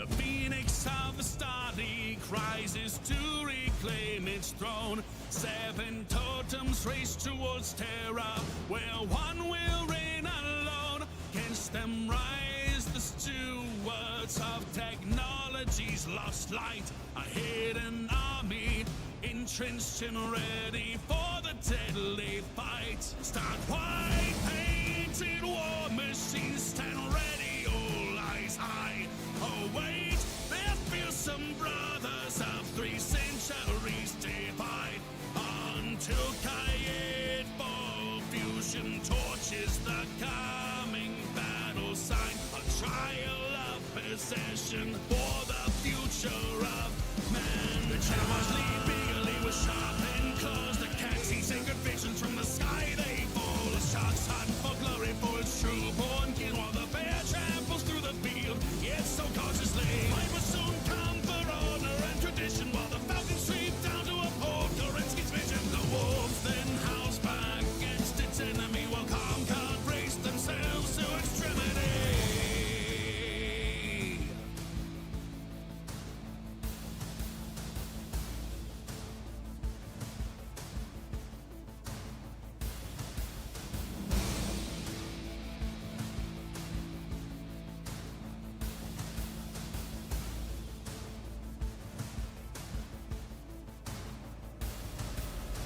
The phoenix of the starry rises to reclaim its throne. 7 totems race towards terror, where one will reign alone. Against them rise the stewards of technology's lost light. A hidden army, entrenched and ready for the deadly fight. Stark white painted war machines stand ready, all eyes high. Await their fearsome brothers of 3 centuries divide. Until Kayed for fusion torches the coming battle sign. A trial of possession for the future of man. The Jawas lead eagerly with sharpened claws. The cats see sacred visions from the sky. They fall. The sharks hunt for glory for its true born kin, while the bear tramples through the field, yet so cautiously. Fight will soon come for honor and tradition, while the falcons sweep down to uphold Kerensky's vision. The wolves then house back against its enemy, while calm can't brace themselves to extremity.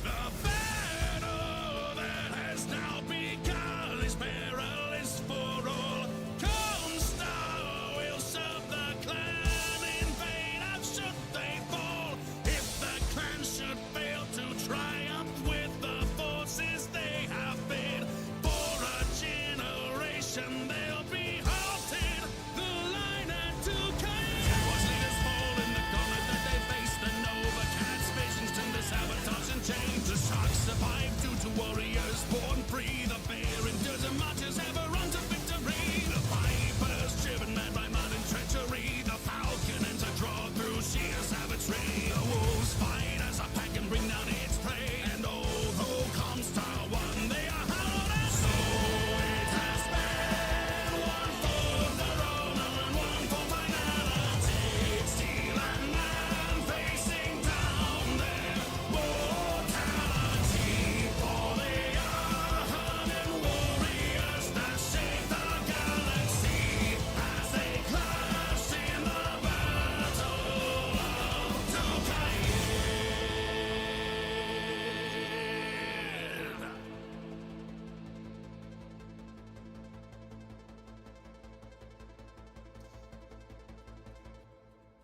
The battle that has now begun is perilous for all. Comstar will serve the clan in vain, and should they fall. If the clan should fail to triumph with the forces they have been, for a generation they'll be halted. The line at Duquesne. Watch leaders fall in the gauntlet that they face. The Nova Cat's visions turn to sabotage and change. The sharks survive due to warriors born free. The bear endures and marches ever on to victory. The viper's driven mad by mud and treachery. The falcon ends a draw through sheer savagery. The wolves fight as a pack and bring down its prey. And although Comstar won, they are held as so it has been. One for the honor and one for finality. Steel and man facing down their mortality. For they are hardened warriors that shake the galaxy as they clash in the battle of Duquesne.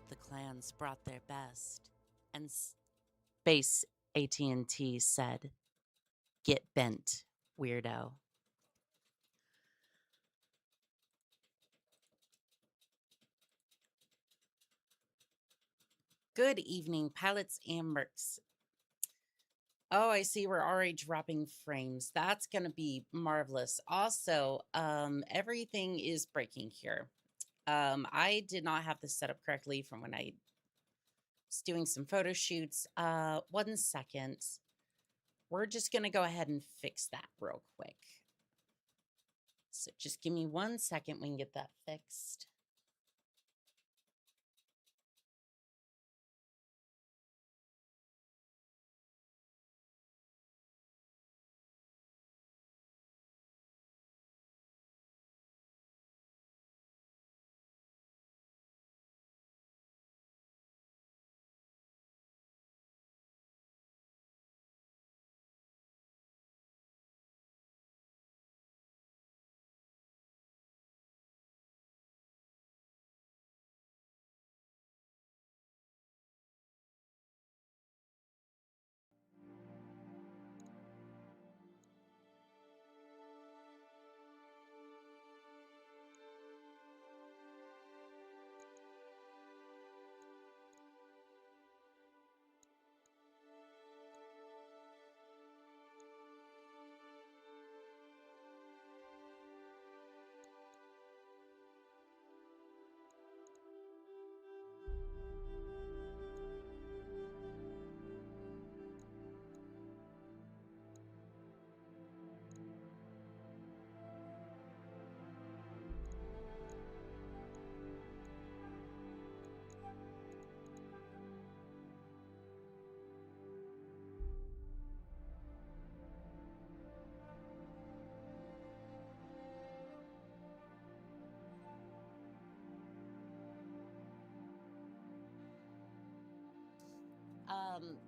The clans brought their best, and Space AT&T said, "Get bent, weirdo." Good evening, pilots and mercs. Oh, I see we're already dropping frames. That's going to be marvelous. Also, everything is breaking here. I did not have this set up correctly from when I was doing some photo shoots. 1 second. We're just going to go ahead and fix that real quick. So just give me 1 second. We can get that fixed.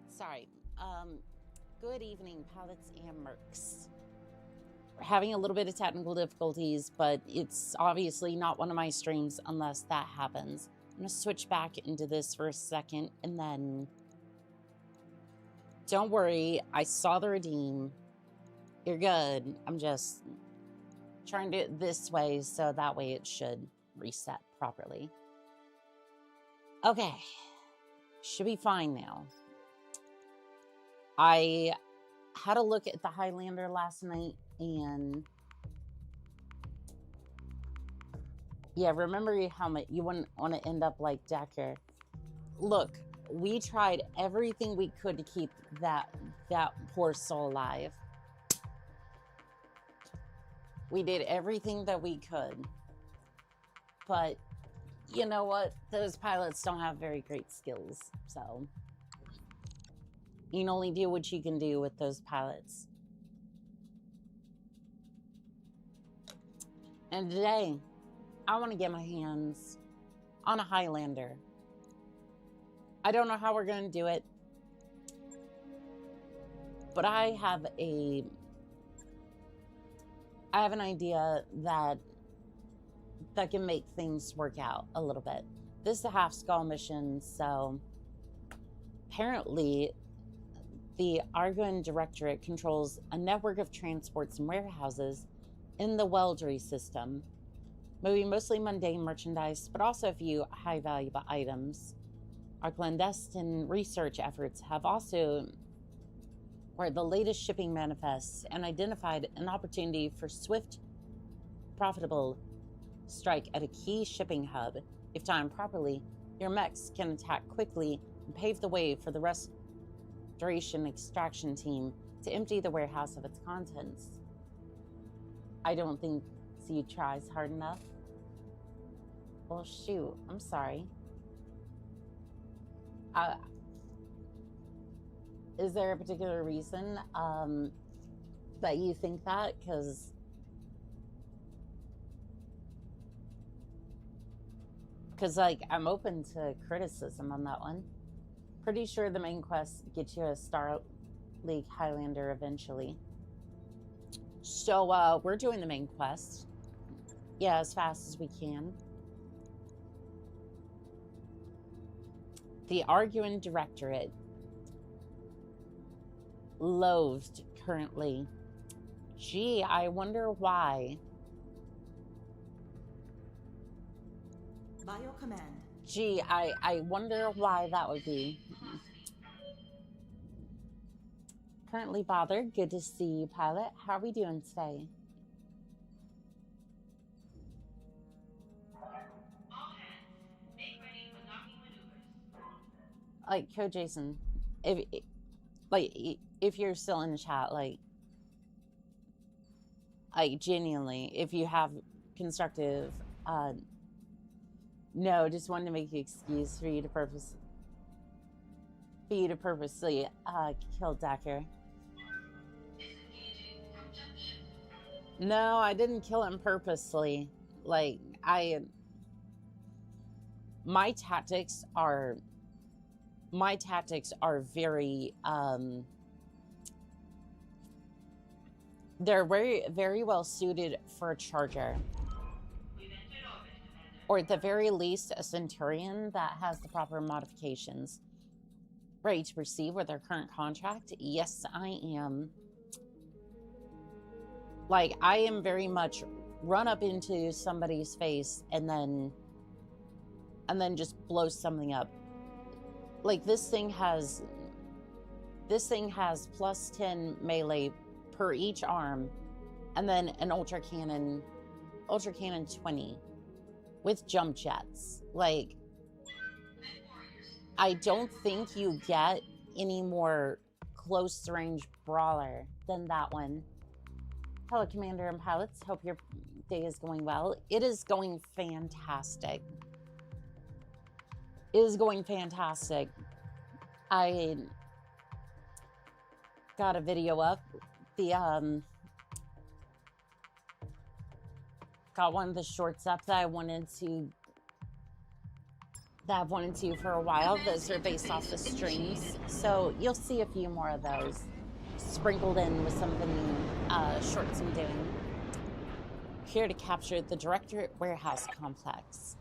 Sorry. Good evening, pilots and mercs. We're having a little bit of technical difficulties, but it's obviously not one of my streams unless that happens. I'm gonna switch back into this for a second, and then... Don't worry, I saw the redeem. You're good. I'm just trying to do it this way, so that way it should reset properly. Okay. Should be fine now. I had a look at the Highlander last night, and yeah, remember how much you wouldn't want to end up like Decker. Look, we tried everything we could to keep that poor soul alive. We did everything that we could, but you know what? Those pilots don't have very great skills, so you can only do what you can do with those pilots. And today, I want to get my hands on a Highlander. I don't know how we're going to do it, but I have an idea that can make things work out a little bit. This is a half skull mission, so apparently the Argonne Directorate controls a network of transports and warehouses in the Weldry system, moving mostly mundane merchandise, but also a few high-value items. Our clandestine research efforts have also where the latest shipping manifests and identified an opportunity for swift, profitable strike at a key shipping hub. If timed properly, your mechs can attack quickly and pave the way for the restoration extraction team to empty the warehouse of its contents. I don't think C tries hard enough. Well, shoot, I'm sorry. Is there a particular reason that you think that? Because like, I'm open to criticism on that one. Pretty sure the main quest gets you a Star League Highlander eventually. So we're doing the main quest. Yeah, as fast as we can. The Argonne Directorate. Loathed currently. Gee, I wonder why. By your command. Gee, I wonder why that would be. Currently bothered. Good to see you, pilot. How are we doing today? All hands, make ready for docking maneuvers. Like, Code Jason, if you're still in the chat, like genuinely, if you have constructive, no, just wanted to make an excuse for you to purposely kill Decker. No, I didn't kill him purposely. Like, my tactics are very, they're very, very well suited for a charger. Or at the very least, a Centurion that has the proper modifications. Ready to proceed with our current contract? Yes, I am. Like, I am very much run up into somebody's face and then just blow something up. Like, this thing has plus 10 melee per each arm, and then an ultra cannon 20 with jump jets. Like, I don't think you get any more close range brawler than that one. Hello, Commander and pilots. Hope your day is going well. It is going fantastic. It is going fantastic. I got a video up. Got one of the shorts up that I wanted to that I've wanted to for a while. Those are based off the streams, so you'll see a few more of those sprinkled in with some of the new shorts I'm doing. Here to capture the Directorate Warehouse Complex.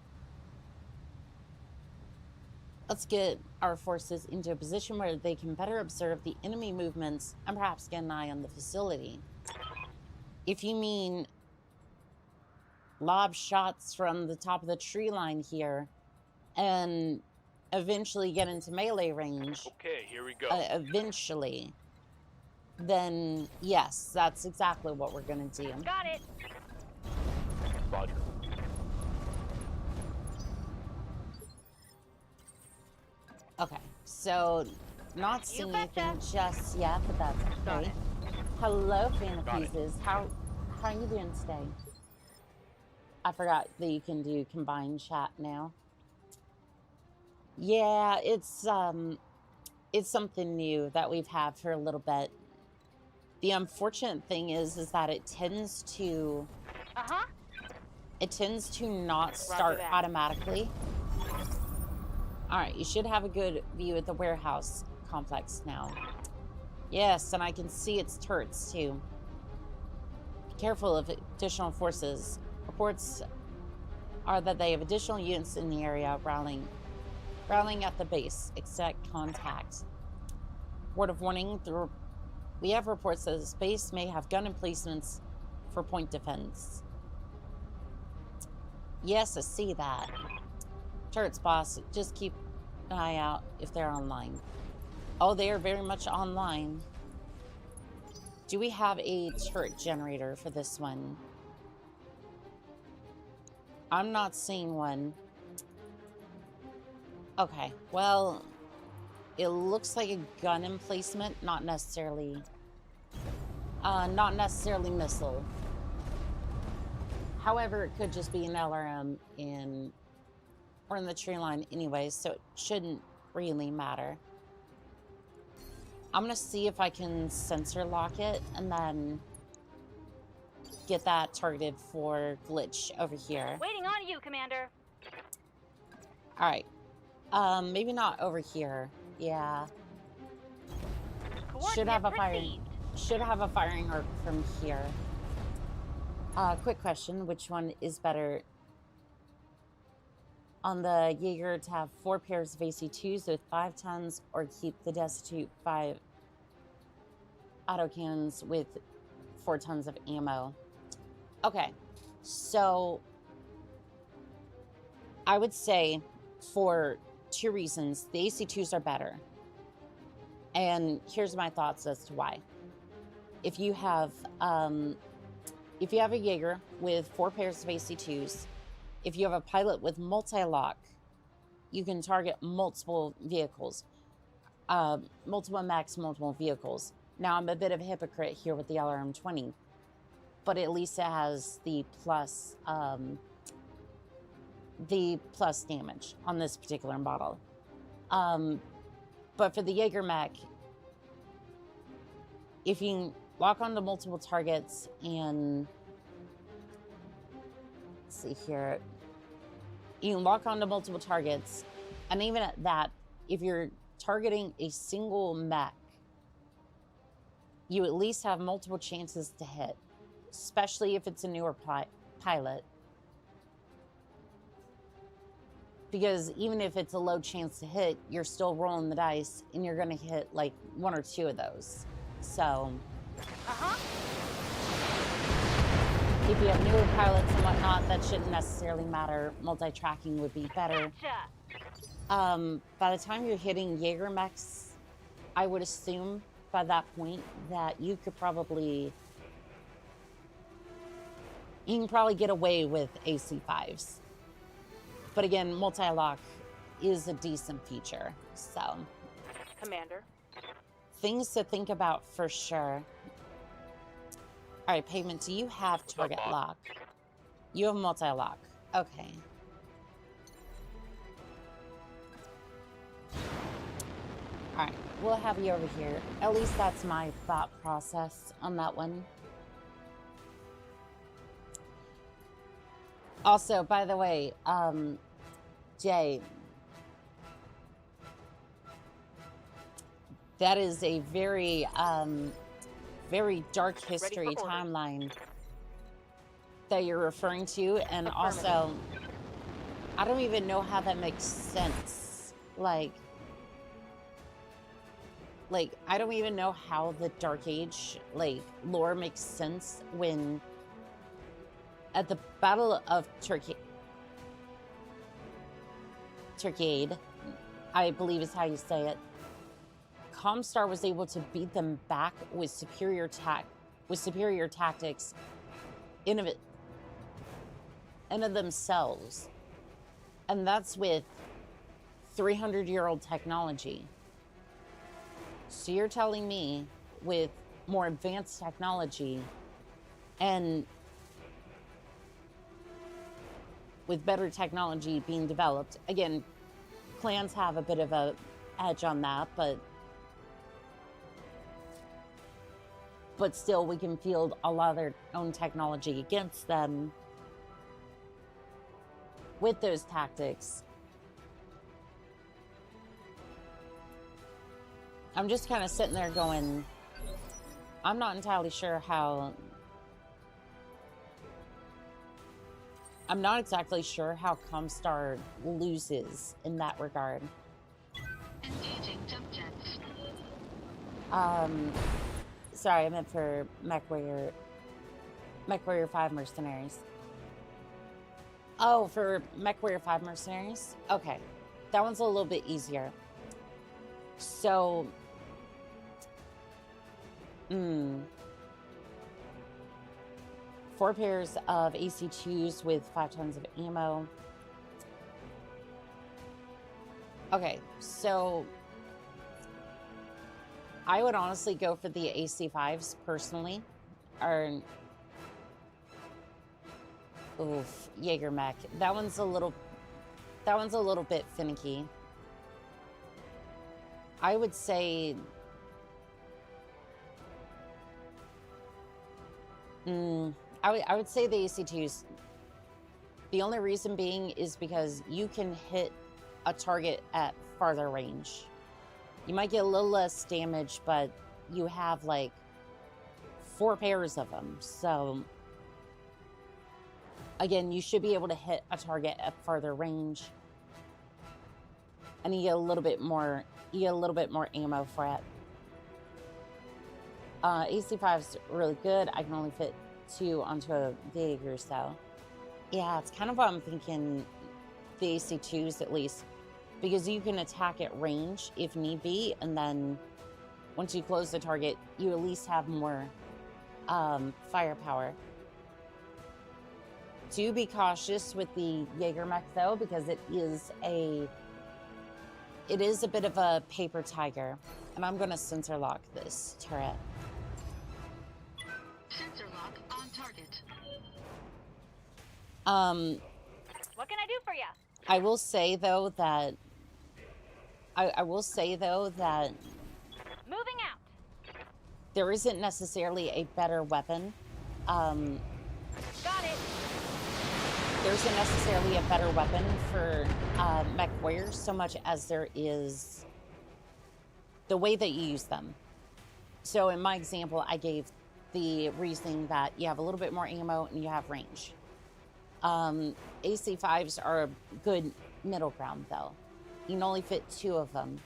Let's get our forces into a position where they can better observe the enemy movements and perhaps get an eye on the facility. If you mean lob shots from the top of the tree line here and eventually get into melee range. Okay, here we go. Eventually. Then, yes, that's exactly what we're going to do. Got it. Roger. Okay, so not seeing anything just yet, but that's okay. Hello, Fan of Pieces. How are you doing today? I forgot that you can do combined chat now. Yeah, it's something new that we've had for a little bit. The unfortunate thing is that it tends to not start automatically. All right, you should have a good view at the warehouse complex now. Yes, and I can see its turrets too. Be careful of additional forces. Reports are that they have additional units in the area rallying at the base. Expect contact. Word of warning, we have reports that the base may have gun emplacements for point defense. Yes, I see that. Turrets, boss. Just keep an eye out if they're online. Oh, they are very much online. Do we have a turret generator for this one? I'm not seeing one. Okay, well, it looks like a gun emplacement, not necessarily missile. However, it could just be an LRM in the tree line anyway, so it shouldn't really matter. I'm gonna see if I can sensor lock it and then get that targeted for glitch over here. Waiting on you, Commander. All right. Maybe not over here. Yeah. Should have a firing arc from here. Quick question: which one is better? On the Jaeger to have 4 pairs of AC2s with 5 tons, or keep the Destitute 5 autocannons with 4 tons of ammo? Okay, so I would say for 2 reasons, the AC2s are better. And here's my thoughts as to why. If you have a Jaeger with 4 pairs of AC2s, if you have a pilot with multi-lock, you can target multiple vehicles, multiple mechs, multiple vehicles. Now, I'm a bit of a hypocrite here with the LRM-20, but at least it has the plus damage on this particular model. But for the Jaeger mech, if you lock onto multiple targets and let's see here, you can lock onto multiple targets, and even at that, if you're targeting a single mech, you at least have multiple chances to hit, especially if it's a newer pilot. Because even if it's a low chance to hit, you're still rolling the dice, and you're going to hit like 1 or 2 of those. So, if you have newer pilots and whatnot, that shouldn't necessarily matter. Multi-tracking would be better. By the time you're hitting Jaeger mechs, I would assume by that point that you can probably get away with AC5s. But again, multi-lock is a decent feature, so. Commander. Things to think about for sure. All right, Pavement, do you have target lock? You have multi-lock. Okay. All right, we'll have you over here. At least that's my thought process on that one. Also, by the way, Jay, That is a very, very dark history for orders. timeline that you're referring to, and also, I don't even know how that makes sense. Like, I don't even know how the Dark Age, like, lore makes sense when at the Battle of Turkade, I believe is how you say it, Comstar was able to beat them back with superior tactics in of themselves. And that's with 300-year-old technology. So you're telling me with more advanced technology and with better technology being developed, again, clans have a bit of a edge on that, but still we can field a lot of their own technology against them with those tactics. I'm just kind of sitting there going, I'm not entirely sure how... I'm not exactly sure how Comstar loses in that regard. Engaging jump jets. Sorry, I meant for MechWarrior 5 Mercenaries. Oh, for MechWarrior 5 Mercenaries? Okay. That one's a little bit easier. So... 4 pairs of AC2s with 5 tons of ammo. Okay, so... I would honestly go for the AC5s personally. Or... Oof, Jaeger mech. That one's a little bit finicky. I would say... I would say the AC2s. The only reason being is because you can hit a target at farther range. You might get a little less damage, but you have like 4 pairs of them. So again, you should be able to hit a target at farther range. And you get a little bit more ammo for it. AC5's really good. I can only fit 2 onto a Jaeger, so yeah, it's kind of what I'm thinking. The AC2s at least, because you can attack at range if need be, and then once you close the target, you at least have more firepower. Do be cautious with the Jaeger mech though, because it is a bit of a paper tiger, and I'm going to sensor lock this turret. Sensor lock on target. What can I do for you? I will say though that Moving out. there isn't necessarily a better weapon. Got it. There isn't necessarily a better weapon for mech warriors so much as there is the way that you use them. So in my example, I gave the reasoning that you have a little bit more ammo and you have range. AC5s are a good middle ground though. You can only fit 2 of them.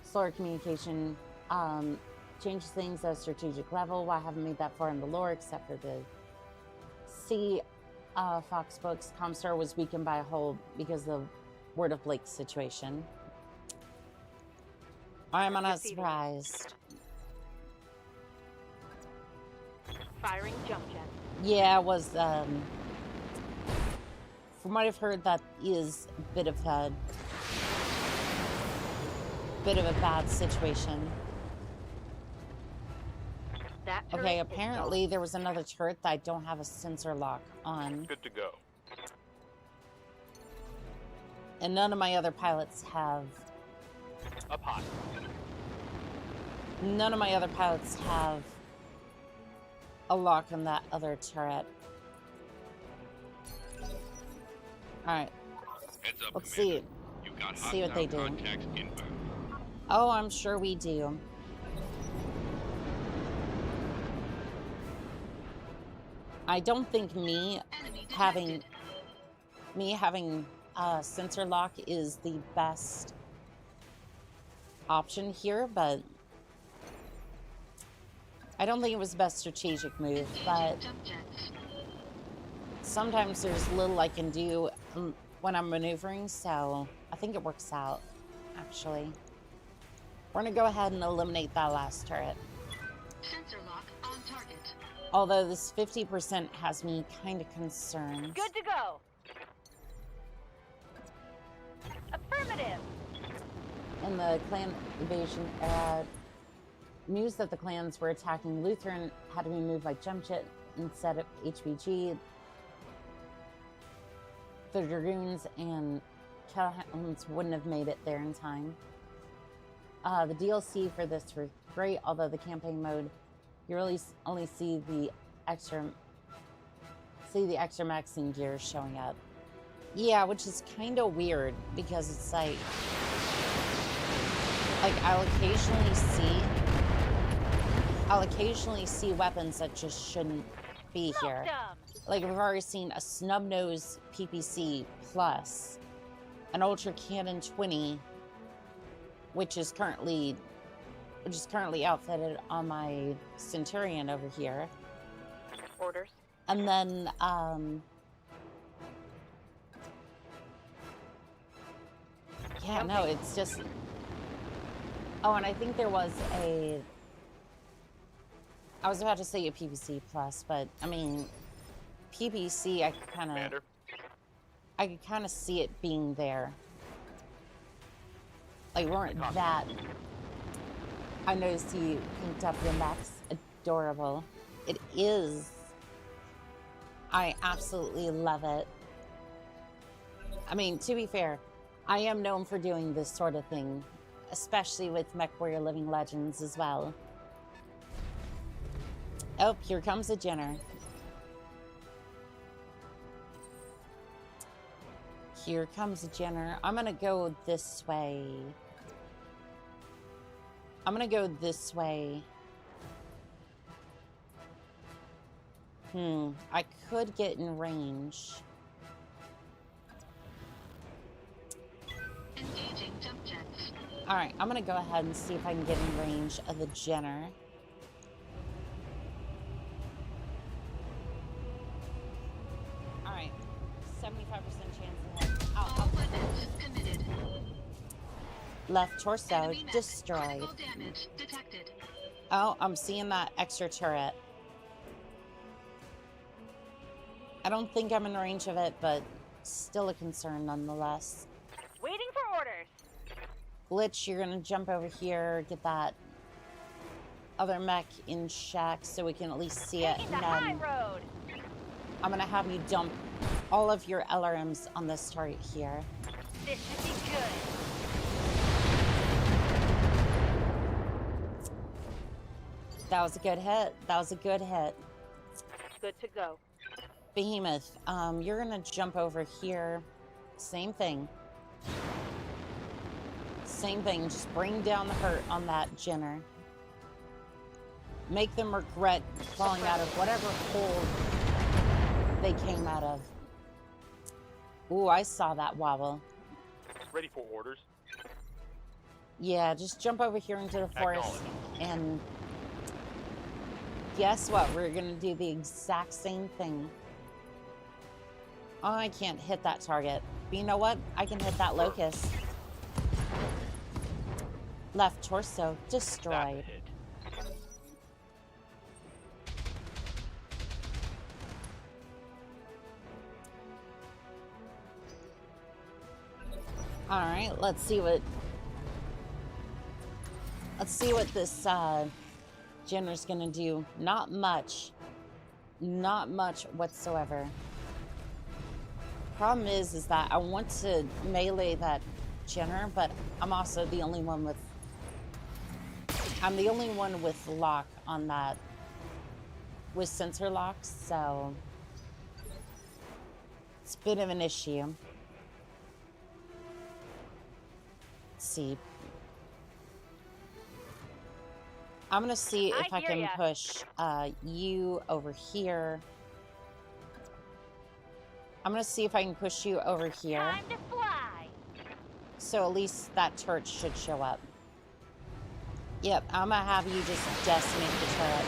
Slower communication changes things at a strategic level. Well, I haven't made that far in the lore except for the C Fox books. Comstar was weakened by a hole because of the Word of Blake situation. I'm not surprised. Firing jump jet. Yeah, it was, from what I've heard, that is a bit of a bad situation. That turret Okay, is apparently there was another turret that I don't have a sensor lock on. Good to go. And none of my other pilots have... Up high. None of my other pilots have a lock on that other turret. Alright. Heads up, Let's Commander. see. You've got See what they do. contacts inbound. Oh, I'm sure we do. I don't think me having sensor lock is the best option here, but I don't think it was the best strategic move, but sometimes there's little I can do when I'm maneuvering, so I think it works out, actually. We're gonna go ahead and eliminate that last turret. Sensor lock on target. Although this 50% has me kind of concerned. Good to go. Affirmative. In the clan invasion era, news that the clans were attacking Lutheran had to be moved by jump jet instead of HVG. The Dragoons and Callouts wouldn't have made it there in time. The DLC for this were great, although the campaign mode, you really only see the extra maxing gear showing up. Yeah, which is kind of weird because it's like I'll occasionally see weapons that just shouldn't be here. Like we've already seen a snub nose PPC plus an Ultra Cannon 20, which is currently outfitted on my Centurion over here. Orders. And then yeah, no, it's just, oh, and I think there was I was about to say a PPC plus, but I mean PPC I could kind of see it being there. Like weren't that. I noticed he pinked up the max. Adorable. It is. I absolutely love it. I mean, to be fair, I am known for doing this sort of thing, especially with MechWarrior Living Legends as well. Oh, here comes a Jenner. Here comes a Jenner. I'm gonna go this way. I could get in range. Engaging jump jets. Alright, I'm gonna go ahead and see if I can get in range of the Jenner. Alright, 75% chance ahead. All weapons committed. Left torso Enemy mech. destroyed. Critical damage detected. Oh, I'm seeing that extra turret. I don't think I'm in range of it, but still a concern nonetheless. Waiting for orders. Glitch, you're gonna jump over here, get that other mech in check so we can at least see it. Taking the And high then road. I'm gonna have you dump all of your LRMs on this target here. This should be good. That was a good hit. That was a good hit. Good to go. Behemoth, you're gonna jump over here. Same thing. Same thing. Just bring down the hurt on that Jenner. Make them regret falling out of whatever hole they came out of. Ooh, I saw that wobble. Ready for orders. Yeah, just jump over here into the forest and guess what? We're gonna do the exact same thing. Oh, I can't hit that target. But you know what? I can hit that locust. Left torso destroyed. All right, let's see what this Jenner's gonna do. Not much whatsoever. Problem is that I want to melee that Jenner, but I'm also the only one with lock on that, with sensor locks, so it's a bit of an issue. Let's see. I'm gonna see if I hear can ya. push you over here. I'm gonna see if I can push you over here. Time to fly. So at least that turret should show up. Yep, I'm gonna have you just decimate the turret.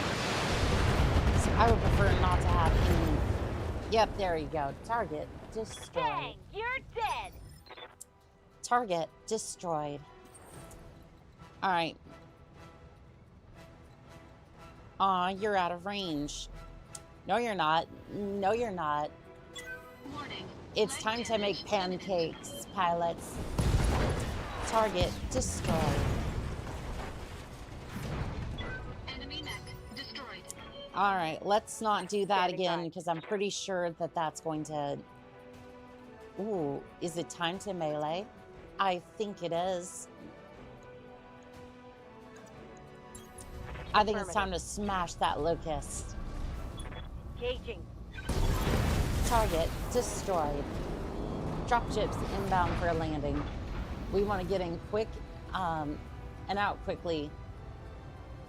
So I would prefer not to have any... Yep, there you go. Target destroyed. Dang, you're dead. Target destroyed. Alright. Aw, you're out of range. No, you're not. No, you're not. Warning. It's Leg time to damage make imminent. pancakes, pilots. Target destroyed. Enemy mech destroyed. Alright, let's not do that Standing again by. because I'm pretty sure that that's going to... Ooh, is it time to melee? I think it is. I think it's time to smash that locust. Gauging. Target destroyed. Dropships inbound for a landing. We want to get in quick and out quickly.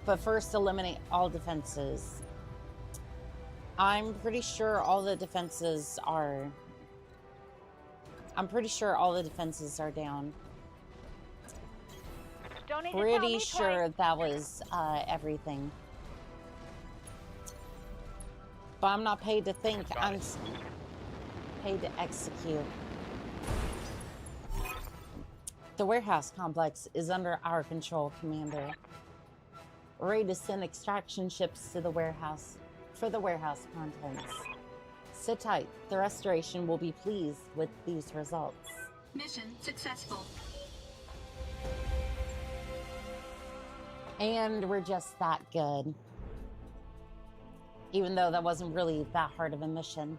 But first, eliminate all defenses. I'm pretty sure all the defenses are... I'm pretty sure all the defenses are down. Don't need to tell Pretty me sure twice. that was everything. But I'm not paid to think. I'm paid to execute. The warehouse complex is under our control, Commander. We're ready to send extraction ships to the warehouse for the warehouse contents. Sit tight. The restoration will be pleased with these results. Mission successful. And we're just that good. Even though that wasn't really that hard of a mission.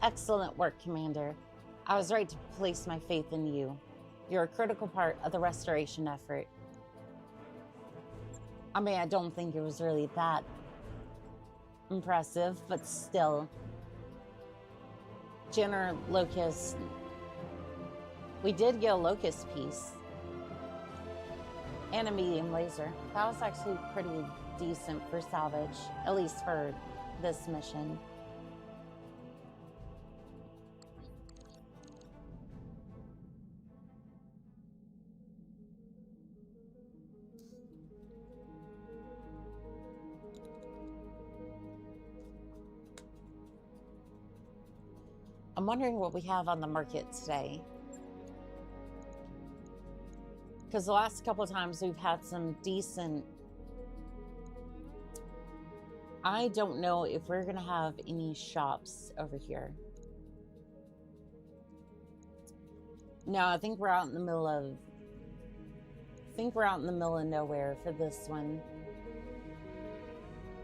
Excellent work, Commander. I was right to place my faith in you. You're a critical part of the restoration effort. I mean, I don't think it was really that impressive, but still. Jenner Locust. We did get a Locust piece. And a medium laser. That was actually pretty decent for salvage, at least for this mission. I'm wondering what we have on the market today. Because the last couple of times we've had some decent... I don't know if we're going to have any shops over here. No, I think we're out in the middle of... I think we're out in the middle of nowhere for this one.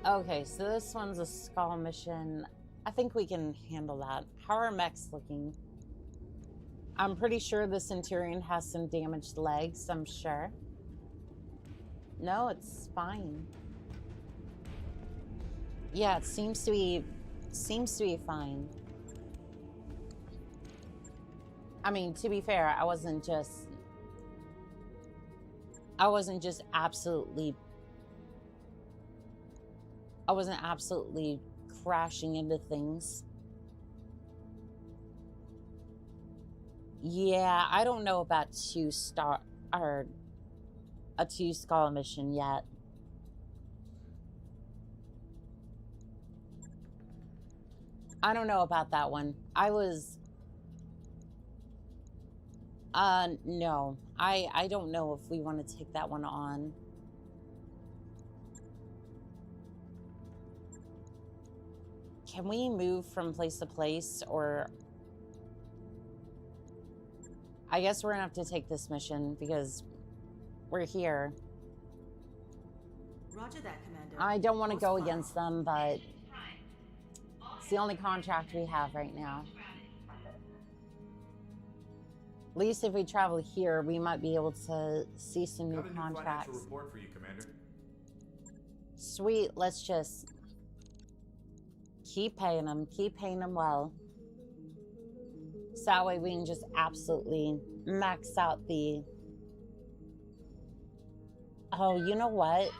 Okay, so this one's a skull mission. I think we can handle that. How are mechs looking? I'm pretty sure the Centurion has some damaged legs, I'm sure. No, it's fine. Yeah, it seems to be fine. I mean, to be fair, I wasn't just absolutely crashing into things. Yeah, I don't know about a 2-skull mission yet. I don't know about that one. No. I don't know if we want to take that one on. Can we move from place to place, or... I guess we're gonna have to take this mission because we're here. Roger that, Commander. I don't want to go Course fine. against them, but it's the only contract we have right now. At least if we travel here, we might be able to see some new Got a new financial contracts. report for you, Commander. Sweet, let's just keep paying them well. So that way we can just absolutely max out the Oh, you know what?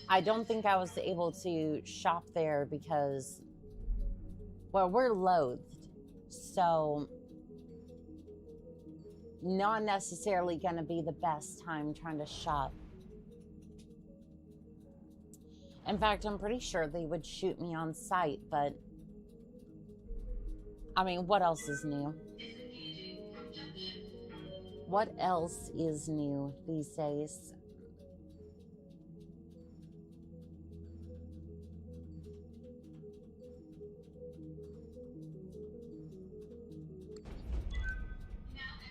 I don't think I was able to shop there because, well, we're loathed. So, not necessarily going to be the best time trying to shop. In fact, I'm pretty sure they would shoot me on sight, but I mean, what else is new? What else is new these days?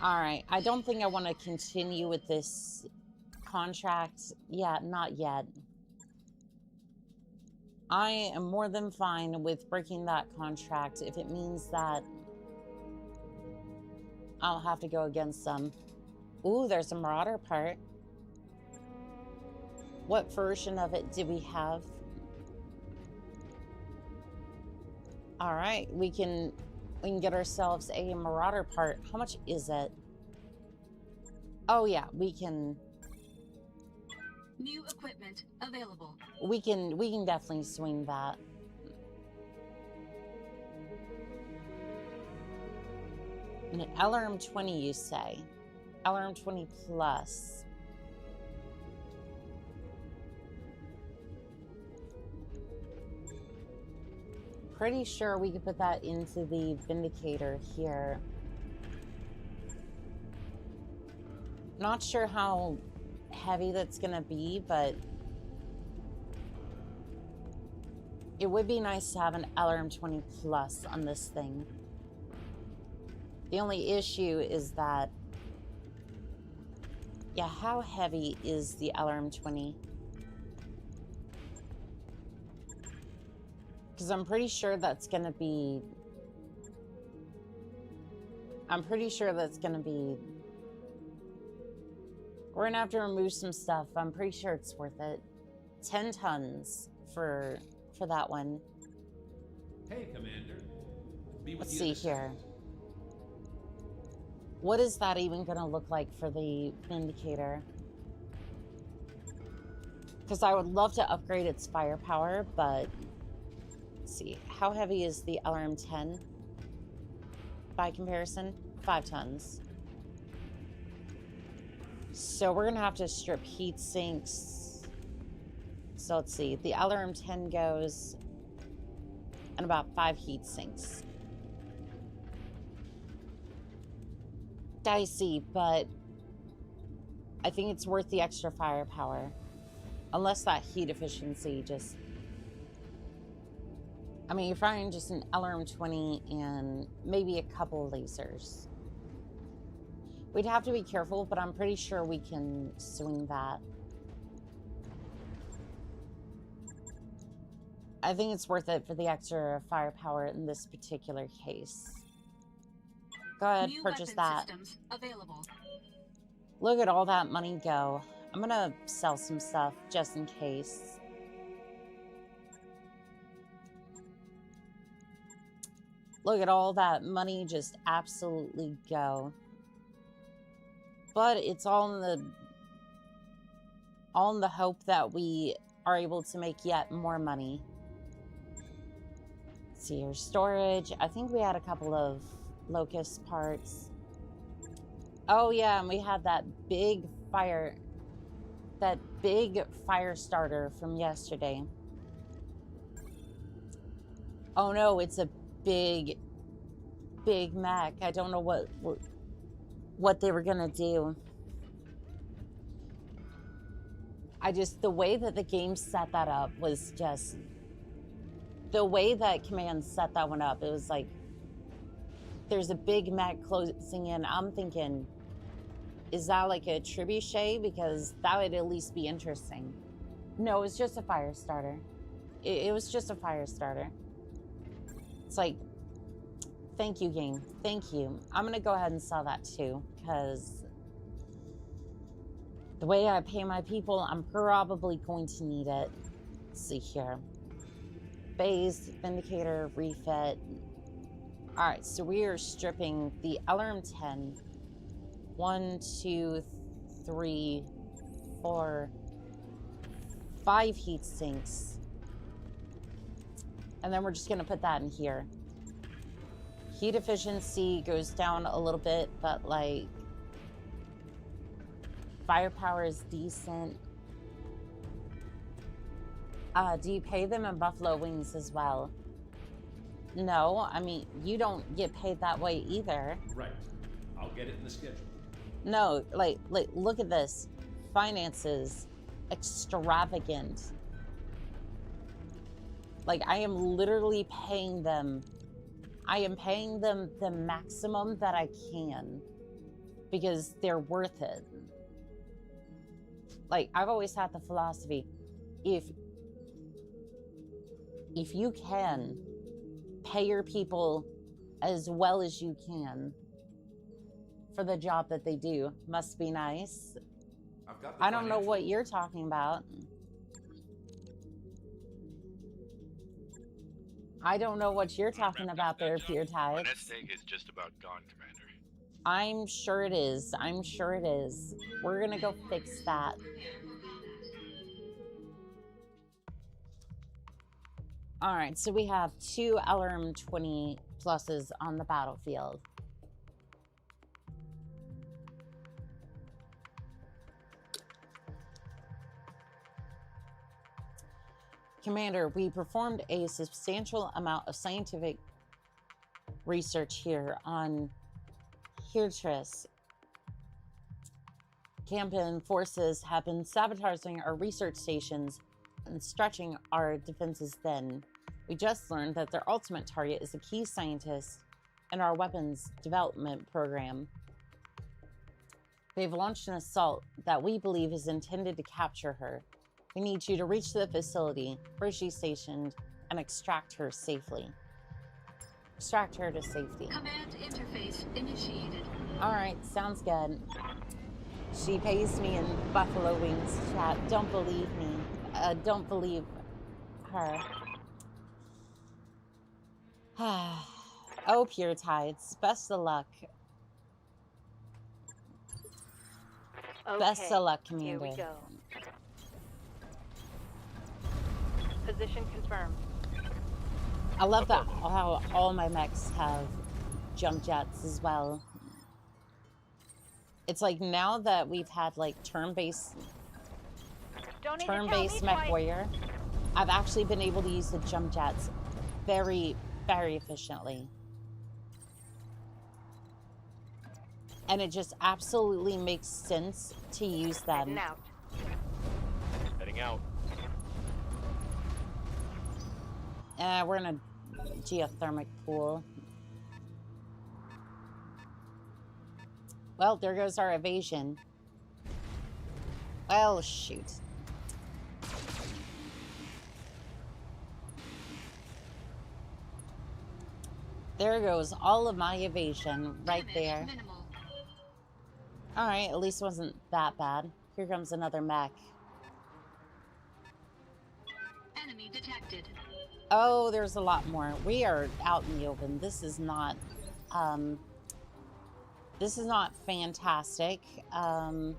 All right, I don't think I want to continue with this contract. Yeah, not yet. I am more than fine with breaking that contract if it means that I'll have to go against them. Ooh, there's a Marauder part. What version of it do we have? All right, we can get ourselves a Marauder part. How much is it? Oh yeah, we can. New equipment available. We can definitely swing that. An LRM 20, you say? LRM 20 plus. Pretty sure we could put that into the Vindicator here. Not sure how heavy that's gonna be, but it would be nice to have an LRM 20 plus on this thing. The only issue is that, yeah, how heavy is the LRM 20? Because I'm pretty sure that's gonna be, we're gonna have to remove some stuff. I'm pretty sure it's worth it. 10 tons for that one. Hey, Commander. Be with Let's you see this time. here. What is that even gonna look like for the Vindicator? Because I would love to upgrade its firepower, but let's see. How heavy is the LRM 10 by comparison? 5 tons. So we're gonna have to strip heat sinks. So let's see. The LRM 10 goes and about 5 heat sinks. Dicey, but I think it's worth the extra firepower. Unless that heat efficiency just... I mean, you're firing just an LRM 20 and maybe a couple lasers. We'd have to be careful, but I'm pretty sure we can swing that. I think it's worth it for the extra firepower in this particular case. Go ahead, New purchase weapon that. systems available. Look at all that money go. I'm gonna sell some stuff just in case. Look at all that money just absolutely go. But it's all in the hope that we are able to make yet more money. Let's see here, storage. I think we had a couple of Locust parts. Oh yeah, and we had that big fire starter from yesterday. Oh no, it's a big mech. I don't know what they were gonna do. The way that the game set that up was just, the way that Command set that one up, it was like, there's a big mech closing in. I'm thinking, is that like a trebuchet? Because that would at least be interesting. No, it was just a fire starter. It was just a fire starter. It's like, thank you, game. Thank you. I'm going to go ahead and sell that too, because the way I pay my people, I'm probably going to need it. Let's see here. Base, Vindicator, refit. All right, so we are stripping the LRM 10. 1, 2, 3, 4, 5 heat sinks. And then we're just going to put that in here. Heat efficiency goes down a little bit, but like firepower is decent. Do you pay them in buffalo wings as well? No, I mean, you don't get paid that way either. Right. I'll get it in the schedule. No, like look at this. Finances, extravagant. Like, I am literally paying them. I am paying them the maximum that I can because they're worth it. Like, I've always had the philosophy, if you can pay your people as well as you can for the job that they do, must be nice. I've got the I don't know what financials. you're talking about. I don't know what you're talking about there, Pure My Tides. nest egg is just about gone, Commander. I'm sure it is. I'm sure it is. We're gonna go fix that. All right, so we have 2 LRM 20 pluses on the battlefield. Commander, we performed a substantial amount of scientific research here on Hirtris. Campan forces have been sabotaging our research stations and stretching our defenses thin. We just learned that their ultimate target is a key scientist in our weapons development program. They've launched an assault that we believe is intended to capture her. We need you to reach the facility where she's stationed and extract her safely. Extract her to safety. Command interface initiated. All right, sounds good. She pays me in buffalo wings, chat. Don't believe me. Don't believe her. Oh, Pure Tides. Best of luck. Best of luck, Commander. Here we go. Position confirmed. I love that how all my mechs have jump jets as well. It's like now that we've had like turn-based mech warrior, I've actually been able to use the jump jets very, very efficiently. And it just absolutely makes sense to use them. Heading out. Heading out. We're in a geothermic pool. Well, there goes our evasion. Well, shoot. There goes all of my evasion right there. Minimal. All right, at least it wasn't that bad. Here comes another mech. Enemy detected. Oh, there's a lot more. We are out in the open. This is not fantastic. All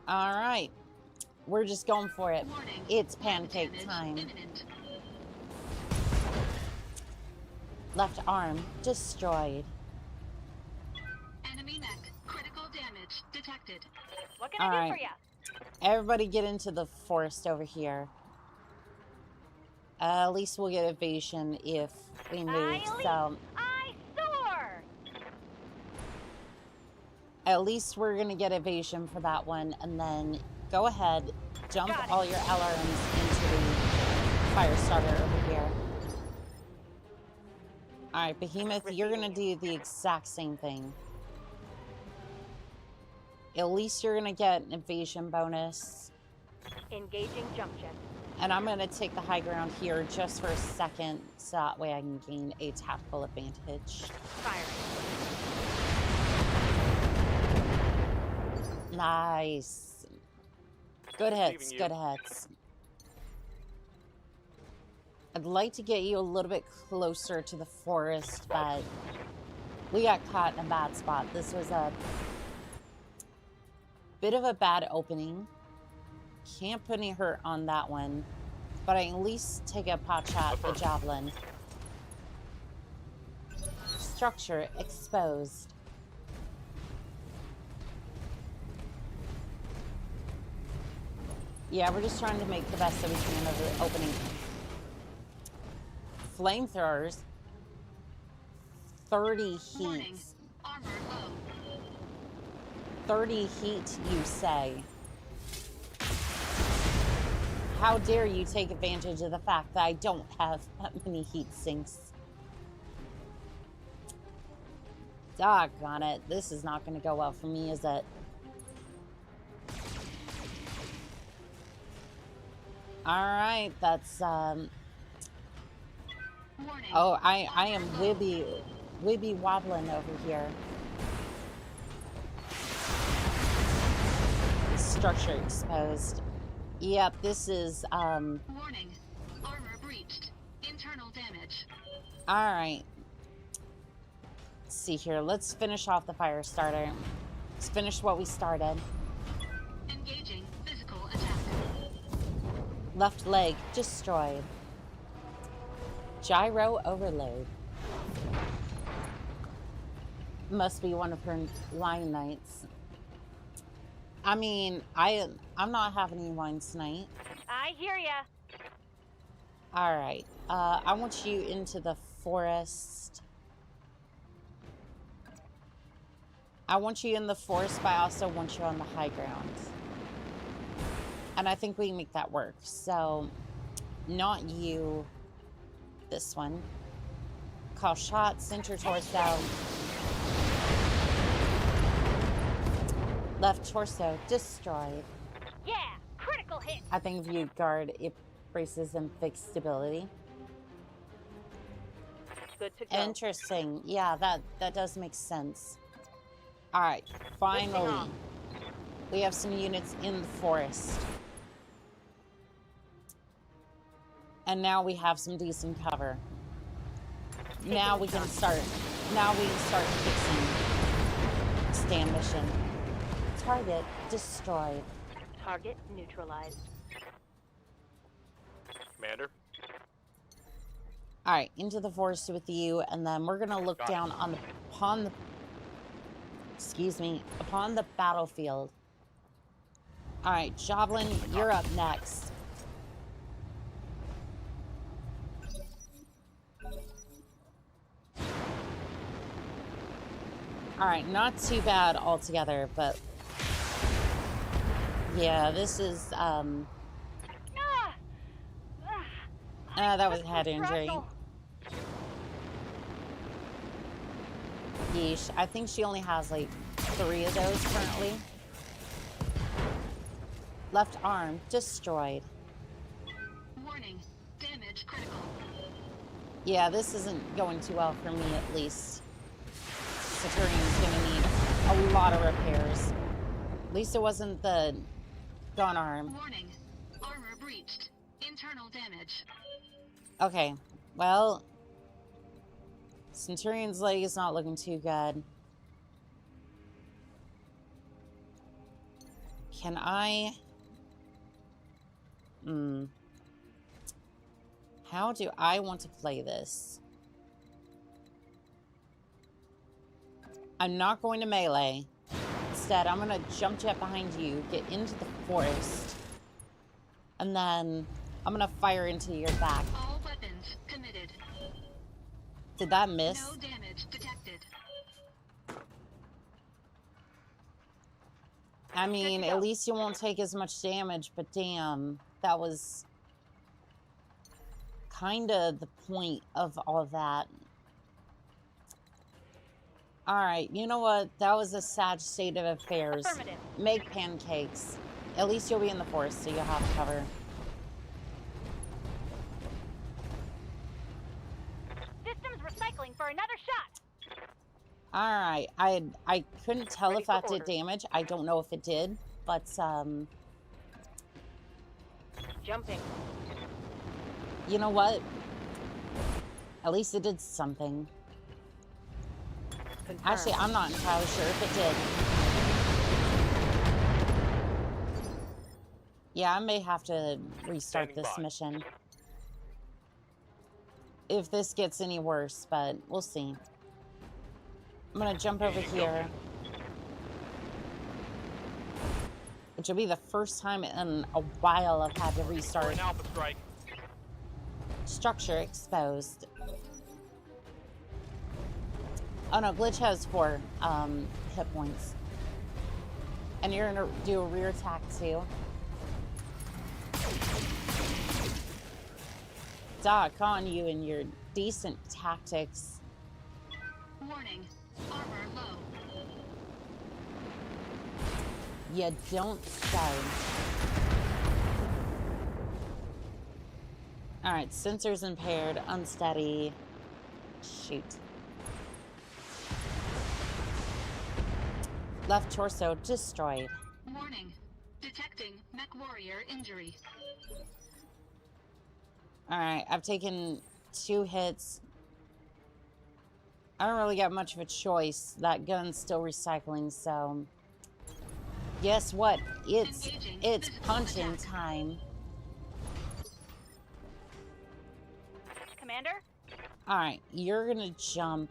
right. We're just going for it. Warning. It's pancake time. Imminent. Left arm destroyed. Enemy mech. Critical damage detected. What can All I do right. for you? Everybody get into the forest over here. At least we'll get evasion if we move. So I soar. at least we're going to get evasion for that one. And then go ahead, jump Got it. all your LRMs into the fire starter over here. All right, Behemoth, you're going to do the exact same thing. At least you're going to get an evasion bonus. Engaging jump jet. And I'm going to take the high ground here just for a second, so that way I can gain a tactical advantage. Firing. Nice. Good hits, Leaving you. good hits. I'd like to get you a little bit closer to the forest, but we got caught in a bad spot. This was a bit of a bad opening. Can't put any hurt on that one. But I can at least take a pot shot at the javelin. Structure exposed. Yeah, we're just trying to make the best that we can of the opening. Flamethrowers. 30 Warning. heats. Armor low. 30 heat, you say? How dare you take advantage of the fact that I don't have that many heat sinks? Doggone it. This is not going to go well for me, is it? Alright, that's, Warning. Oh, I am wibby wobbling over here. Structure exposed. Yep, this is, Warning. Armor breached. Internal damage. Alright. Let's see here. Let's finish off the fire starter. Let's finish what we started. Engaging physical attack. Left leg destroyed. Gyro overload. Must be one of her wine nights. I mean, I'm not having any wine tonight. I hear ya. All right. I want you into the forest. I want you in the forest, but I also want you on the high ground. And I think we can make that work. So, not you. This one. Call shot, center torso. Left torso destroyed. Yeah, critical hit. I think if you guard, it braces and fixed stability. Good to go. Interesting. Yeah, that does make sense. All right, finally, we have some units in the forest. And now we have some decent cover. Now we can start fixing stand mission. Target destroyed. Target neutralized. Commander? All right, into the forest with you, and then we're gonna look down on upon the battlefield. All right, Javelin, you're up next. All right, not too bad altogether, but yeah, this is that was a head injury. Yeesh. I think she only has like 3 of those currently. Left arm destroyed. Warning. Damage critical. Yeah, this isn't going too well for me at least. Centurion's gonna need a lot of repairs. At least it wasn't the gun arm. Warning. Armor breached. Internal damage. Okay, well, Centurion's leg is not looking too good. Can I... How do I want to play this? I'm not going to melee. Instead, I'm going to jump jet behind you, get into the forest, and then I'm going to fire into your back. All weapons committed. Did that miss? No damage detected. I mean, at least you won't take as much damage, but damn, that was kind of the point of all of that. Alright, you know what? That was a sad state of affairs. Make pancakes. At least you'll be in the forest, so you'll have cover. Systems recycling for another shot. Alright, I couldn't tell if that did damage. I don't know if it did, but Jumping. you know what? At least it did something. Confirmed. Actually, I'm not entirely sure if it did. Yeah, I may have to restart Standing this by. mission. If this gets any worse, but we'll see. I'm gonna jump over here. Which will be the first time in a while I've had to For restart. an alpha strike. Structure exposed. Oh no, Glitch has 4 hit points. And you're gonna do a rear attack too. Doc on you and your decent tactics. Warning. Armor low. You don't say. Alright, sensors impaired, unsteady. Shoot. Left torso destroyed. Warning. Detecting mech warrior injury. Alright, I've taken 2 hits. I don't really got much of a choice. That gun's still recycling, so... Guess what? It's punching time. Commander? Alright, you're gonna jump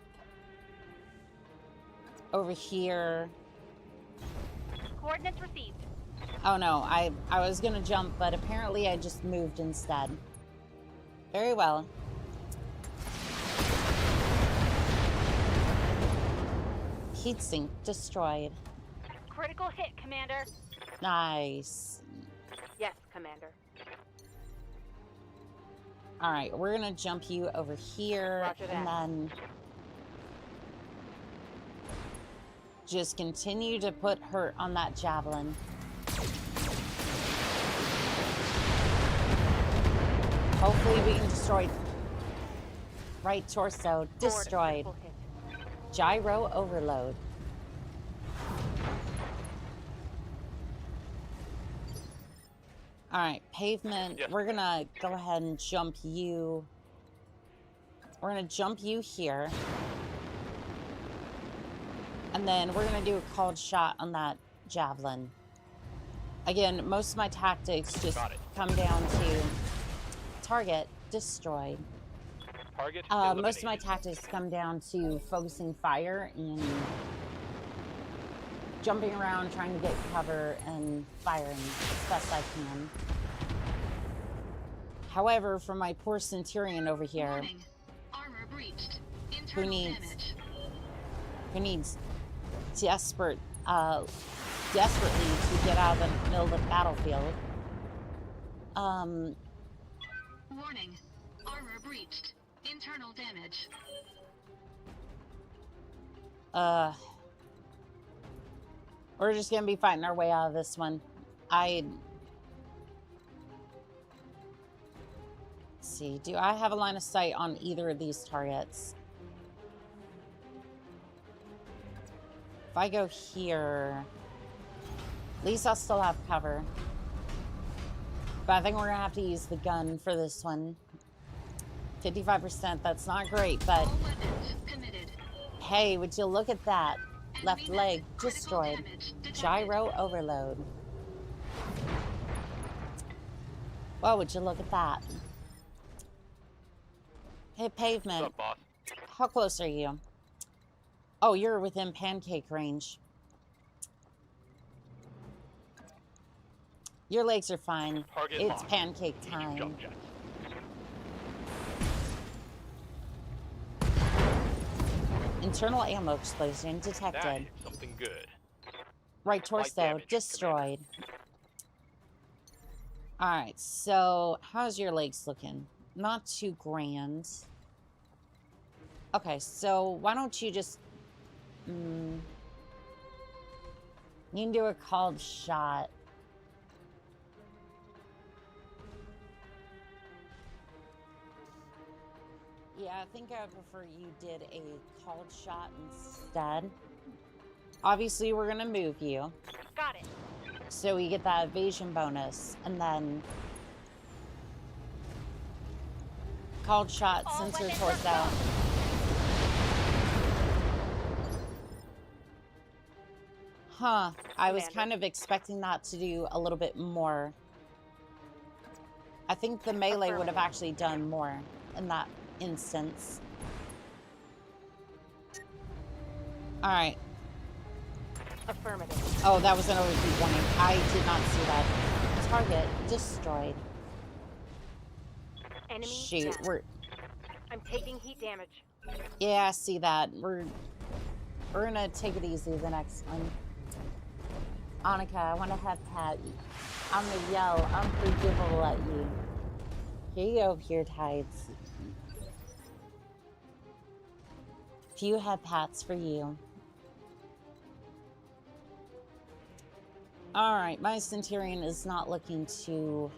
over here. Coordinates received. Oh no, I was gonna jump, but apparently I just moved instead. Very well. Heatsink destroyed. Critical hit, Commander. Nice. Yes, Commander. Alright, we're gonna jump you over here, Roger and that. then just continue to put hurt on that javelin. Hopefully we can destroy right torso. Destroyed. Critical hit. Gyro overload. Alright, pavement. Yes. We're gonna go ahead and jump you. We're gonna jump you here. And then we're gonna do a called shot on that javelin. Again, most of my tactics just come down to target destroyed. Target Most of my eliminated. tactics come down to focusing fire and jumping around, trying to get cover and firing as best I can. However, for my poor Centurion over here, Warning. Armor breached. Internal damage. who needs desperately to get out of the middle of the battlefield. Warning. Armor breached. Internal damage. We're just gonna be fighting our way out of this one. Let's see, do I have a line of sight on either of these targets? If I go here, at least I'll still have cover. But I think we're gonna have to use the gun for this one. 55%, that's not great, but All weapons committed. hey, would you look at that? Left Enemy leg mech critical destroyed. damage detected. Gyro overload. Well, would you look at that? Hey, pavement. What's up, boss? How close are you? Oh, you're within pancake range. Your legs are fine. Target It's locked. pancake Engine time. jump jets. Internal ammo explosion That detected. is something good. Right torso damage, destroyed. Alright, so how's your legs looking? Not too grand. Okay, so why don't you just... you can do a called shot. Yeah, I think I would prefer you did a called shot instead. Obviously, we're going to move you. Got it. So we get that evasion bonus, and then called shot, All sensor weapons torso. are Huh. I was Commander. kind of expecting that to do a little bit more. I think the melee would have actually done more in that instance. All right. Affirmative. Oh, that was an overheat warning. I did not see that. Target destroyed. Enemy Shoot, down. I'm taking heat damage. Yeah, I see that. We're gonna take it easy the next one. Annika, I want to have Pat. I'm gonna yell unforgivable at you. Here you go, Pure Tides. Few head pats for you. Alright, my Centurion is not looking too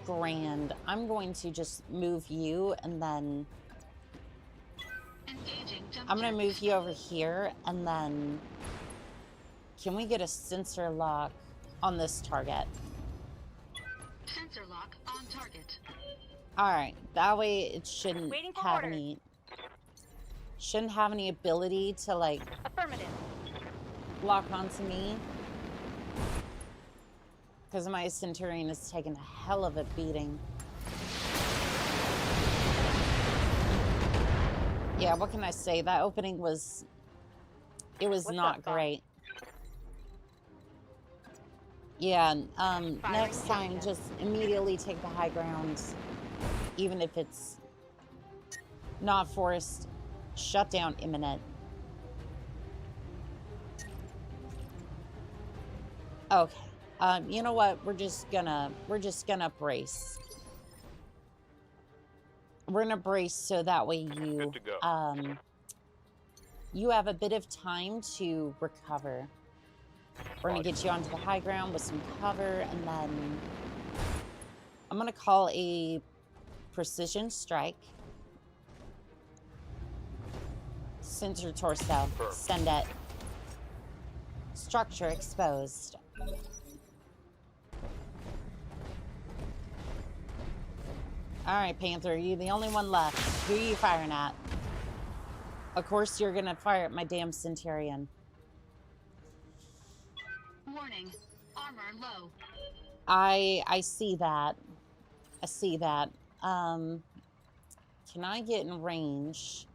grand. I'm going to just move you and then I'm gonna move you over here and then can we get a sensor lock on this target? Sensor lock on target. Alright, that way it shouldn't have any ability to like Affirmative. lock onto me. Because my Centurion is taking a hell of a beating. Yeah, what can I say? That opening was... It was not great. Yeah, next time just immediately take the high ground. Even if it's not forced. Shut down imminent. Okay. You know what? We're just gonna brace. We're gonna brace so that way you you have a bit of time to recover. We're gonna get you onto the high ground with some cover, and then I'm gonna call a precision strike. Sensor torso. Send it. Structure exposed. Alright, Panther, you're the only one left. Who are you firing at? Of course you're gonna fire at my damn Centurion. Warning. Armor low. I see that. I see that. Can I get in range?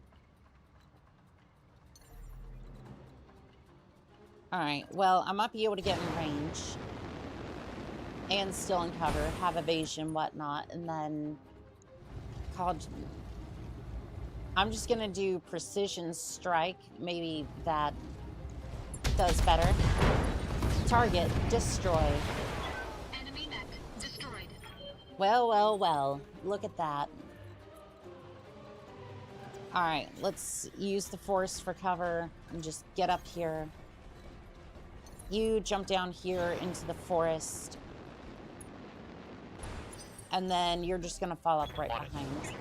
Alright, well, I might be able to get in range. And still in cover, have evasion, whatnot, and then I'm just gonna do precision strike. Maybe that does better. Target destroy. Enemy mech destroyed. Well, well, well. Look at that. Alright, let's use the force for cover and just get up here. You jump down here into the forest. And then you're just gonna fall up right behind.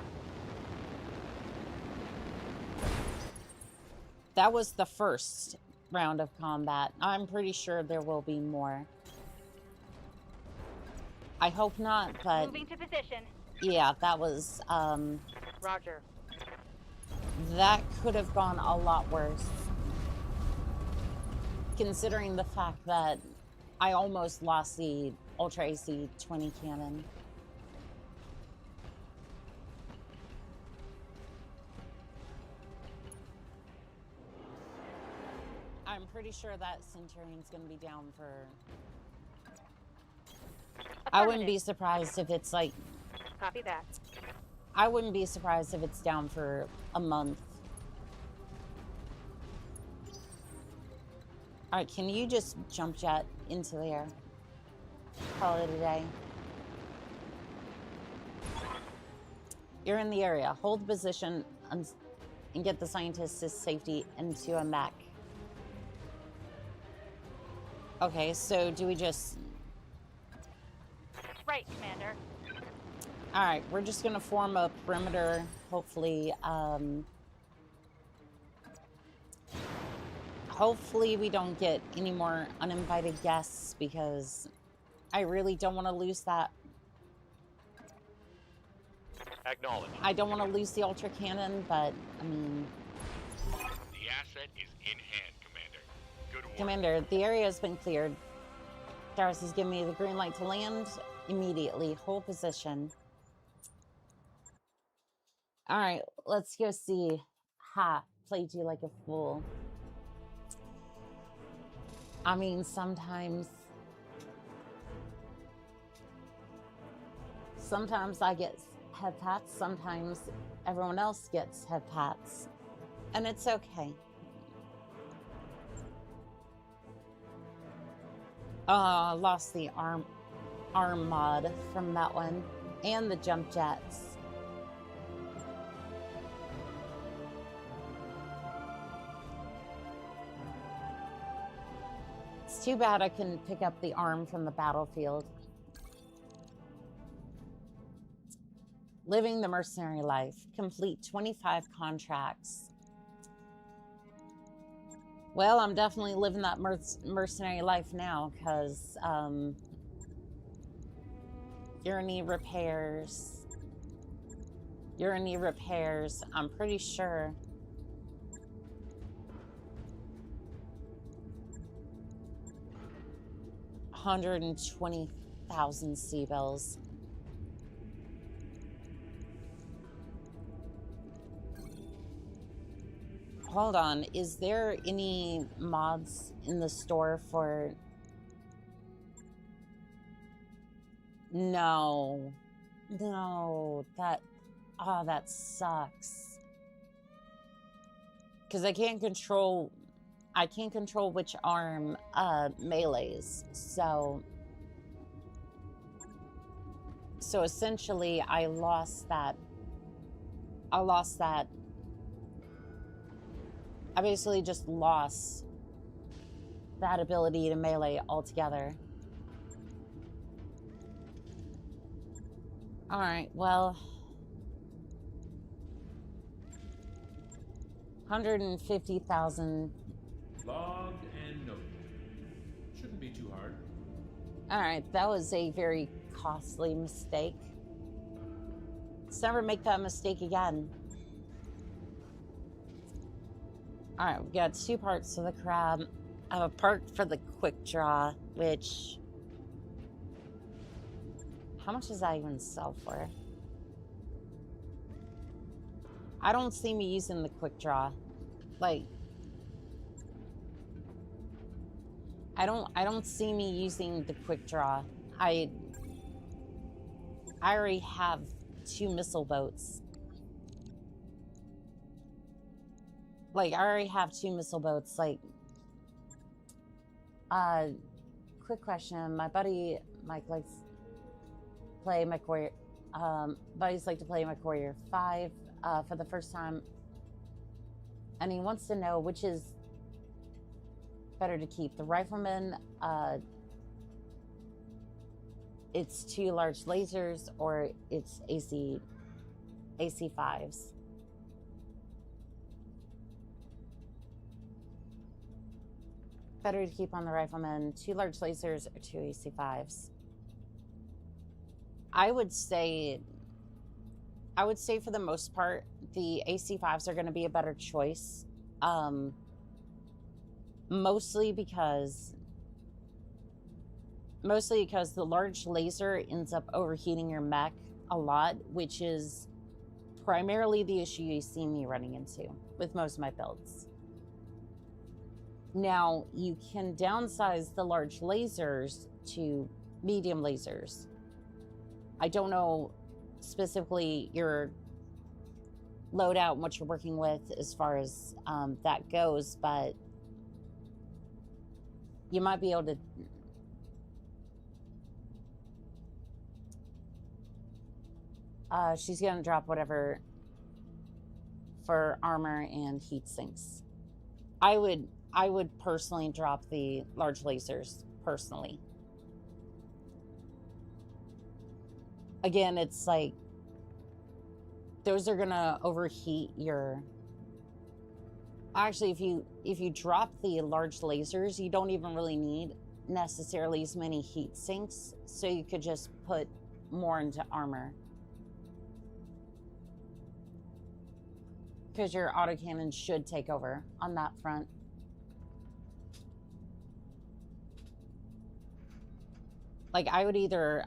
That was the first round of combat. I'm pretty sure there will be more. I hope not, but... Moving to position. Yeah, that was, Roger. that could have gone a lot worse. Considering the fact that I almost lost the Ultra AC 20 cannon. I'm pretty sure that Centurion's gonna be down for... I wouldn't be surprised if it's like... Copy that. I wouldn't be surprised if it's down for a month. Alright, can you just jump jet into the air? Call it a day. You're in the area. Hold position and get the scientists to safety into a mech. Okay, so do we just... Right, Commander. Alright, we're just gonna form a perimeter, hopefully, hopefully we don't get any more uninvited guests, because I really don't want to lose that. Acknowledged. I don't want to lose the Ultra Cannon, but, I mean... The asset is in hand, Commander. Good work. Commander, the area has been cleared. Darius has given me the green light to land. immediately. Hold position. All right, let's go see. Ha, played you like a fool. I mean, sometimes I get head pats, sometimes everyone else gets head pats, and it's okay. Lost the arm mod from that one, and the jump jets. It's too bad I couldn't pick up the arm from the battlefield. Living the mercenary life. Complete 25 contracts. Well, I'm definitely living that mercenary life now, because you're gonna need repairs. You're gonna need repairs, I'm pretty sure. $120,000 C-bills. Hold on, is there any mods in the store for... No, that, oh, that sucks. Because I can't control which arm melees, so essentially I lost that. I basically just lost that ability to melee altogether. All right, well, 150,000. Logged and noted. Shouldn't be too hard. All right, that was a very costly mistake. Let's never make that mistake again. All right, we got 2 parts of the crab. I have a part for the quick draw, which... How much does that even sell for? I don't see me using the quick draw. Like... I don't see me using the quick draw. I already have 2 missile boats. Like, I already have 2 missile boats. Like, quick question. My buddy Mike likes to play MechWarrior. Buddies like to play MechWarrior 5 for the first time, and he wants to know which is better to keep: the rifleman, its 2 large lasers, or its AC5s. Better to keep on the rifleman 2 large lasers or 2 AC5s. I would say for the most part, the AC5s are going to be a better choice. Mostly because the large laser ends up overheating your mech a lot, which is primarily the issue you see me running into with most of my builds. Now, you can downsize the large lasers to medium lasers. I don't know specifically your loadout and what you're working with as far as that goes, but you might be able to... she's going to drop whatever for armor and heat sinks. I would personally drop the large lasers, personally. Again, it's like, those are gonna overheat your... Actually, if you drop the large lasers, you don't even really need necessarily as many heat sinks, so you could just put more into armor. Because your autocannon should take over on that front. Like, I would either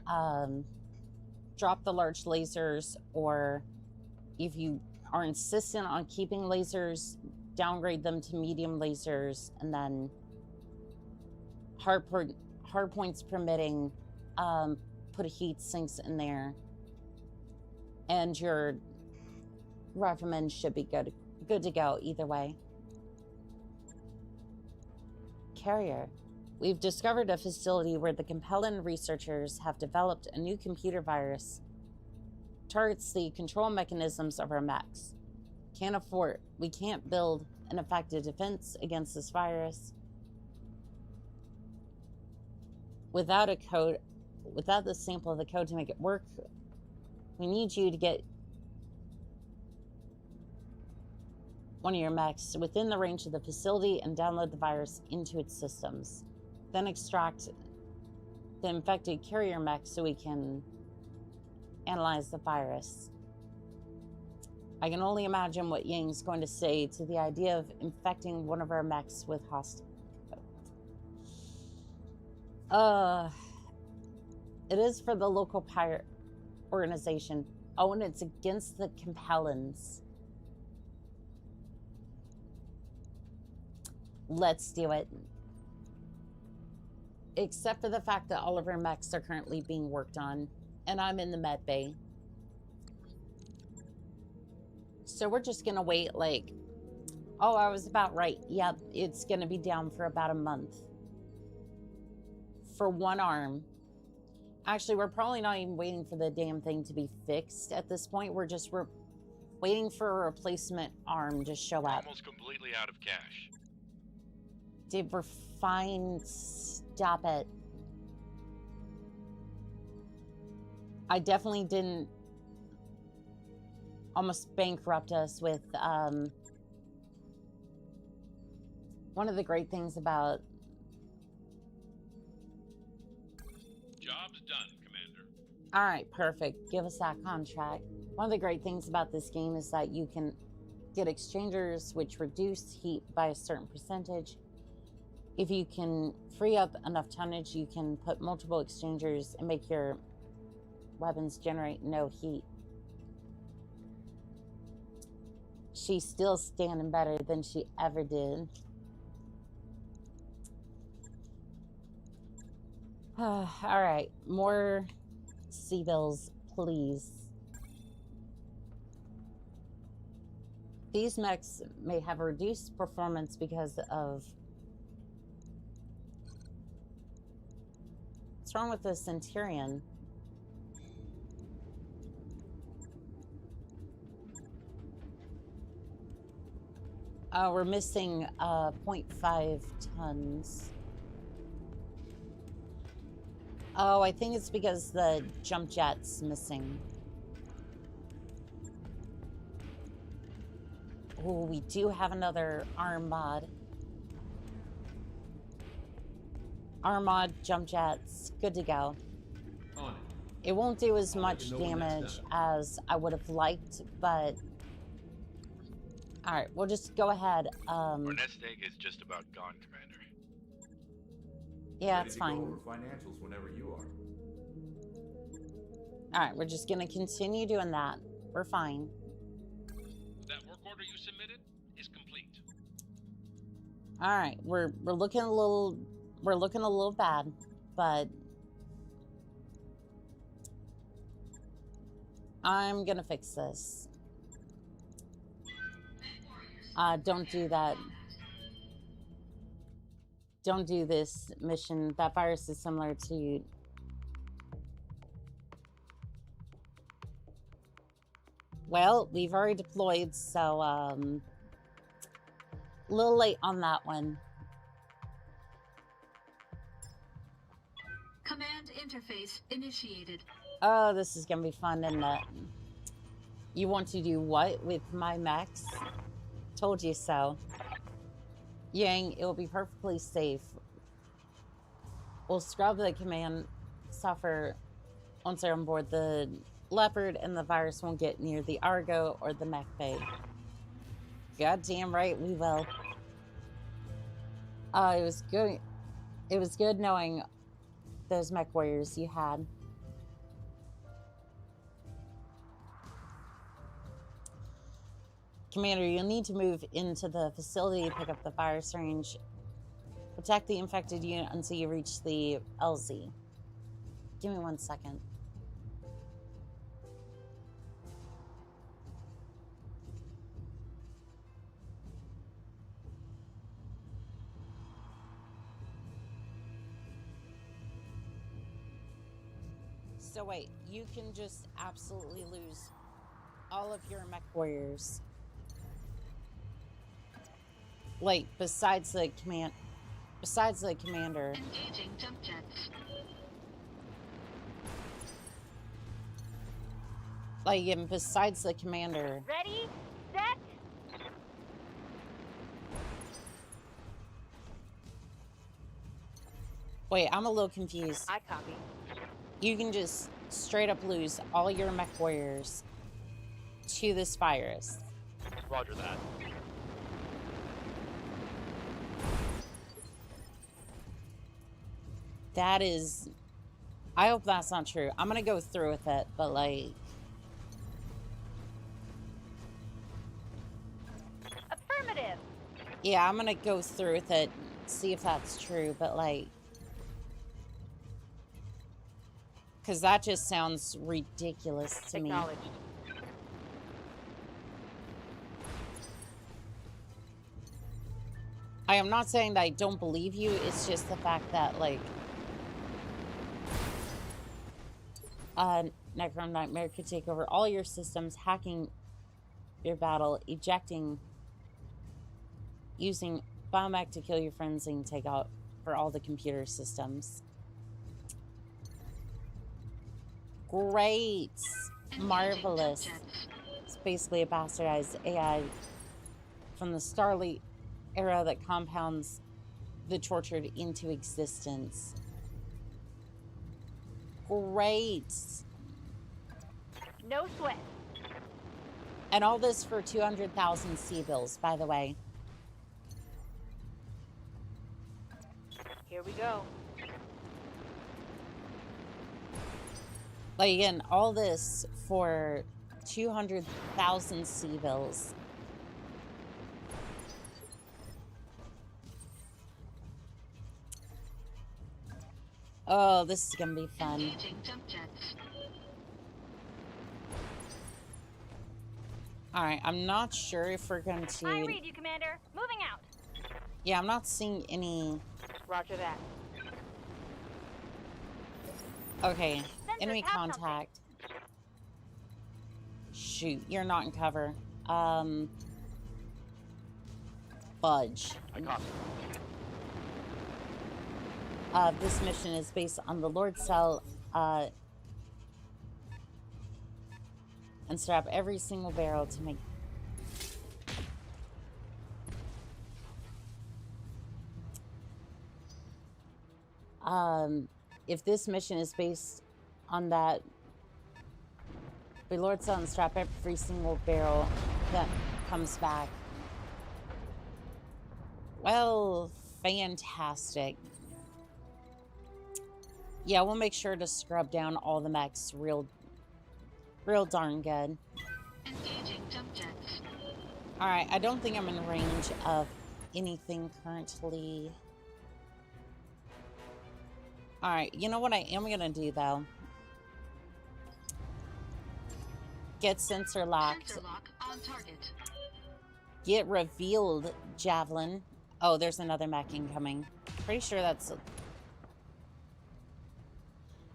drop the large lasers, or if you are insistent on keeping lasers, downgrade them to medium lasers, and then hard points permitting, put heat sinks in there, and your riflemen should be good to go either way. Carrier. We've discovered a facility where the Capellan researchers have developed a new computer virus. Targets the control mechanisms of our mechs. We can't build an effective defense against this virus. Without the sample of the code to make it work, we need you to get one of your mechs within the range of the facility and download the virus into its systems. Then extract the infected carrier mech so we can analyze the virus. I can only imagine what Yang's going to say to the idea of infecting one of our mechs with hostile code. It is for the local pirate organization. Oh, and it's against the Capellans. Let's do it. Except for the fact that all of our mechs are currently being worked on, and I'm in the med bay. So we're just gonna wait, like, oh, I was about right. Yep, it's gonna be down for about a month. For one arm. Actually, we're probably not even waiting for the damn thing to be fixed at this point. We're just waiting for a replacement arm to show up. Almost completely out of cash. Dude, we're fine. Stop it. I definitely didn't almost bankrupt us with one of the great things about... Job's done, Commander. All right, perfect. Give us that contract. One of the great things about this game is that you can get exchangers which reduce heat by a certain percentage. If you can free up enough tonnage, you can put multiple exchangers and make your weapons generate no heat. She's still standing better than she ever did. All right, more sea bills, please. These mechs may have reduced performance because of... What's wrong with the Centurion? We're missing 0.5 tons. Oh, I think it's because the jump jet's missing. Oh, we do have another arm mod. Arm mod, jump jets, good to go. On it. It won't do as I'll much let you know when that's damage done. as I would have liked, but... Alright, we'll just go ahead. Our nest egg is just about gone, Commander. Yeah, Ready it's to fine. Go over financials whenever you are. Alright, we're just gonna continue doing that. We're fine. That work order you submitted is complete. Alright, we're looking a little bad, but I'm gonna fix this. Don't do that. Don't do this mission. That virus is similar to... Well, we've already deployed, so, a little late on that one. Command interface initiated. Oh, this is gonna be fun, isn't it? You want to do what with my mechs? Told you so. Yang, it will be perfectly safe. We'll scrub the command software once they're on board the Leopard, and the virus won't get near the Argo or the mech bay. Goddamn right we will. It was good. It was good knowing those mech warriors you had. Commander, you'll need to move into the facility to pick up the fire syringe. Protect the infected unit until you reach the LZ. Give me 1 second. So wait, you can just absolutely lose all of your mech warriors. Like, besides the commander. Engaging jump jets. Like, and besides the commander. Ready, set. Wait, I'm a little confused. I copy. You can just straight up lose all your mech warriors to this virus. Roger that. That is... I hope that's not true. I'm gonna go through with it, but like... Affirmative. Yeah, I'm gonna go through with it, see if that's true, but like... Because that just sounds ridiculous to me. Acknowledged. I am not saying that I don't believe you, it's just the fact that, like... Necron Nightmare could take over all your systems, hacking your battle, ejecting, using biomech to kill your friends, and take out for all the computer systems. Great! Marvelous. It's basically a bastardized AI from the Starlight era that compounds the tortured into existence. Great! No sweat. And all this for 200,000 C-bills, by the way. Here we go. Like, again, all this for 200,000 C-bills. Oh, this is gonna be fun. Engaging jump jets. Alright, I'm not sure if we're going to... I read you, Commander. Moving out. Yeah, I'm not seeing any... Roger that. Okay, Sensors enemy have something. contact. Shoot, you're not in cover. Fudge. I copy. This mission is based on the Lord Cell, and strap every single barrel to make... if this mission is based on that, the Lord Cell and strap every single barrel that comes back. Well, fantastic. Yeah, we'll make sure to scrub down all the mechs real darn good. Engaging jump jets. Alright, I don't think I'm in range of anything currently. Alright, you know what I am gonna do though? Get sensor locked. Sensor lock on target. Get revealed javelin. Oh, there's another mech incoming. Pretty sure that's...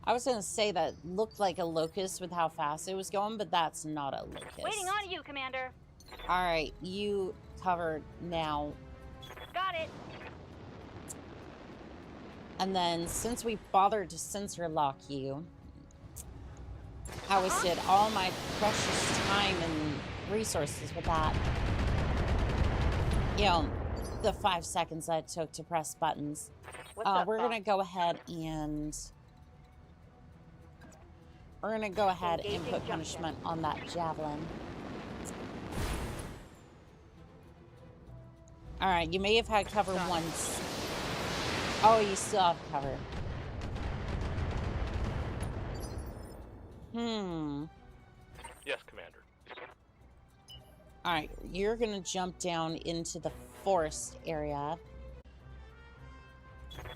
I was gonna say that looked like a locust with how fast it was going, but that's not a locust. Waiting on you, Commander. Alright, you covered now. Got it. And then, since we bothered to sensor lock you, I wasted all my precious time and resources with that. You know, the 5 seconds that it took to press buttons. What's up, We're boss? gonna go ahead and... We're gonna go ahead and Engaging put jump punishment on that javelin. Alright, you may have had cover once. Oh, you still have cover. Yes, Commander. Alright, you're gonna jump down into the forest area.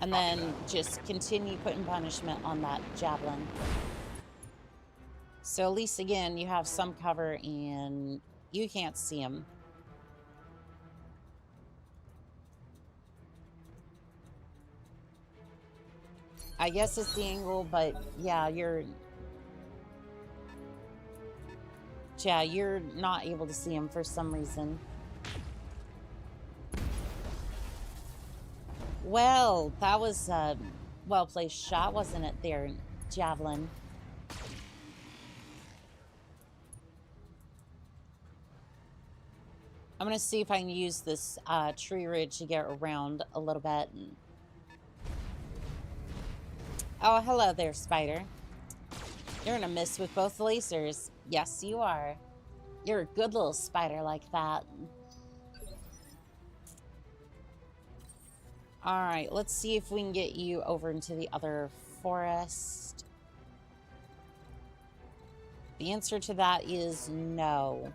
And then just continue putting punishment on that javelin. So at least, again, you have some cover and you can't see him. I guess it's the angle, but yeah, you're not able to see him for some reason. Well, that was a well-placed shot, wasn't it there, Javelin? I'm going to see if I can use this tree ridge to get around a little bit. Oh, hello there, Spider. You're going to miss with both lasers. Yes, you are. You're a good little spider like that. Alright, let's see if we can get you over into the other forest. The answer to that is no.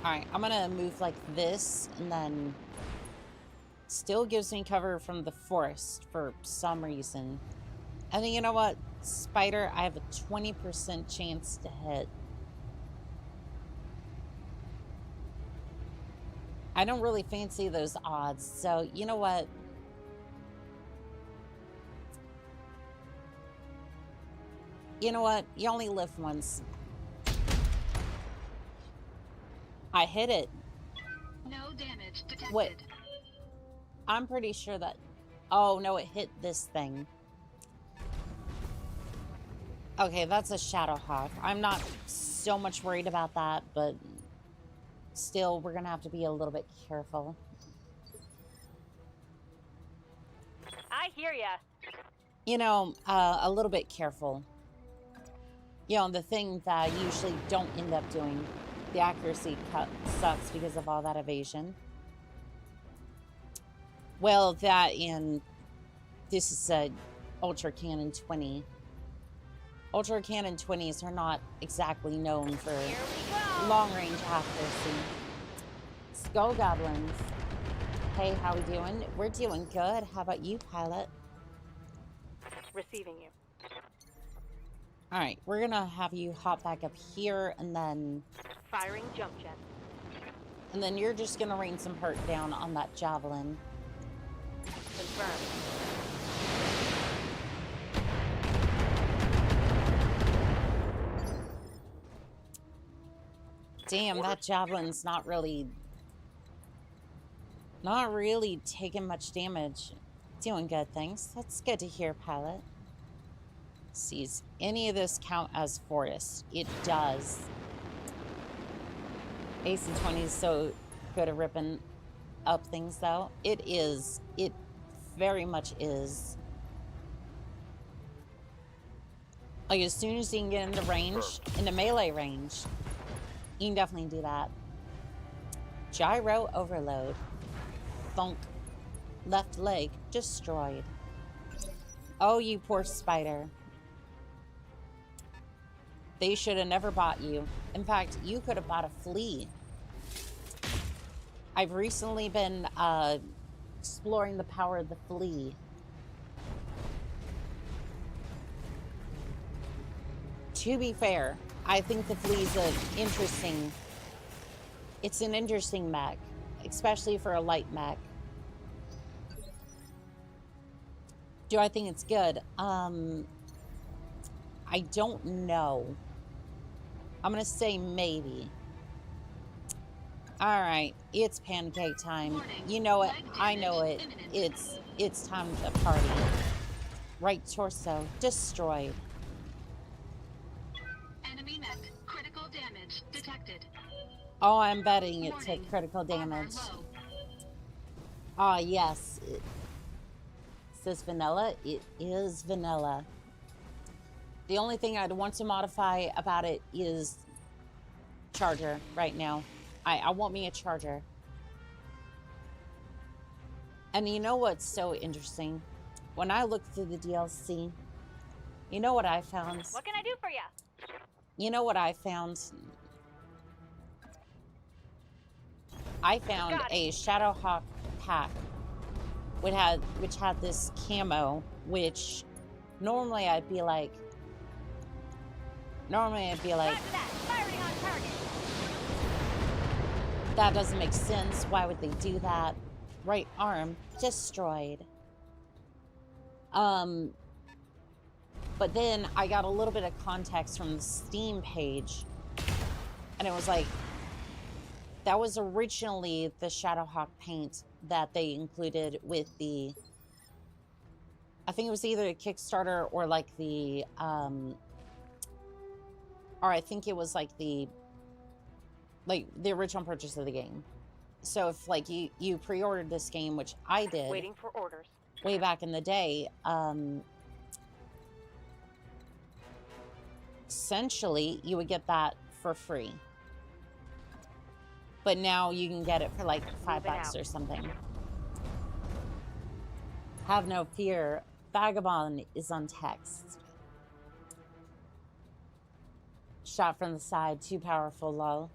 Alright, I'm gonna move like this, and then still gives me cover from the forest for some reason. And then, you know what, Spider, I have a 20% chance to hit. I don't really fancy those odds, so you know what? You know what? You only live once. I hit it. No damage detected. Wait. I'm pretty sure that... Oh, no, it hit this thing. Okay, that's a Shadowhawk. I'm not so much worried about that, but... Still, we're going to have to be a little bit careful. I hear ya. You know, a little bit careful. You know, the thing that I usually don't end up doing. The accuracy cut sucks because of all that evasion. Well, that and this is a Ultra Cannon 20. Ultra Cannon 20s are not exactly known for long-range accuracy. Skull Goblins. Hey, how we doing? We're doing good. How about you, Pilot? Receiving you. Alright, we're gonna have you hop back up here, and then... Firing jump jet. And then you're just gonna rain some hurt down on that javelin. Confirmed. Damn, that javelin's not really taking much damage. Doing good, thanks. That's good to hear, Pilot. Sees any of this count as forest? It does. Ace and 20 is so good at ripping up things, though. It is. It very much is. Like, as soon as you can get into range, into melee range, you can definitely do that. Gyro overload. Thunk. Left leg destroyed. Oh, you poor spider. They should have never bought you. In fact, you could have bought a flea. I've recently been exploring the power of the flea. To be fair, I think the flea's it's an interesting mech, especially for a light mech. Do I think it's good? I don't know. I'm gonna say maybe. All right, it's pancake time. You know it. I know it. It's time to party. Right torso destroyed. Enemy mech. Critical damage detected. Oh, I'm betting it took critical damage. Ah, yes. It says vanilla. It is vanilla. The only thing I'd want to modify about it is charger right now. I want me a charger. And you know what's so interesting? When I look through the DLC, You know what I found? What can I do for you? You know what I found? I found a Shadowhawk pack which had this camo, which normally I'd be like, Firing on target. that doesn't make sense. Why would they do that? Right arm destroyed. But then I got a little bit of context from the Steam page, and it was like, that was originally the Shadowhawk paint that they included with the, I think it was either a Kickstarter or like the, or I think it was like the original purchase of the game. So if like you pre-ordered this game, which I did, Waiting for orders. way back in the day, essentially you would get that for free. But now you can get it for like $5 or something. Have no fear. Vagabond is on text. Shot from the side, too powerful, lol.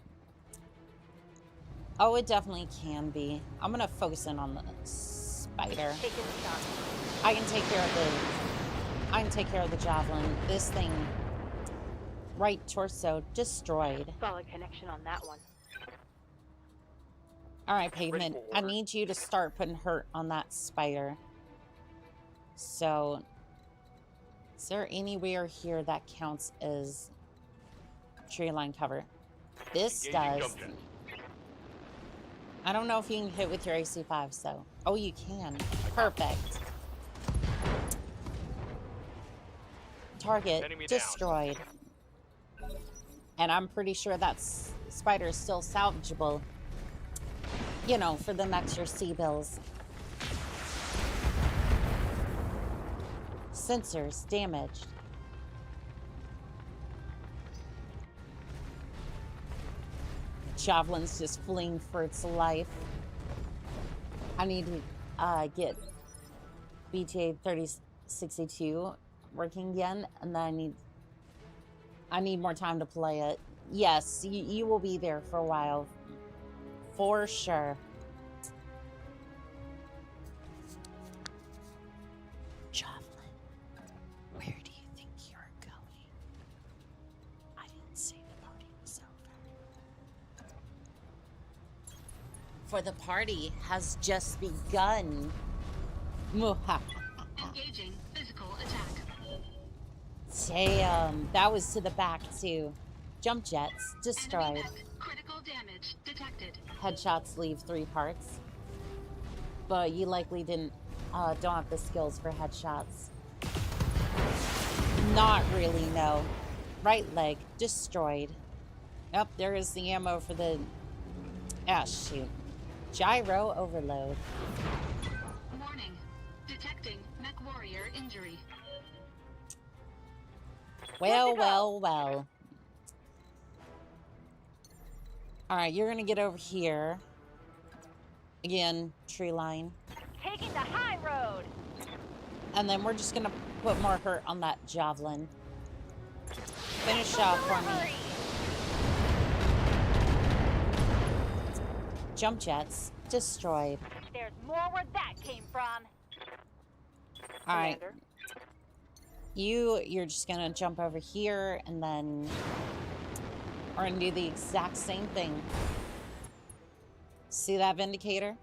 Oh, it definitely can be. I'm gonna focus in on the spider. Taking the shot. I can take care of the javelin. This thing, right torso, destroyed. Solid connection on that one. All right, Pavement, I need you to start putting hurt on that spider. So, is there anywhere here that counts as tree line cover? This does. I don't know if you can hit with your AC5, so. Oh, you can. Perfect. Target destroyed. And I'm pretty sure that spider is still salvageable. You know, for them extra C-bills. Sensors damaged. Javelin's just fleeing for its life. I need to get BTA 3062 working again, and then I need more time to play it. Yes, you will be there for a while. For sure. Javelin, where do you think you're going? I didn't say the party was over. For the party has just begun. Engaging physical attack. Damn, that was to the back too. Jump jets destroyed. Critical damage detected. Headshots leave 3 parts, but you likely don't have the skills for headshots. Not really, no. Right leg destroyed. Nope, there is the ammo for the. Ah, shoot. Gyro overload. Warning. Detecting mech warrior injury. Well, well, well. Alright, you're gonna get over here. Again, tree line. Taking the high road. And then we're just gonna put more hurt on that javelin. Finish off for me. Jump jets destroyed. There's more where that came from. Alright. You're just gonna jump over here and then we're gonna do the exact same thing. See that Vindicator?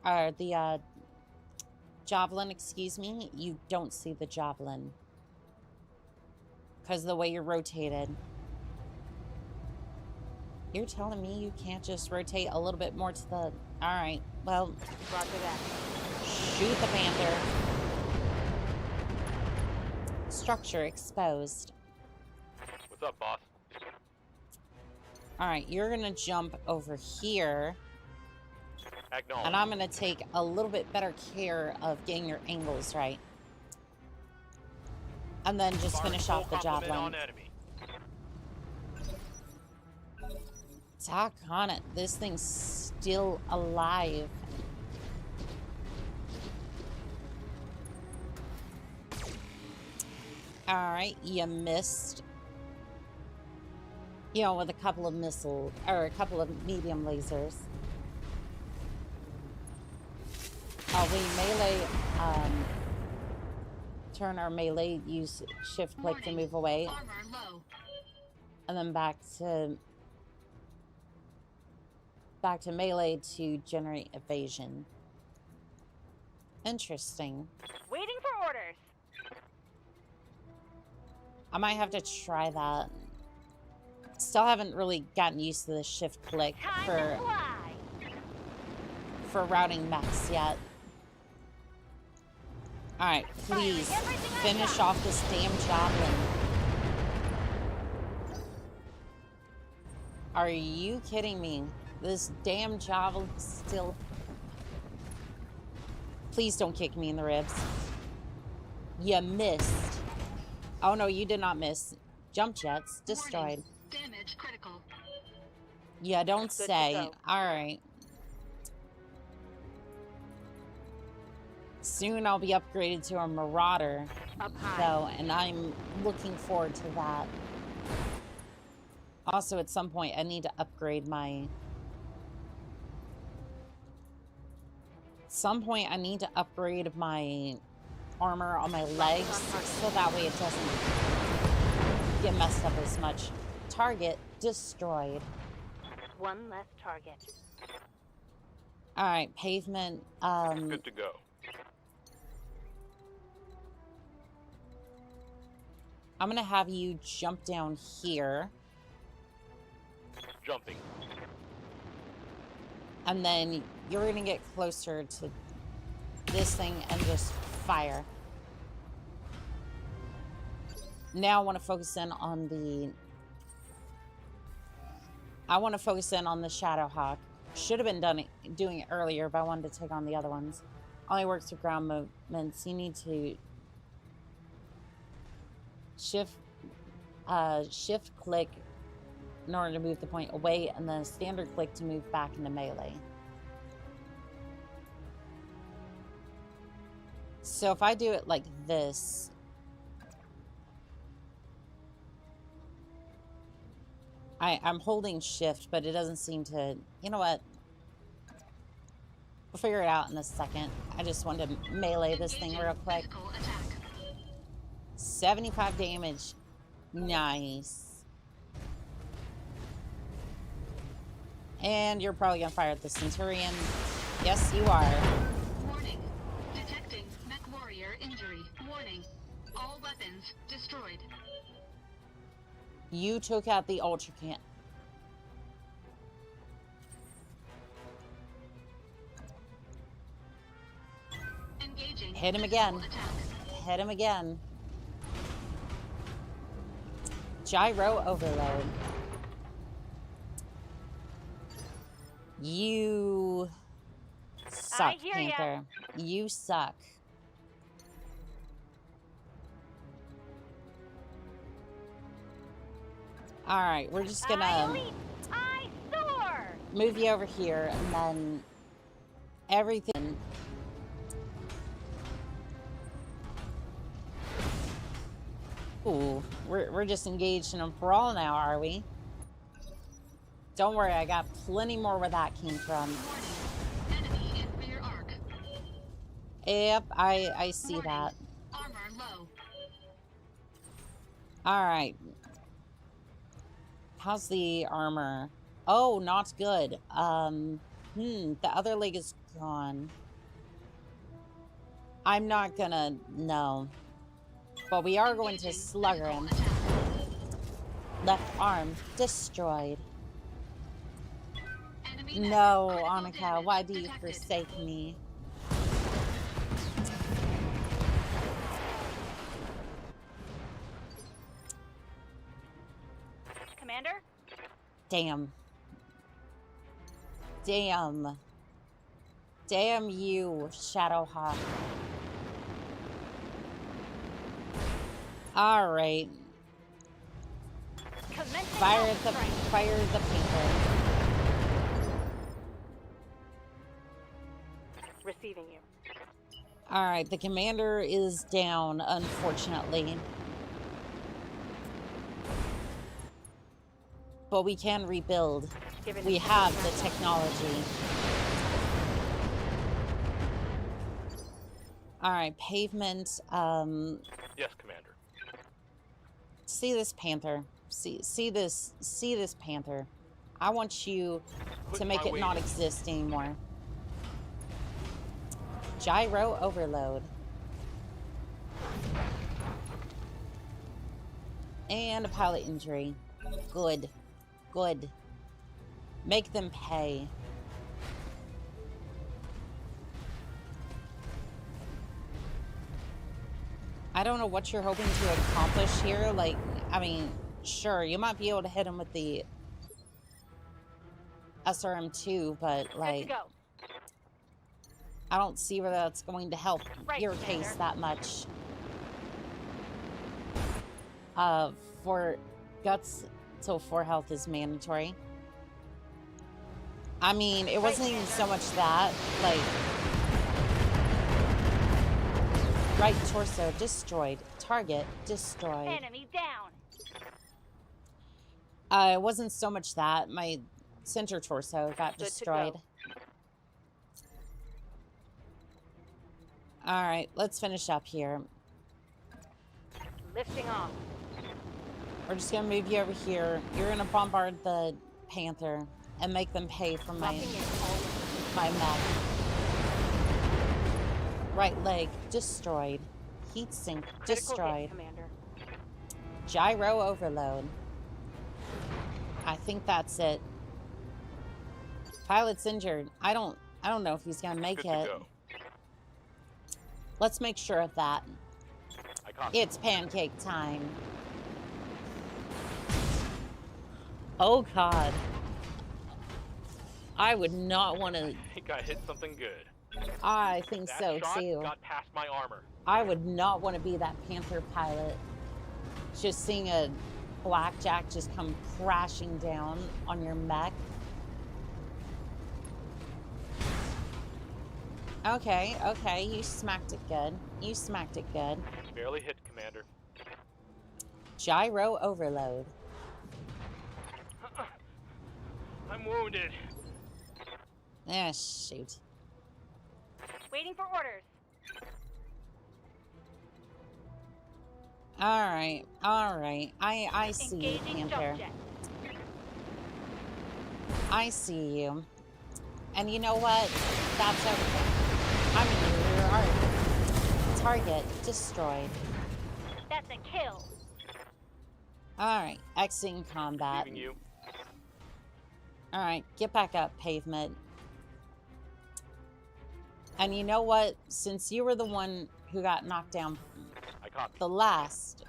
Or the javelin, excuse me. You don't see the javelin because of the way you're rotated. You're telling me you can't just rotate a little bit more to the... Alright, well... Roger that. Shoot the panther. Structure exposed. What's up, boss? Alright, you're gonna jump over here. Acknowledge. And I'm gonna take a little bit better care of getting your angles right. And then just finish off the javelin. Talk on it. This thing's still alive. Alright, you missed. You know, with a couple of missiles, or a couple of medium lasers. We melee, turn our melee, use shift click to move away. Armor low. And then back to melee to generate evasion. Interesting. Waiting for orders. I might have to try that. Still haven't really gotten used to the shift click Time to fly. for routing mechs yet. Alright, please finish off this damn javelin. Are you kidding me? This damn javelin still... Please don't kick me in the ribs. You missed. Oh no, you did not miss. Jump jets destroyed. Damage critical. Yeah, don't say. Alright. Soon I'll be upgraded to a Marauder, though, and I'm looking forward to that. Also, at some point, I need to upgrade my... At some point, I need to upgrade my armor on my legs, so that way it doesn't get messed up as much. Target destroyed. One less target. Alright, pavement. Good to go. I'm gonna have you jump down here. Jumping. And then you're gonna get closer to this thing and just fire. Now I want to focus in on the... I want to focus in on the Shadowhawk. Should have been doing it earlier, but I wanted to take on the other ones. Only works with ground movements. You need to shift click in order to move the point away, and then standard click to move back into melee. So if I do it like this, I'm holding shift, but it doesn't seem to... You know what? We'll figure it out in a second. I just wanted to melee this thing real quick. 75 damage. Nice. And you're probably gonna fire at the Centurion. Yes, you are. Warning. Detecting mech warrior injury. Warning. All weapons destroyed. You took out the Ultra Can. Engaging. Hit him again. Hit him again. Gyro overload. You suck, Panther. You suck. Alright, we're just gonna move you over here, and then everything... Ooh, we're just engaged in a brawl now, are we? Don't worry, I got plenty more where that came from. Enemy in rear arc. Yep, I see that. Armor low. Alright. How's the armor? Oh, not good. The other leg is gone. I'm not gonna... No. But we are going to slugger him. Left arm destroyed. No, Annika, why do you forsake me? Commander? Damn. Damn. Damn you, Shadowhawk. Alright. Fire the paper. Receiving you. Alright, the commander is down, unfortunately. but we can rebuild. Given We have the technology. All right, pavement. Yes, Commander. See this panther. See this panther. I want you Put to make my it weight not in. exist anymore. Gyro overload. And a pilot injury. Good. Good. Make them pay. I don't know what you're hoping to accomplish here. Like, I mean, sure, you might be able to hit him with the SRM2, but, like, Good to go. I don't see where that's going to help Right, your Commander. case that much. For guts till 4 health is mandatory. I mean, it wasn't even so much that, like, right torso destroyed, target destroyed. Enemy down. It wasn't so much that my center torso got Good to destroyed. go. All right, let's finish up here. Lifting off. We're just gonna move you over here. You're gonna bombard the panther and make them pay for my Locking in all my mech. Right leg destroyed. Heat sink critical hit, destroyed. Commander. Gyro overload. I think that's it. Pilot's injured. I don't know if he's gonna make Good to it. go. Let's make sure of that. I copy. It's pancake time. Oh God. I would not want to. I think I hit something good. I think That so shot too. got past my armor. I would not want to be that Panther pilot. Just seeing a blackjack just come crashing down on your mech. Okay, okay, you smacked it good. You smacked it good. Barely hit, Commander. Gyro overload. I'm wounded. Ah, shoot. Waiting for orders. All right, all right. I see you, Engaging Panther. jump jet. I see you. And you know what? That's okay. I'm in your heart. Target destroyed. That's a kill. All right, exiting combat. Leaving you. All right, get back up, pavement. And you know what? Since you were the one who got knocked down I copy. the last,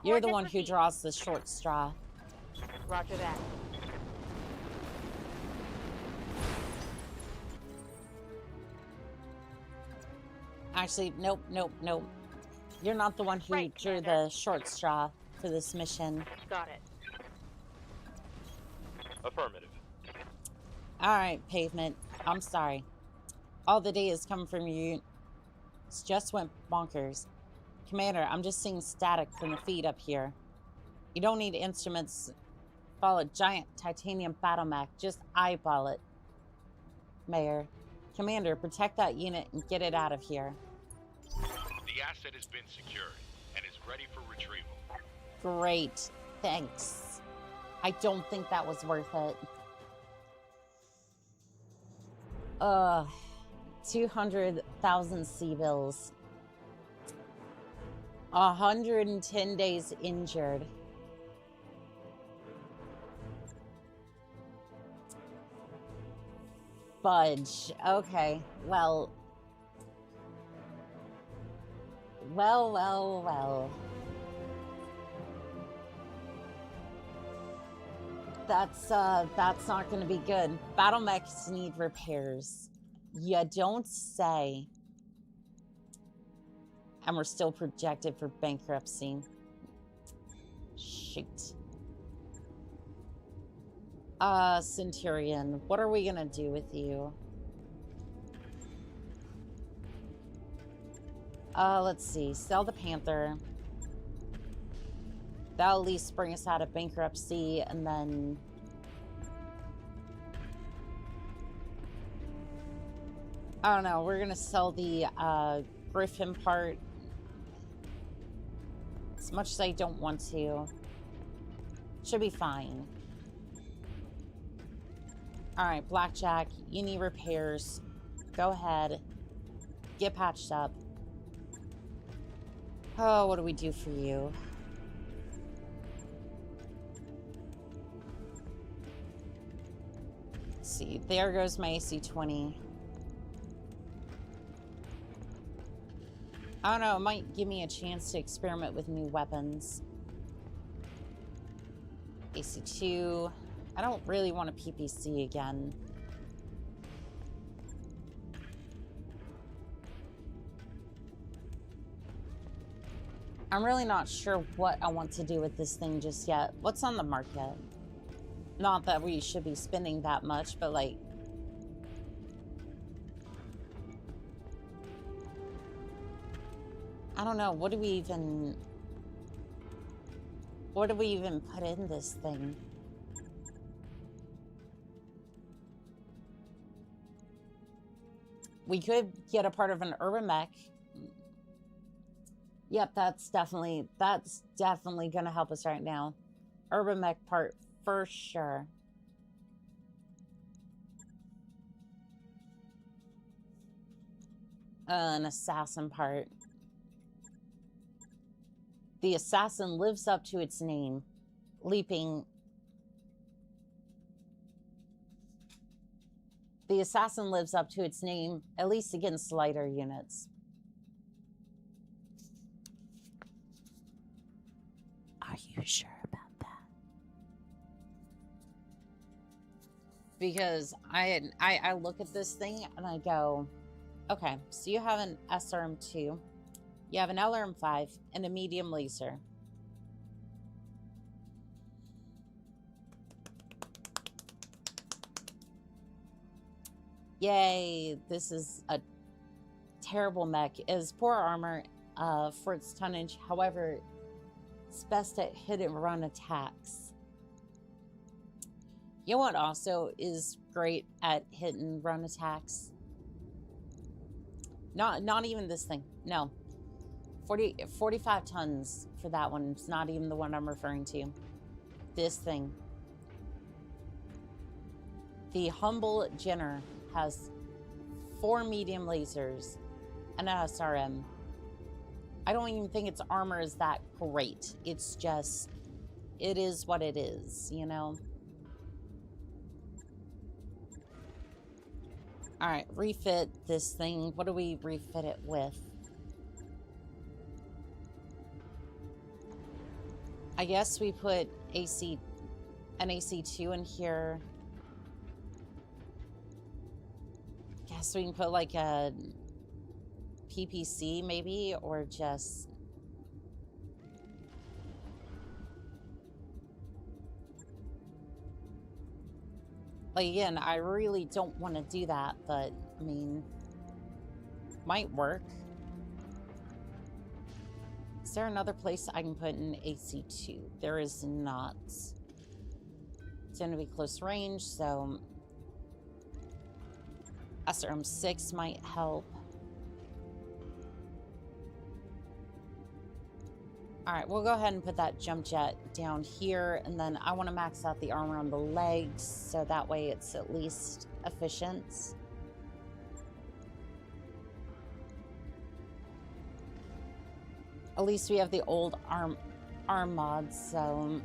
you're the Coordinates one who received. draws the short straw. Roger that. Actually, nope, nope, nope. You're not the one who Right, drew Commander. the short straw for this mission. Got it. Affirmative. All right, pavement. I'm sorry. All the data is coming from you. It just went bonkers. Commander, I'm just seeing static from the feed up here. You don't need instruments. Follow a giant titanium battle mech. Just eyeball it. Mayor. Commander, protect that unit and get it out of here. The asset has been secured and is ready for retrieval. Great. Thanks. I don't think that was worth it. 200,000 C-bills. 110 days injured. Fudge. Okay. Well. Well. That's not gonna be good. Battle mechs need repairs. You don't say. And we're still projected for bankruptcy. Shoot. Centurion, what are we gonna do with you? Let's see. Sell the Panther. That'll at least bring us out of bankruptcy, and then... I don't know, we're gonna sell the Griffin part. As much as I don't want to. Should be fine. Alright, Blackjack, you need repairs. Go ahead. Get patched up. Oh, what do we do for you? Let's see, there goes my AC-20. I don't know, it might give me a chance to experiment with new weapons. AC-2. I don't really want a PPC again. I'm really not sure what I want to do with this thing just yet. What's on the market? Not that we should be spending that much, but like... I don't know, what do we even put in this thing? We could get a part of an urban mech. Yep, that's definitely gonna help us right now. Urban mech part for sure. An assassin part. The assassin lives up to its name. Leaping. The assassin lives up to its name, at least against lighter units. Are you sure about that? Because I look at this thing and I go, okay, so you have an SRM-2, you have an LRM-5, and a medium laser. Yay, this is a terrible mech. It has poor armor for its tonnage. However, it's best at hit and run attacks. You know what also is great at hit and run attacks? Not even this thing. No. 45 tons for that one. It's not even the one I'm referring to. This thing. The Humble Jenner has 4 medium lasers and an SRM. I don't even think its armor is that great. It's just, it is what it is, you know? All right, refit this thing. What do we refit it with? I guess we put an AC-2 in here. Guess we can put like a PPC maybe, or just... Like, again, I really don't want to do that, but, I mean, might work. Is there another place I can put an AC-2? There is not. It's going to be close range, so... SRM-6 might help. Alright, we'll go ahead and put that jump jet down here, and then I want to max out the armor on the legs, so that way it's at least efficient. At least we have the old arm mods, so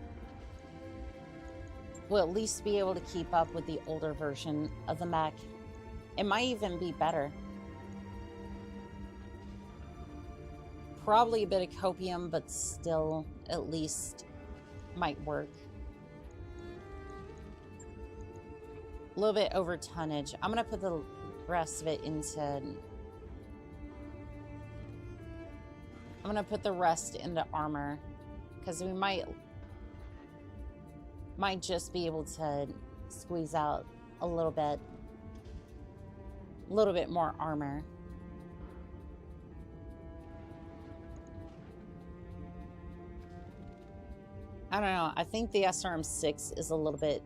we'll at least be able to keep up with the older version of the mech. It might even be better. Probably a bit of copium, but still, at least, might work. A little bit over tonnage. I'm going to put the rest of it into... I'm going to put the rest into armor, because we might just be able to squeeze out a little bit more armor. I don't know. I think the SRM-6 is a little bit...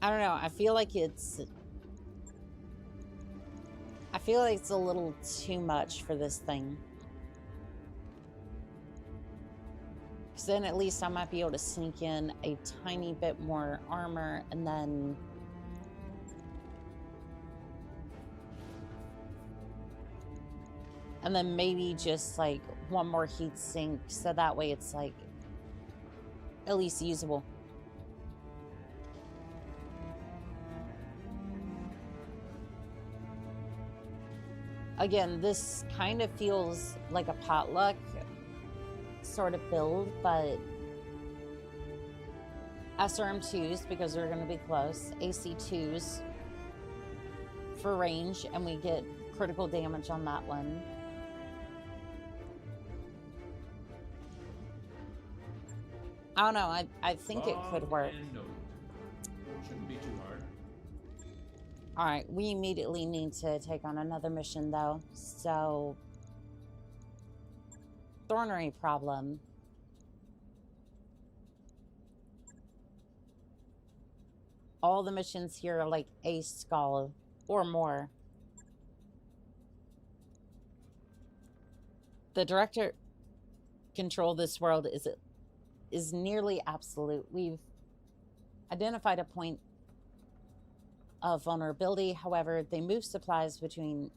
I don't know. I feel like it's a little too much for this thing. Because then at least I might be able to sneak in a tiny bit more armor and then... And then maybe just like one more heat sink so that way it's like at least usable. Again, this kind of feels like a potluck sort of build, but SRM2s because they're going to be close, AC2s for range, and we get critical damage on that one. I don't know, I think it could work. Shouldn't be too hard. Alright, we immediately need to take on another mission though, so... Thornery problem. All the missions here are like a skull or more. The director control of this world is nearly absolute. We've identified a point of vulnerability. However, they move supplies and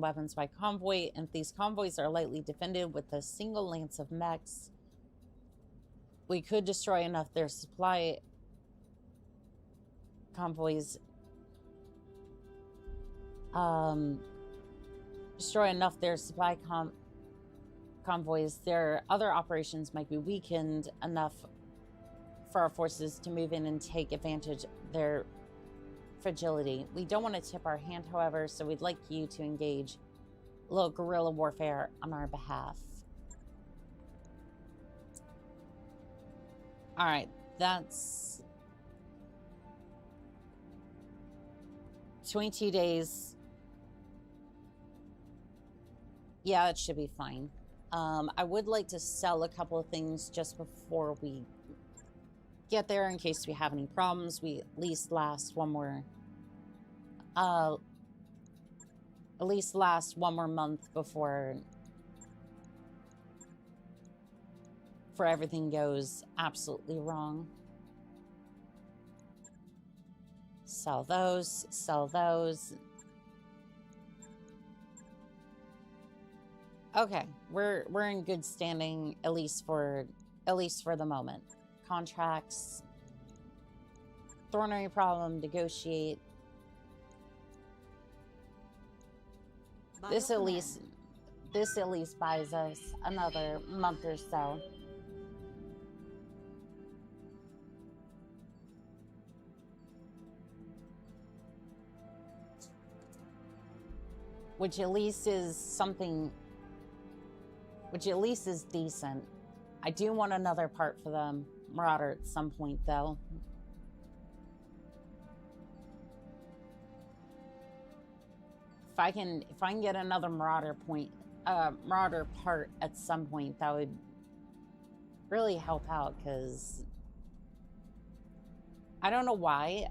weapons by convoy, and these convoys are lightly defended with a single lance of mechs. We could destroy enough their supply convoys. Convoys. Their other operations might be weakened enough for our forces to move in and take advantage of their fragility. We don't want to tip our hand, however, so we'd like you to engage a little guerrilla warfare on our behalf. Alright, that's 22 days. Yeah, it should be fine. I would like to sell a couple of things just before we get there in case we have any problems. We at least last one more month before everything goes absolutely wrong. Sell those, sell those. Okay, we're in good standing, at least for the moment. Contracts, thornery problem, negotiate. This at least buys us another month or so. Which at least is something, which at least is decent. I do want another part for the Marauder at some point, though. If I can get another Marauder part at some point, that would really help out, because I don't know why,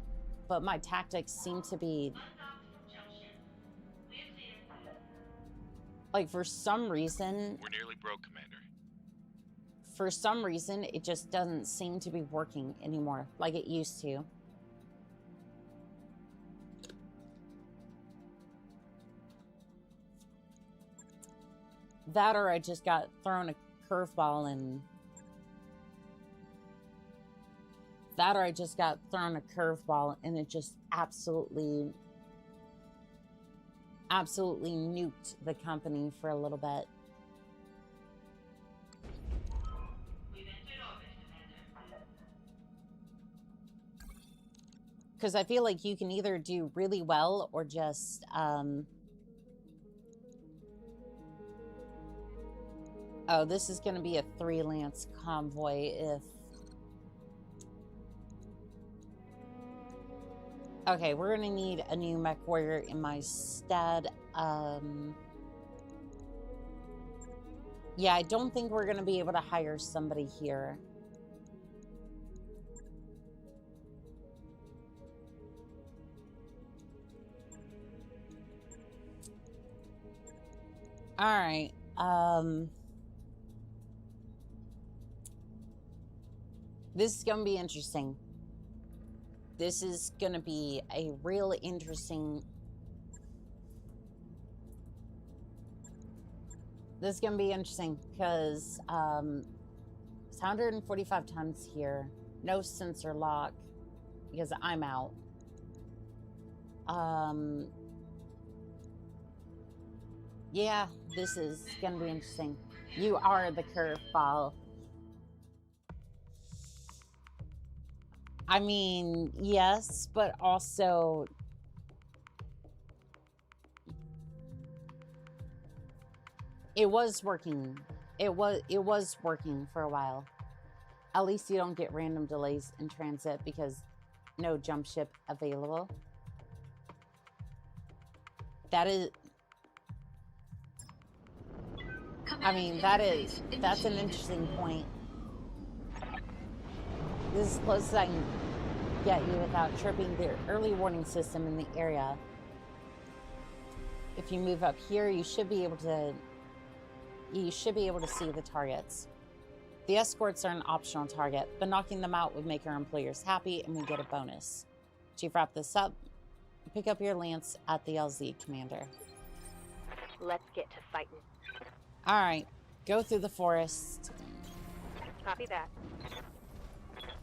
but my tactics seem to be like, for some reason, We're nearly broke, Commander. For some reason, it just doesn't seem to be working anymore like it used to. That or I just got thrown a curveball and... That or I just got thrown a curveball and it just absolutely nuked the company for a little bit. Because I feel like you can either do really well or just, oh, this is going to be a 3-lance convoy if... Okay, we're going to need a new mech warrior in my stead. Yeah, I don't think we're going to be able to hire somebody here. All right. This is going to be interesting. This is going to be a real interesting... This is going to be interesting because it's 145 tons here. No sensor lock because I'm out. Yeah, this is going to be interesting. You are the curveball. I mean, yes, but also... It was working. It was working for a while. At least you don't get random delays in transit because no jump ship available. That is... I mean, that's an interesting point. This is as close as I can get you without tripping the early warning system in the area. If you move up here, you should be able to see the targets. The escorts are an optional target, but knocking them out would make our employers happy and we get a bonus. Chief, wrap this up. Pick up your lance at the LZ, Commander. Let's get to fighting. All right, go through the forest. Copy that.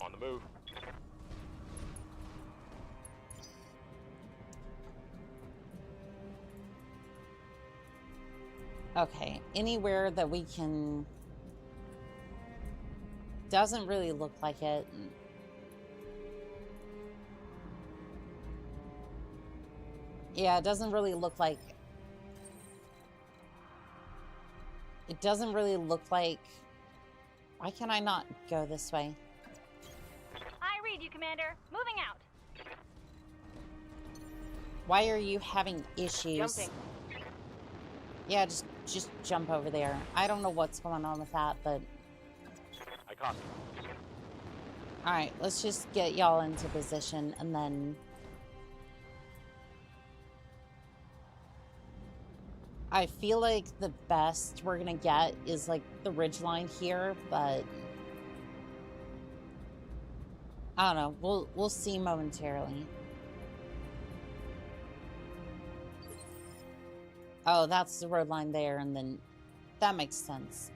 On the move. Okay, anywhere that we can... Doesn't really look like it. Yeah, it doesn't really look like... It doesn't really look like... Why can I not go this way? I read you, Commander. Moving out. Why are you having issues? Jumping. Yeah, just jump over there. I don't know what's going on with that, but... I copy. Alright, let's just get y'all into position, and then... I feel like the best we're gonna get is, like, the ridgeline here, but... I don't know. We'll see momentarily. Oh, that's the road line there, and then... That makes sense.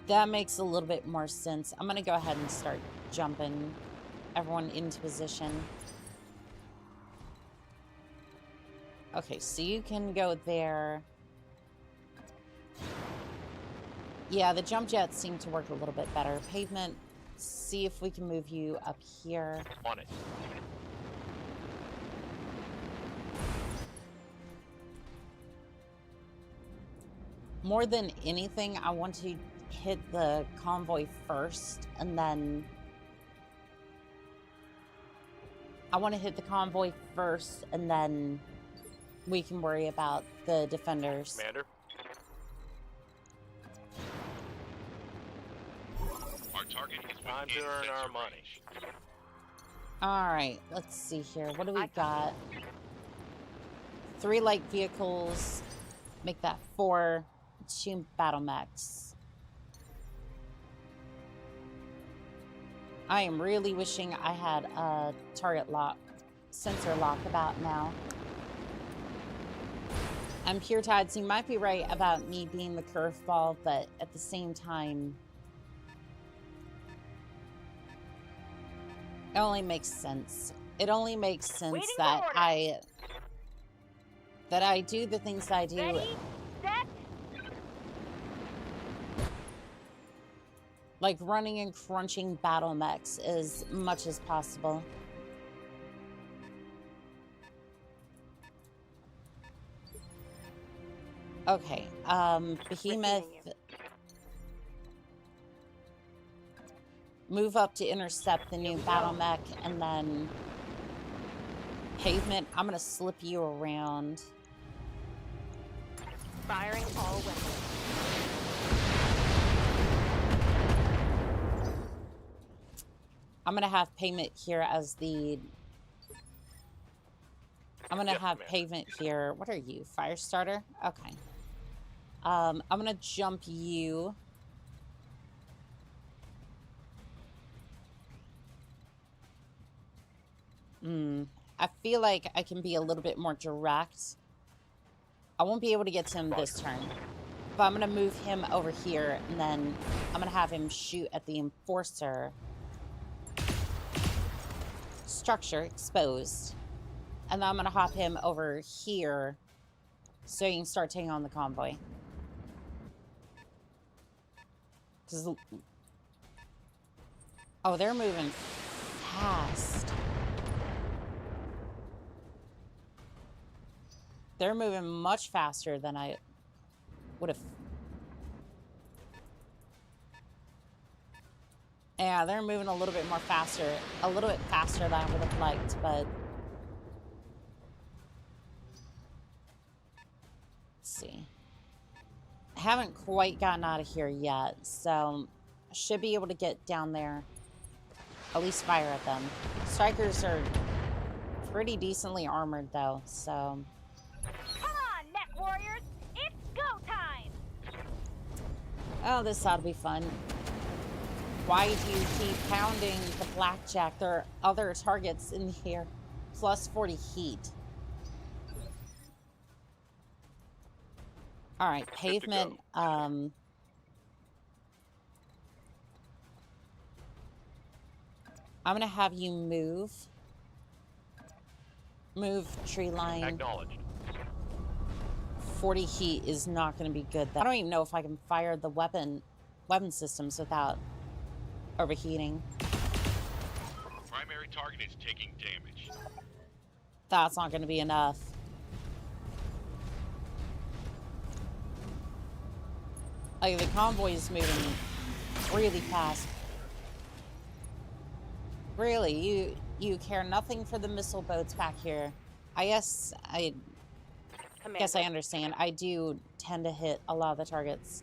That makes a little bit more sense. I'm gonna go ahead and start jumping everyone into position. Okay, so you can go there. Yeah, the jump jets seem to work a little bit better. Pavement, see if we can move you up here. On it. More than anything, I want to hit the convoy first, and then... I want to hit the convoy first, and then we can worry about the defenders. Commander. Our target is Time to earn our money. Alright, let's see here. What do we got? 3 light vehicles. Make that 4. 2 battle mechs. I am really wishing I had a target lock, sensor lock about now. And Pure Tides, you might be right about me being the curveball, but at the same time, it only makes sense. It only makes sense that I do the things I do. Ready, set. Like running and crunching battle mechs as much as possible. Okay, Behemoth, move up to intercept the new battle mech, and then Pavement, I'm gonna slip you around. Firing all weapons. I'm gonna have payment here as the... I'm gonna have payment here. What are you? Fire starter? Okay. I'm gonna jump you. I feel like I can be a little bit more direct. I won't be able to get to him this turn. But I'm gonna move him over here, and then I'm gonna have him shoot at the enforcer. Structure exposed. And then I'm gonna hop him over here so you can start taking on the convoy. Oh, they're moving fast. They're moving much faster than I would have. Yeah, they're moving a little bit more faster. A little bit faster than I would have liked, but... Let's see. I haven't quite gotten out of here yet, so I should be able to get down there. At least fire at them. Strikers are pretty decently armored, though, so... Come on, Net Warriors! It's go time! Oh, this ought to be fun. Why do you keep pounding the blackjack? There are other targets in here. Plus 40 heat. Alright, pavement. I'm gonna have you move. Move tree line. Acknowledged. 40 heat is not gonna be good. I don't even know if I can fire the weapon systems without overheating. Primary target is taking damage. That's not going to be enough. Like, the convoy is moving really fast. Really, you care nothing for the missile boats back here. I guess I understand. I do tend to hit a lot of the targets.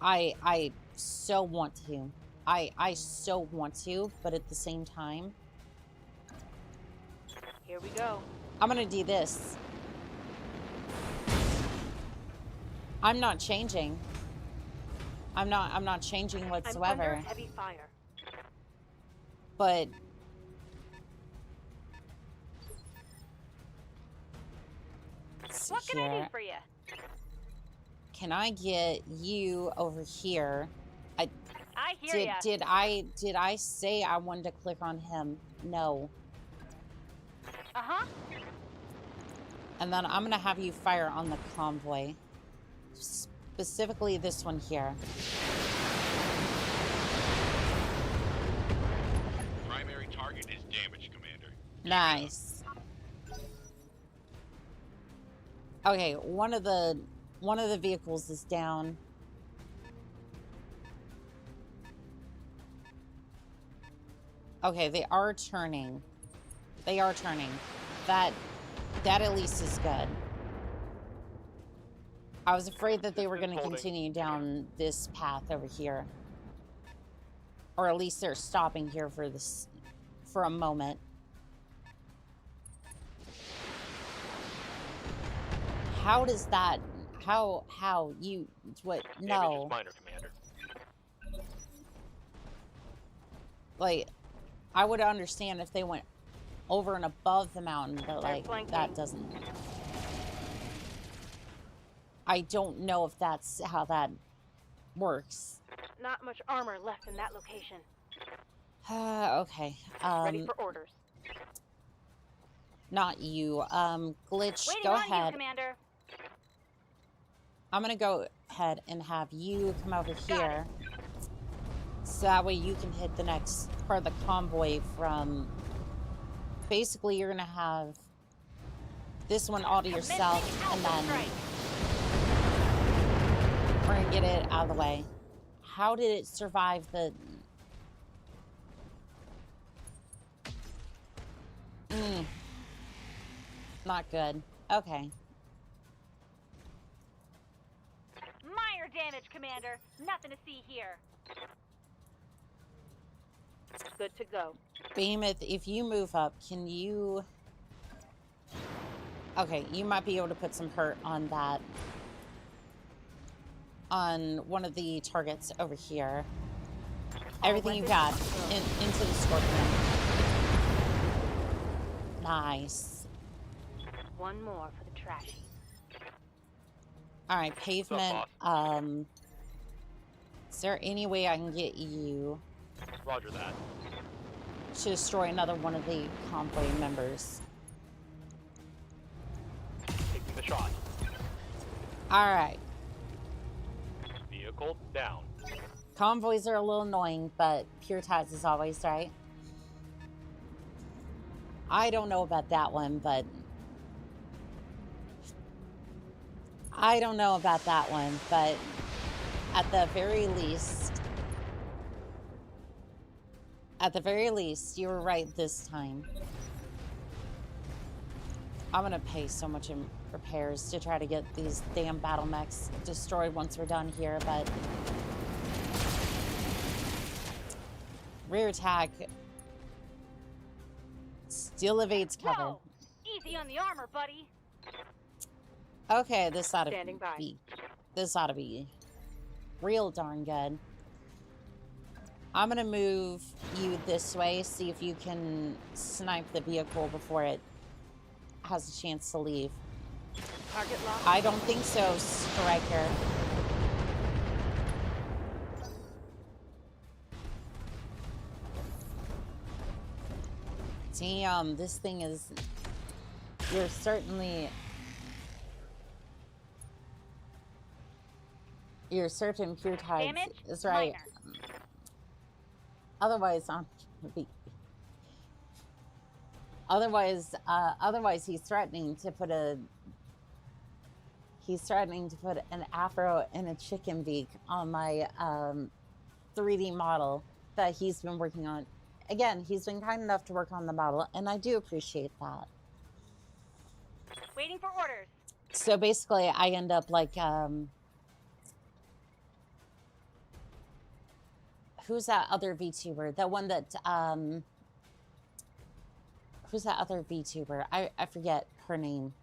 I so want to. I so want to, but at the same time... Here we go. I'm gonna do this. I'm not changing. I'm not changing whatsoever. I'm under heavy fire. But... What can I do for you? Can I get you over here? I hear ya. Did I say I wanted to click on him? No. Uh-huh. And then I'm gonna have you fire on the convoy. Specifically this one here. Primary target is damaged, Commander. Nice. Okay, one of the vehicles is down. Okay, they are turning. They are turning. That at least is good. I was afraid that they were going to continue down this path over here. Or at least they're stopping here for a moment. How does that... How you... What? No. Damage is minor, Commander. Like, I would understand if they went over and above the mountain, but like, that doesn't... I don't know if that's how that works. Not much armor left in that location. Okay. Ready for orders. Not you. Glitch, Waiting go on ahead. You, Commander. I'm gonna go ahead and have you come over here. So that way you can hit the next part of the convoy from... Basically, you're gonna have this one all to yourself, and then we're gonna get it out of the way. How did it survive the... Not good. Okay. Minor damage, Commander. Nothing to see here. Good to go. Behemoth, if you move up, can you... Okay, you might be able to put some hurt on that. On one of the targets over here. Everything you got into the scorpion. Nice. One more for the trashy. Alright, pavement. Is there any way I can get you Roger that. to destroy another one of the convoy members? Taking the shot. Alright. Vehicle down. Convoys are a little annoying, but pure ties is always right. I don't know about that one, but... I don't know about that one, but at the very least, you were right this time. I'm gonna pay so much in repairs to try to get these damn battle mechs destroyed once we're done here, but rear attack still evades cover. Whoa! Easy on the armor, buddy. Okay, this ought to Standing by. be real darn good. I'm gonna move you this way, see if you can snipe the vehicle before it has a chance to leave. Target locked. I don't think so, Striker. Damn, this thing is... You're certainly... You're certain pure tides Damage? is right. Minor. Otherwise, I'm gonna be... Otherwise, he's threatening to put a... He's threatening to put an afro and a chicken beak on my 3D model that he's been working on. Again, he's been kind enough to work on the model, and I do appreciate that. Waiting for orders. So basically, I end up like... Who's that other VTuber? The one that... Who's that other VTuber? I forget her name.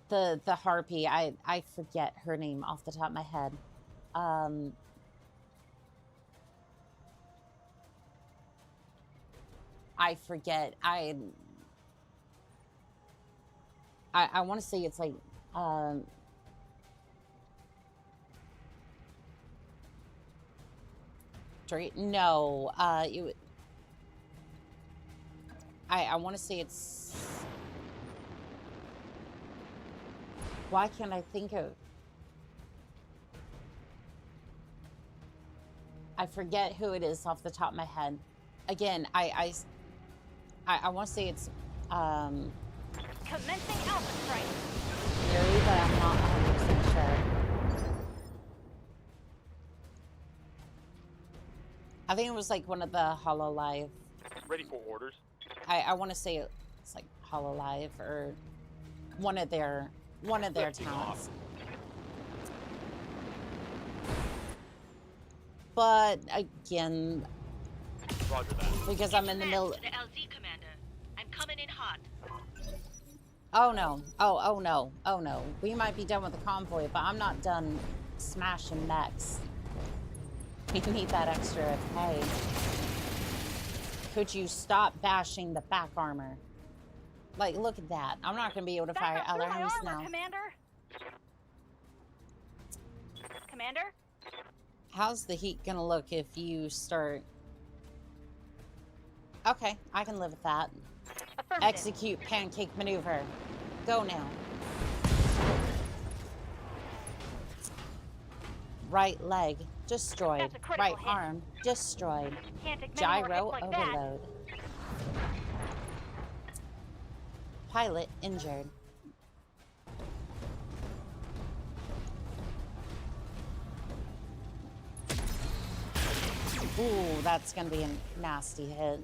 The harpy. I forget her name off the top of my head. I forget. I want to say it's like no, I want to say it's... Why can't I think of... I forget who it is off the top of my head. Again, I want to say it's Commencing Alpha Strike. Yuri, but I'm not 100% sure. I think it was like one of the HoloLive. Ready for orders. I want to say it's like HoloLive or one of their talents. But again, Roger that. because I'm in the middle. To the LZ commander. I'm coming in hot. Oh no! Oh no! Oh no! We might be done with the convoy, but I'm not done smashing mechs. We need that extra pay. Could you stop bashing the back armor? Like, look at that. I'm not going to be able to fire Back up through my alarms armor, now. Commander. Commander? How's the heat going to look if you start... Okay, I can live with that. Affirmative. Execute pancake maneuver. Go now. Right leg destroyed. That's a critical Right hit. arm destroyed. Can't take many more Gyro hits like that. overload. Pilot injured. Ooh, that's gonna be a nasty hit.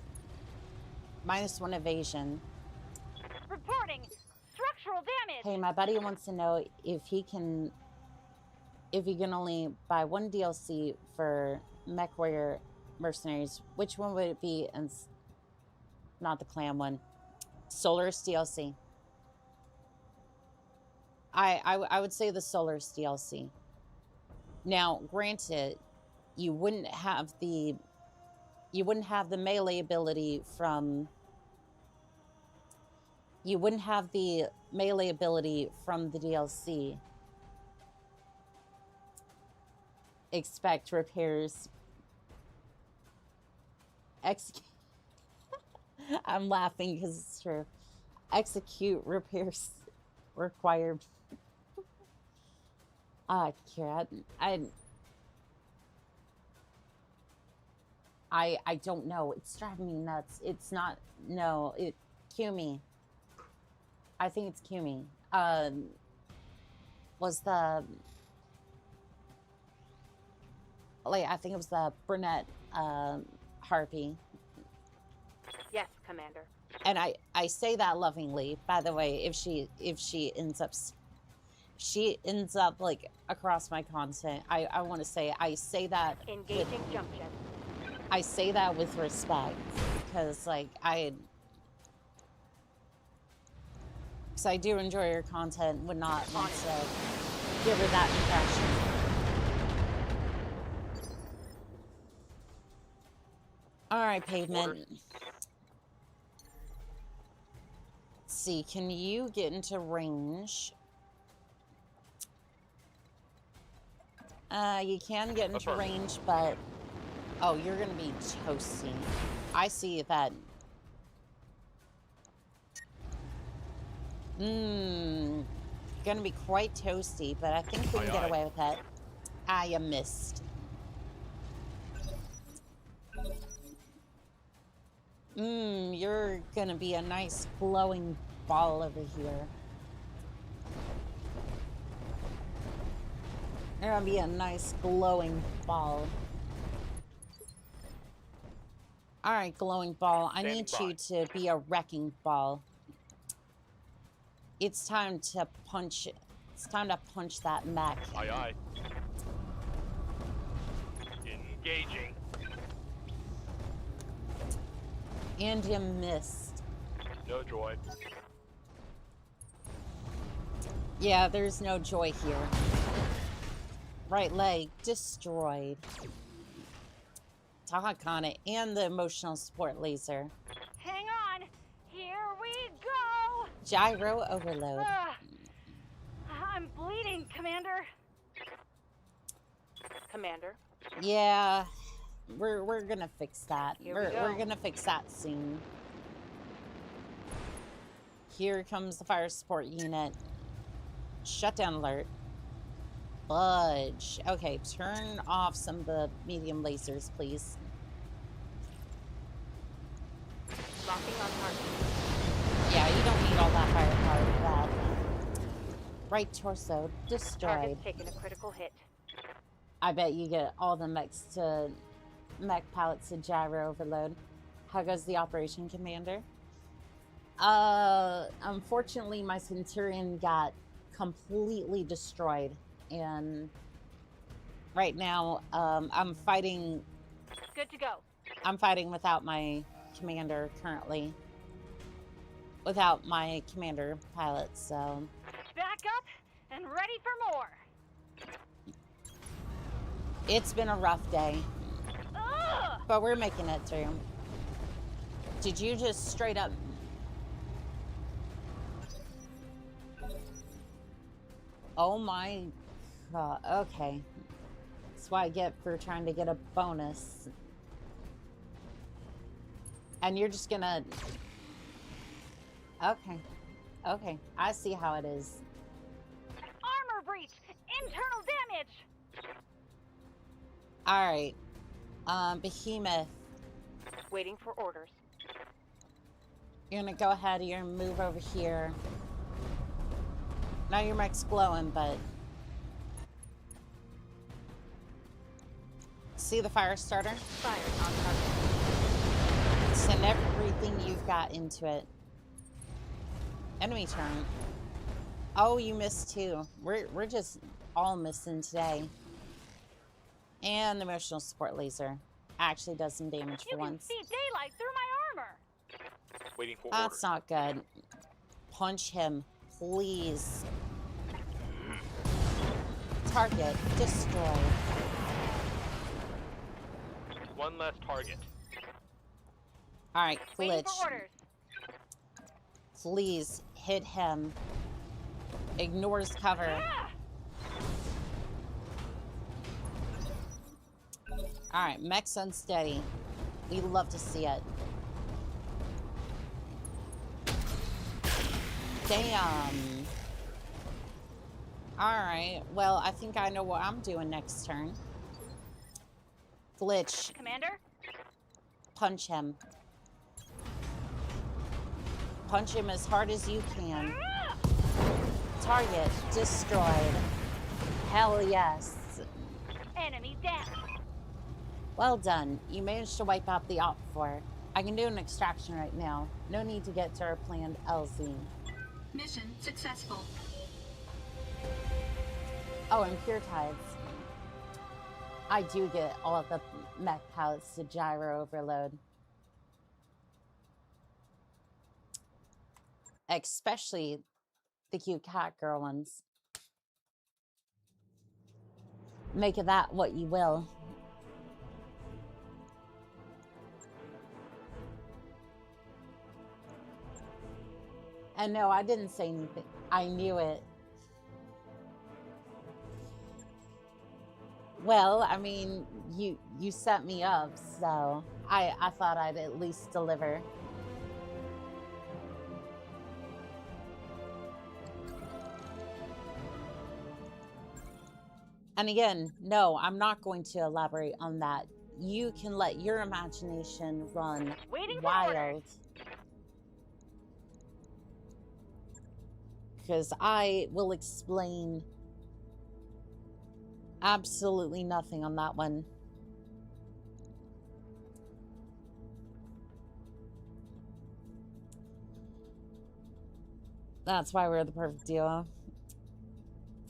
-1 evasion. Reporting structural damage. Hey, my buddy wants to know if he can only buy one DLC for MechWarrior Mercenaries. Which one would it be? And not the clan one. Solaris DLC. I would say the Solaris DLC. Now, granted, you wouldn't have the melee ability from the DLC. Expect repairs. I'm laughing because it's true. Execute repairs required. Kira, I don't know. It's driving me nuts. It's not. No, Kumi. I think it's Kumi. Was the I think it was the brunette harpy. Yes, Commander. And I say that lovingly, by the way. If she ends up like across my content, I want to say I say that Engaging jump jet. I say that with respect, because like I do enjoy your content. Would not want to give her that impression. All right, Pavement. Let's see, can you get into range? You can get into range, but oh, you're gonna be toasty. I see that. Gonna be quite toasty, but I think we can get away with that. You missed. You're gonna be a nice glowing ball over here. You're gonna be a nice glowing ball. Alright, glowing ball. I need you to be a wrecking ball. It's time to punch it. It's time to punch that mech. Aye, aye. Engaging. And you missed. No joy. Yeah, there's no joy here. Right leg destroyed. Talk on it. And the emotional support laser. Hang on. Here we go. Gyro overload. I'm bleeding, Commander. Commander. Yeah, we're gonna fix that. We're gonna fix that soon. Here comes the fire support unit. Shutdown alert. Budge. Okay, turn off some of the medium lasers, please. Locking on target. Yeah, you don't need all that firepower for that. Right torso destroyed. Target's taking a critical hit. I bet you get all the mech pallets to gyro overload. How goes the operation, Commander? Unfortunately, my Centurion got completely destroyed, and right now, I'm fighting. Good to go. I'm fighting without my commander currently. Without my commander pilot, so. Back up and ready for more. It's been a rough day. Ugh! But we're making it through. Did you just straight up... Oh my god, okay. That's what I get for trying to get a bonus. And you're just gonna... Okay. Okay, I see how it is. Armor breach! Internal damage! Alright. Behemoth. Waiting for orders. You're gonna go ahead, you're gonna move over here. Now your mech's glowing, but... See the fire starter? Fire on target. Send everything you've got into it. Enemy turn. Oh, you missed too. We're just all missing today. And the emotional support laser actually does some damage for You can once. see daylight through my armor. Waiting for That's orders. not good. Punch him, please. Target destroyed. One less target. All right, Waiting glitch. for orders. Please hit him. Ignores cover. Ah! All right, mech's unsteady. We love to see it. Damn. All right, well, I think I know what I'm doing next turn. Glitch. Commander? Punch him. Punch him as hard as you can. Ah! Target destroyed. Hell yes. Enemy down. Well done. You managed to wipe out the Op 4. I can do an extraction right now. No need to get to our planned LZ. Mission successful. Oh, and Pure Tides. I do get all of the mech pallets to gyro overload. Especially the cute cat girl ones. Make of that what you will. And no, I didn't say anything. I knew it. Well, I mean, you set me up, so I thought I'd at least deliver. And again, no, I'm not going to elaborate on that. You can let your imagination run Waiting for wild. orders. Because I will explain absolutely nothing on that one. That's why we're the perfect duo.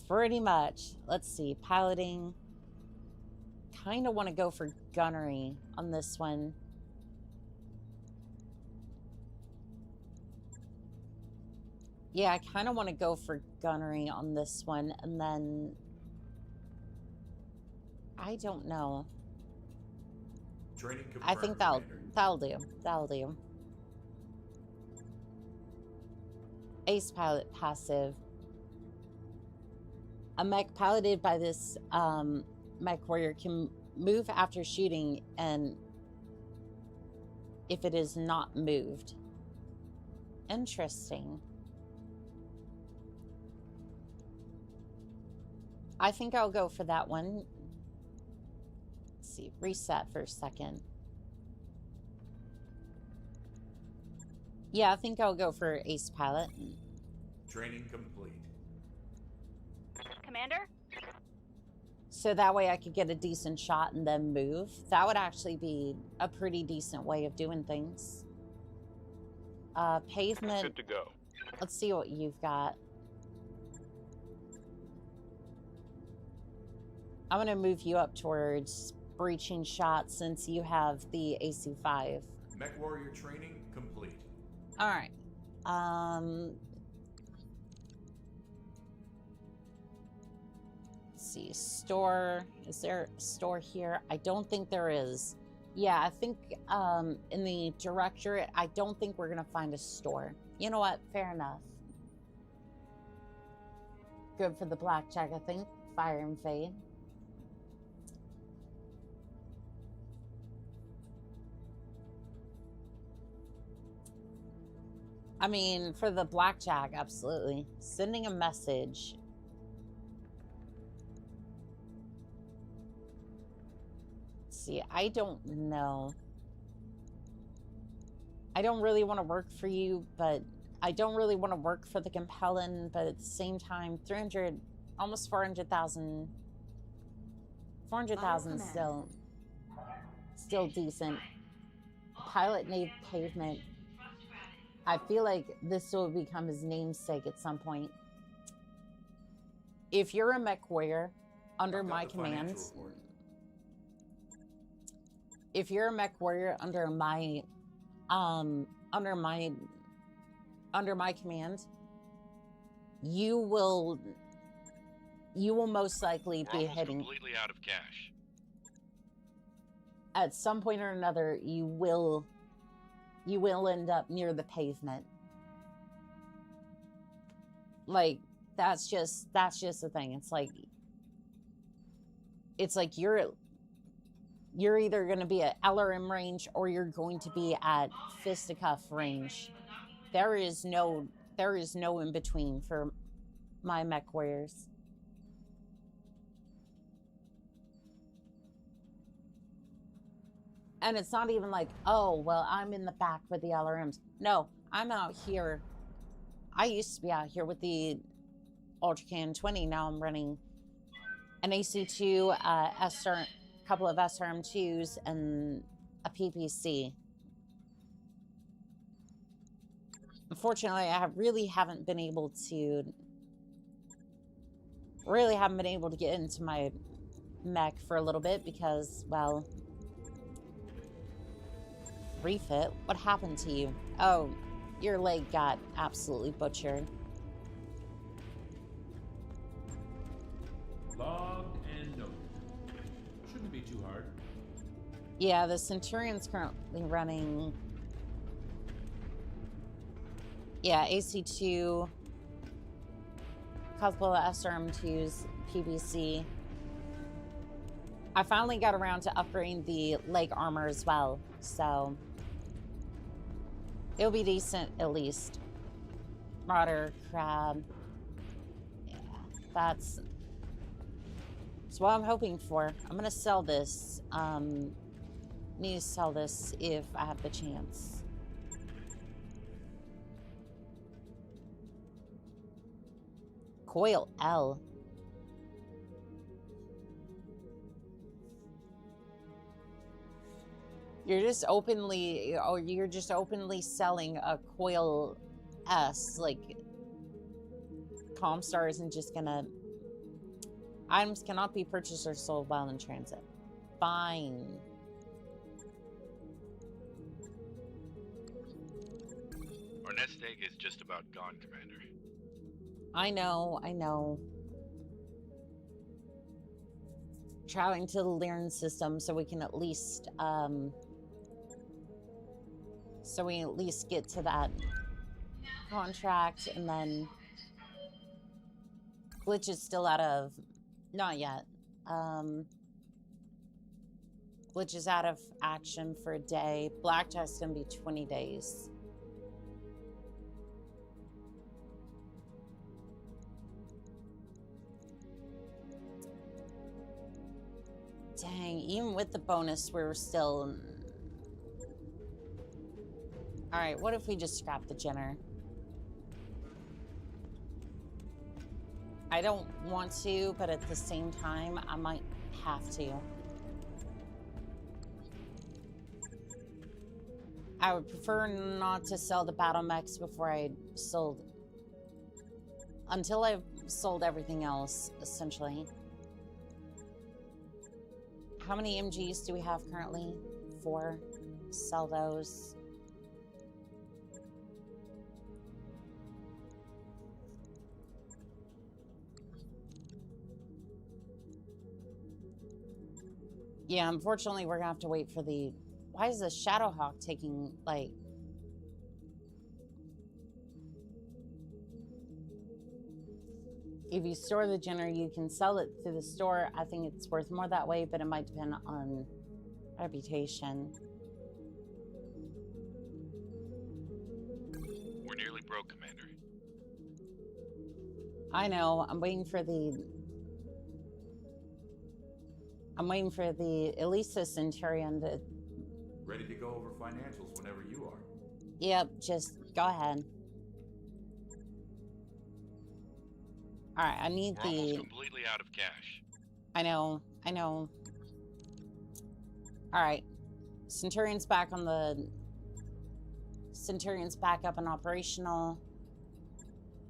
Pretty much. Let's see. Piloting. Kind of want to go for gunnery on this one. Yeah, I kind of want to go for gunnery on this one, and then I don't know. Training I confirmed, think Commander. that'll do. That'll do. Ace pilot passive. A mech piloted by this mech warrior can move after shooting, and if it is not moved. Interesting. I think I'll go for that one. Let's see, reset for a second. Yeah, I think I'll go for ace pilot. Training complete. Commander? So that way I could get a decent shot and then move. That would actually be a pretty decent way of doing things. Pavement. Good to go. Let's see what you've got. I'm going to move you up towards breaching shots since you have the AC5. Mech warrior training complete. All right. Let's see. Store. Is there a store here? I don't think there is. Yeah, I think in the directorate, I don't think we're going to find a store. You know what? Fair enough. Good for the blackjack, I think. Fire and fade. I mean, for the blackjack, absolutely. Sending a message. Let's see, I don't know. I don't really want to work for you, but I don't really want to work for the compelling, but at the same time, 300, almost 400,000. 400,000 still. still decent. Pilot nave pavement. I feel like this will become his namesake at some point. If you're a mech warrior under my command, if you're a mech warrior under my command, you will most likely be hitting. Completely out of cash. At some point or another, you will end up near the pavement. Like, that's just the thing. It's like you're either going to be at LRM range or you're going to be at fisticuff range. There is no in between for my mech warriors. And it's not even like, oh, well, I'm in the back with the LRMs. No, I'm out here. I used to be out here with the Ultracan 20. Now I'm running an AC2, a couple of SRM2s, and a PPC. Unfortunately, I really haven't been able to get into my mech for a little bit because, well, Refit, what happened to you? Oh, your leg got absolutely butchered. Logged and noted. Shouldn't be too hard. Yeah, the Centurion's currently running... Yeah, AC2, couple of SRM2s, PBC. I finally got around to upgrading the leg armor as well, so it'll be decent at least. Marauder, Crab. Yeah, that's what I'm hoping for. I'm gonna sell this. Need to sell this if I have the chance. Coil L. You're just openly selling a Coil S, like Comstar isn't just gonna... Items cannot be purchased or sold while in transit. Fine. Our nest egg is just about gone, Commander. I know. Traveling to the Lyran system so we can at least get to that contract, and then Glitch is still out of... Not yet. Glitch is out of action for a day. Blackjack's gonna be 20 days. Dang, even with the bonus, we're still... Alright, what if we just scrap the Jenner? I don't want to, but at the same time, I might have to. I would prefer not to sell the battle mechs before I sold... Until I've sold everything else, essentially. How many MGs do we have currently? 4. Sell those. Yeah, unfortunately, we're gonna have to wait for the... Why is the Shadowhawk taking, like... If you store the Jenner, you can sell it through the store. I think it's worth more that way, but it might depend on reputation. We're nearly broke, Commander. I know. I'm waiting for the Elisa Centurion to... Ready to go over financials whenever you are. Yep, just go ahead. Alright, I need We're almost completely out of cash. I know. Alright, Centurion's back on the... Centurion's back up and operational.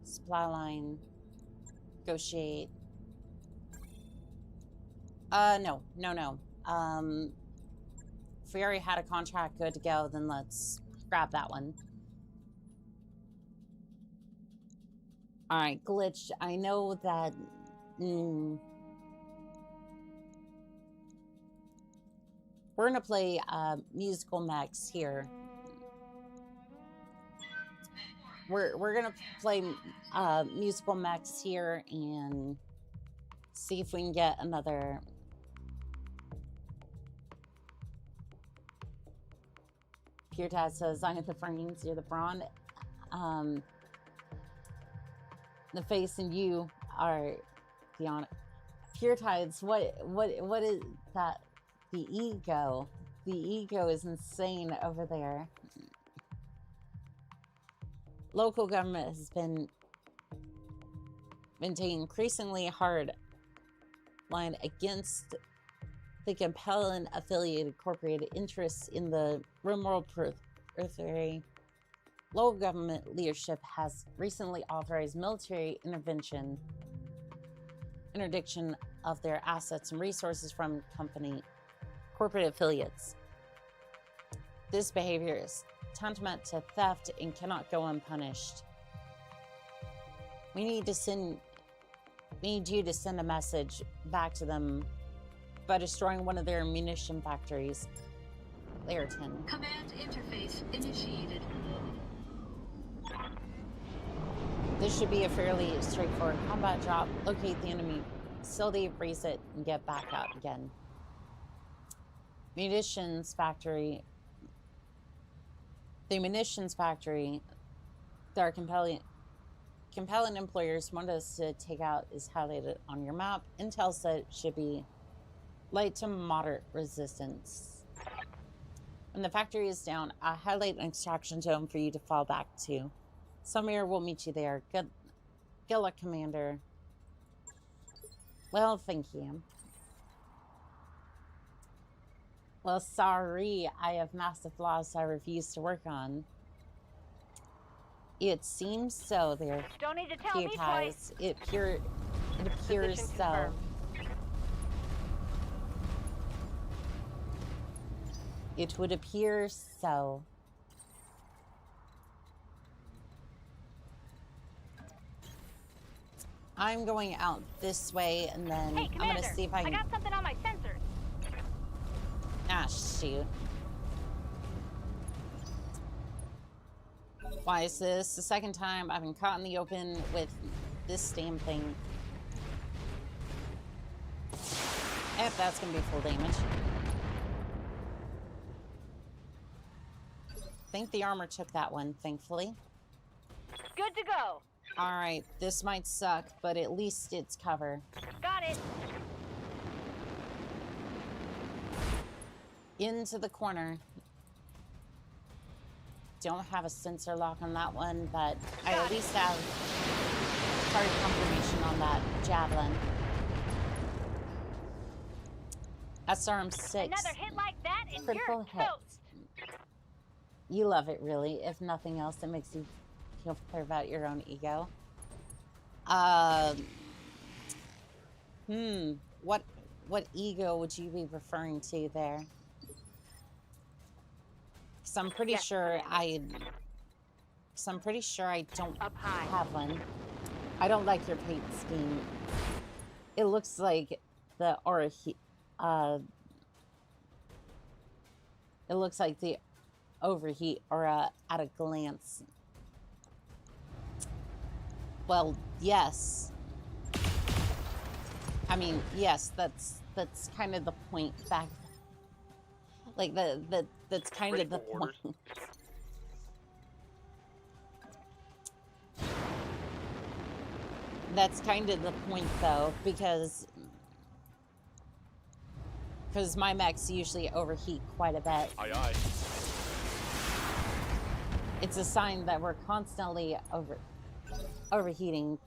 Supply line. Negotiate. No. If we already had a contract good to go, then let's grab that one. Alright, glitch. I know that... We're gonna play musical mechs here. We're gonna play musical mechs here and see if we can get another. Pure Dad says, "I'm at the frames, you're the brawn. The face and you are the on." Pure Tides, what is that? The ego. The ego is insane over there. Local government has been taking increasingly hard line against the compelling affiliated corporate interests in the remote periphery. Local government leadership has recently authorized military interdiction of their assets and resources from corporate affiliates. This behavior is tantamount to theft and cannot go unpunished. We need you to send a message back to them by destroying one of their munition factories. Layer 10. Command interface initiated. This should be a fairly straightforward combat job. Locate the enemy facility, raise it, and get back up again. Munitions factory. The munitions factory that our compelling employers want us to take out is highlighted on your map. Intel said it should be light to moderate resistance. When the factory is down, I'll highlight an extraction zone for you to fall back to. Samir will meet you there. Good luck, Commander. Well, thank you. Well, sorry, I have massive flaws I refuse to work on. It seems so there. Don't need to tell me twice. It appears so. It would appear so. I'm going out this way, and then Hey, I'm gonna see if I can. I got something on my sensors. Ah, shoot. Why is this the second time I've been caught in the open with this damn thing? If that's gonna be full damage. I think the armor took that one, thankfully. Good to go. Alright, this might suck, but at least it's cover. Got it. Into the corner. Don't have a sensor lock on that one, but I at least have target confirmation on that javelin. SRM 6. Another hit like that and Critical you're hit. toast. You love it, really. If nothing else, it makes you feel better about your own ego. What ego would you be referring to there? Because I'm pretty sure I don't have one. I don't like your paint scheme. It looks like the it looks like the overheat aura at a glance. Well, yes. I mean, yes, that's kind of the point back. Like that's kind of the point. That's kind of the point though, because my mechs usually overheat quite a bit. Aye, aye. It's a sign that we're constantly overheating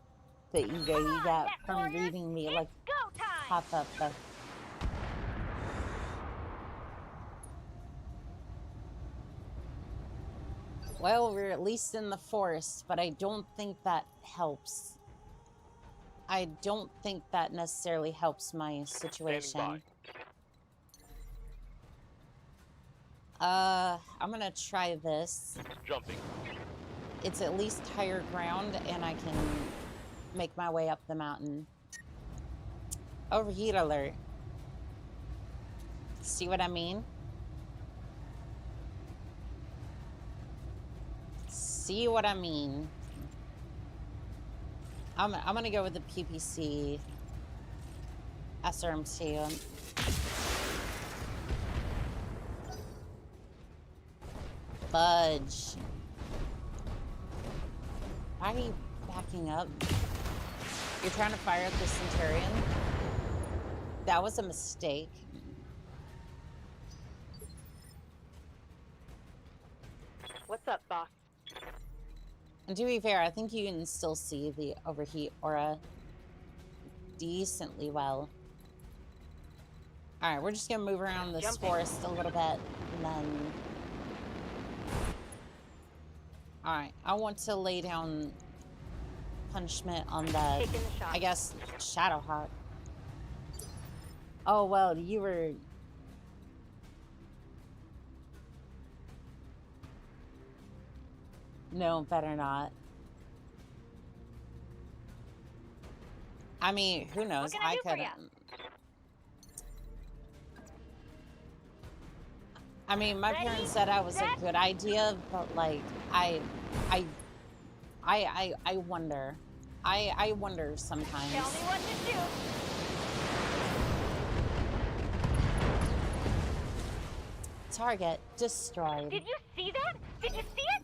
the ego you get from reading me like pop up the Well, we're at least in the forest, but I don't think that helps. I don't think that necessarily helps my situation. I'm gonna try this. Jumping. It's at least higher ground, and I can make my way up the mountain. Overheat alert. See what I mean? See what I mean? I'm gonna go with the PPC SRM2. Fudge. Why are you backing up? You're trying to fire at the Centurion? That was a mistake. What's up, boss? And to be fair, I think you can still see the overheat aura decently well. Alright, we're just gonna move around this forest a little bit, and then... Alright, I want to lay down punishment on the, I guess, Shadowhawk. Oh, well, you were... No, better not. I mean, who knows? I could... I mean, my parents said I was a good idea, but like, I wonder. I wonder sometimes. Tell me what to do. Target destroyed. Did you see that? Did you see it?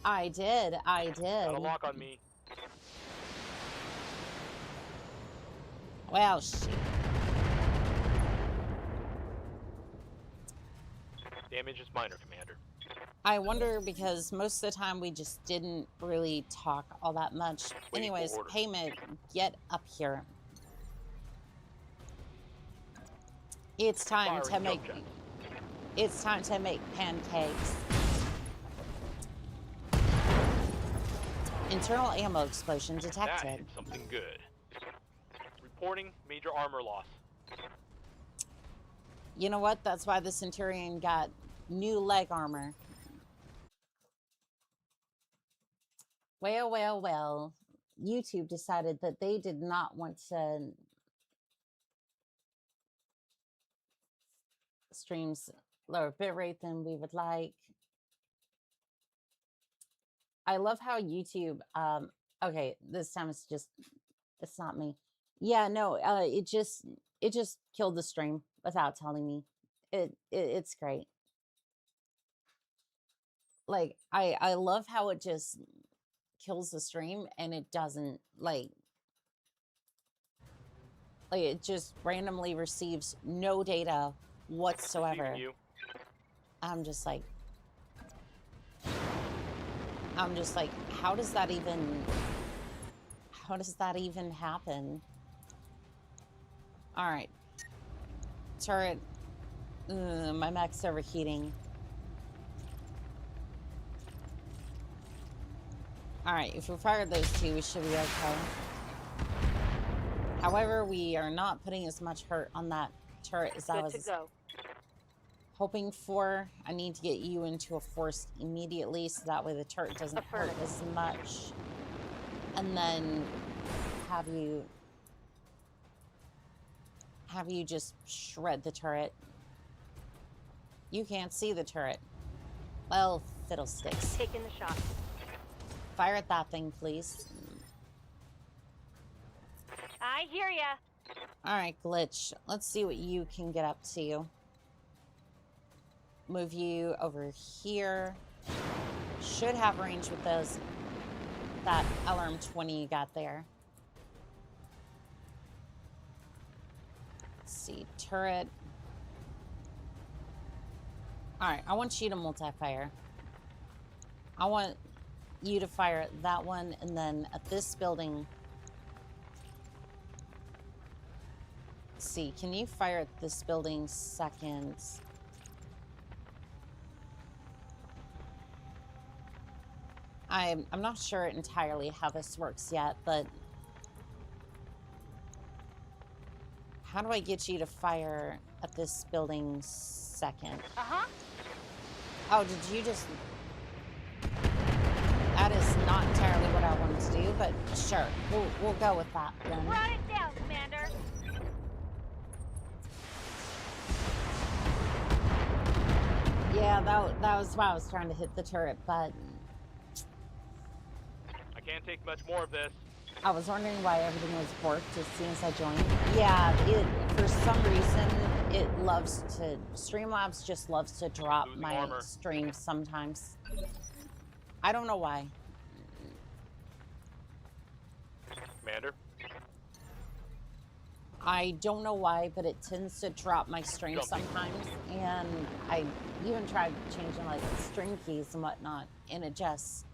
I did. Got a lock on me. Well, shit. Damage is minor, Commander. I wonder because most of the time we just didn't really talk all that much. Anyways, Payment, get up here. It's time to make... It's time to make pancakes. Internal ammo explosion detected. That hit something good. Reporting major armor loss. You know what? That's why the Centurion got new leg armor. Well, well, well. YouTube decided that they did not want to streams lower bitrate than we would like. I love how YouTube, okay, this time it's not me. Yeah, no, it just killed the stream without telling me. It's great. Like, I love how it just kills the stream and it doesn't, like it just randomly receives no data whatsoever. I'm just like, how does that even happen? All right, turret. My mech's overheating. All right, if we fire those two, we should be okay. However, we are not putting as much hurt on that turret as I was hoping for. I need to get you into a force immediately so that way the turret doesn't hurt as much. And then have you just shred the turret. You can't see the turret. Well, fiddlesticks. Taking the shot. Fire at that thing, please. I hear ya. All right, Glitch. Let's see what you can get up to. Move you over here. Should have range with that LRM-20 you got there. Let's see, turret. All right, I want you to multi-fire. I want you to fire at that one, and then at this building. Let's see, can you fire at this building second? I'm not sure entirely how this works yet, but how do I get you to fire at this building second? Uh-huh. Oh, did you just... That is not entirely what I wanted to do, but sure. We'll go with that then. Brought it down, Commander. Yeah, that was why I was trying to hit the turret button. I can't take much more of this. I was wondering why everything was borked as soon as I joined. Yeah, for some reason, it loves to... Streamlabs just loves to drop Losing my armor. streams sometimes. I don't know why. Commander. I don't know why, but it tends to drop my stream Jumping. sometimes. And I even tried changing like stream keys and whatnot, and it just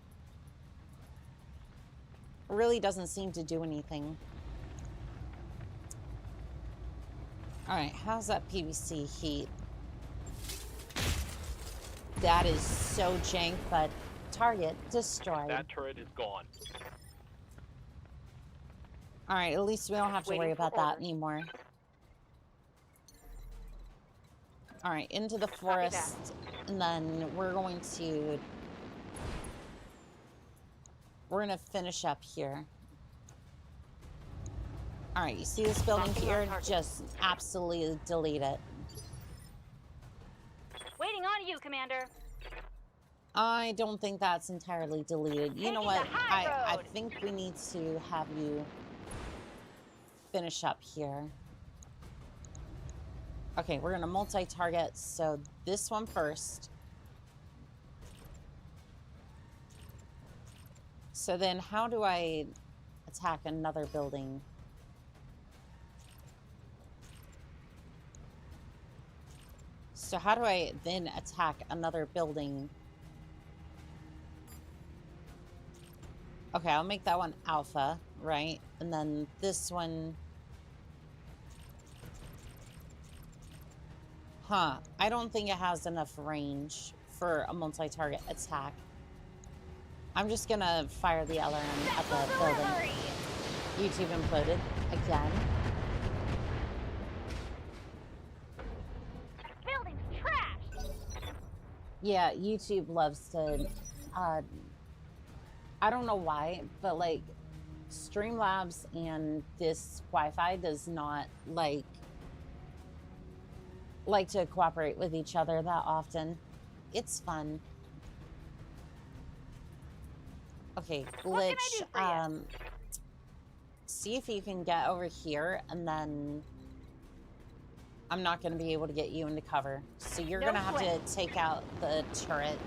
really doesn't seem to do anything. All right, how's that PVC heat? That is so jank, but target destroyed. That turret is gone. All right, at least we don't have to Waiting worry for about that orders. anymore. All right, into the that. forest, and then we're going to finish up here. All right, you see this building Locking on here? target. Just absolutely delete it. Waiting on you, Commander. I don't think that's entirely deleted. You know Taking what? the high I road. think we need to have you finish up here. Okay, we're gonna multi-target, so this one first. So then how do I attack another building? So how do I then attack another building? Okay, I'll make that one alpha, right? And then this one... Huh. I don't think it has enough range for a multi-target attack. I'm just gonna fire the LRM at the building. Delivery. YouTube imploded again. Building's trashed. Yeah, YouTube loves to... I don't know why, but like Streamlabs and this Wi-Fi does not like to cooperate with each other that often. It's fun. Okay, What can I Glitch, do for you? see if you can get over here, and then I'm not going to be able to get you into cover. So you're No going to have sweat. to take out the turret.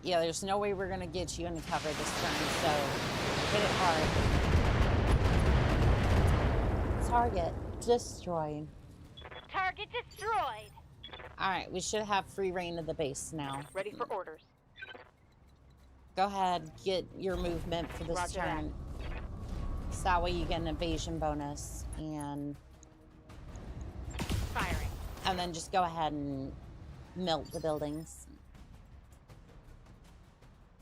Yeah, there's no way we're going to get you into cover this turn, so hit it hard. Target destroyed. Target destroyed. All right, we should have free reign of the base now. Ready for orders. Go ahead, get your movement for this Roger that. turn. So that way you get an evasion bonus, and Firing. then just go ahead and melt the buildings.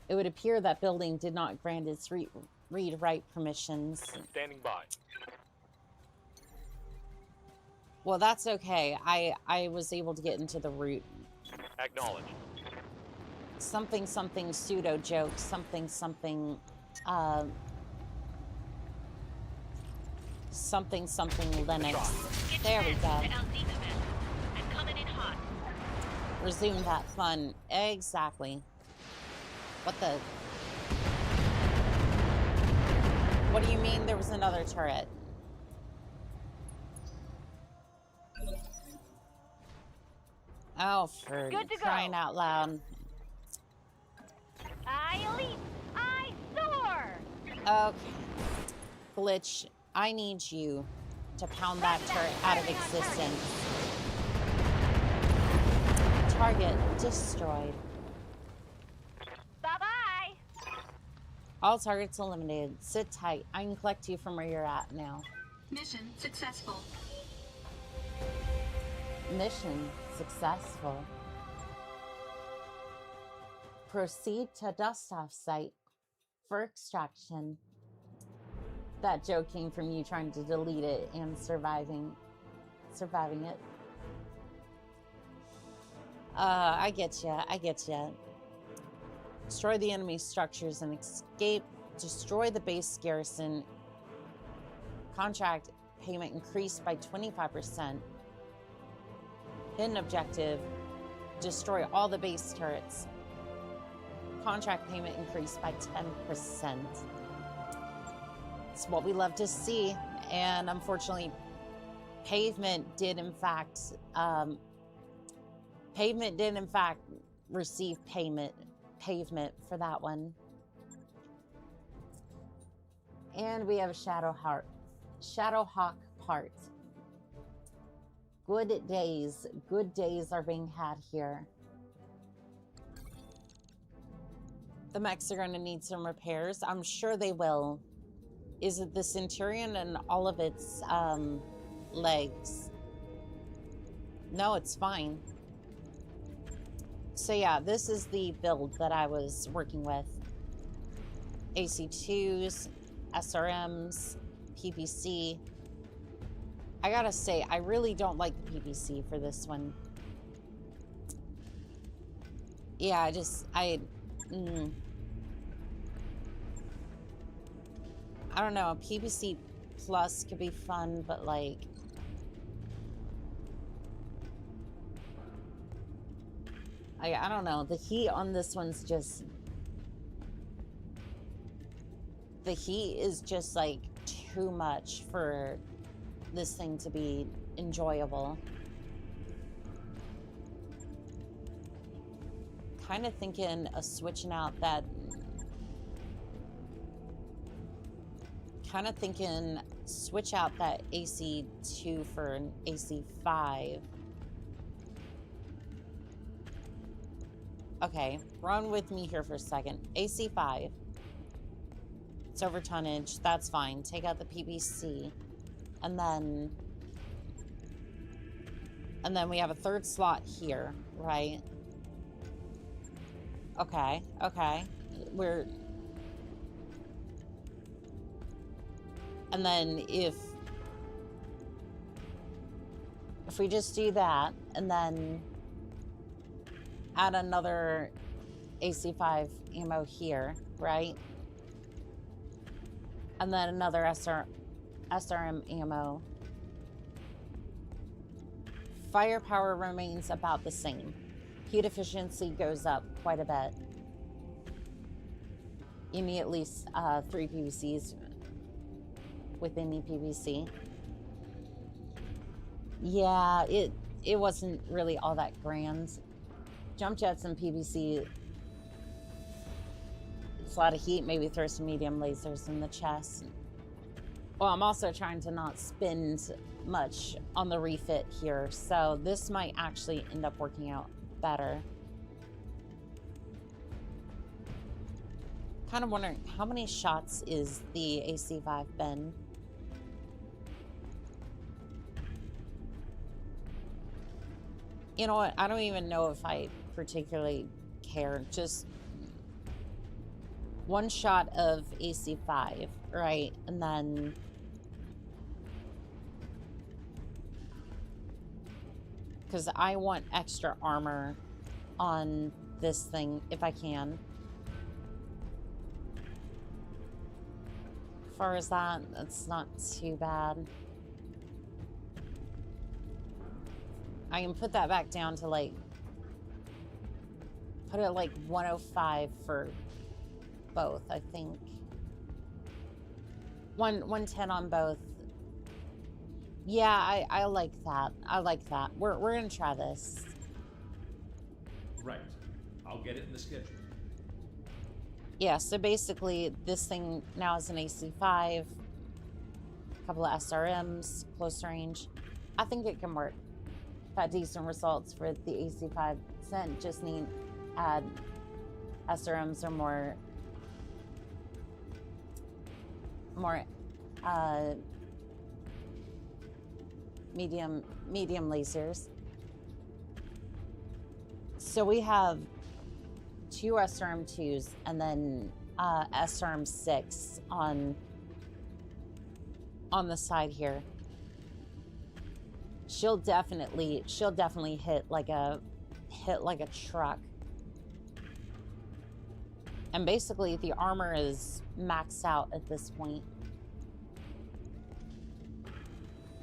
It would appear that building did not grant its read-write permissions. Standing by. Well, that's okay. I was able to get into the root. Acknowledge. Something pseudo joke. Something something Linux. There we go. I'm coming in hot. Resume that fun. Exactly. What the? What do you mean there was another turret? Oh, for Good to go. crying out loud. I leap. I soar. Okay. Glitch, I need you to pound that turret out of existence. Target destroyed. Bye-bye. All targets eliminated. Sit tight. I can collect you from where you're at now. Mission successful. Mission successful. Proceed to dust-off site for extraction. That joke came from you trying to delete it and surviving it. I get ya. I get ya. Destroy the enemy structures and escape. Destroy the base garrison. Contract payment increased by 25%. Hidden objective. Destroy all the base turrets. Contract payment increased by 10%. It's what we love to see. And unfortunately, Pavement did in fact receive pavement for that one. And we have Shadowhawk part. Good days are being had here. The mechs are going to need some repairs. I'm sure they will. Is it the Centurion and all of its legs? No, it's fine. So yeah, this is the build that I was working with. AC2s, SRMs, PPC. I gotta say, I really don't like the PPC for this one. Yeah, I don't know, PPC Plus could be fun, but like... I don't know, the heat on this one's just... The heat is just like too much for this thing to be enjoyable. Kind of thinking of switching out that... Kind of thinking switch out that AC2 for an AC5. Okay, run with me here for a second. AC5. It's over tonnage. That's fine. Take out the PPC. And then we have a third slot here, right? Okay, okay. And then if we just do that and then add another AC5 ammo here, right? And then another SRM ammo. Firepower remains about the same. Heat efficiency goes up quite a bit. You need at least 3 PVCs with any PVC. Yeah, it wasn't really all that grand. Jump jets and PVC, it's a lot of heat. Maybe throw some medium lasers in the chest. Well, I'm also trying to not spend much on the refit here, so this might actually end up working out better. Kind of wondering, how many shots is the AC5 been? You know what? I don't even know if I particularly care. Just one shot of AC5, right? And then because I want extra armor on this thing if I can. As far as that, that's not too bad. I can put that back down to like, put it like 105 for both, I think. 110 on both. Yeah, I like that. I like that. We're gonna try this. Right. I'll get it in the schedule. Yeah, so basically this thing now is an AC5, a couple of SRMs, close range. I think it can work. Got decent results for the AC5. Just need add SRMs or more medium lasers. So we have 2 SRM2s and then SRM6 on the side here. She'll definitely hit like a truck. And basically the armor is maxed out at this point,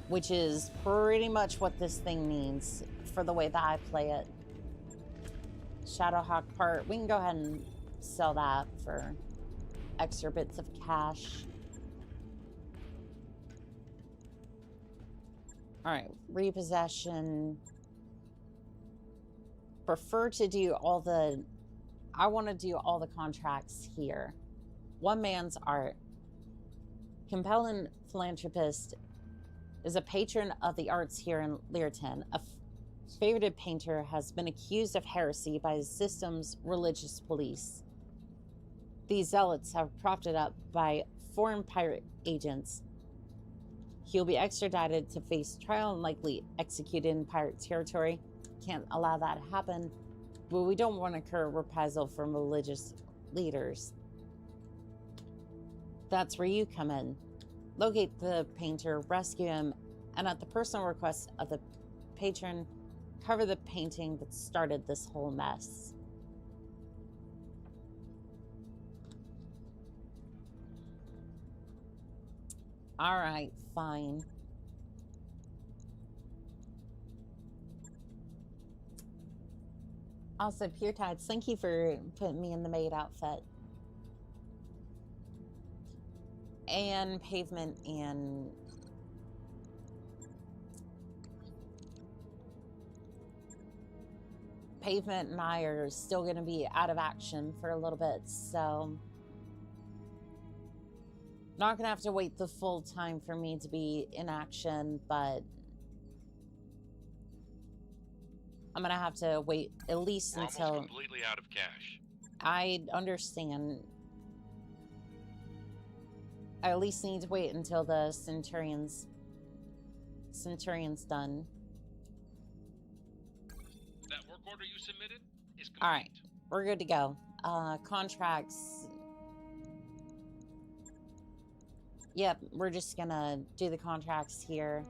which is pretty much what this thing needs for the way that I play it. Shadowhawk part, we can go ahead and sell that for extra bits of cash. All right, repossession. Prefer to do all the, I want to do all the contracts here. One man's art. Compelling philanthropist is a patron of the arts here in Learton. A favorited painter has been accused of heresy by his system's religious police. These zealots have propped it up by foreign pirate agents. He'll be extradited to face trial and likely executed in pirate territory. Can't allow that to happen, but we don't want to incur reprisal from religious leaders. That's where you come in. Locate the painter, rescue him, and at the personal request of the patron, cover the painting that started this whole mess. All right, fine. Also, Pure Tides, thank you for putting me in the maid outfit. And pavement and Pavement and I are still going to be out of action for a little bit, so not going to have to wait the full time for me to be in action, but I'm going to have to wait at least We're until... almost completely out of cash. I understand. I at least need to wait until the Centurion's done. That work order you submitted is complete. All right, we're good to go. Contracts. Yep, we're just gonna do the contracts here.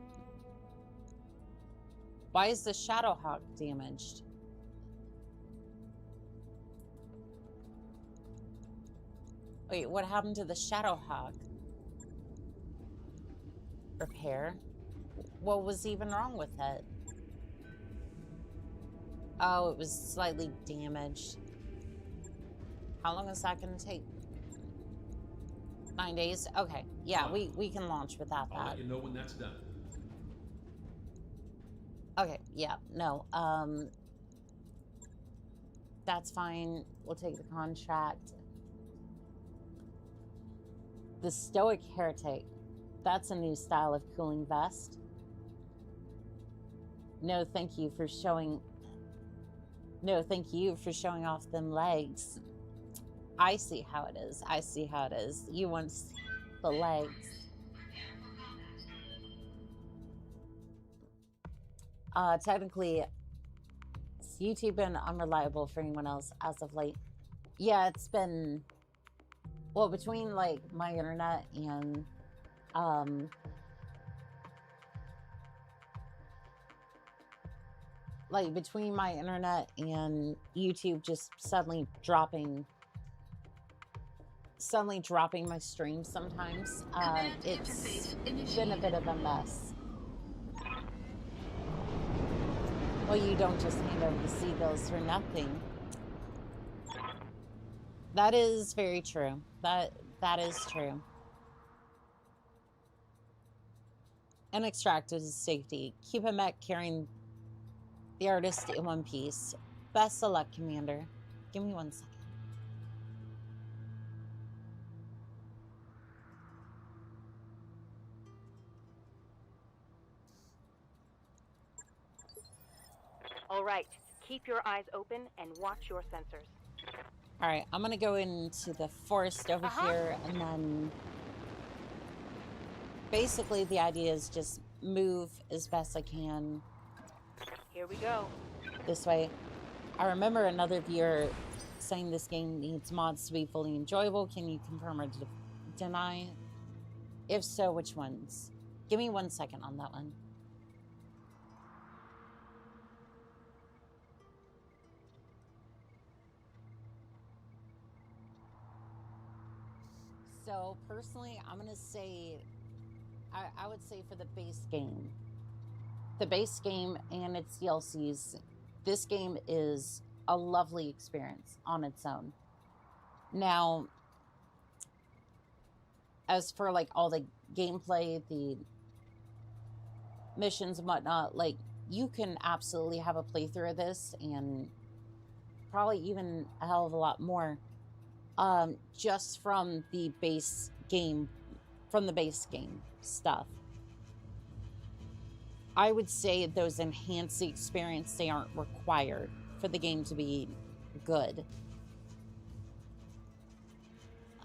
Why is the Shadowhawk damaged? Wait, what happened to the Shadowhawk? Repair? What was even wrong with it? Oh, it was slightly damaged. How long is that going to take? 9 days? Okay. Yeah, we can launch without that. I'll let you know when that's done. Okay, yeah, no. That's fine. We'll take the contract. The Stoic Heretic. That's a new style of cooling vest. No, thank you for showing... No, thank you for showing off them legs. I see how it is. I see how it is. You want the legs. Technically, has YouTube been unreliable for anyone else as of late? Yeah, it's been... Well, between, like, my internet and... like, between my internet and YouTube just suddenly dropping my stream sometimes, it's been a bit of a mess. Well, you don't just hand over the seagulls for nothing. That is very true. That is true. And extracted is safety. Keep a mech carrying the artist in one piece. Best of luck, Commander. Give me 1 second. All right, keep your eyes open and watch your sensors. All right, I'm gonna go into the forest over here, and then basically the idea is just move as best I can. Here we go. This way. I remember another viewer saying this game needs mods to be fully enjoyable. Can you confirm or deny? If so, which ones? Give me 1 second on that one. So personally, I'm going to say, I would say for the base game. The base game and its DLCs, this game is a lovely experience on its own. Now, as for like all the gameplay, the missions and whatnot, like you can absolutely have a playthrough of this and probably even a hell of a lot more just from the base game, stuff. I would say those enhance the experience. They aren't required for the game to be good.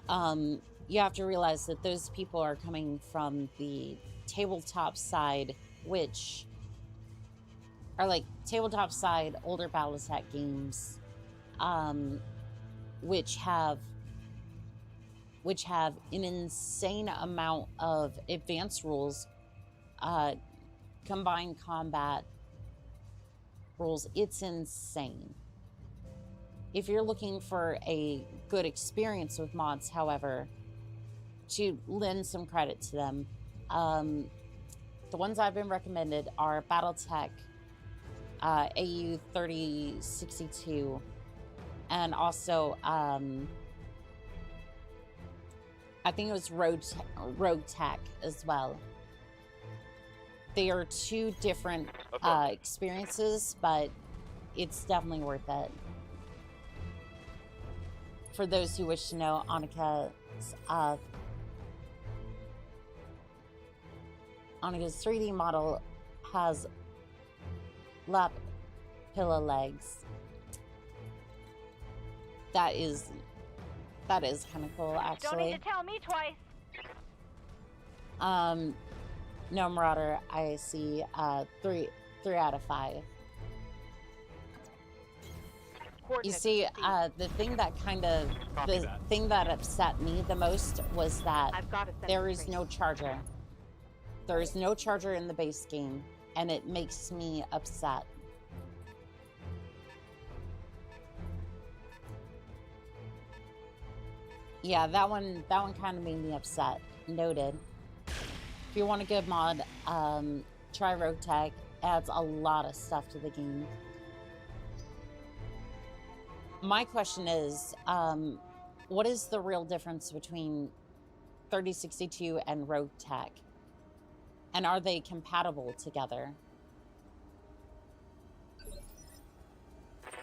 You have to realize that those people are coming from the tabletop side, which are like tabletop side older Battletech games, which have an insane amount of advanced rules, combined combat rules. It's insane. If you're looking for a good experience with mods, however, to lend some credit to them, the ones I've been recommended are Battletech, AU 3062, and also I think it was Rogue Tech as well. They are two different experiences, but it's definitely worth it. For those who wish to know, Onica's 3D model has lap pillow legs. That is kind of cool, actually. Don't need to tell me twice. No, Marauder, I see 3 out of 5. You see, the thing that thing that upset me the most was that there is no charger. There is no charger in the base game, and it makes me upset. Yeah, that one kind of made me upset. Noted. If you want a good mod, try Rogue Tech. Adds a lot of stuff to the game. My question is, what is the real difference between 3062 and Rogue Tech? And are they compatible together?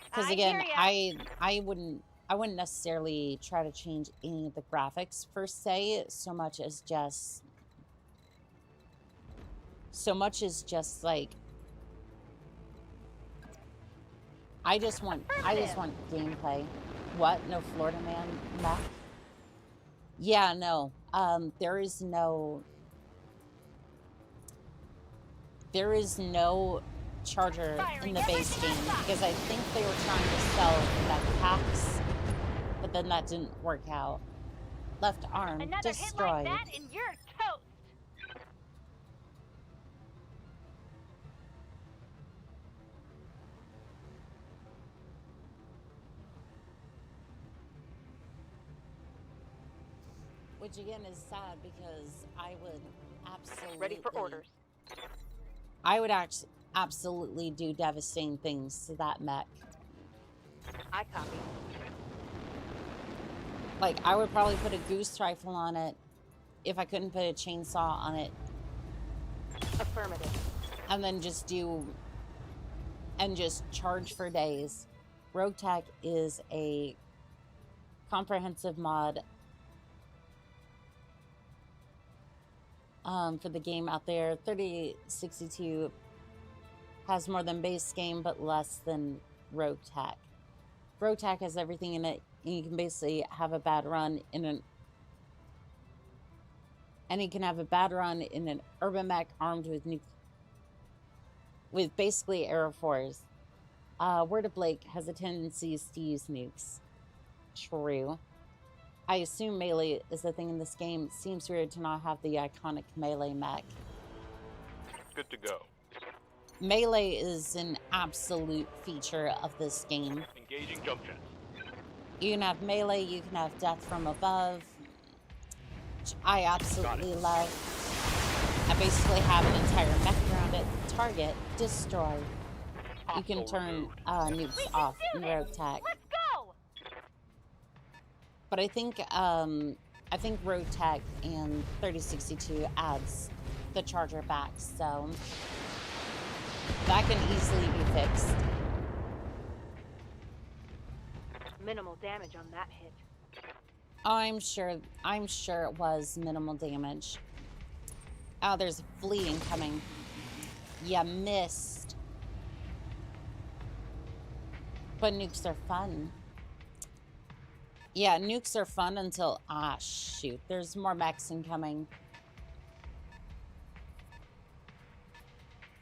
Because again, I wouldn't necessarily try to change any of the graphics per se, so much as just like I just want gameplay. What? No Florida Man map? Yeah, no. There is no charger in the base game because I think they were trying to sell the packs, but then that didn't work out. Left arm destroyed. Hit like that and you're toast. Which again is sad because I would absolutely... Ready for orders. I would absolutely do devastating things to that mech. I copy. Like, I would probably put a goose rifle on it if I couldn't put a chainsaw on it. Affirmative. And then just charge for days. Rogue Tech is a comprehensive mod for the game out there. 3062 has more than base game, but less than Rogue Tech. Rogue Tech has everything in it, and you can basically have a bad run in an... And you can have a bad run in an urban mech armed with basically Aeroforce. Word of Blake has a tendency to use nukes. True. I assume melee is the thing in this game. It seems weird to not have the iconic melee mech. Good to go. Melee is an absolute feature of this game. Engaging jump jets. You can have melee, you can have death from above, which I absolutely love. I basically have an entire mech around it. Target, destroy. You can turn nukes off in rogue tech. Let's go! But I think rogue tech and 3062 adds the charger back, so that can easily be fixed. Minimal damage on that hit. I'm sure it was minimal damage. Oh, there's a flea incoming. You missed. But nukes are fun. Yeah, nukes are fun until... Ah, shoot. There's more mechs incoming.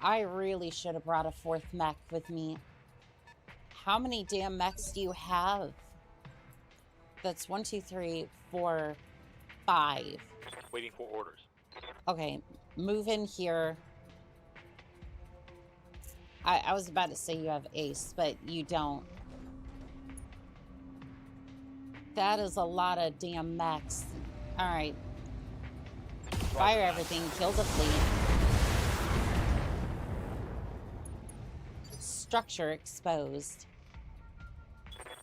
I really should have brought a 4th mech with me. How many damn mechs do you have? That's 1, 2, 3, 4, 5. Waiting for orders. Okay, move in here. I was about to say you have ace, but you don't. That is a lot of damn mechs. Alright. Fire everything, kill the fleet. Structure exposed.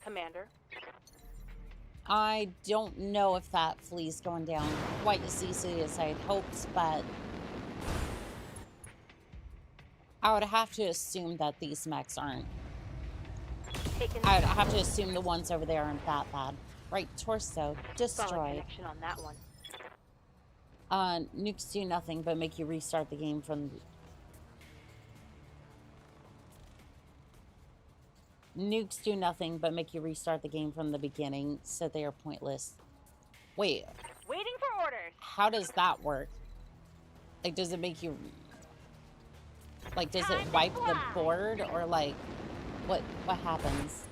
Commander. I don't know if that flea's going down quite as easily as I had hoped, but I would have to assume that these mechs aren't. I would have to assume the ones over there aren't that bad. Right, torso, destroyed. Connection on that one. Nukes do nothing but make you restart the game from... Nukes do nothing but make you restart the game from the beginning, so they are pointless. Wait. Waiting for orders. How does that work? Like, does it make you... Like, does it wipe the board? Or, like, what happens?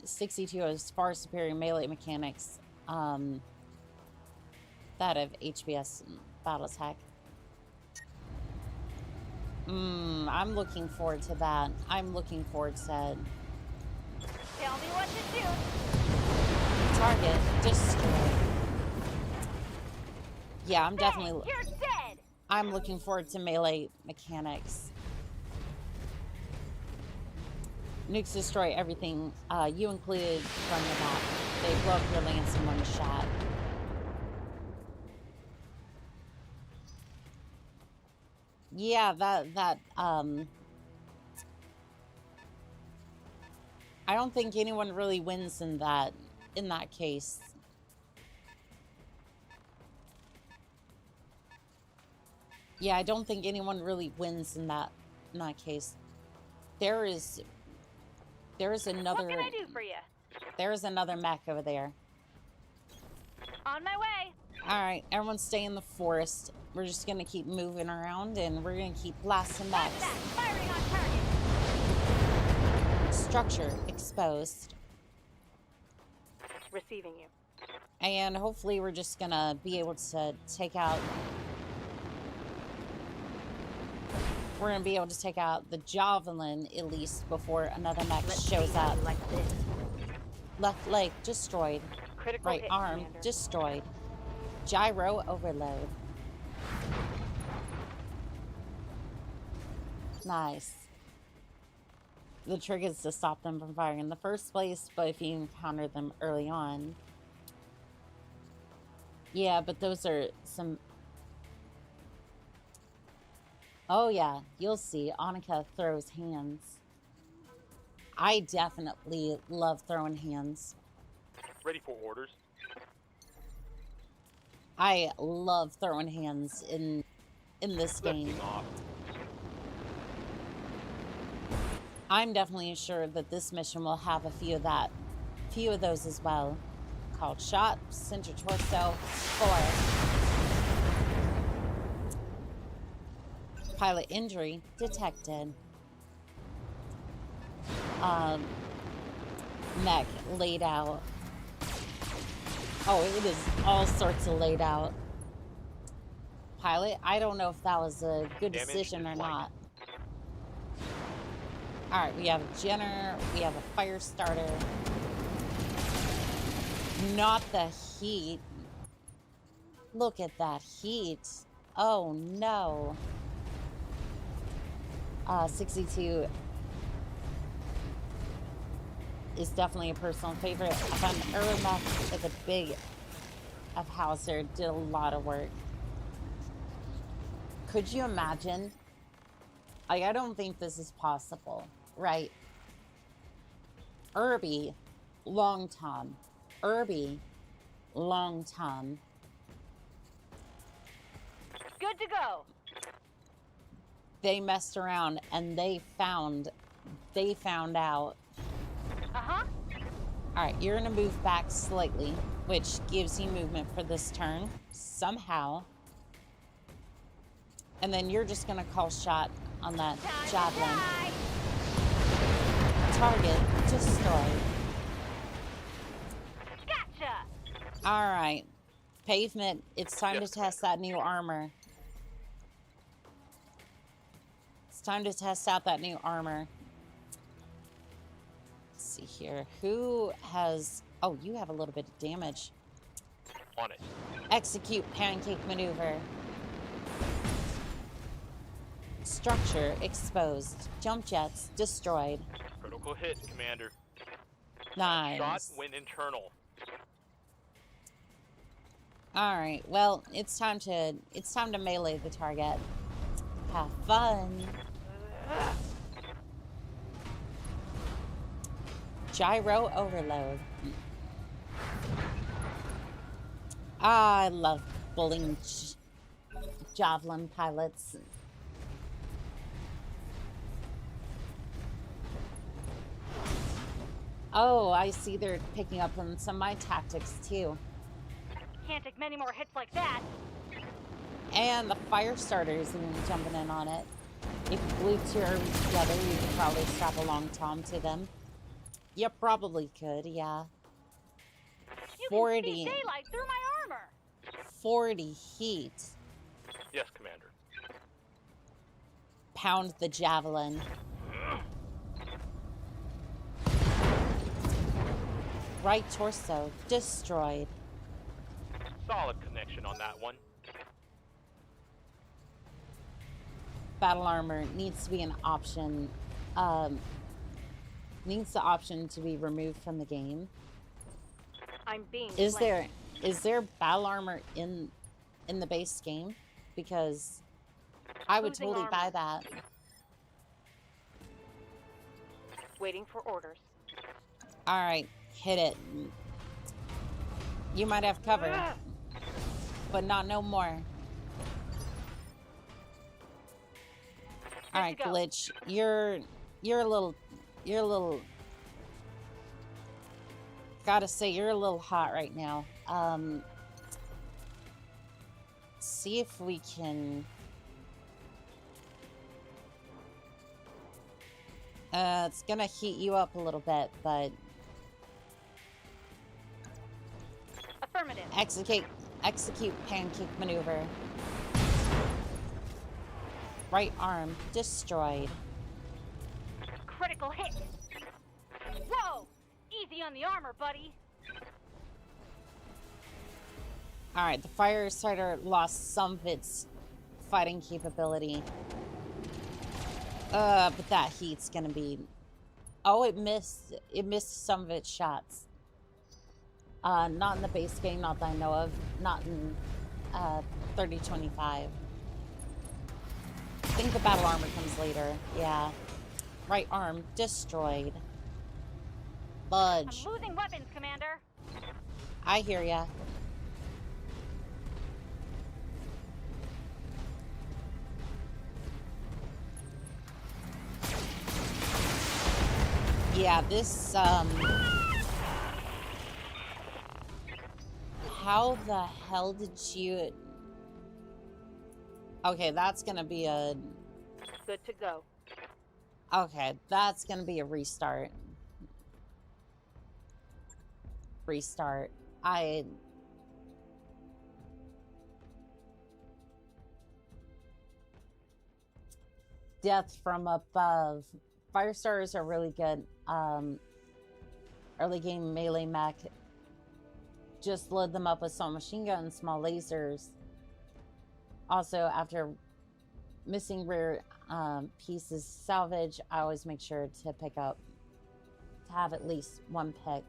62 has far superior melee mechanics. That of HBS Battletech. I'm looking forward to that. I'm looking forward to... Tell me what to do. Target destroyed. Yeah, I'm definitely... You're dead. I'm looking forward to melee mechanics. Nukes destroy everything, you included, from the map. They blow up your lance in one shot. Yeah, I don't think anyone really wins in that case. Yeah, I don't think anyone really wins in that case. There is another... What can I do for you? There's another mech over there. On my way. Alright, everyone stay in the forest. We're just gonna keep moving around and we're gonna keep blasting mechs. Firing on target. Structure exposed. Receiving you. And hopefully we're just gonna be able to take out... We're gonna be able to take out the Javelin, at least, before another mech shows up. Like this. Left leg destroyed. Critical Right hit, arm Commander. destroyed. Gyro overload. Nice. The trick is to stop them from firing in the first place, but if you encounter them early on... Yeah, but those are some... Oh yeah, you'll see. Annika throws hands. I definitely love throwing hands. Ready for orders. I love throwing hands in this game. Lifting off. I'm definitely sure that this mission will have a few of those as well. Called shot, center torso, 4. Pilot injury mech laid out. Oh, it is all sorts of laid out. Pilot, I don't know if that was a good decision or not. Alright, we have a Jenner, we have a fire starter. Not the heat. Look at that heat. Oh no. 62 is definitely a personal favorite. I found Ermac at the big of Hauser did a lot of work. Could you imagine? Like, I don't think this is possible, right? Irby, long time. Irby, long time. Good to go. They messed around and they found out. Uh-huh. All right, you're gonna move back slightly, which gives you movement for this turn somehow. And then you're just gonna call shot on that javelin. Target destroyed. Gotcha. All right, Pavement. It's time to test that new armor. It's time to test out that new armor. Let's see here. Who has? Oh, you have a little bit of damage. On it. Execute pancake maneuver. Structure exposed. Jump jets destroyed. Critical hit, Commander. Nice. Shot when internal. All right. Well, it's time to melee the target. Have fun. Gyro overload. I love bullying javelin pilots. Oh, I see they're picking up on some of my tactics too. Can't take many more hits like that. And the fire starters and jumping in on it. If you glue two arms together, you could probably strap a long tom to them. You probably could, yeah. You 40. can see daylight through my armor. 40 heat. Yes, Commander. Pound the javelin. Right torso destroyed. Solid connection on that one. Battle armor needs to be an option. Needs the option to be removed from the game. I'm being Is flanked. there battle armor in the base game? Because I would Losing totally armor. buy that. Waiting for orders. All right, hit it. You might have cover, but not no more. All right, Glitch, you're a little. Gotta say, you're a little hot right now. See if we can. It's gonna heat you up a little bit, but Affirmative. execute pancake maneuver. Right arm destroyed. Critical hit. Whoa! Easy on the armor, buddy. All right, the fire starter lost some of its fighting capability. But that heat's gonna be. Oh, it missed some of its shots. Not in the base game, not that I know of. Not in 3025. I think the battle armor comes later. Yeah. Right arm destroyed. Budge. I'm losing weapons, Commander. I hear ya. Yeah, this, how the hell did you... Okay, that's gonna be a... Good to go. Okay, that's gonna be a restart. restart. Death from above. Fire starters are really good. Early game melee mech. Just load them up with small machine guns, small lasers. Also, after missing rare pieces salvage, I always make sure to have at least one pick.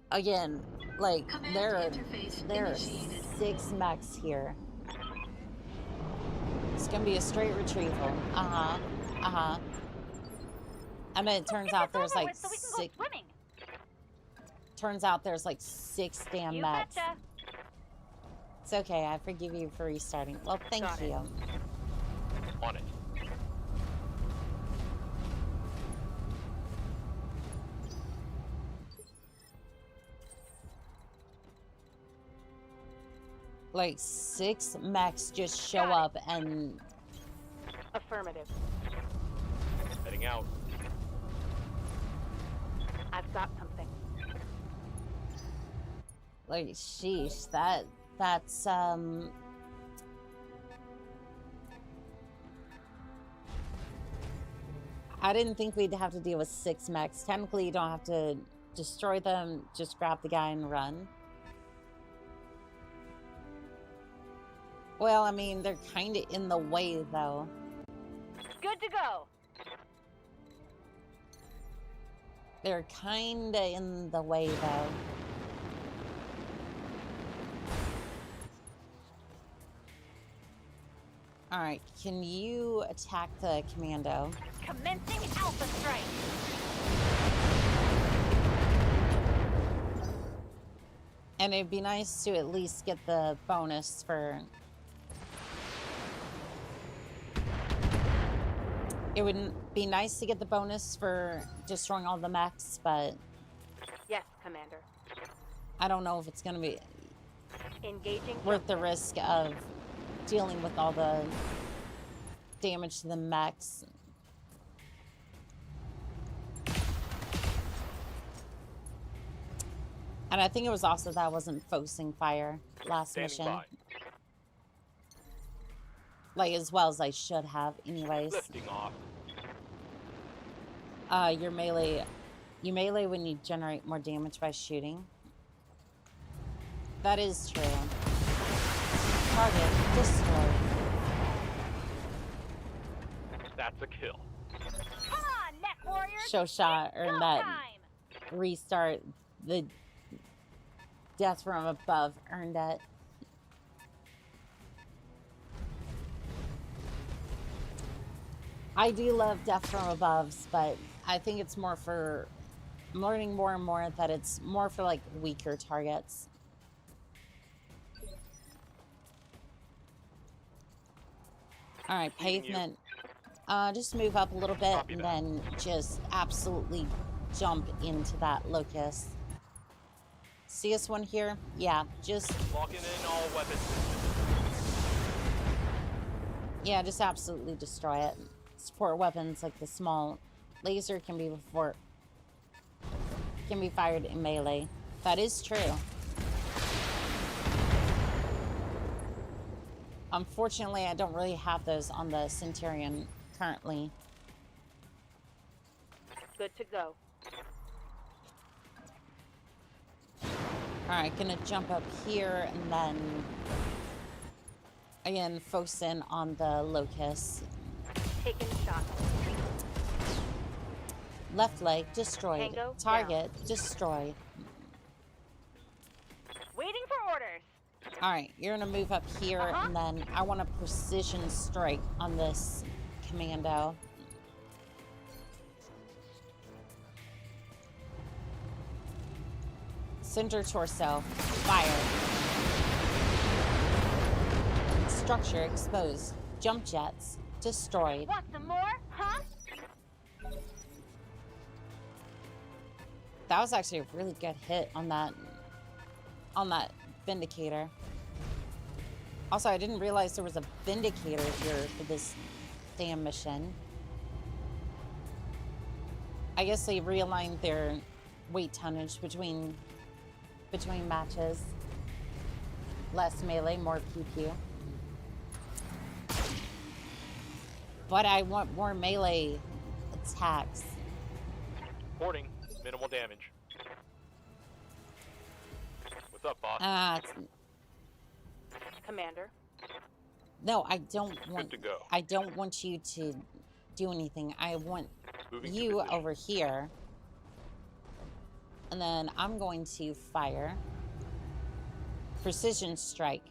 Again, like there are 6 mechs here. It's gonna be a straight retrieval. And then it turns out there's like there's like 6 damn mechs. It's okay, I forgive you for restarting. Well, thank you. On it. Like 6 mechs just show up and... Affirmative. Heading out. I've got something. Like, sheesh, that's, I didn't think we'd have to deal with 6 mechs. Technically, you don't have to destroy them, just grab the guy and run. Well, I mean, they're kind of in the way, though. Good to go. They're kind of in the way, though. Alright, can you attack the commando? Commencing Alpha Strike. And it'd be nice to at least get the bonus for... It wouldn't be nice to get the bonus for destroying all the mechs, but... Yes, Commander. I don't know if it's gonna be... Engaging worth the risk of dealing with all the damage to the mechs. And I think it was also that I wasn't focusing fire last mission. By. Like, as well as I should have, anyways. Lifting off. Your melee... You melee when you generate more damage by shooting. That is true. Target destroyed. That's a kill. Come on, Neck Warriors! Show shot, earn that Time. restart. The death from above earned it. I do love death from aboves, but I think it's more for... I'm learning more and more that it's more for like weaker targets. Alright, pavement. Just move up a little bit Copy and that. then just absolutely jump into that locust. See this one here? Yeah, just... Locking in all weapons. Yeah, just absolutely destroy it. Support weapons like the small laser can be fired in melee. That is true. Unfortunately, I don't really have those on the Centurion currently. Good to go. Alright, gonna jump up here and then again focus in on the locust. Taking shot. Left leg destroyed. Tango Target destroyed. Waiting for orders. Alright, you're gonna move up here and then I want a precision strike on this commando. Center torso. Fire. Structure exposed. Jump jets destroyed. Want some more? Huh? That was actually a really good hit on that Vindicator. Also, I didn't realize there was a Vindicator here for this damn mission. I guess they realigned their weight tonnage between matches. Less melee, more PP. But I want more melee attacks. Reporting minimal damage. What's up, boss? Commander. No, I don't want. Good to go. I don't want you to do anything. I want Moving to you position. over here, and then I'm going to fire precision strike.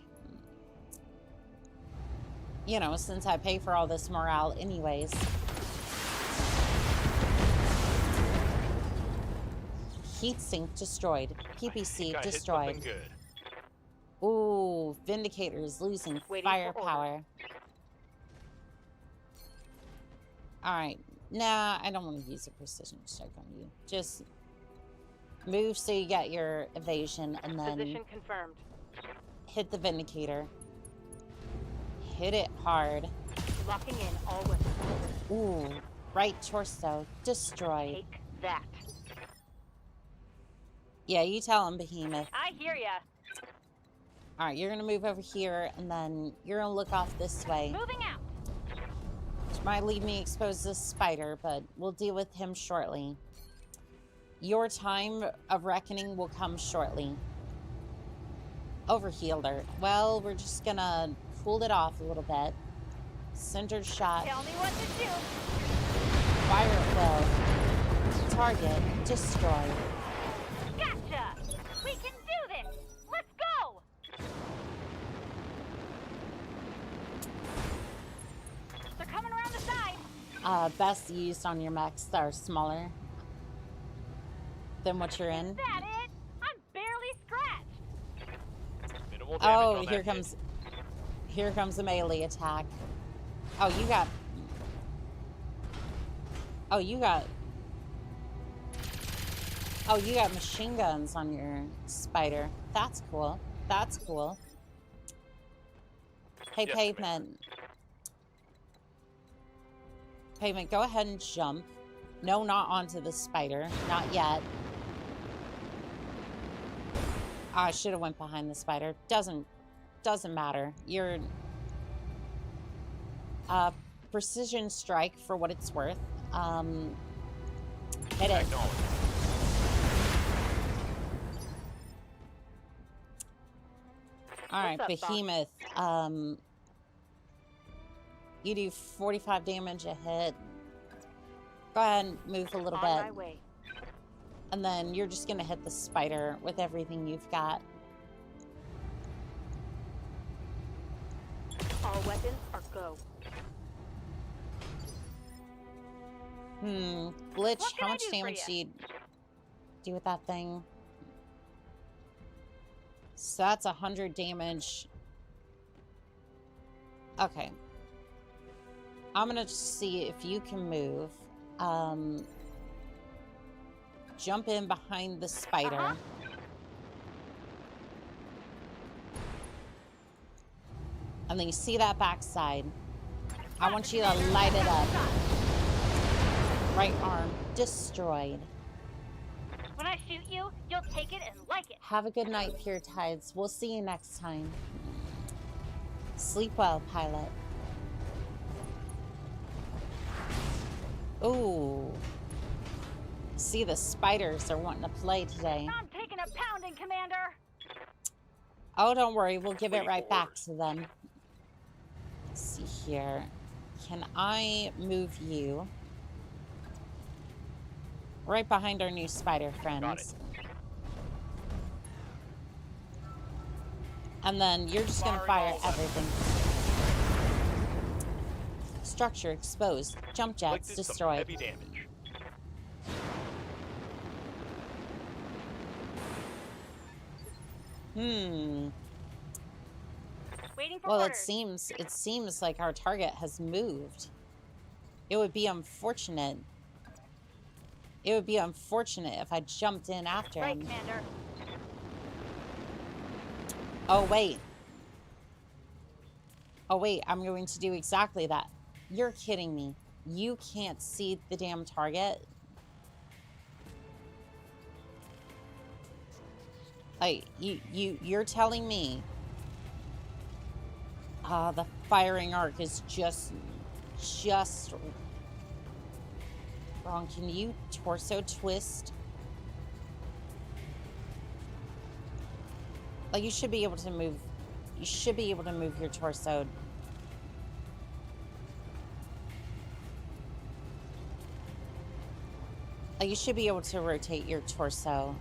You know, since I pay for all this morale anyways. Heat sink destroyed. PPC Got hit destroyed. something good. Ooh, Vindicator's losing Waiting for firepower. Alright. Nah, I don't want to use a precision strike on you. Just move so you get your evasion and then Position confirmed. hit the Vindicator. Hit it hard. Locking in all weapons. Ooh, right torso destroyed. Take that. Yeah, you tell him, Behemoth. I hear ya. Alright, you're gonna move over here and then you're gonna look off this way. Moving out. Which might leave me exposed to this spider, but we'll deal with him shortly. Your time of reckoning will come shortly. Overhealer. Well, we're just gonna cool it off a little bit. Centered shot. Tell me what to do. Fire at will. Target destroyed. Gotcha. We can do this. Let's go. They're coming around the side. Best used on your mechs that are smaller than what you're in. Is that it? I'm barely scratched. Minimal damage Oh, on here that comes here comes a melee attack. Oh, you got machine guns on your spider. That's cool. That's cool. Hey, Yes, Pavement. Pavement, go ahead and jump. No, not onto the spider. Not yet. I should have went behind the spider. Doesn't matter. You're precision strike for what it's worth. Hit it. Acknowledge. All right, What's up, Behemoth. You do 45 damage a hit. Go ahead and move a little On bit. my way. And then you're just going to hit the spider with everything you've got. All weapons are go. Glitch, What can how I much do for damage ya? do you do with that thing? So that's 100 damage. Okay. I'm going to just see if you can move. Jump in behind the spider. And then you see that backside. I want you to light it up. Right arm destroyed. When I shoot you, you'll take it and like it. Have a good night, Pure Tides. We'll see you next time. Sleep well, pilot. Ooh. See, the spiders are wanting to play today. I'm taking a pounding, Commander. Oh, don't worry. We'll give it Waiting right for back orders. to them. Let's see here. Can I move you? Right behind our new spider friends. Got it. And then you're just going to fire Firing all everything. Structure exposed. Jump jets Inflicted some destroyed. heavy damage. Waiting for Well, orders. it seems like our target has moved. It would be unfortunate. It would be unfortunate if I jumped in after Right, him. Commander. Oh, wait. Oh, wait. I'm going to do exactly that. You're kidding me. You can't see the damn target. Like, you're telling me the firing arc is just wrong. Can you torso twist? Like, you should be able to move your torso. Like, you should be able to rotate your torso.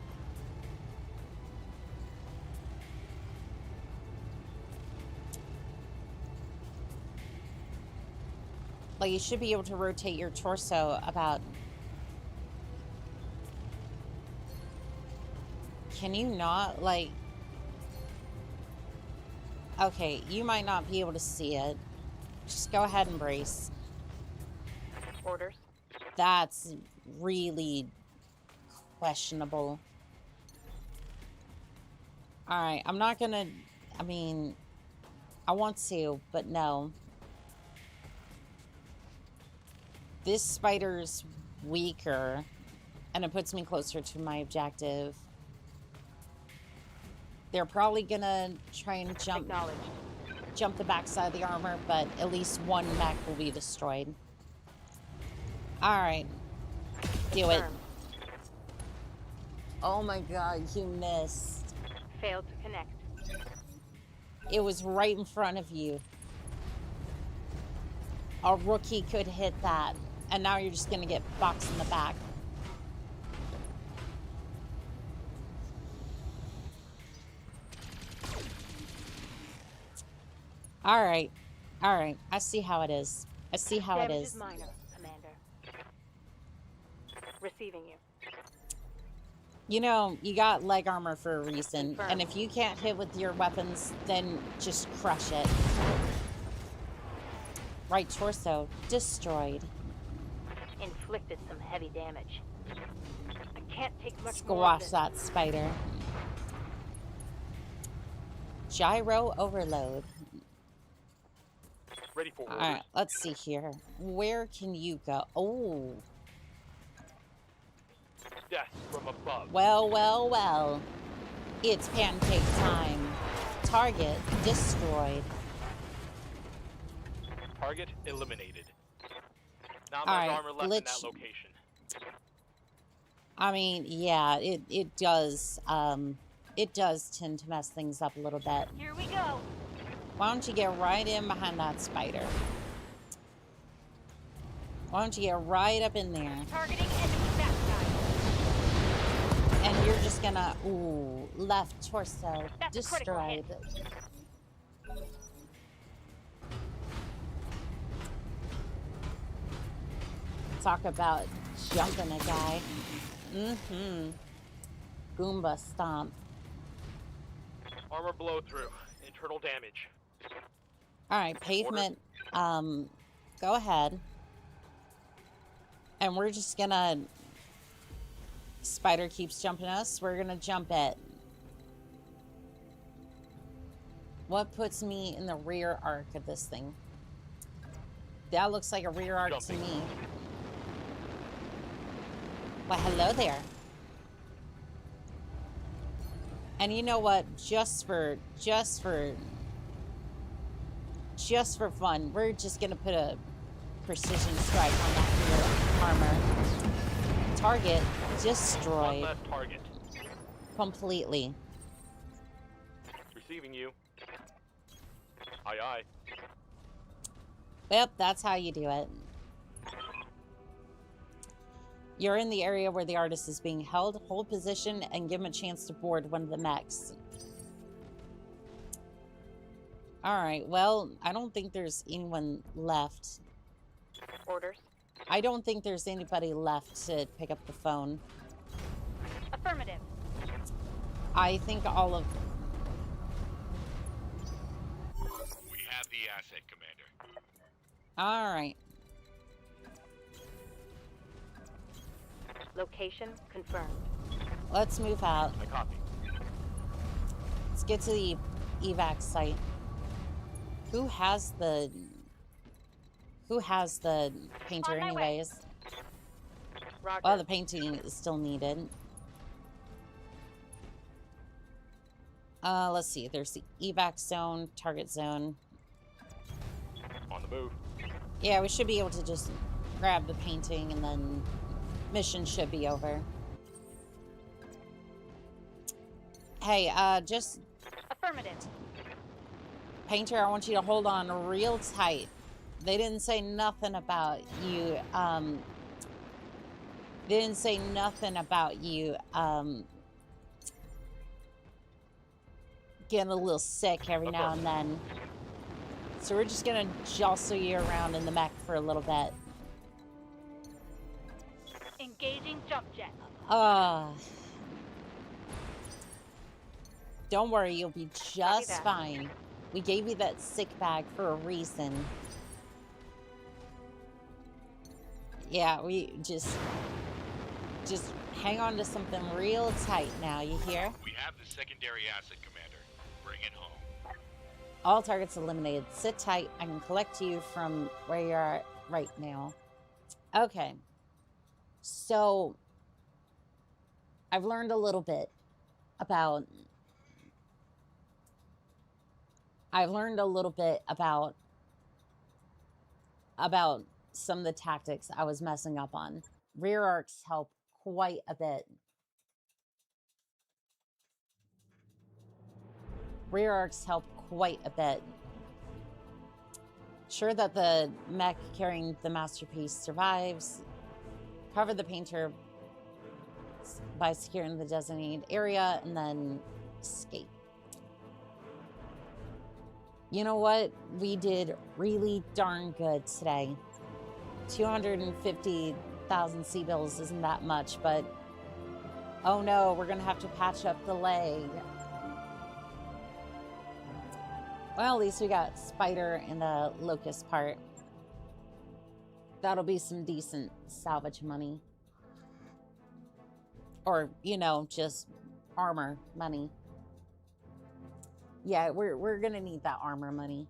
Like, you should be able to rotate your torso about... Can you not, like... Okay, you might not be able to see it. Just go ahead and brace. Orders. That's really questionable. Alright, I'm not gonna... I mean... I want to, but no. This spider's weaker, and it puts me closer to my objective. They're probably gonna try and jump the backside of the armor, but at least one mech will be destroyed. Alright. Do it. Oh my god, you missed. Failed to connect. It was right in front of you. A rookie could hit that, and now you're just gonna get boxed in the back. Alright. Alright. I see how it is. I see how it is. Damage minor, Commander. Receiving you. You know, you got leg armor for a reason. Confirmed. And if you can't hit with your weapons, then just crush it. Right torso destroyed. Inflicted some heavy damage. I can't take much more. Squash that spider. Gyro overload. Ready for orders. Alright, let's see here. Where can you go? Oh. Death from above. Well, well, well. It's pancake time. Target destroyed. Target eliminated. Not All much right, armor left in that location. I mean, yeah, it does tend to mess things up a little bit. Here we go. Why don't you get right in behind that spider? Why don't you get right up in there? Targeting enemy backside. And you're just gonna, ooh, left torso That's a critical hit. destroyed. Talk about jumping a guy. Mm-hmm. Goomba stomp. Armor blow through. Internal damage. Alright, pavement. Go ahead. And we're just gonna... Spider keeps jumping us. We're gonna jump it. What puts me in the rear arc of this thing? That looks like a rear arc to me. Well, hello there. And you know what? Just for fun, we're just gonna put a precision strike on that rear armor. Target destroyed. One left target. Completely. Receiving you. Aye, aye. Yep, that's how you do it. You're in the area where the artist is being held. Hold position and give him a chance to board one of the mechs. Alright, well, I don't think there's anyone left. Orders. I don't think there's anybody left to pick up the phone. Affirmative. I think all of... We have the asset, Commander. Alright. Location confirmed. Let's move out. I copy. Let's get to the evac site. Who has the painter On my way. anyways? Roger. Well, the painting is still needed. Let's see. There's the evac zone, target zone. On the move. Yeah, we should be able to just grab the painting and then mission should be over. Hey, just... Affirmative. Painter, I want you to hold on real tight. They didn't say nothing about you, they didn't say nothing about you, getting a little sick every now and then. So we're just gonna jostle you around in the mech for a little bit. Engaging jump jet. Don't worry, you'll be just fine. We gave you that sick bag for a reason. Yeah, we just hang on to something real tight now, you hear? We have the secondary asset, Commander. Bring it home. All targets eliminated. Sit tight. I can collect you from where you are right now. Okay. So, I've learned a little bit about... about some of the tactics I was messing up on. Rear arcs help quite a bit. Rear arcs help quite a bit. Sure that the mech carrying the masterpiece survives. Cover the painter by securing the designated area and then escape. You know what? We did really darn good today. 250,000 C-bills isn't that much, but oh no, we're gonna have to patch up the leg. Well, at least we got Spider and the Locust part. That'll be some decent salvage money. Or, you know, just armor money. Yeah, we're gonna need that armor money.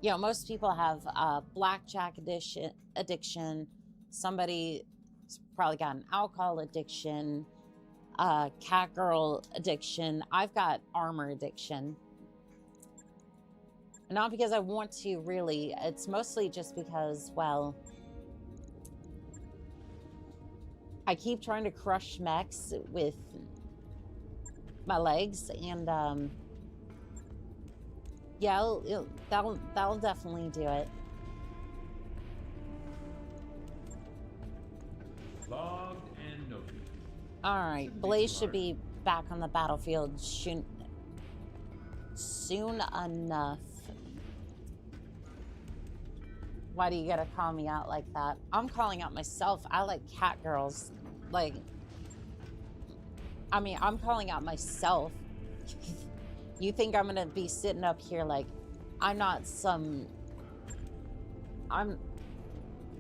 You know, most people have blackjack addiction. Somebody's probably got an alcohol addiction, cat girl addiction. I've got armor addiction. Not because I want to, really. It's mostly just because, well, I keep trying to crush mechs with my legs, and yeah, that'll definitely do it. Logged and noted. All right, Blaze should be back on the battlefield soon enough. Why do you gotta call me out like that? I'm calling out myself. I like cat girls. Like, I mean, I'm calling out myself. You think I'm gonna be sitting up here like, I'm not some... I'm...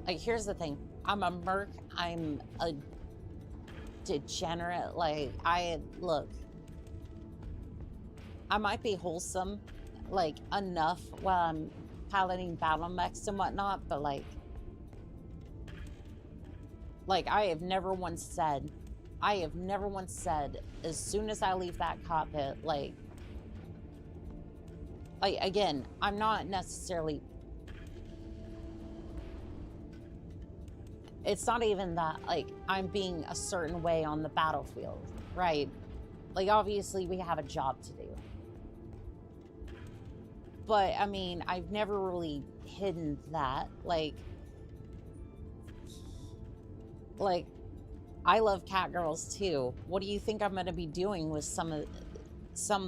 Like, here's the thing. I'm a merc. I'm a degenerate. Like, look. I might be wholesome, like, enough while I'm piloting battle mechs and whatnot, but like I have never once said, as soon as I leave that cockpit, like again, I'm not necessarily, it's not even that, like, I'm being a certain way on the battlefield, right? Like, obviously we have a job to do. But, I mean, I've never really hidden that. Like, I love cat girls too. What do you think I'm gonna be doing with some of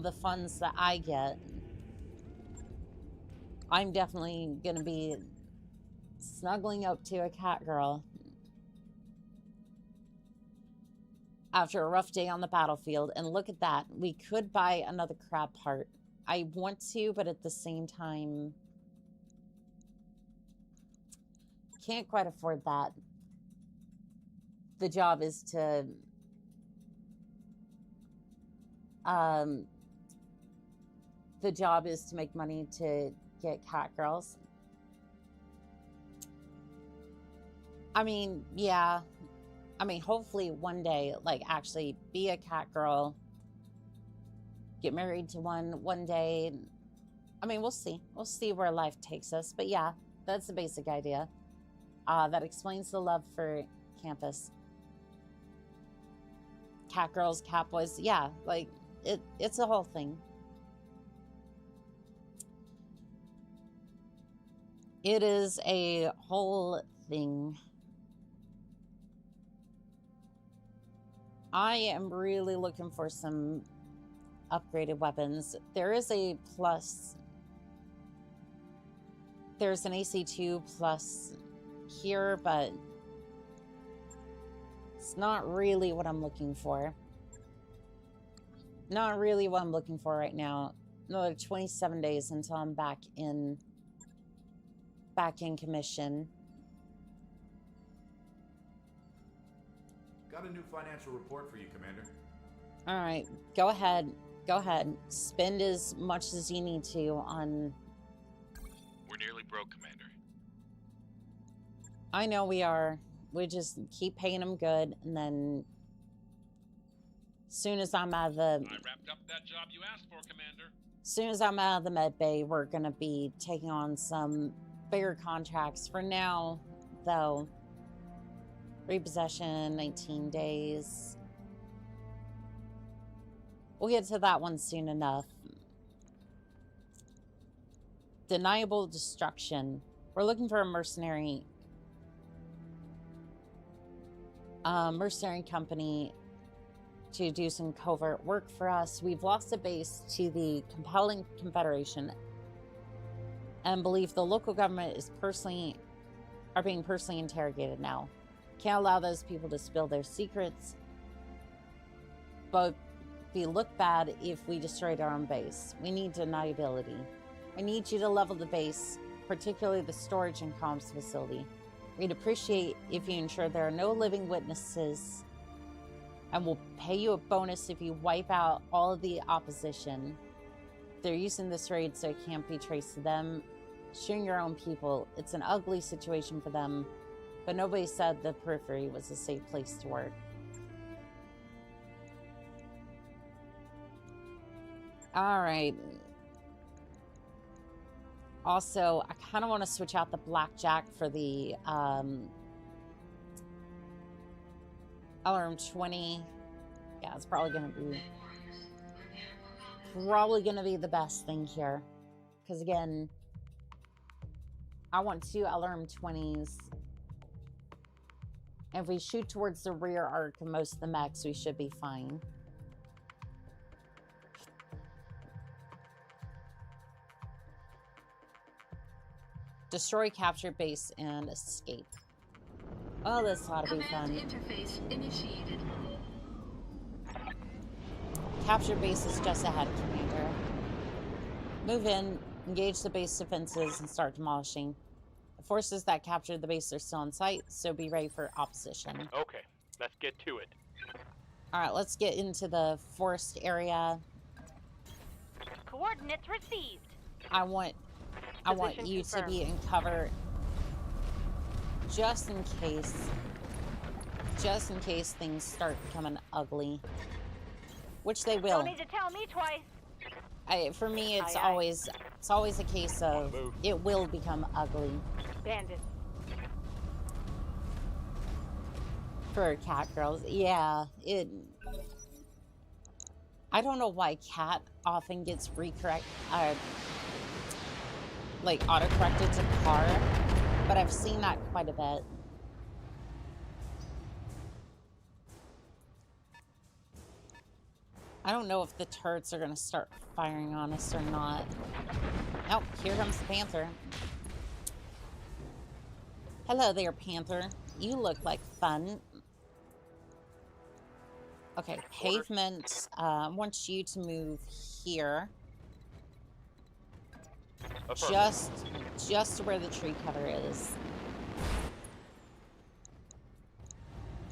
the funds that I get? I'm definitely gonna be snuggling up to a cat girl after a rough day on the battlefield. And look at that. We could buy another crab part. I want to, but at the same time, can't quite afford that. The job is to make money to get cat girls. I mean, yeah. I mean, hopefully one day, like, actually be a cat girl get married to one day. I mean, we'll see. We'll see where life takes us. But yeah, that's the basic idea. That explains the love for campus. Cat girls, cat boys. Yeah, like, it's a whole thing. It is a whole thing. I am really looking for some upgraded weapons. There is a plus. There's an AC2 plus here, but it's not really what I'm looking for. Not really what I'm looking for right now. Another 27 days until I'm back in commission. Got a new financial report for you, Commander. All right, go ahead. Go ahead. Spend as much as you need to on... We're nearly broke, Commander. I know we are. We just keep paying them good, and then as soon as I'm out of the... I wrapped up that job you asked for, Commander. As soon as I'm out of the med bay, we're going to be taking on some bigger contracts. For now, though, repossession, 19 days. We'll get to that one soon enough. Deniable destruction. We're looking for a mercenary company to do some covert work for us. We've lost a base to the compelling Confederation and believe the local government is being personally interrogated now. Can't allow those people to spill their secrets, but we look bad if we destroyed our own base. We need deniability. I need you to level the base, particularly the storage and comms facility. We'd appreciate if you ensure there are no living witnesses, and we'll pay you a bonus if you wipe out all of the opposition. They're using this raid so it can't be traced to them. Shooting your own people, it's an ugly situation for them, but nobody said the periphery was a safe place to work. All right. Also, I kind of want to switch out the blackjack for the LRM-20. Yeah, it's probably going to be the best thing here. Because again, I want 2 LRM-20s. And if we shoot towards the rear arc of most of the mechs, we should be fine. Destroy, capture base, and escape. Oh, this ought to be fun. Interface initiated. Capture base is just ahead, Commander. Move in, engage the base defenses, and start demolishing. The forces that captured the base are still in sight, so be ready for opposition. Okay, let's get to it. All right, let's get into the forest area. Coordinates received. I want you to be in cover just in case things start becoming ugly, which they will. Don't need to tell me twice. For me, it's always a case of it will become ugly. Bandits. For cat girls, yeah, I don't know why cat often gets like auto-corrected to car, but I've seen that quite a bit. I don't know if the turrets are gonna start firing on us or not. Oh, here comes the Panther. Hello there, Panther. You look like fun. Okay, pavement. I want you to move here. Just where the tree cover is.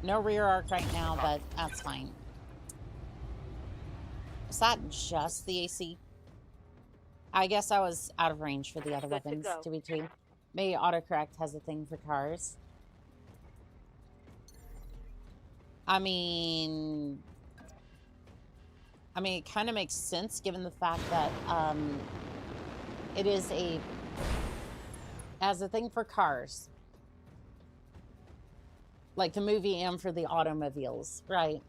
No rear arc right now, but that's fine. Is that just the AC? I guess I was out of range for the other weapons, to be true. Maybe autocorrect has a thing for cars. I mean, I mean, it kind of makes sense given the fact that it is as a thing for cars. Like the movie and for the automobiles, right?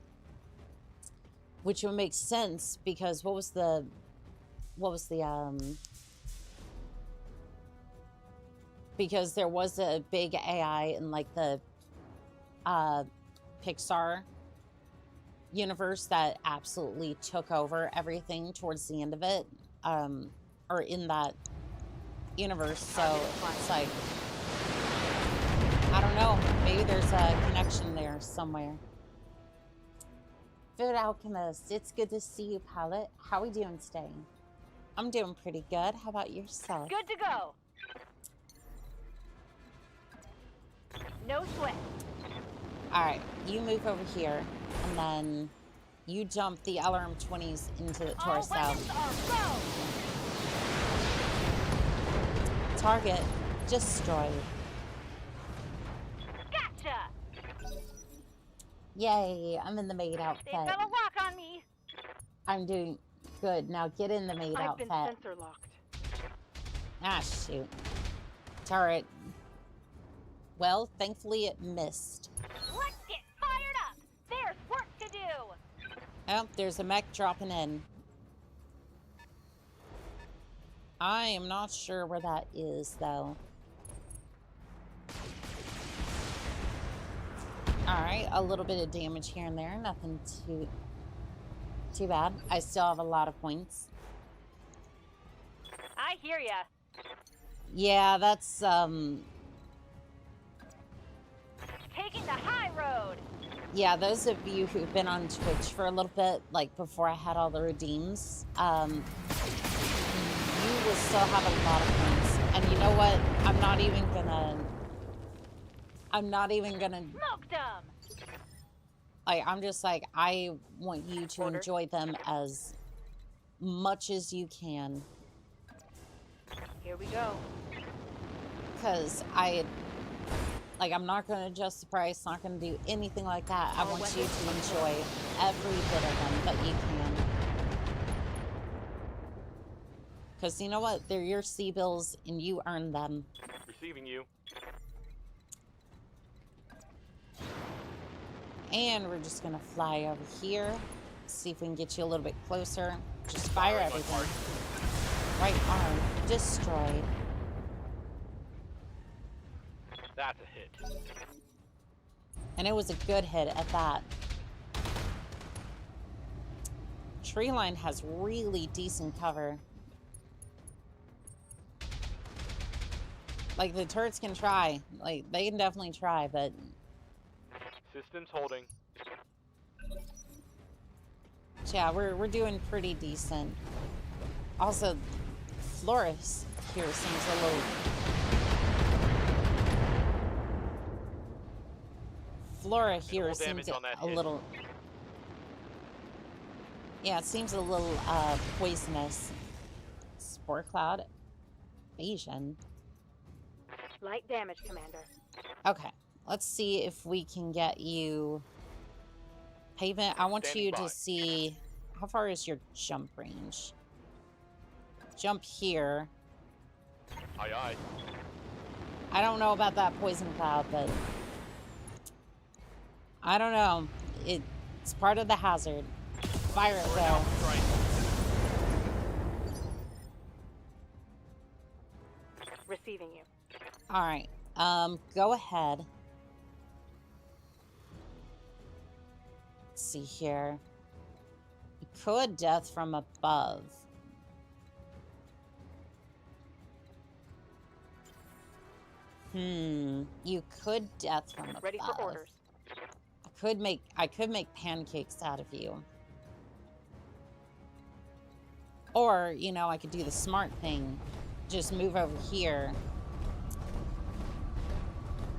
Which would make sense because what was the because there was a big AI in like the Pixar universe that absolutely took over everything towards the end of it, or in that universe. So it's like, I don't know, maybe there's a connection there somewhere. Food Alchemist, it's good to see you, Palette. How are we doing today? I'm doing pretty good. How about yourself? Good to go. No sweat. All right, you move over here, and then you jump the LRM-20s into the torso. Target destroyed. Gotcha. Yay, I'm in the maid outfit. They fell a lock on me. I'm doing good. Now get in the maid outfit. I've been sensor locked. Ah, shoot. Turret. Well, thankfully it missed. Let's get fired up. There's work to do. Oh, there's a mech dropping in. I am not sure where that is, though. Alright, a little bit of damage here and there. Nothing too bad. I still have a lot of points. I hear ya. Yeah, that's, Taking the high road. yeah, those of you who've been on Twitch for a little bit, like before I had all the redeems, you will still have a lot of points. And you know what? I'm not even gonna Smoked 'em. like, I'm just like, I want you to enjoy them as much as you can. Here we go. Because I'm not going to adjust the price, not going to do anything like that. I want you to enjoy every bit of them that you can. Because you know what? They're your C-bills and you earn them. Receiving you. And we're just going to fly over here. See if we can get you a little bit closer. Just fire everything. Right arm destroyed. That's a hit. And it was a good hit at that. Tree line has really decent cover. Like, the turrets can try. Like, they can definitely try, but... Systems holding. Yeah, we're doing pretty decent. Also, Floris here seems a little... Flora here seems a little... Yeah, it seems a little poisonous. Spore Cloud. Asian. Light damage, Commander. Okay, let's see if we can get you... Haven, I want you to see... How far is your jump range? Jump here. Aye, aye. I don't know about that poison cloud, but... I don't know. It's part of the hazard. Fire it, though. Receiving you. Alright. Go ahead. Let's see here. You could death from above. You could death from above. Ready for orders. I could make pancakes out of you. Or, you know, I could do the smart thing. Just move over here.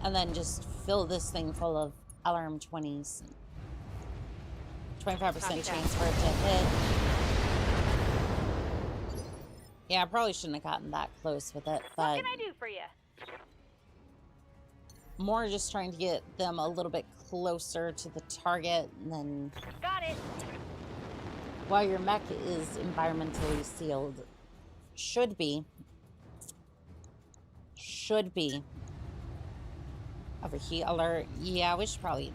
And then just fill this thing full of LRM-20s. 25% chance for it to hit. Yeah, I probably shouldn't have gotten that close with it, but... What can I do for you? More just trying to get them a little bit closer to the target, and then... Got it. While your mech is environmentally sealed, should be. Overheat alert. Yeah, we should probably...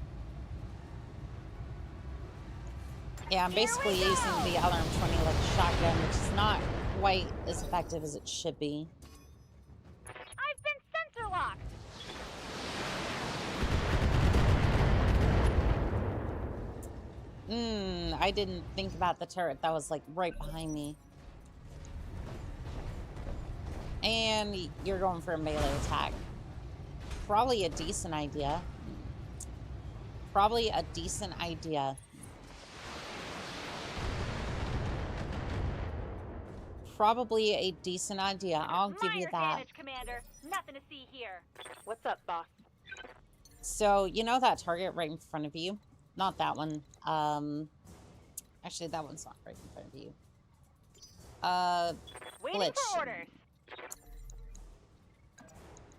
Yeah, I'm basically using the LRM-20 like a shotgun, which is not quite as effective as it should be. I've been sensor locked. I didn't think about the turret that was like right behind me. And you're going for a melee attack. Probably a decent idea. Probably a decent idea. Probably a decent idea. I'll give you that. Damage, Commander. Nothing to see here. What's up, boss? So, you know that target right in front of you? Not that one. Actually, that one's not right in front of you. Waiting Glitch. for orders.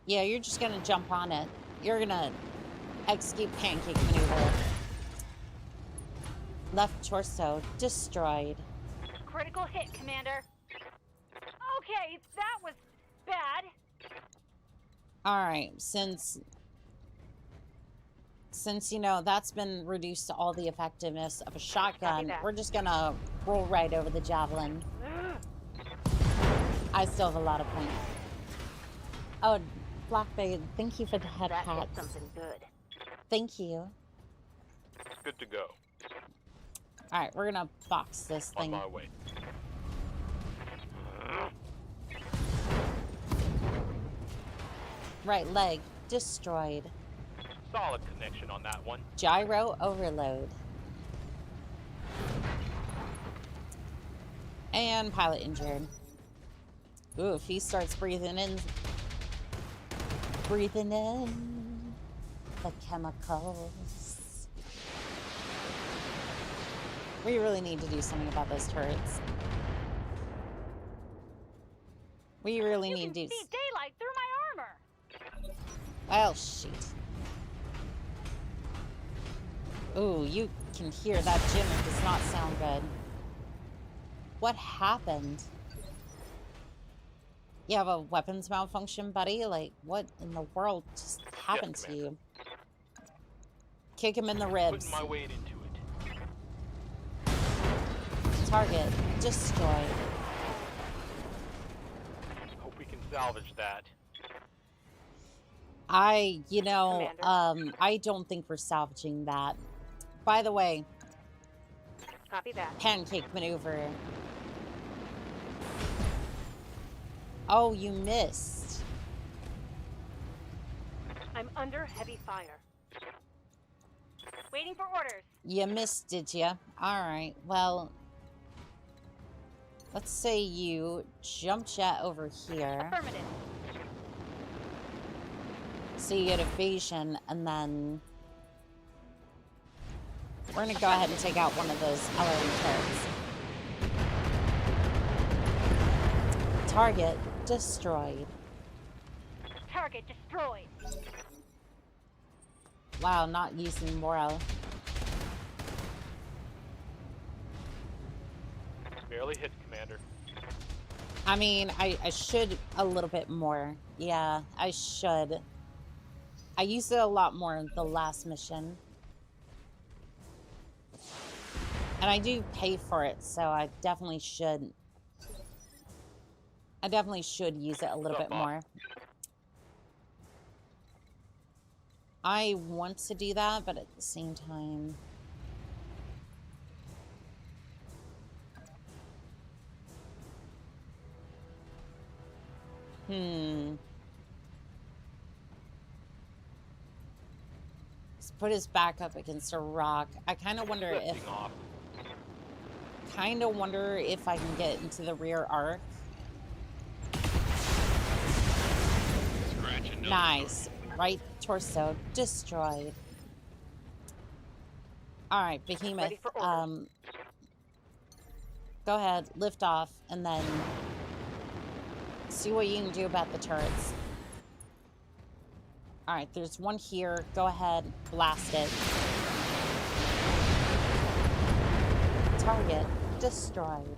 Yeah, you're just gonna jump on it. You're gonna execute pancake maneuver. Left torso destroyed. Critical hit, Commander. Okay, that was bad. Alright, since you know that's been reduced to all the effectiveness of a shotgun, we're just gonna roll right over the javelin. I still have a lot of points. Oh, Blackbait, thank you for the head pat. Something good. Thank you. Good to go. Alright, we're gonna box this thing. On my way. Right leg destroyed. Solid connection on that one. Gyro overload. And pilot injured. Ooh, if he starts breathing in the chemicals. We really need to do something about those turrets. We really need to do... see daylight through my armor. Well, shit. Ooh, you can hear that gym. It does not sound good. What happened? You have a weapons malfunction, buddy? Like, what in the world just happened to you? Kick him in the ribs. Putting my weight into it. Target destroyed. Hope we can salvage that. I don't think we're salvaging that. By the way, Copy that. pancake maneuver. Oh, you missed. I'm under heavy fire. Waiting for orders. You missed, did you? Alright, well... Let's say you jump jet over here. Affirmative. So you get evasion, and then... We're gonna go ahead and take out one of those LRM turrets. Target destroyed. Target destroyed. Wow, not using morale. Barely hit, Commander. I mean, I should a little bit more. Yeah, I should. I used it a lot more in the last mission. And I do pay for it, so I definitely should. I definitely should use it a little bit more. I want to do that, but at the same time... Let's put his back up against a rock. I kind of wonder if... I can get into the rear arc. Nice. Right torso destroyed. Alright, Behemoth. Go ahead, lift off, and then see what you can do about the turrets. Alright, there's one here. Go ahead, blast it. Target destroyed.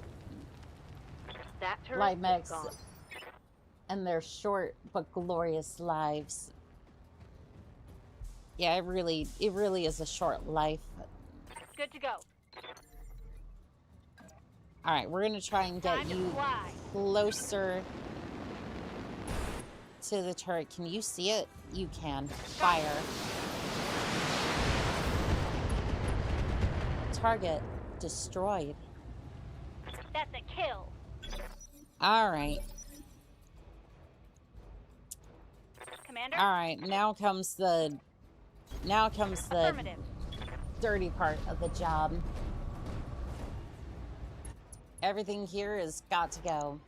That turret Light is mechs gone. and their short but glorious lives. Yeah, it really is a short life. Good to go. All right, we're gonna try and get Time to you fly. closer to the turret. Can you see it? You can. Fire. Target destroyed. That's a kill. All right. Commander? All right, now comes the Affirmative. dirty part of the job. Everything here has got to go.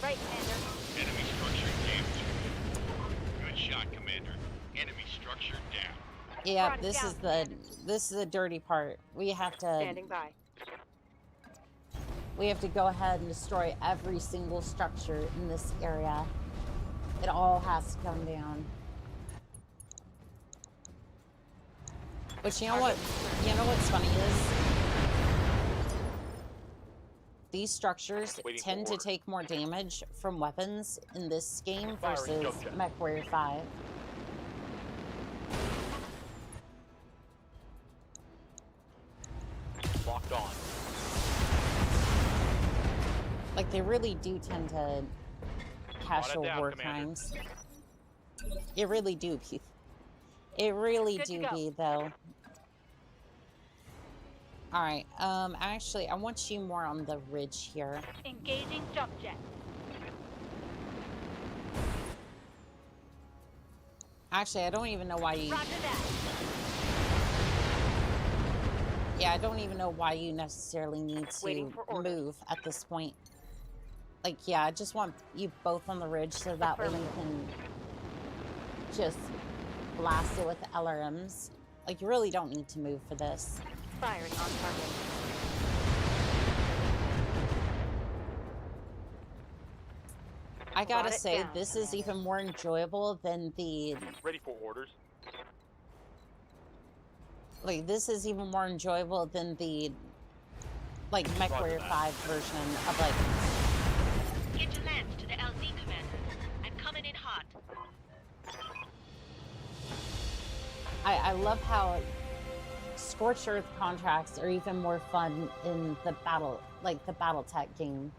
Right, Commander. Enemy structure damaged. Good shot, Commander. Enemy structure down. Yeah, Brought it this down, is Commander. this is the dirty part. We have to Standing by. go ahead and destroy every single structure in this area. It all has to come down. But you know what? You know what's funny is these structures Waiting for tend to order. take more damage from weapons in this game Firing versus jump jet. MechWarrior 5. Locked on. Like, they really do tend to casual down, war Commander. crimes. It really do, Keith. It really Good to do go. be, though. Alright, actually, I want you more on the ridge here. Engaging jump jet. Actually, I don't even know why you... Roger that. Yeah, I don't even know why you necessarily need Waiting to for orders. move at this point. Like, yeah, I just want you both on the ridge so that way you can just blast it with the LRMs. Like, you really don't need to move for this. Firing on target. I gotta Brought it say, down, this is even more enjoyable than the... Ready for orders. Like, this is even more enjoyable than the... Like, MechWarrior 5 version of, like... Get your lance to the LZ, Commander. I'm coming in hot. I love how Scorched Earth contracts are even more fun in the Battletech game.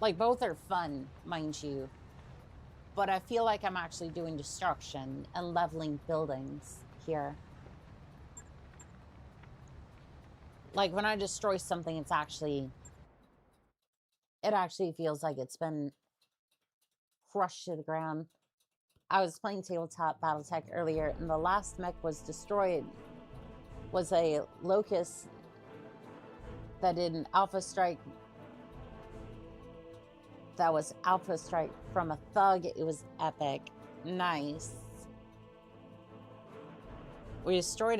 Like, both are fun, mind you. But I feel like I'm actually doing destruction and leveling buildings here. Like, when I destroy something, it actually feels like it's been crushed to the ground. I was playing tabletop Battletech earlier, and the last mech was destroyed. Was a Locust that did an Alpha Strike. That was Alpha Strike from a Thug. It was epic. Nice. We destroyed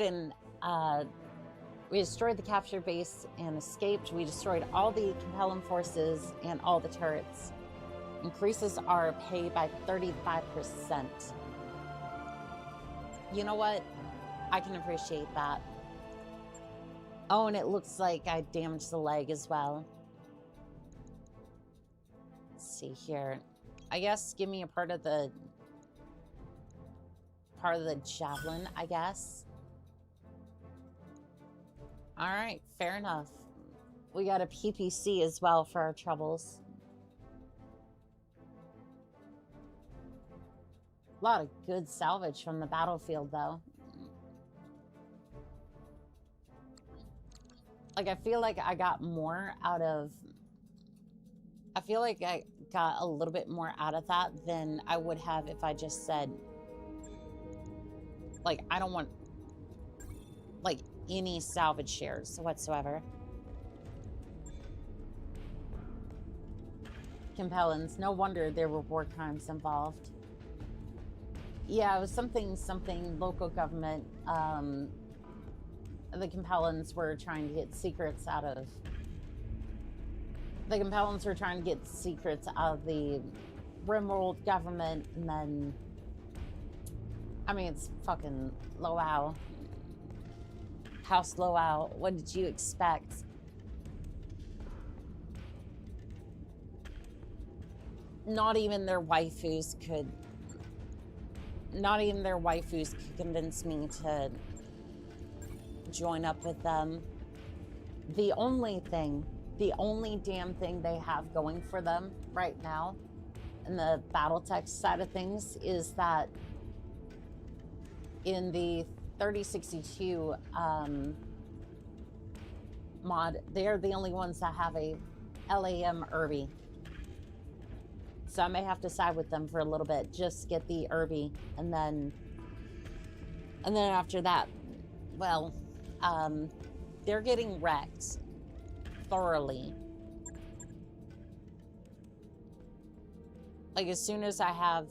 the capture base and escaped. We destroyed all the compelling forces and all the turrets. Increases our pay by 35%. You know what? I can appreciate that. Oh, and it looks like I damaged the leg as well. Let's see here. I guess give me a part of the javelin, I guess. All right, fair enough. We got a PPC as well for our troubles. A lot of good salvage from the battlefield, though. Like, I feel like I got more out of... I feel like I got a little bit more out of that than I would have if I just said... Like, I don't want... Like, any salvage shares whatsoever. Compellins. No wonder there were war crimes involved. Yeah, it was something local government. The Compellins were trying to get secrets out of... The Compellins were trying to get secrets out of the Rimworld government, and then... I mean, it's fucking... Wow. House blowout. What did you expect? Not even their waifus could convince me to join up with them. The only damn thing they have going for them right now in the Battletech side of things is that in the 3062 mod, they're the only ones that have a LAM Irby. So I may have to side with them for a little bit, just get the Irby, and then after that, well, they're getting wrecked thoroughly. Like, as soon as I have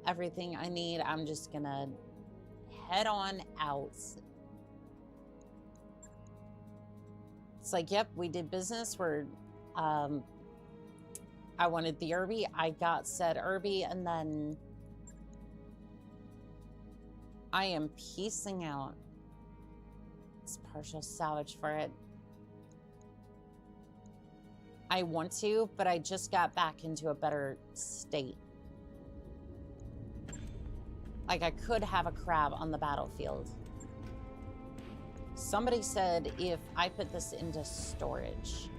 everything I need, I'm just gonna head on out. It's like, yep, we did business. I wanted the Irby. I got said Irby, and then I am piecing out. It's partial salvage for it. I want to, but I just got back into a better state. Like, I could have a crab on the battlefield. Somebody said if I put this into storage,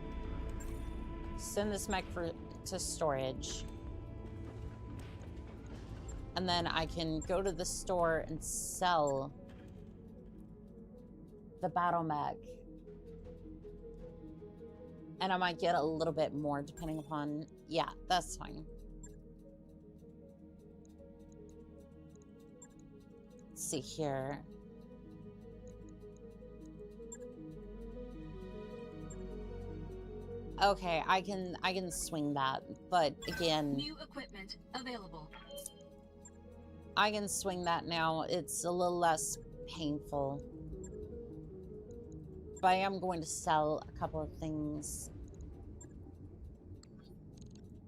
send this mech to storage, and then I can go to the store and sell the battle mech, and I might get a little bit more depending upon, yeah, that's fine. Let's see here. Okay, I can swing that, but again, New equipment available. I can swing that now. It's a little less painful. But I am going to sell a couple of things.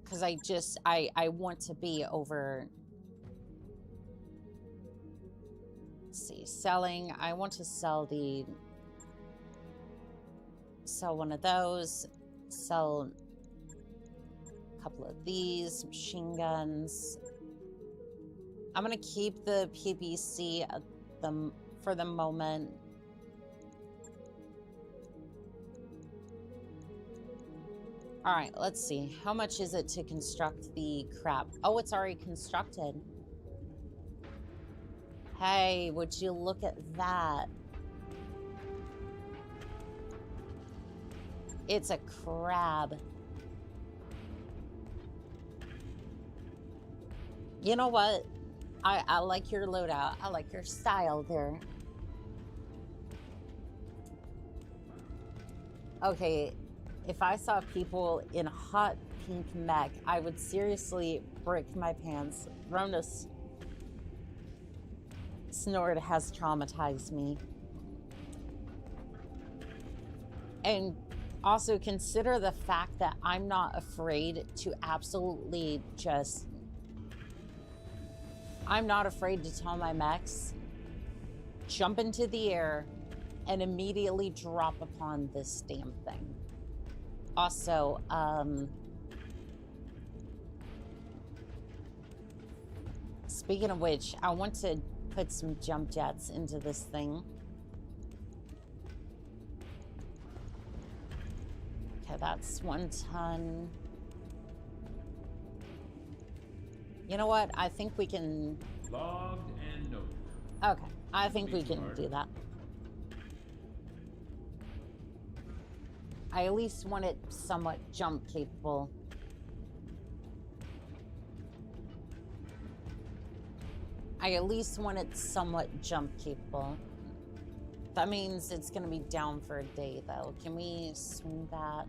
Because I want to be over... Let's see, selling. I want to sell one of those. Sell a couple of these machine guns. I'm gonna keep the PBC for the moment. All right, let's see. How much is it to construct the crap? Oh, it's already constructed. Hey, would you look at that? It's a crab. You know what? I like your loadout. I like your style there. Okay, if I saw people in a hot pink mech, I would seriously break my pants. Rona's snort has traumatized me. And also consider the fact that I'm not afraid to absolutely just... I'm not afraid to tell my mechs, jump into the air and immediately drop upon this damn thing. Also, speaking of which, I want to put some jump jets into this thing. Okay, that's 1 ton. You know what? I think we can... Logged and noted. Okay, I think we can do that. I at least want it somewhat jump capable. That means it's gonna be down for a day though. Can we swing that?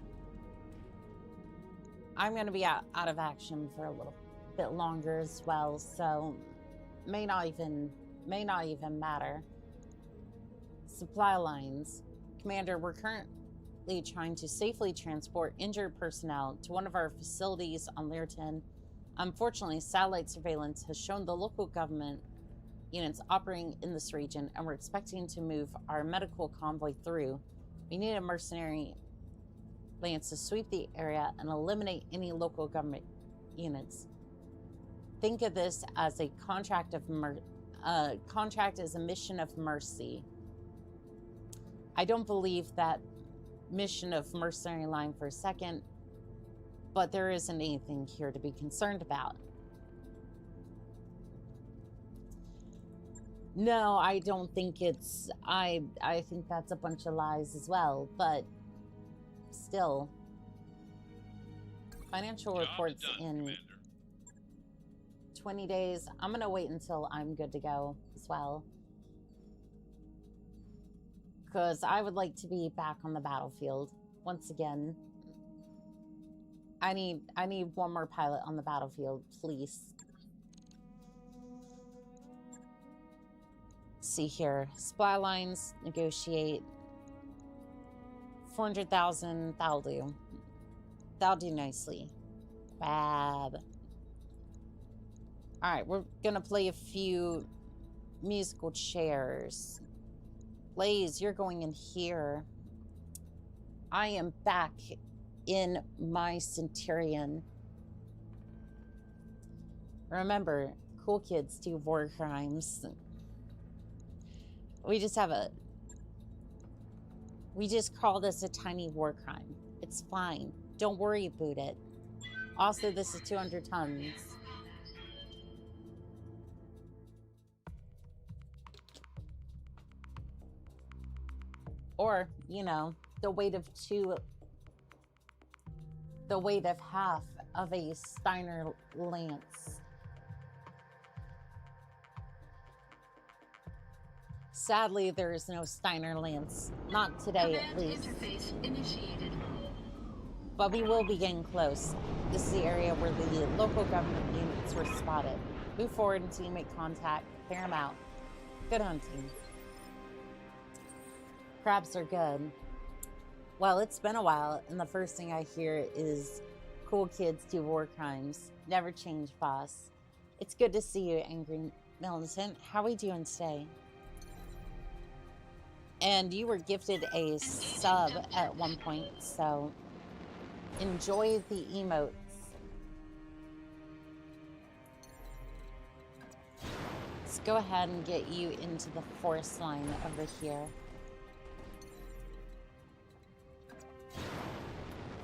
I'm gonna be out of action for a little bit longer as well, so may not even matter. Supply lines. Commander, we're currently trying to safely transport injured personnel to one of our facilities on Learton. Unfortunately, satellite surveillance has shown the local government units operating in this region, and we're expecting to move our medical convoy through. We need a mercenary lance to sweep the area and eliminate any local government units. Think of this as a contract of contract as a mission of mercy. I don't believe that mission of mercenary line for a second, but there isn't anything here to be concerned about. No, I don't think it's... I think that's a bunch of lies as well, but still. Financial reports in Commander. 20 days. I'm going to wait until I'm good to go as well. Because I would like to be back on the battlefield once again. I need one more pilot on the battlefield, please. See here. Supply lines, negotiate. 400,000, that'll do. That'll do nicely. Fab. Alright, we're gonna play a few musical chairs. Blaze, you're going in here. I am back in my Centurion. Remember, cool kids do war crimes. We just call this a tiny war crime. It's fine. Don't worry about it. Also, this is 200 tons. Or, you know, the weight of half of a Steiner lance. Sadly, there is no Steiner lance. Not today, at least. Interface initiated. But we will be getting close. This is the area where the local government units were spotted. Move forward until you make contact. Clear them out. Good hunting. Crabs are good. Well, it's been a while, and the first thing I hear is cool kids do war crimes. Never change, boss. It's good to see you, Angry Militant. How are we doing today? And you were gifted a sub at one point, so enjoy the emotes. Let's go ahead and get you into the forest line over here.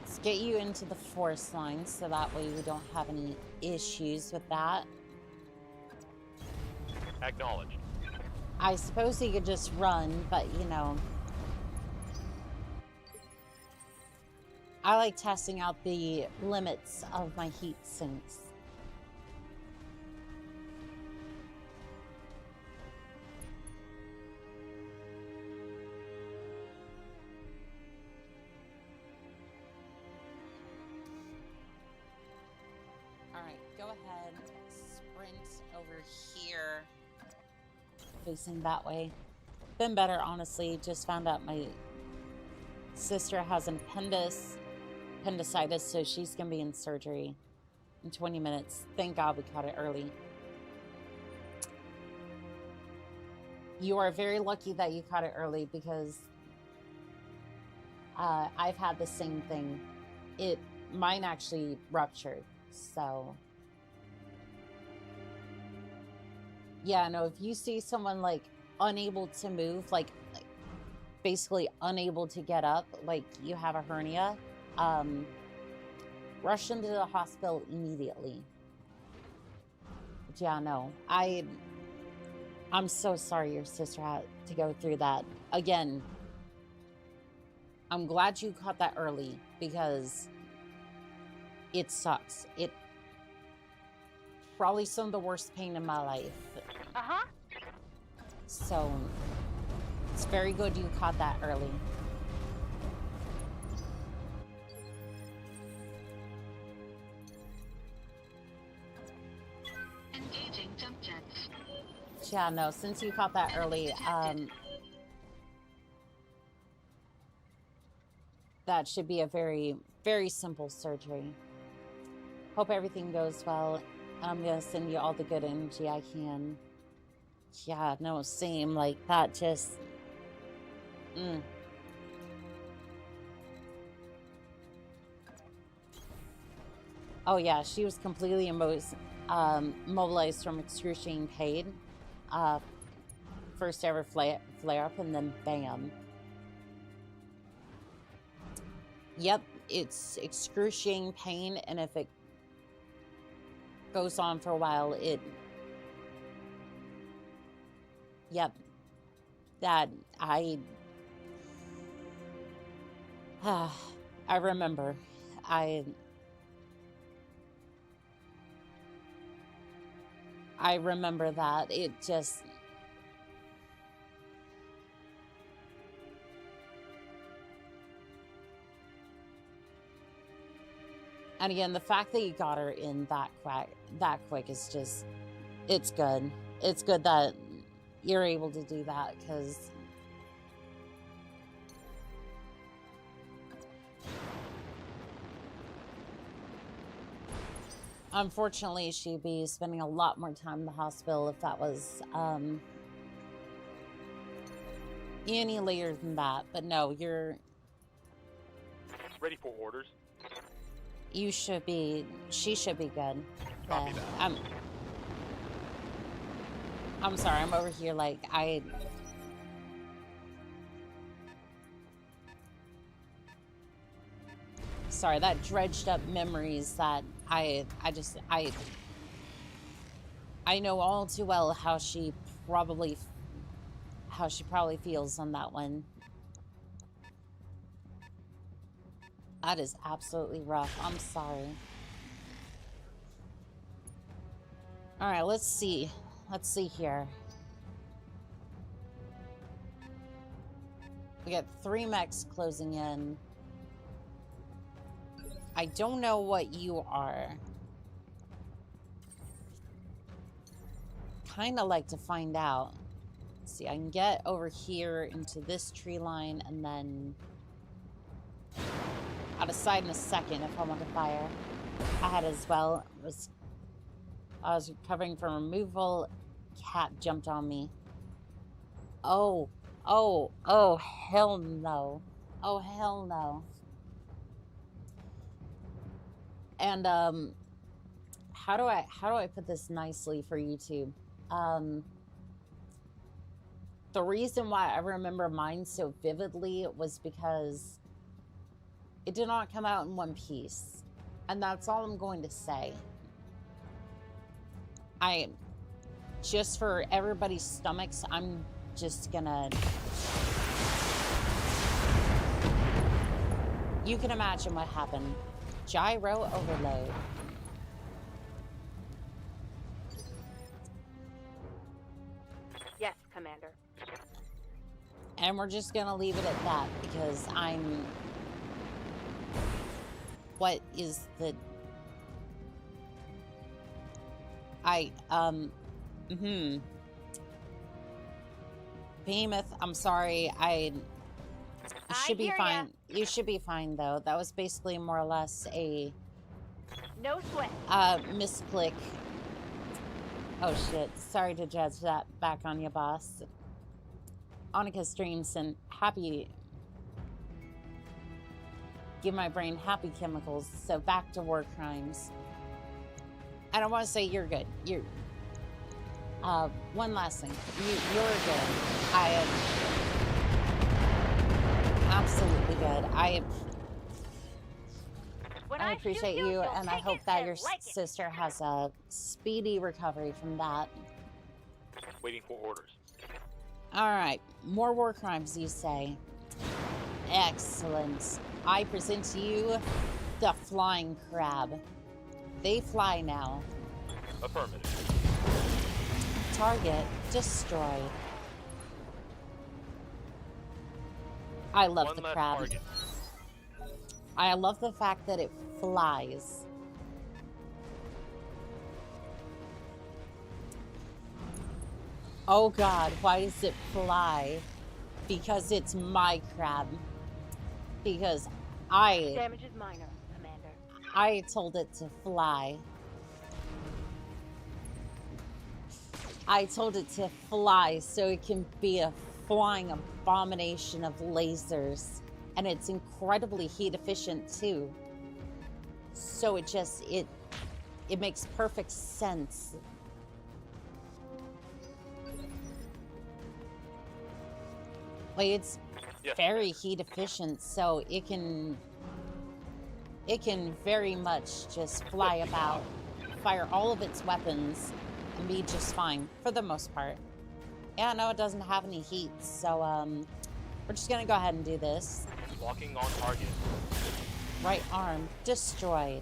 Let's get you into the forest line so that way we don't have any issues with that. Acknowledged. I suppose he could just run, but you know. I like testing out the limits of my heat sinks. Alright, go ahead, sprint over here. Facing that way. Been better, honestly. Just found out my sister has an appendicitis, so she's gonna be in surgery in 20 minutes. Thank God we caught it early. You are very lucky that you caught it early because I've had the same thing. Mine actually ruptured, so. Yeah, no, if you see someone, like, unable to move, like basically unable to get up, like you have a hernia, rush into the hospital immediately. But yeah, no, I'm so sorry your sister had to go through that. Again, I'm glad you caught that early because it sucks. It probably some of the worst pain in my life. Uh-huh. So, it's very good you caught that early. Engaging jump jets. Yeah, no, since you caught that early, that should be a very, very simple surgery. Hope everything goes well. I'm going to send you all the good energy I can. Yeah, no, same. Like, that just... Oh, yeah, she was completely mobilized from excruciating pain. First ever flare-up, and then bam. Yep, it's excruciating pain, and if it goes on for a while, it... Yep. That, I remember. I remember that. It just... And again, the fact that you got her in that quick is just... It's good. It's good that you're able to do that, because... Unfortunately, she'd be spending a lot more time in the hospital if that was any later than that. But no, you're... Ready for orders. You should be... She should be good. Copy that. I'm sorry, I'm over here like, Sorry, that dredged up memories that I know all too well how she probably feels on that one. That is absolutely rough. I'm sorry. All right, let's see. Let's see here. We got 3 mechs closing in. I don't know what you are. Kind of like to find out. Let's see, I can get over here into this tree line and then I'll decide in a second if I want to fire. I had as well. I was recovering from removal. Cat jumped on me. Oh, hell no. Oh, hell no. And, how do I put this nicely for YouTube? The reason why I remember mine so vividly was because it did not come out in one piece. And that's all I'm going to say. Just for everybody's stomachs, I'm just gonna... You can imagine what happened. Gyro overload. Yes, Commander. And we're just gonna leave it at that, because I'm... What is the... Behemoth, I'm sorry, you should be fine. You should be fine, though. That was basically more or less a... No sweat. Misclick. Oh, shit. Sorry to judge that back on you, boss. Onika streams and happy... Give my brain happy chemicals, so back to war crimes. I don't want to say you're good. You're... one last thing. You're good. I am... Absolutely good. I appreciate you, and I hope that your sister has a speedy recovery from that. Waiting for orders. All right, more war crimes, you say? Excellent. I present to you the flying crab. They fly now. Affirmative. Target destroyed. I love the crab. Target. I love the fact that it flies. Oh god, why does it fly? Because it's my crab. Because Damage is minor, Commander. I told it to fly. I told it to fly so it can be a flying abomination of lasers. And it's incredibly heat efficient too. So it just, it makes perfect sense. Like it's very heat efficient, so it can very much just fly about, fire all of its weapons, and be just fine for the most part. Yeah, no, it doesn't have any heat, so we're just gonna go ahead and do this. Walking on target. Right arm destroyed.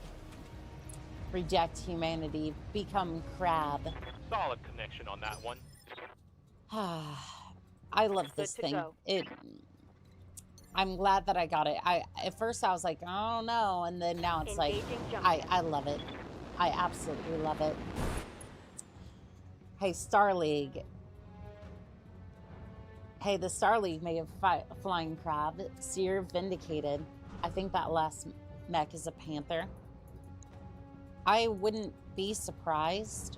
Reject humanity. Become crab. Solid connection on that one. I love this thing. I'm glad that I got it. At first I was like, oh no, and then now it's like, I love it. I absolutely love it. Hey, Star League. Hey, the Star League made a flying crab, so you're vindicated. I think that last mech is a panther. I wouldn't be surprised.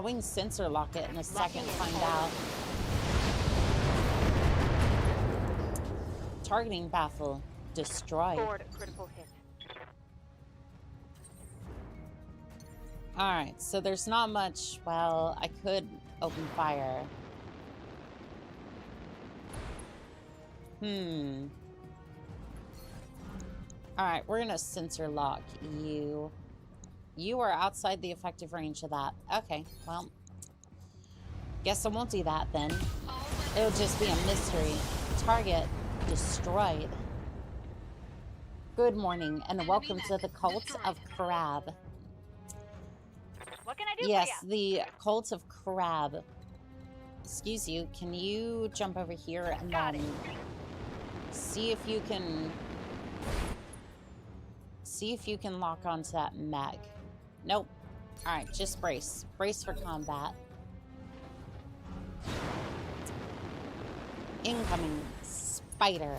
We can sensor lock it in a second to find out. Targeting baffle destroyed. Scored a critical hit. Alright, so there's not much. Well, I could open fire. Alright, we're gonna sensor lock you. You are outside the effective range of that. Okay, well, guess I won't do that then. It'll just be a mystery. Target destroyed. Good morning and welcome to the Cult of Crab. What can I do Yes, for the Cult of Crab. Excuse you, can you jump over here and then see if you can lock onto that mech? Nope. Alright, just brace. Brace for combat. Incoming spider.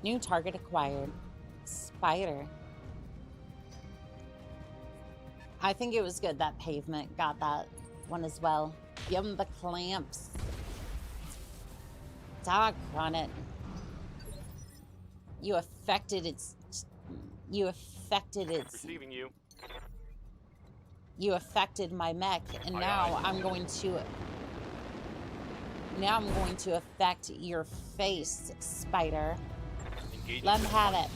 New target acquired. Spider. I think it was good that pavement got that one as well. Give him the clamps. Doggone it. You affected its... Receiving you. You affected my mech, and now I'm going to affect your face, spider. Engaging. Let him have it.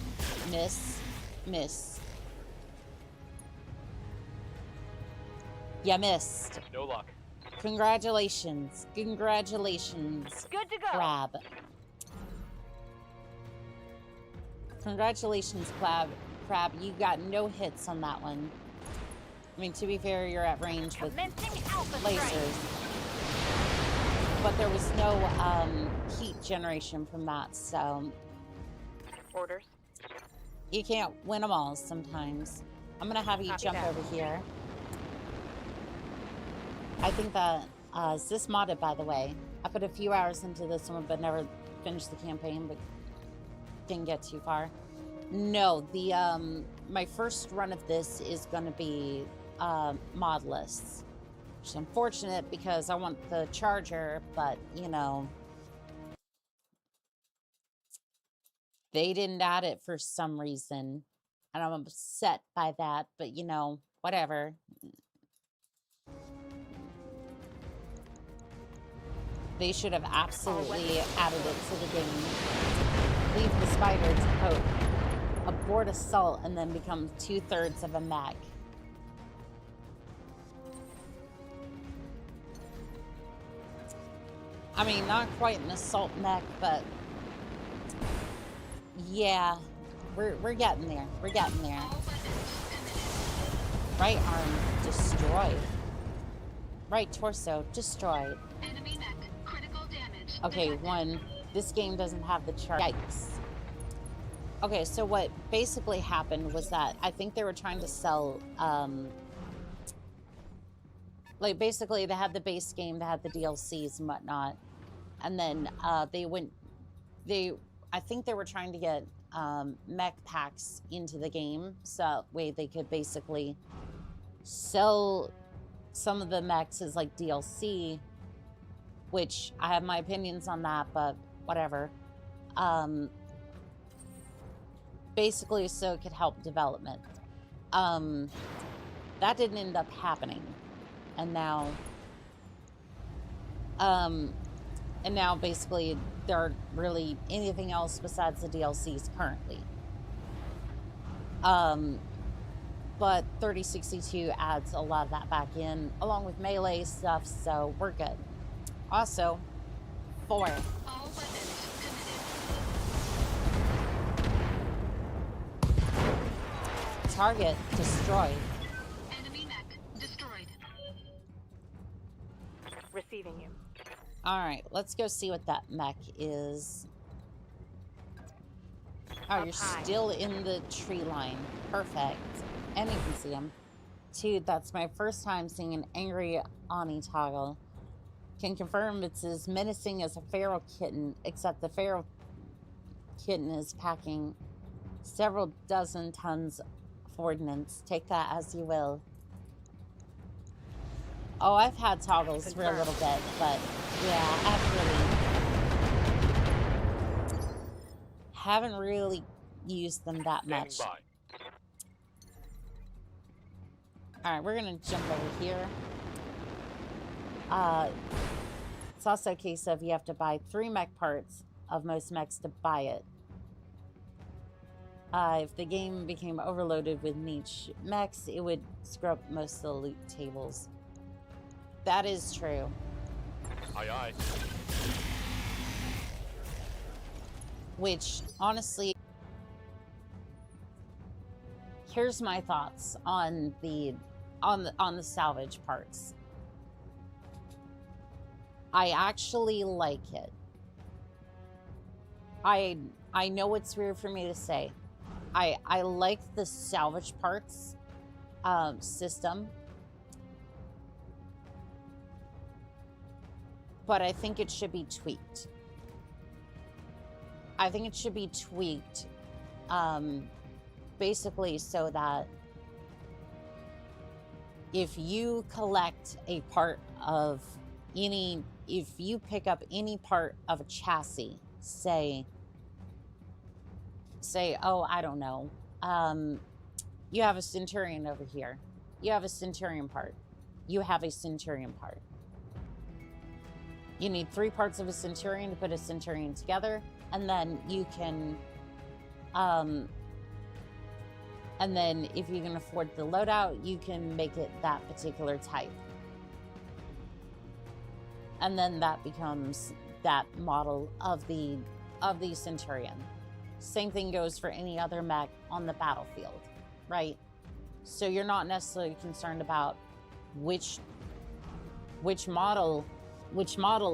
Miss. Miss. You missed. No luck. Congratulations. Congratulations. Good to go. Crab. Congratulations, Crab. You got no hits on that one. I mean, to be fair, you're at range with lasers. But there was no heat generation from that, so... Orders. You can't win them all sometimes. I'm gonna have you jump over here. I think that... is this modded, by the way? I put a few hours into this one, but never finished the campaign, but didn't get too far. No, the my first run of this is gonna be modless, which is unfortunate because I want the charger, but you know, they didn't add it for some reason, and I'm upset by that. But you know, whatever. They should have absolutely added it to the game. Leave the spider to poke. Abort assault and then become 2/3 of a mech. I mean, not quite an assault mech, but yeah, we're getting there. We're getting there. Right arm destroyed. Right torso destroyed. Enemy mech, critical damage. Okay, one. This game doesn't have the chart. Yikes. Okay, so what basically happened was that I think they were trying to sell, like basically they had the base game, they had the DLCs and whatnot, and then I think they were trying to get mech packs into the game, so that way they could basically sell some of the mechs as like DLC, which I have my opinions on that, but whatever. Basically so it could help development. That didn't end up happening. And now basically there aren't really anything else besides the DLCs currently. But 3062 adds a lot of that back in, along with melee stuff, so we're good. Also, 4. All weapons committed. Target destroyed. Enemy mech destroyed. Receiving you. Alright, let's go see what that mech is. Oh, Up you're high. still in the tree line. Perfect. And you can see him. Dude, that's my first time seeing an angry Oni toggle. Can confirm it's as menacing as a feral kitten, except the feral kitten is packing several dozen tons of ordnance. Take that as you will. Oh, I've had toggles for a little bit, but yeah, I haven't really used them that Standing much. by. Alright, we're gonna jump over here. It's also a case of you have to buy 3 mech parts of most mechs to buy it. If the game became overloaded with niche mechs, it would screw up most of the loot tables. That is true. Aye, aye. Which, honestly, here's my thoughts on the salvage parts. I actually like it. I know it's weird for me to say. I like the salvage parts system. But I think it should be tweaked. I think it should be tweaked basically so that if you collect a part of any, if you pick up any part of a chassis, say, oh, I don't know, you have a Centurion over here. You have a Centurion part. You have a Centurion part. You need 3 parts of a Centurion to put a Centurion together, and then you can, and then if you can afford the loadout, you can make it that particular type. And then that becomes that model of the Centurion. Same thing goes for any other mech on the battlefield, right? So you're not necessarily concerned about which model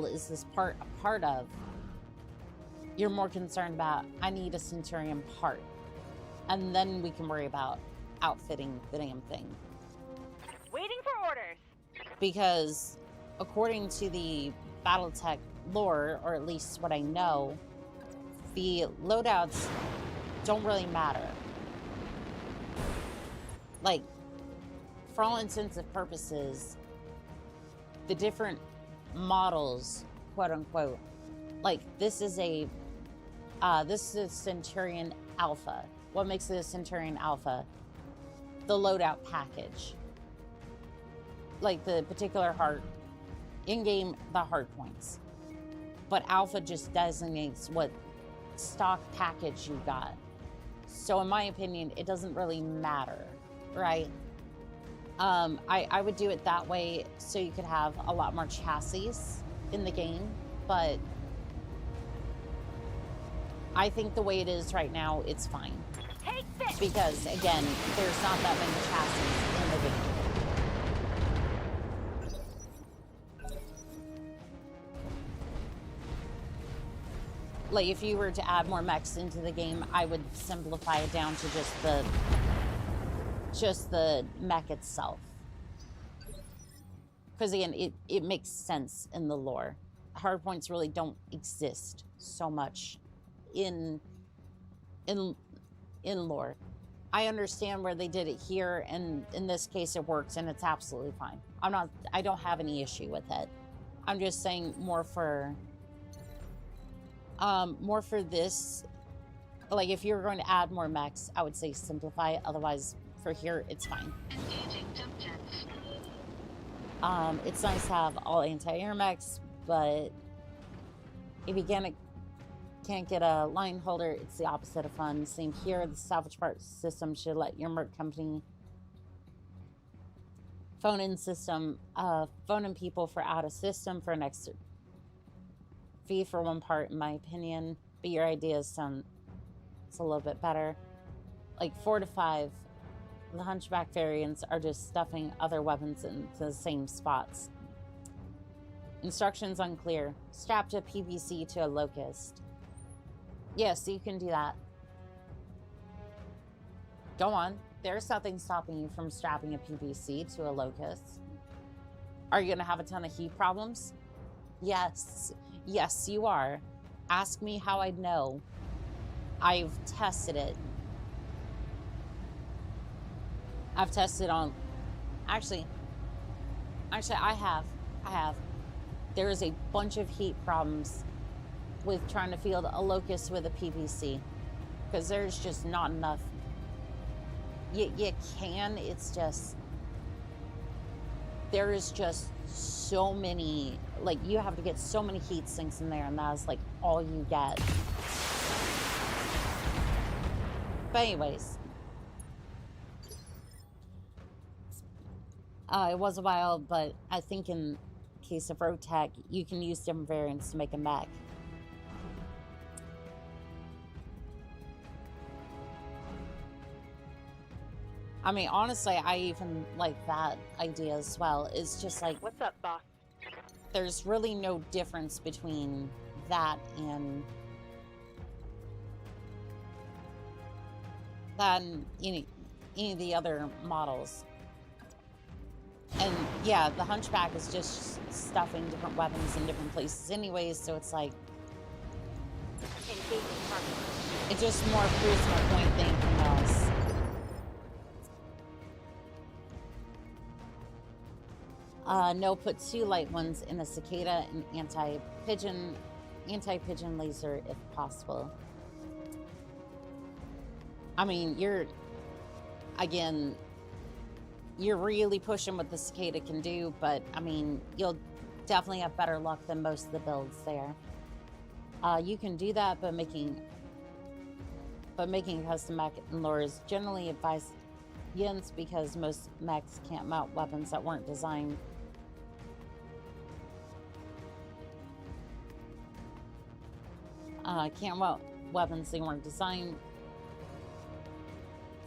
is this part a part of. You're more concerned about, I need a Centurion part. And then we can worry about outfitting the damn thing. Waiting for orders. Because according to the Battletech lore, or at least what I know, the loadouts don't really matter. Like, for all intents and purposes, the different models, quote unquote, like this is a Centurion Alpha. What makes it a Centurion Alpha? The loadout package. Like the particular in-game, the hard points. But Alpha just designates what stock package you got. So in my opinion, it doesn't really matter, right? I would do it that way so you could have a lot more chassis in the game, but I think the way it is right now, it's fine. Take this. Because again, there's not that many chassis in the game. Like if you were to add more mechs into the game, I would simplify it down to just the mech itself. Because again, it makes sense in the lore. Hardpoints really don't exist so much in lore. I understand where they did it here, and in this case it works, and it's absolutely fine. I don't have any issue with it. I'm just saying more for this. Like, if you're going to add more mechs, I would say simplify it. Otherwise, for here, it's fine. Engaging jump jets. It's nice to have all anti-air mechs, but if you can't get a line holder, it's the opposite of fun. Same here. The salvage part system should let your merc company phone in people for out of system for an extra fee for one part, in my opinion. But your ideas sound a little bit better. Like 4 to 5, the hunchback variants are just stuffing other weapons into the same spots. Instructions unclear. Strapped a PVC to a locust. Yes, you can do that. Go on. There's nothing stopping you from strapping a PVC to a locust. Are you going to have a ton of heat problems? Yes. Yes, you are. Ask me how I'd know. I've tested it. I've tested on... Actually, I have. There is a bunch of heat problems with trying to field a locust with a PVC. Because there's just not enough. You can, it's just... There is just so many... Like, you have to get so many heat sinks in there, and that's, like, all you get. But anyways. It was a while, but I think in case of Rotech, you can use different variants to make a mech. I mean, honestly, I even like that idea as well. It's just like... What's up, boss? There's really no difference between that and... any of the other models. And yeah, the hunchback is just stuffing different weapons in different places anyways, so it's like... It just more proves my point than anything else. No, put 2 light ones in a cicada and anti-pigeon laser if possible. I mean, you're really pushing what the cicada can do, but I mean, you'll definitely have better luck than most of the builds there. You can do that, but making a custom mech and lore is generally advised against because most mechs can't mount weapons that weren't designed. Can't mount weapons they weren't designed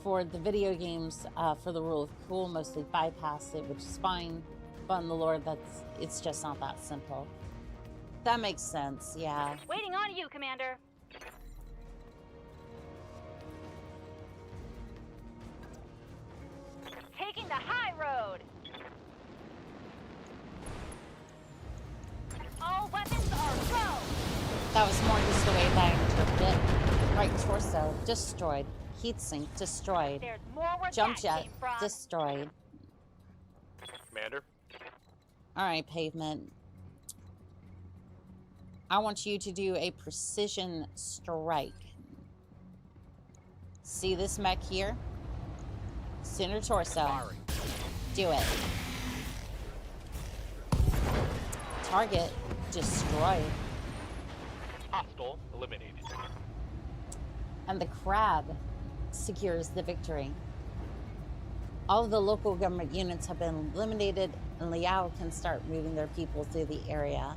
for. The video games, for the rule of cool, mostly bypass it, which is fine. But in the lore, it's just not that simple. That makes sense, yeah. Waiting on you, Commander. Taking the high road. All weapons are go. That was more just the way that I interpreted it. Right torso, destroyed. Heatsink, destroyed. There's more where Jump that jet, came from. destroyed. Commander? Alright, Pavement. I want you to do a precision strike. See this mech here? Center torso. Do it. Target destroyed. Hostile eliminated. And the crab secures the victory. All of the local government units have been eliminated, and Liao can start moving their people through the area.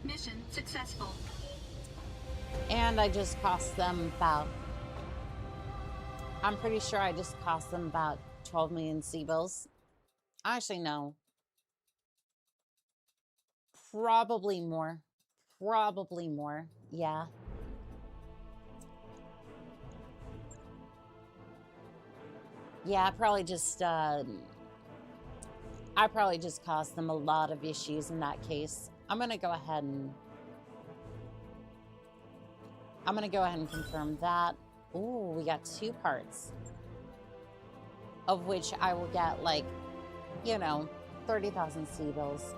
Mission successful. And I just cost them about... I'm pretty sure I just cost them about 12 million C-bills. Actually, no. Probably more. Probably more, yeah. Yeah, I probably just caused them a lot of issues in that case. I'm gonna go ahead and confirm that. Ooh, we got 2 parts. Of which I will get, like, you know, 30,000 sea bills.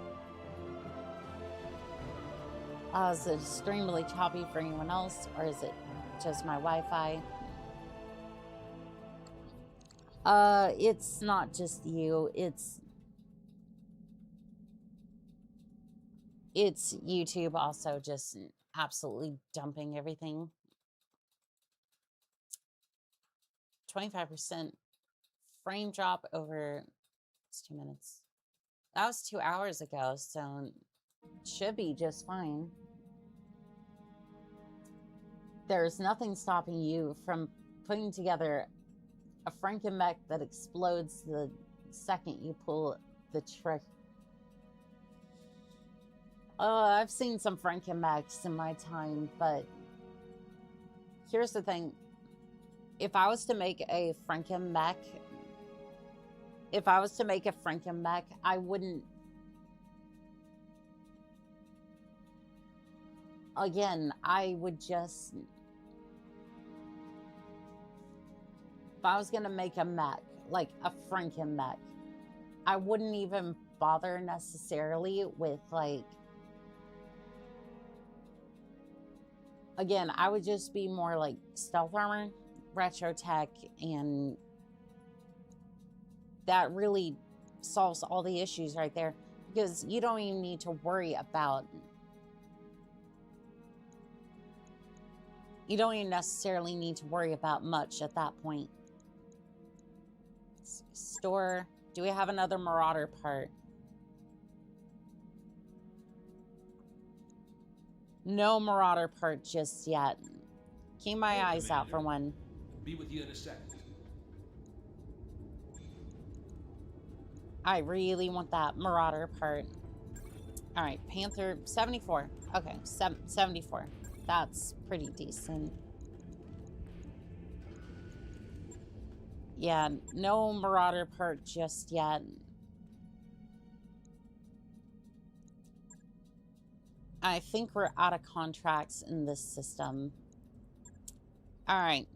Is it extremely choppy for anyone else, or is it just my Wi-Fi? It's not just you, it's YouTube also just absolutely dumping everything. 25% frame drop over 2 minutes. That was 2 hours ago, so it should be just fine. There's nothing stopping you from putting together a Frankenmech that explodes the second you pull the trick. I've seen some Frankenmechs in my time, but here's the thing. If I was to make a Frankenmech, I wouldn't... Again, I would just... If I was going to make a mech, like a Frankenmech, I wouldn't even bother necessarily with, like... Again, I would just be more like stealth armor, retro tech, and that really solves all the issues right there, because you don't even need to worry about... You don't even necessarily need to worry about much at that point. Store. Do we have another Marauder part? No Marauder part just yet. Keep my eyes out for one. Be with you in a second. I really want that Marauder part. All right, Panther 74. Okay, 74. That's pretty decent. Yeah, no Marauder part just yet. I think we're out of contracts in this system. All right.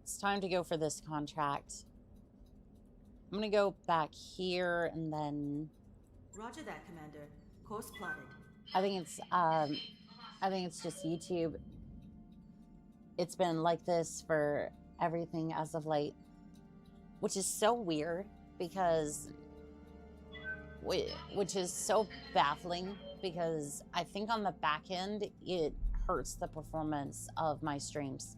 It's time to go for this contract. I'm going to go back here and then... Roger that, Commander. Course plotted. I think it's just YouTube. It's been like this for everything as of late, which is so weird because... Which is so baffling because I think on the back end, it hurts the performance of my streams.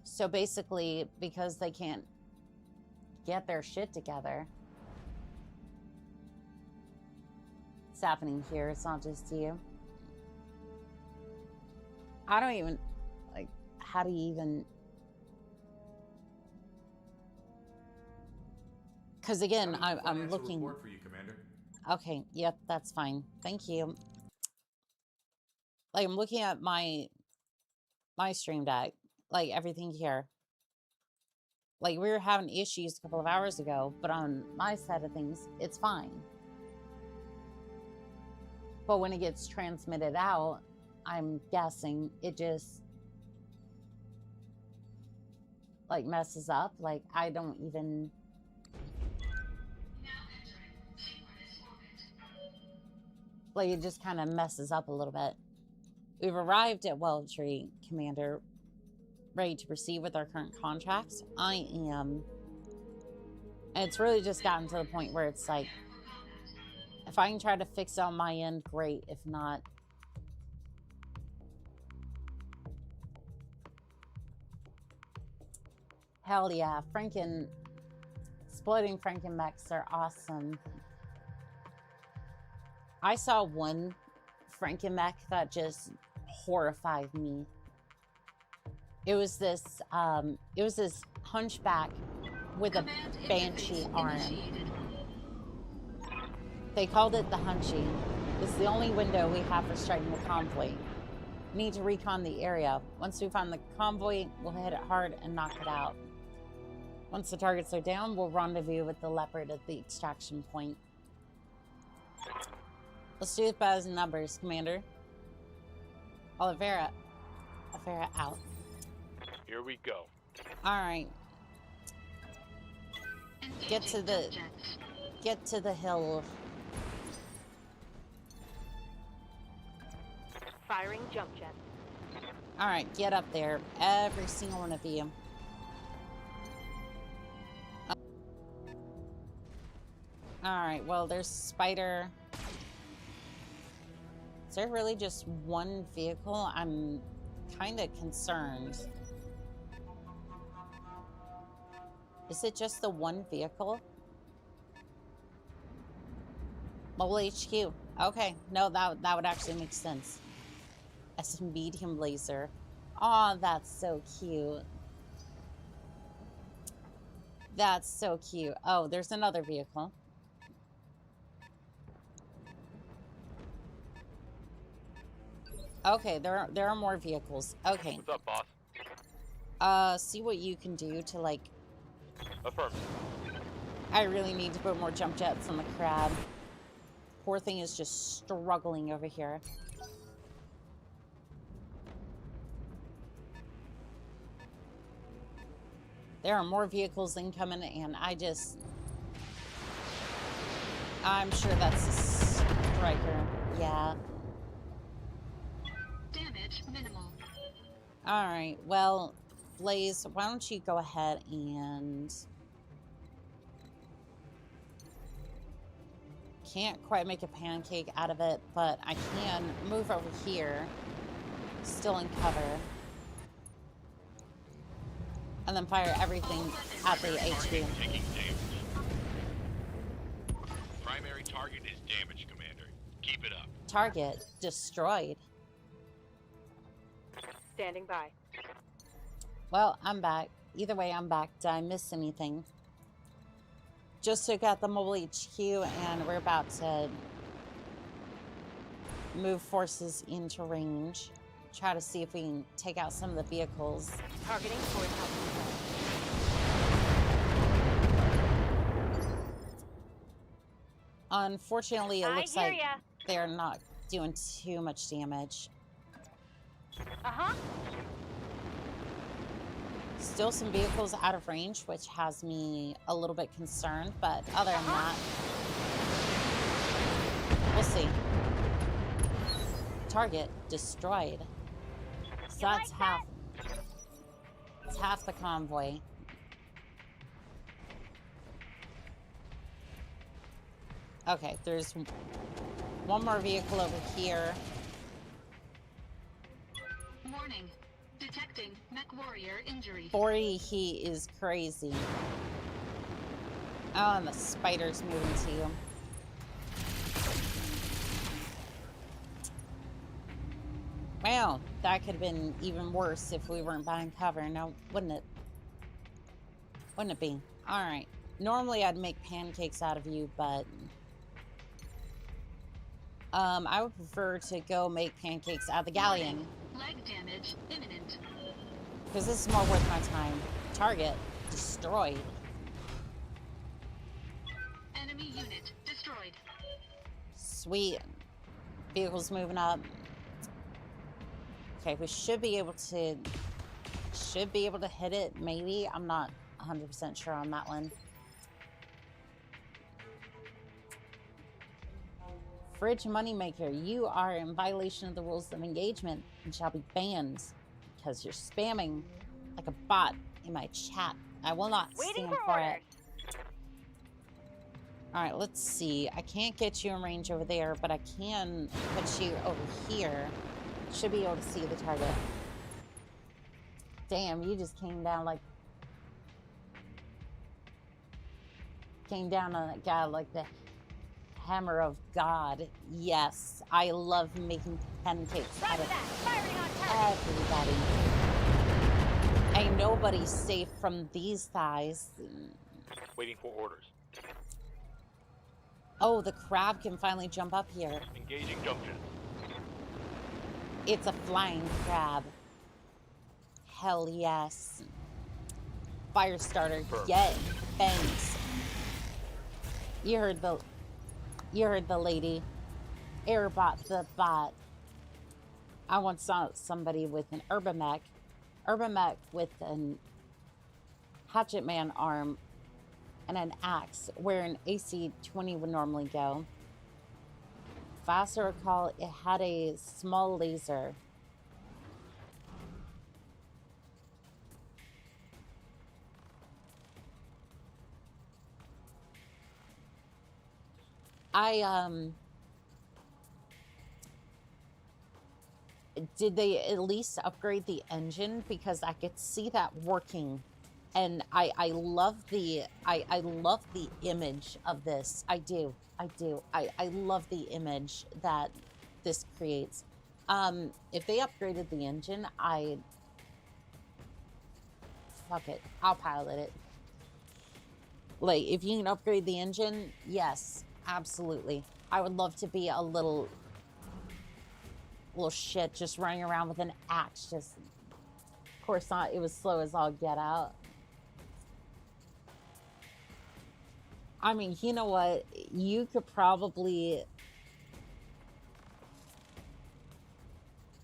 So basically, because they can't get their shit together, it's happening here. It's not just you. I don't even, like, how do you even... Because again, I'm looking... Report for you, Commander. Okay, yep, that's fine. Thank you. Like, I'm looking at my stream deck, like everything here. Like, we were having issues a couple of hours ago, but on my side of things, it's fine. But when it gets transmitted out, I'm guessing it just, like, messes up. Like, I don't even... Like, it just kind of messes up a little bit. We've arrived at Wellesley, Commander, ready to proceed with our current contracts. I am. And it's really just gotten to the point where it's like, if I can try to fix it on my end, great. If not... Hell yeah. Exploding Frankenmechs are awesome. I saw one Frankenmech that just horrified me. It was this hunchback with a banshee arm. They called it the Hunchy. It's the only window we have for striking the convoy. We need to recon the area. Once we find the convoy, we'll hit it hard and knock it out. Once the targets are down, we'll rendezvous with the Leopard at the extraction point. Let's do it by the numbers, Commander. Oliveira. a ferret out. Here we go. Alright. Get to the hill. Firing jump jets. Alright, get up there. Every single one of you. Alright, well, there's a spider. Is there really just one vehicle? I'm kind of concerned. Is it just the one vehicle? Mobile HQ. Okay, no, that would actually make sense. As a medium laser. Oh, that's so cute. That's so cute. Oh, there's another vehicle. Okay, there are more vehicles. Okay. What's up, boss? See what you can do to, like... Affirm. I really need to put more jump jets on the crab. Poor thing is just struggling over here. There are more vehicles incoming, and I'm sure that's a striker. Yeah. Damage minimal. Alright, well, Blaze, why don't you go ahead and... Can't quite make a pancake out of it, but I can move over here. Still in cover. And then fire everything at the HQ. Taking damage. Primary target is damaged, Commander. Keep it up. Target destroyed. Standing by. Well, I'm back. Either way, I'm back. Did I miss anything? Just took out the mobile HQ, and we're about to move forces into range. Try to see if we can take out some of the vehicles. Targeting towards Alpha. Unfortunately, it looks like ya. they're not doing too much damage. Uh-huh. Still some vehicles out of range, which has me a little bit concerned, but other than that, we'll see. Target destroyed. So that's half. It's half the convoy. Okay, there's one more vehicle over here. Warning. Detecting mech warrior injury. 40, he is crazy. Oh, and the spider's moving to you. Well, that could have been even worse if we weren't behind cover, now wouldn't it? Wouldn't it be? Alright. Normally I'd make pancakes out of you, but... I would prefer to go make pancakes out of the galleon. Leg damage imminent. Because this is more worth my time. Target destroyed. Enemy unit destroyed. Sweet. Vehicles moving up. Okay, we should be able to hit it, maybe. I'm not 100% sure on that one. Fridge Moneymaker, you are in violation of the rules of engagement and shall be banned because you're spamming like a bot in my chat. I will not stand for it. Alright, let's see. I can't get you in range over there, but I can put you over here. Should be able to see the target. Damn, you just came down on that guy like the hammer of God. Yes, I love making pancakes out of everybody. Ain't nobody safe from these thighs. Waiting for orders. Oh, the crab can finally jump up here. Engaging junction. It's a flying crab. Hell yes. Firestarter, get thanks. You heard the lady. Airbot the bot. I once saw somebody with an urban mech with an hatchet man arm and an axe where an AC-20 would normally go. If I also recall, it had a small laser. Did they at least upgrade the engine? Because I could see that working. And I love the image of this. I do. I love the image that this creates. If they upgraded the engine, fuck it. I'll pilot it. Like, if you can upgrade the engine, yes, absolutely. I would love to be a little shit just running around with an axe. Just, of course not. It was slow as all get out. I mean, you know what? You could probably...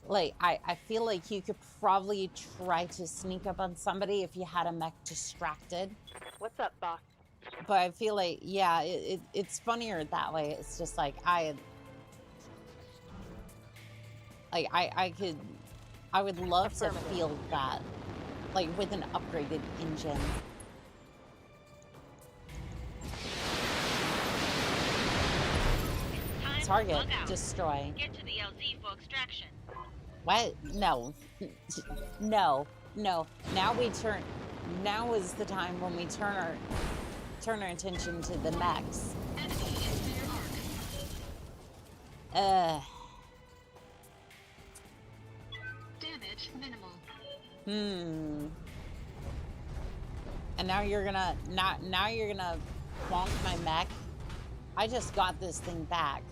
Like, I feel like you could probably try to sneak up on somebody if you had a mech distracted. What's up, boss? But I feel like, yeah, it's funnier that way. It's just like, I would love to feel that, like, with an upgraded engine. Target, destroy. Get to the LZ for extraction. What? No. No. Now now is the time when we turn our attention to the mechs. Damage minimal. And now you're gonna plonk my mech. I just got this thing back.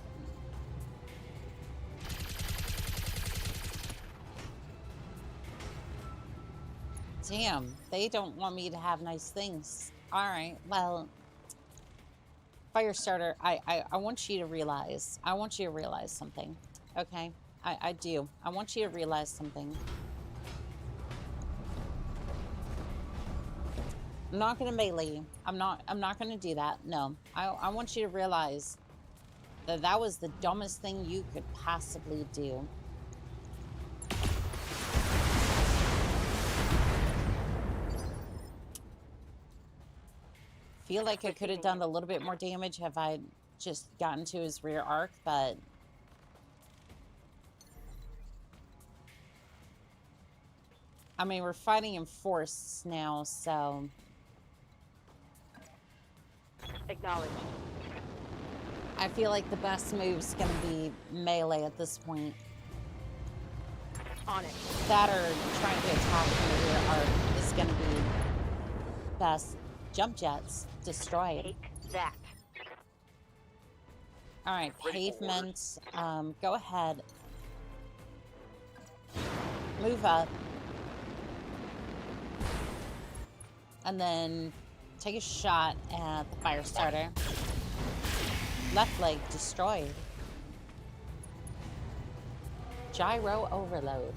Damn, they don't want me to have nice things. All right, well, Firestarter, I want you to realize. I want you to realize something. Okay, I do. I want you to realize something. I'm not gonna melee you. I'm not gonna do that. No, I want you to realize that that was the dumbest thing you could possibly do. Feel like I could have done a little bit more damage if I just gotten to his rear arc, but I mean, we're fighting in force now, so Acknowledged. I feel like the best move's gonna be melee at this point. On it. That or trying to attack from the rear arc is gonna be best. Jump jets, destroy it. Take that. All right, pavement. Go ahead. Move up. And then take a shot at the Firestarter. Left leg destroyed. Gyro overload.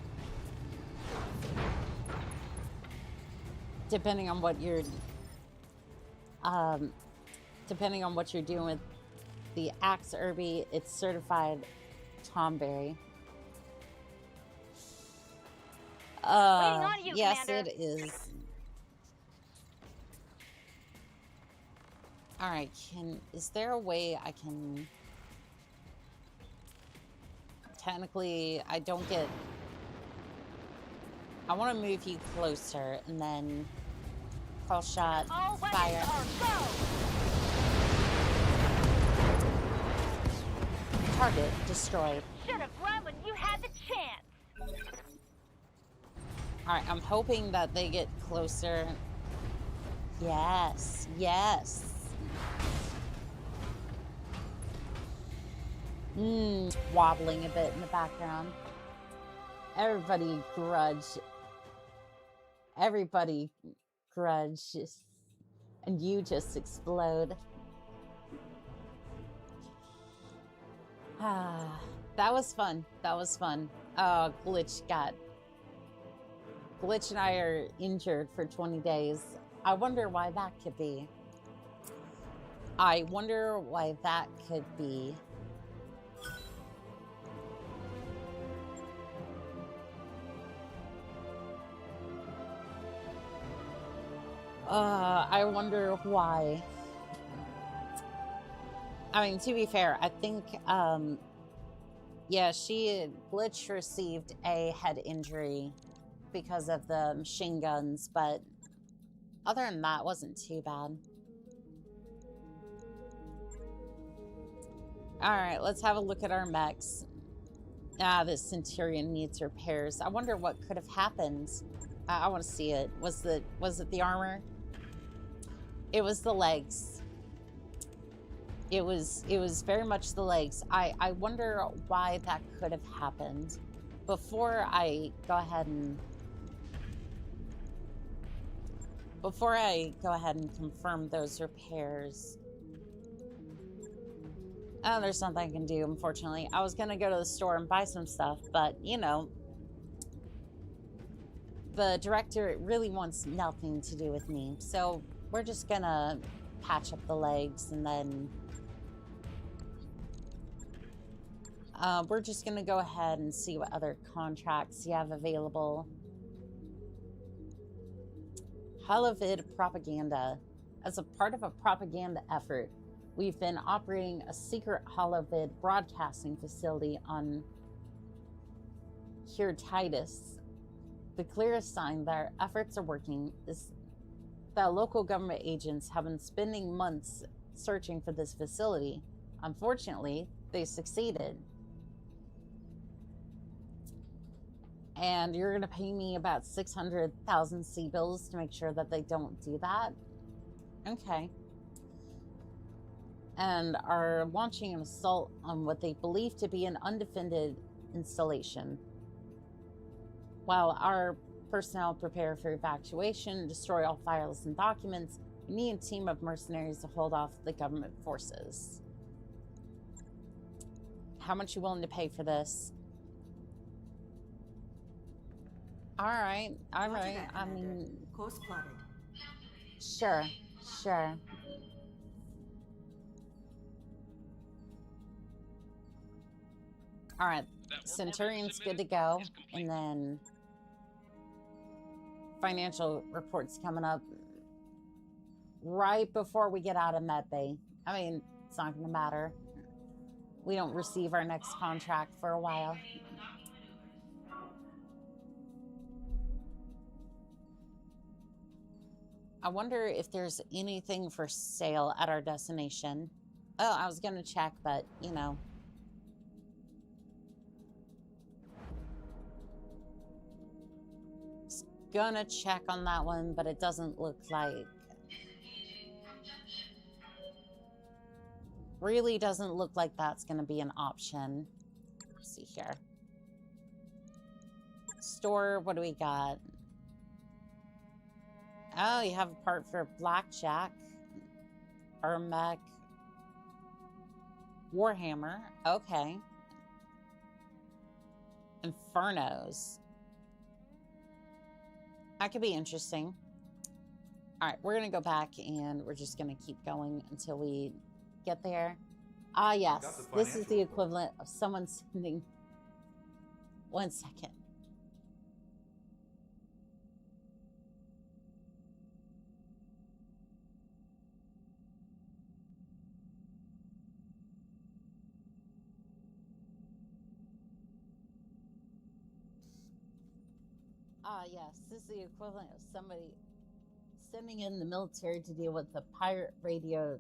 Depending on what you're doing with the Axe Irby, it's certified Tomberry. on you, yes, Commander. it is. All right, is there a way I can... Technically, I don't get... I want to move you closer, and then... Call shot, All fire. go! Target destroyed. Should have run when you had the chance. All right, I'm hoping that they get closer. Yes, yes. Wobbling a bit in the background. Everybody grudge. And you just explode. That was fun. That was fun. Glitch and I are injured for 20 days. I wonder why that could be. I wonder why that could be. I wonder why. I mean, to be fair, I think, yeah, Glitch received a head injury because of the machine guns, but other than that, it wasn't too bad. Alright, let's have a look at our mechs. This Centurion needs repairs. I wonder what could have happened. I want to see it. Was it the armor? It was the legs. It was very much the legs. I wonder why that could have happened. Before I go ahead and confirm those repairs. Oh, there's nothing I can do, unfortunately. I was gonna go to the store and buy some stuff, but, you know, the director really wants nothing to do with me. So we're just gonna patch up the legs, and then we're just gonna go ahead and see what other contracts you have available. Holovid propaganda. As a part of a propaganda effort, we've been operating a secret holovid broadcasting facility on Titus. The clearest sign that our efforts are working is that local government agents have been spending months searching for this facility. Unfortunately, they succeeded. And you're going to pay me about 600,000 C-bills to make sure that they don't do that? Okay. And are launching an assault on what they believe to be an undefended installation. While our personnel prepare for evacuation and destroy all files and documents, we need a team of mercenaries to hold off the government forces. How much you willing to pay for this? Alright, alright. I mean, Course plotted. sure, sure. Alright, Centurion's good to go. And then financial reports coming up right before we get out of medbay. I mean, it's not going to matter. We don't receive our next contract for a while. I wonder if there's anything for sale at our destination. Oh, I was going to check, but, you know. Just gonna check on that one, but it doesn't look like... Really doesn't look like that's going to be an option. Let's see here. Store, what do we got? Oh, you have a part for Blackjack. Ermech. Warhammer. Okay. Infernos. That could be interesting. Alright, we're going to go back and we're just going to keep going until we get there. Ah, yes. This is the equivalent of someone sending... 1 second. Ah, yes, this is the equivalent of somebody sending in the military to deal with the pirate radio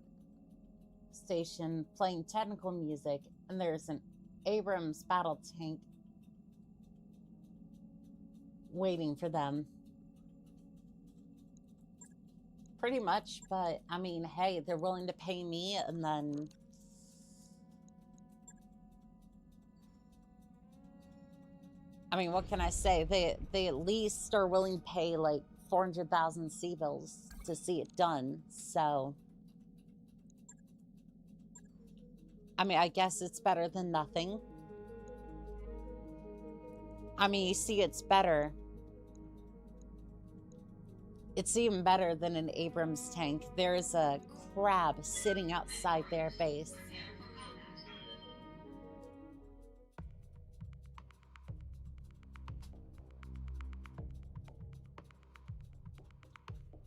station playing technical music, and there's an Abrams battle tank waiting for them. Pretty much, but I mean, hey, they're willing to pay me, and then... I mean, what can I say? They at least are willing to pay like 400,000 C-bills to see it done. So, I mean, I guess it's better than nothing. I mean, you see, it's better. It's even better than an Abrams tank. There's a crab sitting outside their base.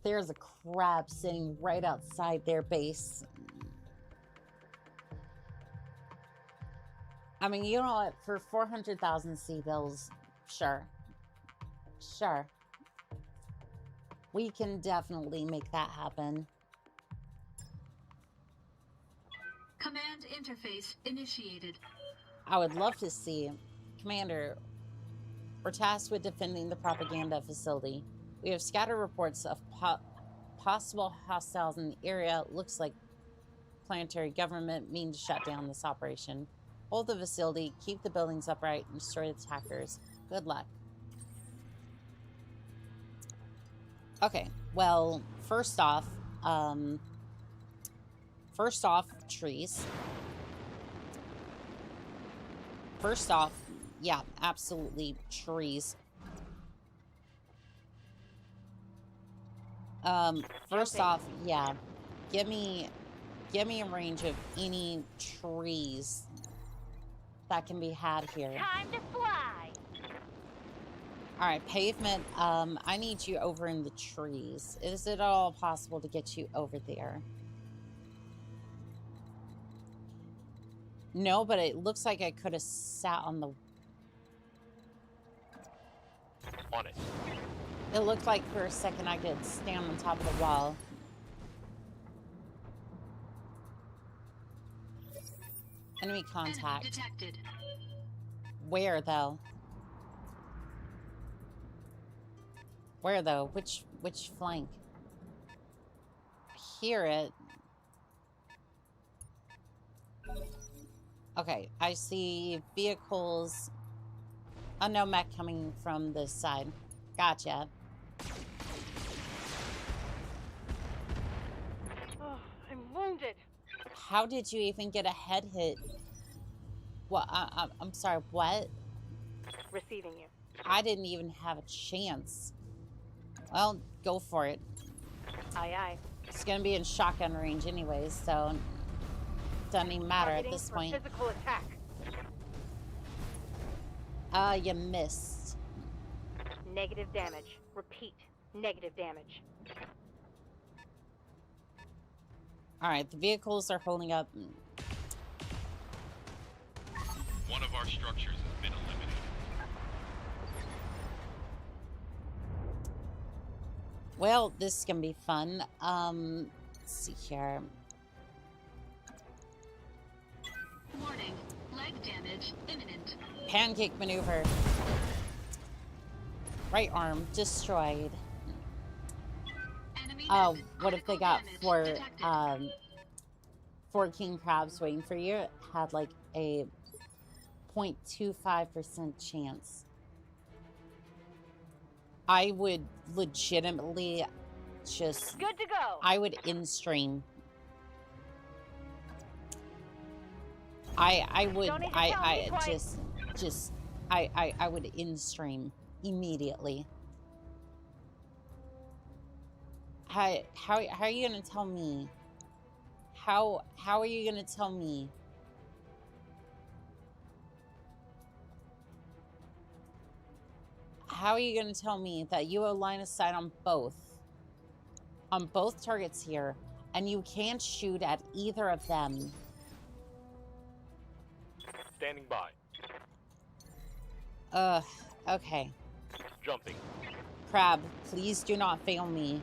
There's a crab sitting right outside their base. I mean, you know what? For 400,000 sea bills, sure. Sure. We can definitely make that happen. Command interface initiated. I would love to see. Commander, we're tasked with defending the propaganda facility. We have scattered reports of possible hostiles in the area. Looks like planetary government mean to shut down this operation. Hold the facility, keep the buildings upright, and destroy the attackers. Good luck. Okay, well, first off, trees. First off, yeah, absolutely trees. First off, yeah, give me a range of any trees that can be had here. Time to fly! All right, pavement, I need you over in the trees. Is it at all possible to get you over there? No, but it looks like I could have sat on the... On it. It looked like for a second I could stand on top of the wall. Enemy contact. Enemy detected. Where, though? Where, though? Which flank? Hear it. Okay, I see vehicles. Oh, no, mech coming from this side. Gotcha. Oh, I'm wounded. How did you even get a head hit? What? I'm sorry, what? Receiving you. I didn't even have a chance. Well, go for it. Aye, aye. It's gonna be in shotgun range anyways, so doesn't even matter at this point. Physical attack. You missed. Negative damage. Repeat. Negative damage. Alright, the vehicles are holding up. One of our structures has been eliminated. Well, this is gonna be fun. Let's see here. Warning. Leg damage imminent. Pancake maneuver. Right arm destroyed. Enemy Oh, death. what if they Critical got damage detected. four king crabs waiting for you? It had like a 0.25% chance. I would legitimately just... Good to go. I would in-stream. I would... Don't need to tell me just... I would in-stream immediately. How are you gonna tell me? How are you gonna tell me? How are you gonna tell me that you have line of sight on both targets here, and you can't shoot at either of them? Standing by. Okay. Jumping. Crab, please do not fail me.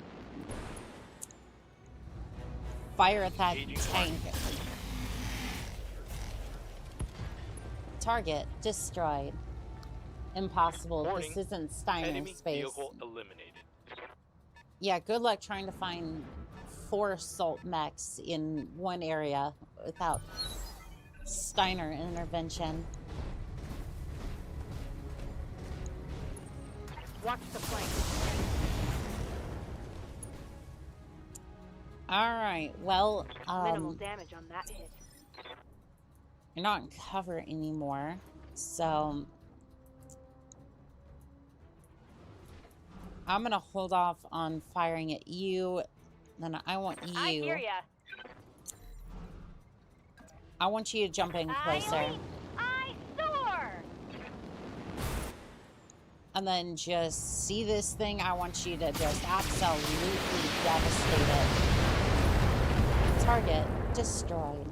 Fire at that Engaging tank. Target destroyed. Impossible. Warning. This isn't Steiner's Enemy space. vehicle eliminated. Yeah, good luck trying to find 4 assault mechs in one area without Steiner intervention. Watch the flank. Alright, well, Minimal damage on that hit. you're not in cover anymore, so I'm gonna hold off on firing at you. Then I want you. I hear ya. I want you to jump in closer. I soar. And then just see this thing. I want you to just absolutely devastate it. Target destroyed.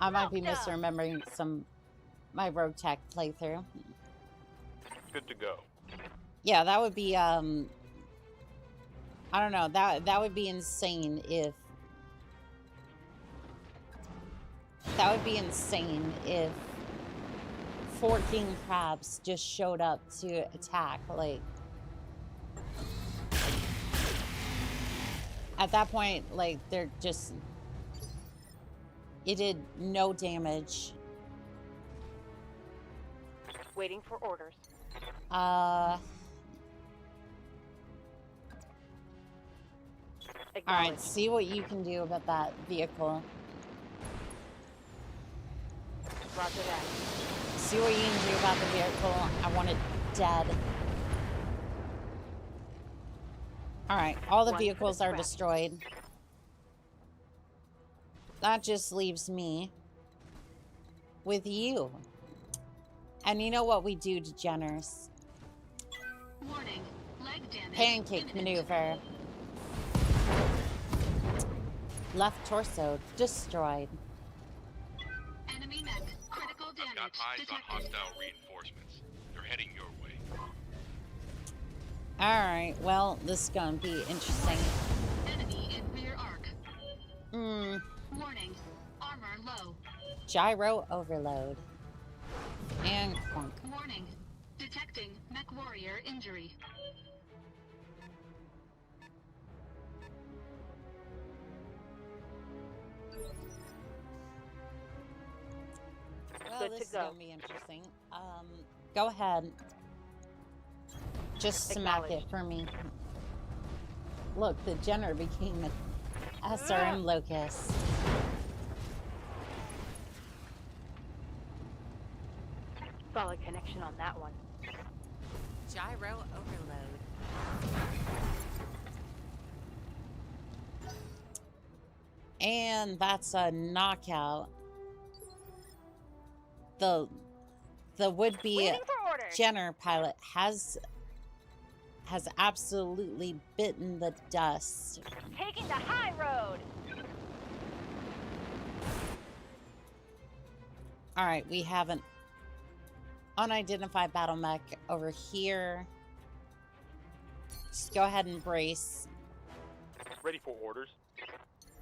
I might be misremembering my rogue tech playthrough. Good to go. Yeah, that would be I don't know, that would be insane if 4 king crabs just showed up to attack. Like, at that point, like, they're just, it did no damage. Waiting for orders. Alright, see what you can do about that vehicle. Roger that. See what you can do about the vehicle. I want it dead. Alright, all the vehicles are destroyed. That just leaves me with you. And you know what we do, degenerates? Warning. Leg damage. Pancake maneuver. Left torso destroyed. Enemy mech. Critical damage. I've got eyes detected. on hostile reinforcements. They're heading your way. Alright, well, this is gonna be interesting. Enemy in rear arc. Warning. Armor low. Gyro overload. And clunk. Warning. Detecting mech warrior injury. Well, Good this to is go. gonna be interesting. Go ahead. Just smack it for me. Look, the Jenner became an SRM locust. Solid connection on that one. Gyro overload. And that's a knockout. The would-be Waiting for orders. Jenner pilot has absolutely bitten the dust. Taking the high road. All right, we have an unidentified battle mech over here. Just go ahead and brace. Ready for orders.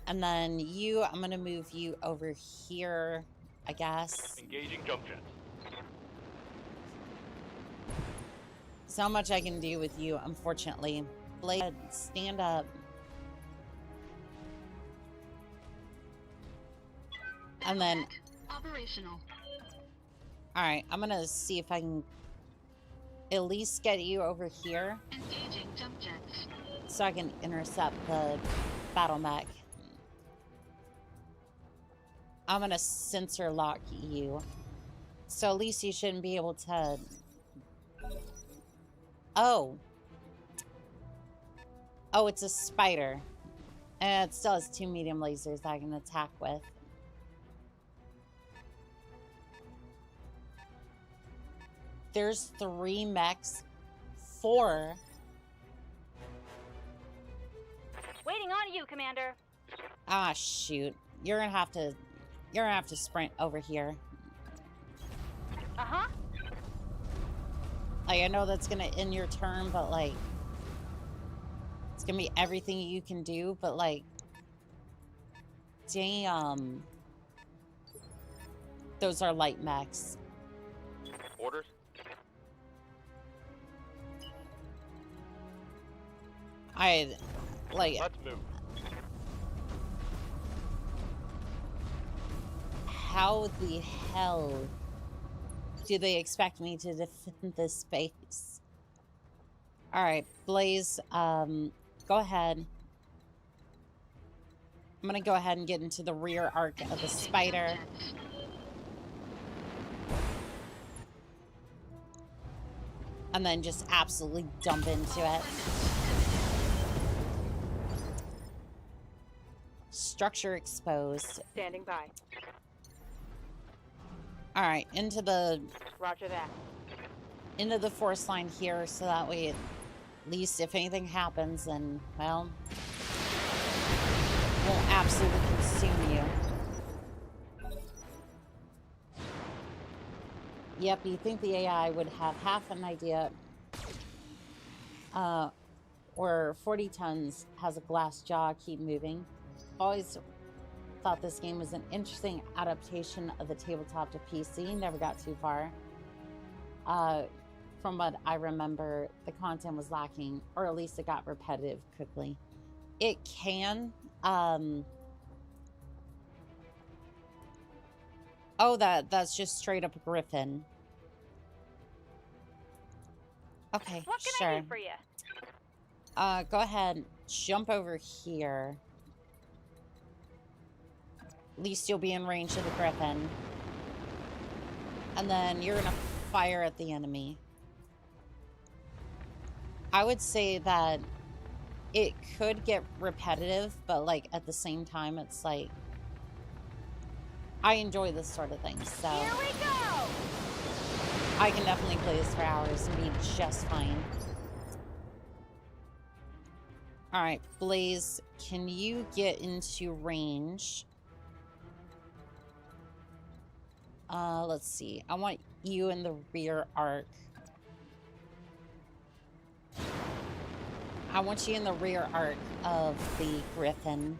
And then you, I'm going to move you over here, I guess. Engaging jump jets. So much I can do with you, unfortunately. Blade, stand up. And then, Mech operational. alright, I'm going to see if I can at least get you over here Engaging jump jets. so I can intercept the battle mech. I'm going to sensor lock you. So at least you shouldn't be able to... Oh. Oh, it's a spider. And it still has 2 medium lasers I can attack with. There's 3 mechs. 4. Waiting on you, Commander. Ah, shoot. You're gonna have to sprint over here. Uh-huh. Like, I know that's gonna end your turn, but like, it's gonna be everything you can do, but like, damn. Those are light mechs. Orders. Let's move. How the hell do they expect me to defend this space? Alright, Blaze, go ahead. I'm gonna go ahead and get into the rear arc of the spider. And then just absolutely dump into it. Structure exposed. Standing by. Alright, into the Roger that. into the force line here, so that way at least if anything happens, then, well, it won't absolutely consume you. Yep, you think the AI would have half an idea, or 40 tons has a glass jaw, keep moving. Always thought this game was an interesting adaptation of the tabletop to PC, never got too far. From what I remember, the content was lacking, or at least it got repetitive quickly. It can, oh, that's just straight up Griffin. Okay, What can sure. I do for you? Go ahead, jump over here. At least you'll be in range of the Griffin. And then you're gonna fire at the enemy. I would say that it could get repetitive, but like at the same time, it's like I enjoy this sort of thing, so Here we go! I can definitely play this for hours and be just fine. Alright, Blaze, can you get into range? Let's see. I want you in the rear arc. I want you in the rear arc of the Griffin.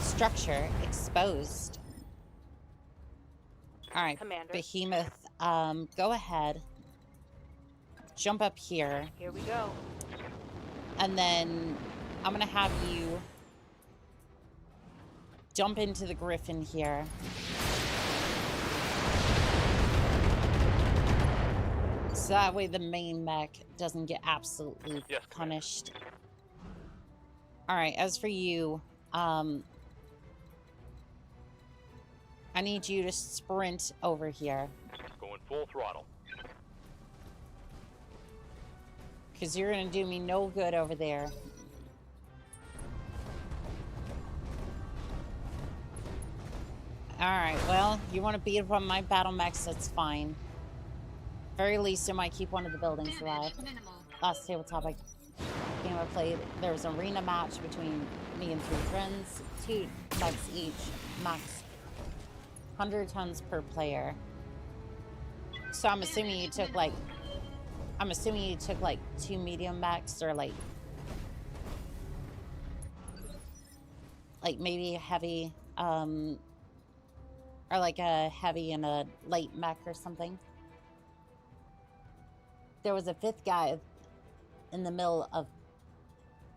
Structure exposed. Alright, Commander. Behemoth, go ahead. Jump up here. Here we go. And then I'm gonna have you jump into the Griffin here. So that way the main mech doesn't get absolutely punished. Alright, as for you, I need you to sprint over here. Going full throttle. Because you're going to do me no good over there. Alright, well, you want to beat up on my battle mechs, that's fine. Very least, it might keep one of the buildings alive. Last tabletop game I played, there was an arena match between me and 3 friends. 2 mechs each, max 100 tons per player. So I'm assuming you took like 2 medium mechs, or like maybe a heavy, or like a heavy and a light mech or something. There was a 5th guy in the middle of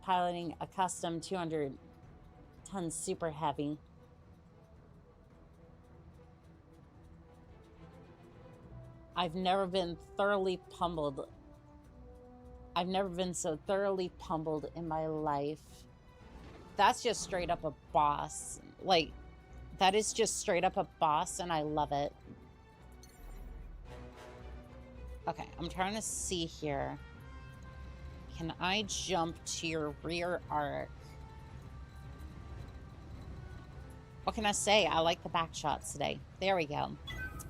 piloting a custom 200-ton super heavy. I've never been thoroughly pummeled. I've never been so thoroughly pummeled in my life. That's just straight up a boss. Like, that is just straight up a boss, and I love it. Okay, I'm trying to see here. Can I jump to your rear arc? What can I say? I like the back shots today. There we go.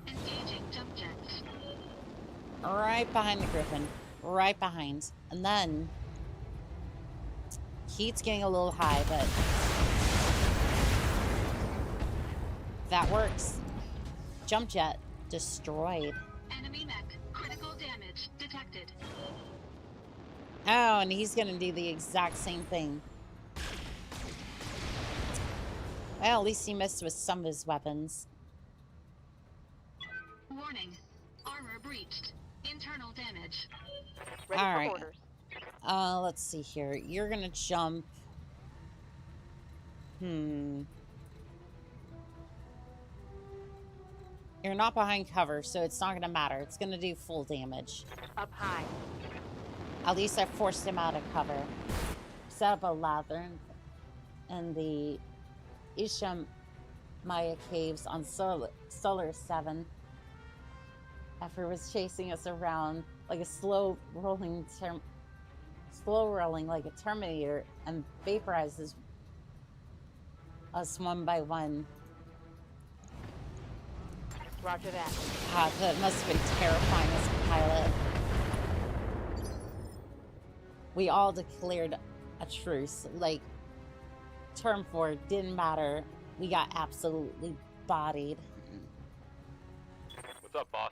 Engaging jump jets. Right behind the Griffin. Right behind. And then heat's getting a little high, but that works. Jump jet destroyed. Enemy mech. Critical damage detected. Oh, and he's gonna do the exact same thing. Well, at least he missed with some of his weapons. Warning. Armor breached. Internal damage. Ready All for right. orders. Let's see here. You're gonna jump. You're not behind cover, so it's not gonna matter. It's gonna do full damage. Up high. At least I forced him out of cover. Set up a lather, and the Isham Maya caves on Solaris 7. After was chasing us around like a slow rolling like a Terminator and vaporizes us one by one. Roger that. God, that must have been terrifying as a pilot. We all declared a truce. Like, term 4 didn't matter. We got absolutely bodied. What's up, boss?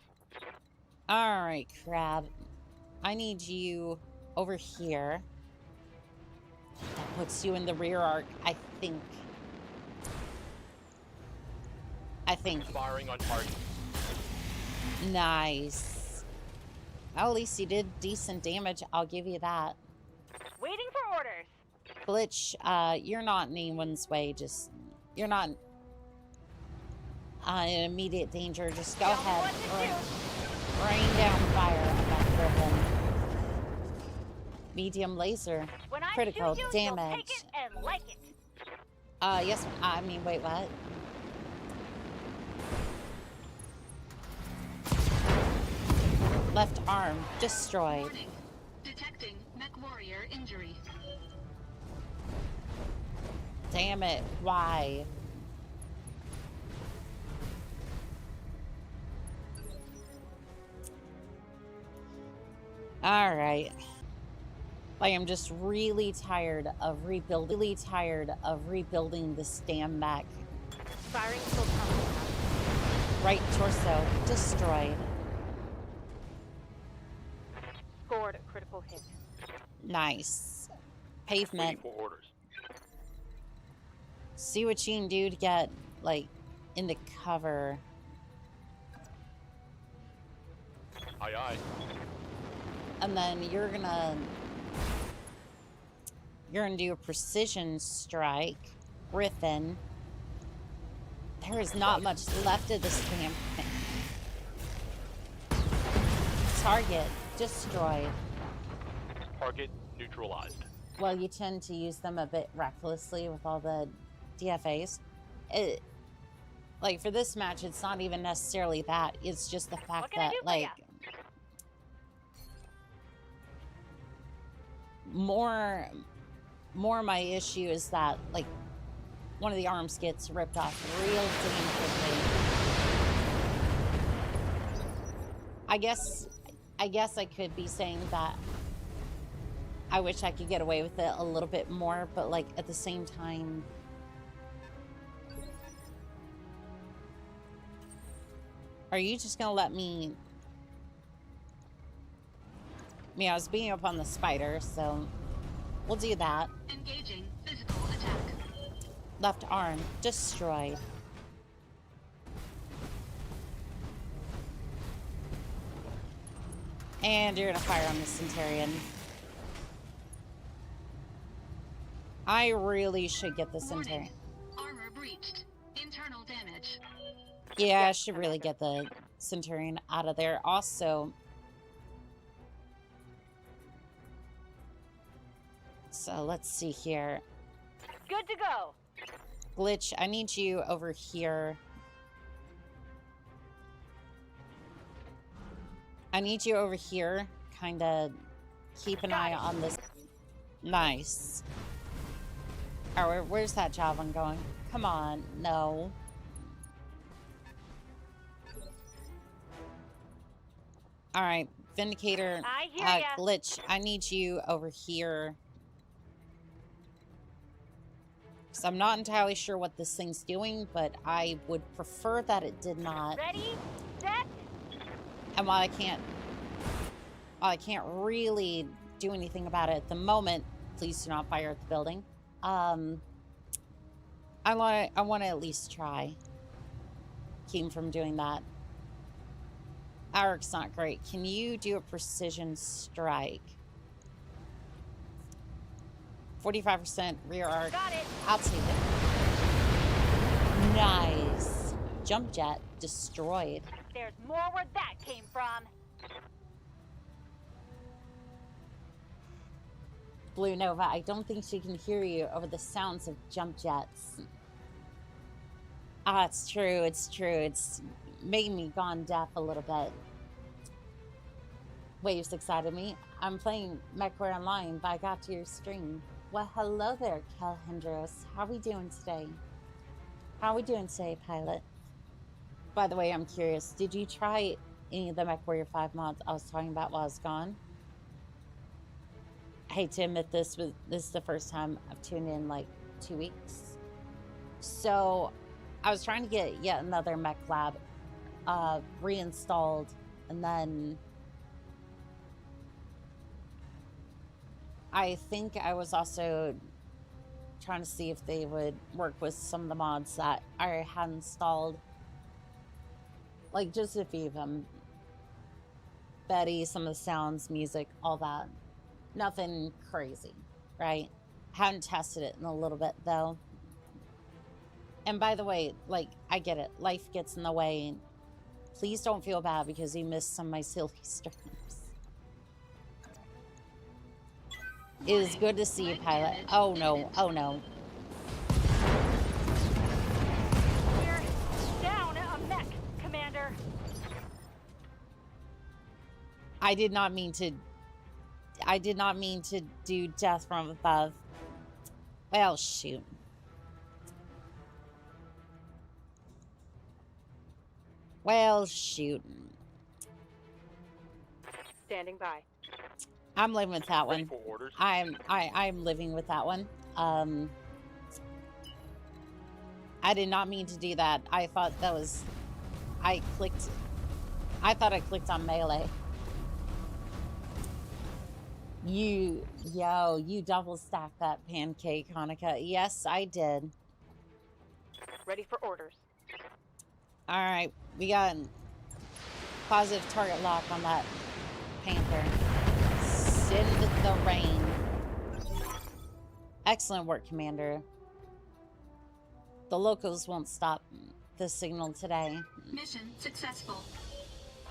Alright, Crab. I need you over here. That puts you in the rear arc, I think. Firing on target. Nice. Well, at least you did decent damage. I'll give you that. Waiting for orders. Glitch, you're not in anyone's way. Just, you're not in immediate danger. Just go ahead. Rain down fire on that Griffin. Medium laser. When I Critical shoot you, damage. you'll take it and like it. Yes, I mean, wait, what? Left arm destroyed. Warning. Detecting mech warrior injury. Damn it, why? Alright. Like, I'm just really tired of rebuilding this damn mech. Firing still coming. Right torso destroyed. Scored a critical hit. Nice. Pavement. Waiting for orders. See what you can do to get, like, into cover. Aye, aye. And then you're gonna do a precision strike. Griffin. There is not much left of this damn thing. Target destroyed. Target neutralized. Well, you tend to use them a bit recklessly with all the DFAs. Like, for this match, it's not even necessarily that. It's just the fact that, like, more my issue is that, like, one of the arms gets ripped off real damn quickly. I guess I could be saying that I wish I could get away with it a little bit more, but, like, at the same time, are you just gonna let me? I mean, I was beating up on the spider, so we'll do that. Engaging physical attack. Left arm destroyed. And you're gonna fire on the Centurion. I really should get the Centurion. Armor breached. Internal damage. Yeah, I should really get the Centurion out of there. Also, so let's see here. Good to go. Glitch, I need you over here. I need you over here. Kind of keep an eye on this. Nice. Alright, where's that Javelin going? Come on, no. Alright, Vindicator, I hear ya. Glitch, I need you over here. So I'm not entirely sure what this thing's doing, but I would prefer that it did not. Ready, set. And while I can't really do anything about it at the moment, please do not fire at the building. I want to at least try. Keep him from doing that. Arc's not great. Can you do a precision strike? 45% rear arc. Got it. I'll take it. Nice. Jump jet destroyed. There's more where that came from. Blue Nova, I don't think she can hear you over the sounds of jump jets. Ah, it's true. It's true. It's made me gone deaf a little bit. Waves excited me. I'm playing MechWarrior Online, but I got to your stream. Well, hello there, Callouts. How we doing today? How we doing today, Pilot? By the way, I'm curious. Did you try any of the MechWarrior 5 mods I was talking about while I was gone? I hate to admit this is the first time I've tuned in like 2 weeks. So I was trying to get yet another mech lab reinstalled, and then I think I was also trying to see if they would work with some of the mods that I had installed. Like just a few of them. Betty, some of the sounds, music, all that. Nothing crazy, right? Haven't tested it in a little bit though. And by the way, like, I get it. Life gets in the way. Please don't feel bad because you missed some of my silly streams. It is good to see you, Pilot. Oh no, oh no. We're down a mech, Commander. I did not mean to do death from above. Well, shoot. Well, shoot. Standing by. I'm living with that Ready one. for orders. I'm living with that one. I did not mean to do that. I thought that was... I thought I clicked on melee. You double stacked that pancake, Hanukkah. Yes, I did. Ready for orders. Alright, we got positive target lock on that Panther. Send the rain. Excellent work, Commander. The locals won't stop the signal today. Mission successful.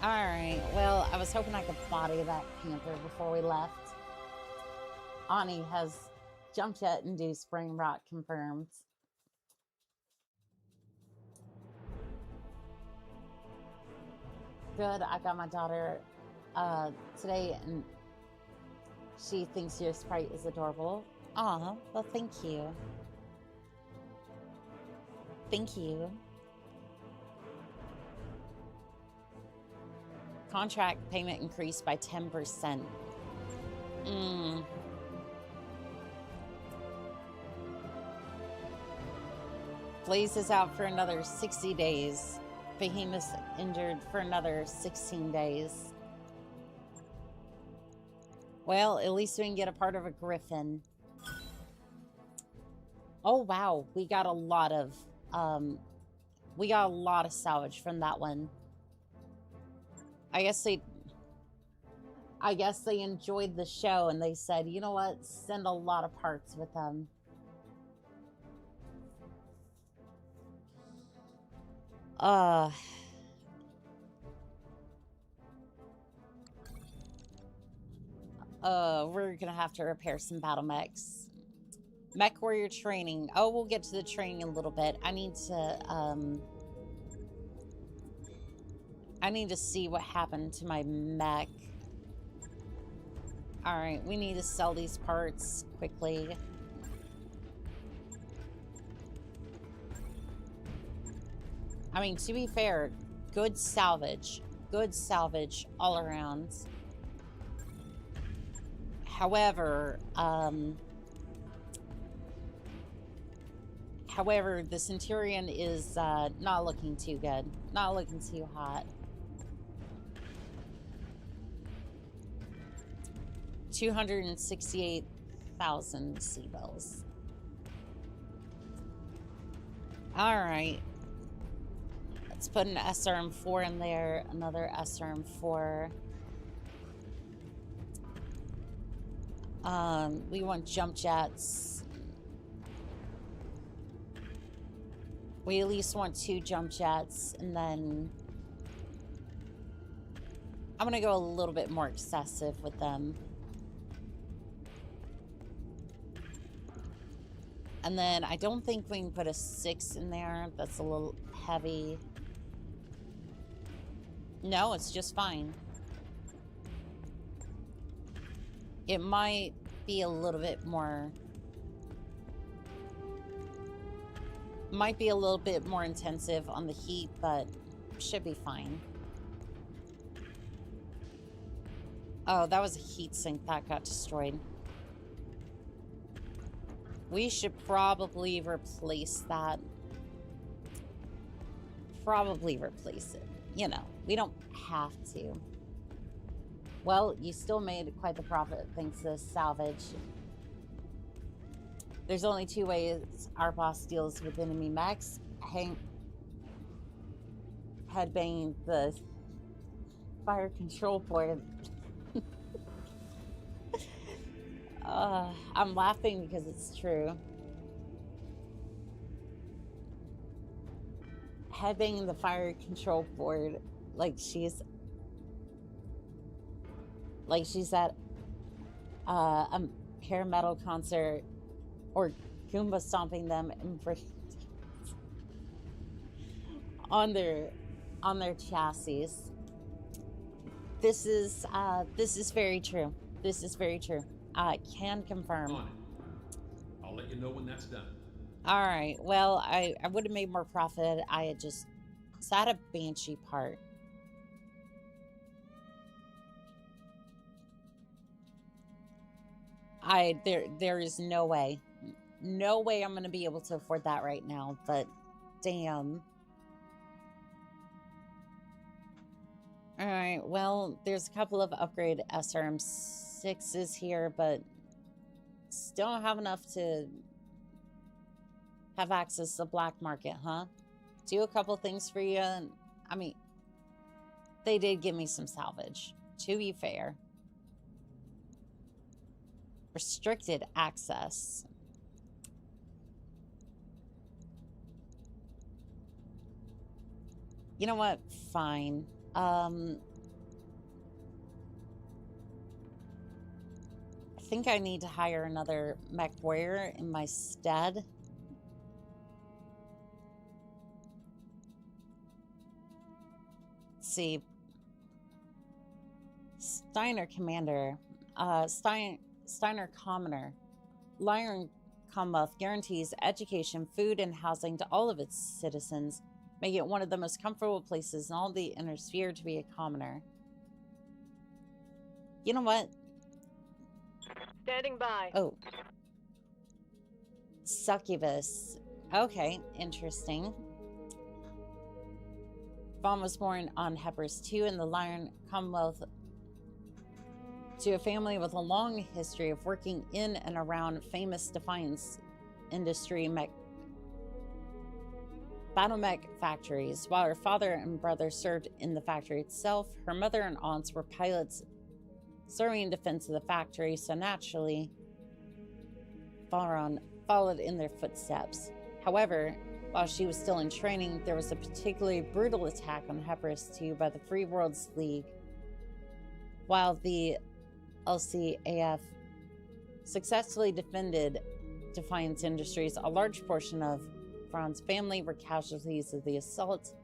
Alright, well, I was hoping I could body that Panther before we left. Ani has jump jet induced brain rot confirmed. Good, I got my daughter today and she thinks your sprite is adorable. Aw, well thank you. Thank you. Contract payment increased by 10%. Blaze is out for another 60 days. Behemoth's injured for another 16 days. Well, at least we can get a part of a Griffin. Oh wow, we got a lot of salvage from that one. I guess they enjoyed the show and they said, you know what, send a lot of parts with them. We're gonna have to repair some battle mechs. Mech warrior training. Oh, we'll get to the training in a little bit. I need to see what happened to my mech. Alright, we need to sell these parts quickly. I mean, to be fair, good salvage all around. However, the Centurion is not looking too good. Not looking too hot. 268,000 C-bills. Alright. Let's put an SRM4 in there. Another SRM4. We want jump jets. We at least want 2 jump jets, and then I'm gonna go a little bit more excessive with them. And then I don't think we can put a 6 in there. That's a little heavy. No, it's just fine. It might be a little bit more... Might be a little bit more intensive on the heat, but should be fine. Oh, that was a heat sink that got destroyed. We should probably replace that. Probably replace it. You know, we don't have to. Well, you still made quite the profit thanks to salvage. There's only 2 ways our boss deals with enemy mechs. Headbanging the fire control board. I'm laughing because it's true. Headbanging the fire control board like she's at a hair metal concert, or Goomba stomping them and on their chassis. This is very true. This is very true. I can confirm. On it. I'll let you know when that's done. All right. Well, I would have made more profit. I had just sat a banshee part. There is no way. No way I'm going to be able to afford that right now, but damn. All right, well, there's a couple of upgrade SRM6s here, but still don't have enough to have access to the black market, huh? Do a couple things for you, and I mean, they did give me some salvage, to be fair. Restricted access. You know what? Fine. I think I need to hire another mech warrior in my stead. Let's see. Steiner Commander. Steiner Commoner. Lyron Commonwealth guarantees education, food, and housing to all of its citizens, make it one of the most comfortable places in all the inner sphere to be a commoner. You know what? Standing by. Oh. Succubus. Okay, interesting. Vaughn was born on Hepburn 2 in the Lyron Commonwealth to a family with a long history of working in and around famous Defiance industry battle mech factories. While her father and brother served in the factory itself, her mother and aunts were pilots serving in defense of the factory, so naturally, Vaughn followed in their footsteps. However, while she was still in training, there was a particularly brutal attack on Hepburn 2 by the Free Worlds League. While the LCAF successfully defended Defiance Industries, a large portion of Vaughn's family were casualties of the assault.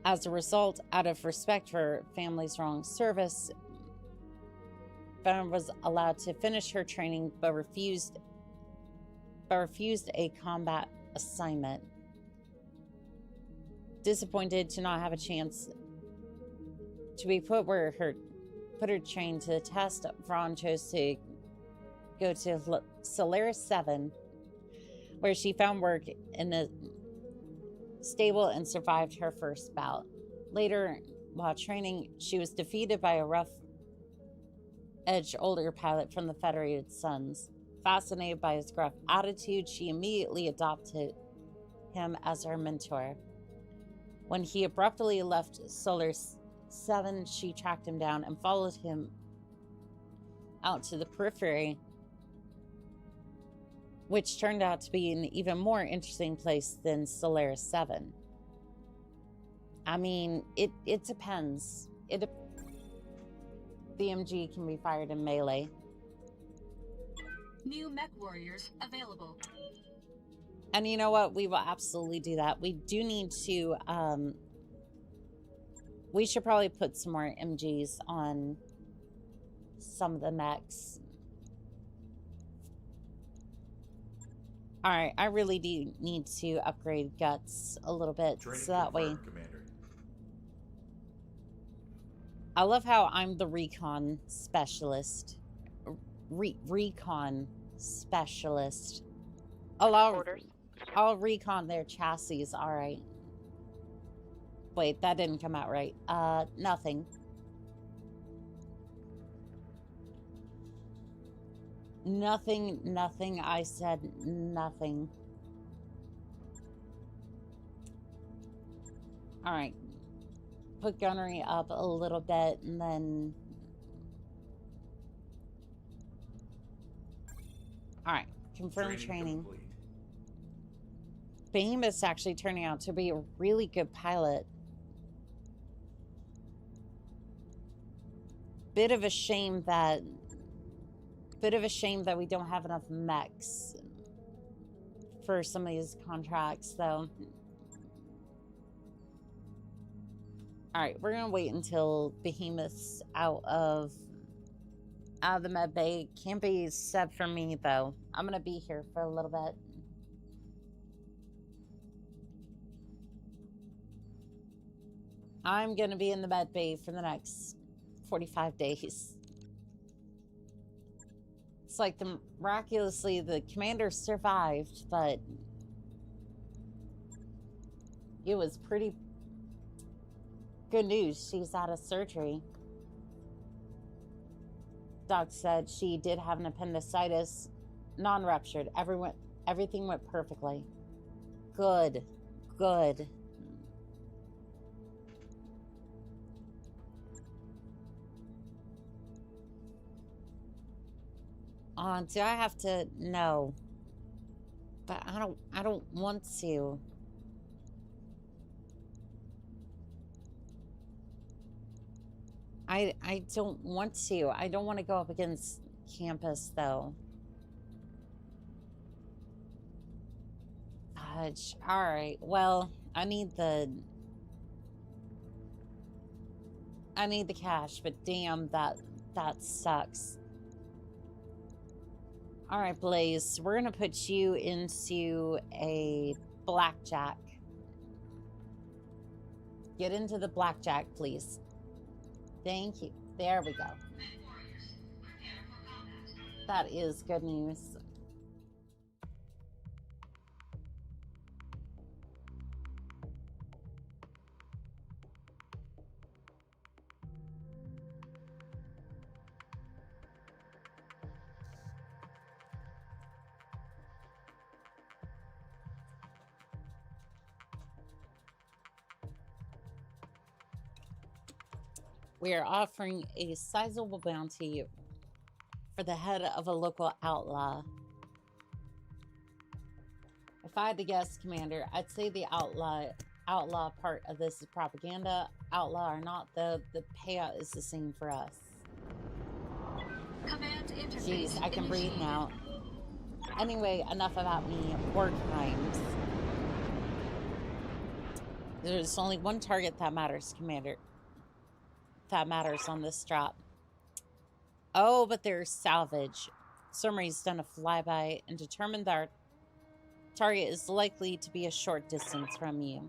As a result, out of respect for her family's long service, Vaughn was allowed to finish her training but refused a combat assignment. Disappointed to not have a chance to be put her trained to the test, Vaughn chose to go to Solaris 7, where she found work in a stable and survived her first bout. Later, while training, she was defeated by a rough-edged older pilot from the Federated Suns. Fascinated by his gruff attitude, she immediately adopted him as her mentor. When he abruptly left Solaris 7, she tracked him down and followed him out to the periphery, which turned out to be an even more interesting place than Solaris 7. I mean, it depends. The MG can be fired in melee. New mech warriors available. And you know what? We will absolutely do that. We do need to, we should probably put some more MGs on some of the mechs. Alright, I really do need to upgrade Guts a little bit, Training so that way... confirmed, Commander. I love how I'm the recon specialist. Recon specialist. I'll recon their chassis, alright. Wait, that didn't come out right. Nothing. Nothing, I said nothing. Alright. Put gunnery up a little bit, and then... Alright, confirm training. Complete. Behemoth's actually turning out to be a really good pilot. Bit of a shame that we don't have enough mechs for some of these contracts, though. Alright, we're gonna wait until Behemoth's out of the med bay. Can't be said for me, though. I'm gonna be here for a little bit. I'm gonna be in the med bay for the next 45 days. It's like miraculously the commander survived, but it was pretty good news. She's out of surgery. Doc said she did have an appendicitis, non-ruptured. Everything went perfectly. Good. Do I have to? No. But I don't want to. I don't want to. I don't want to go up against campus, though. Fudge. Alright, well, I need the cash, but damn, that sucks. Alright, Blaze, we're gonna put you into a blackjack. Get into the blackjack, please. Thank you. There we go. That is good news. We are offering a sizable bounty for the head of a local outlaw. If I had to guess, Commander, I'd say the outlaw part of this is propaganda. Outlaw or not, the payout is the same for us. Command interface. Jeez, I can breathe now. Anyway, enough about me. War crimes. There's only one target that matters, Commander. That matters on this drop. Oh, but there's salvage. Summary's done a flyby and determined that our target is likely to be a short distance from you.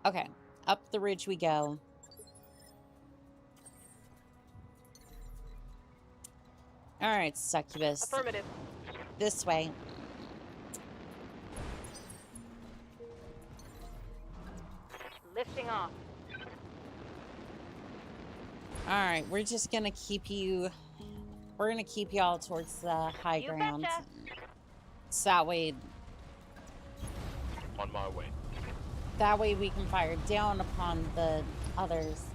Okay, up the ridge we go. Alright, succubus. Affirmative. This way. Lifting off. Alright, we're just gonna keep you... We're gonna keep y'all towards the high ground. Betcha. So that way... On my way. That way we can fire down upon the others.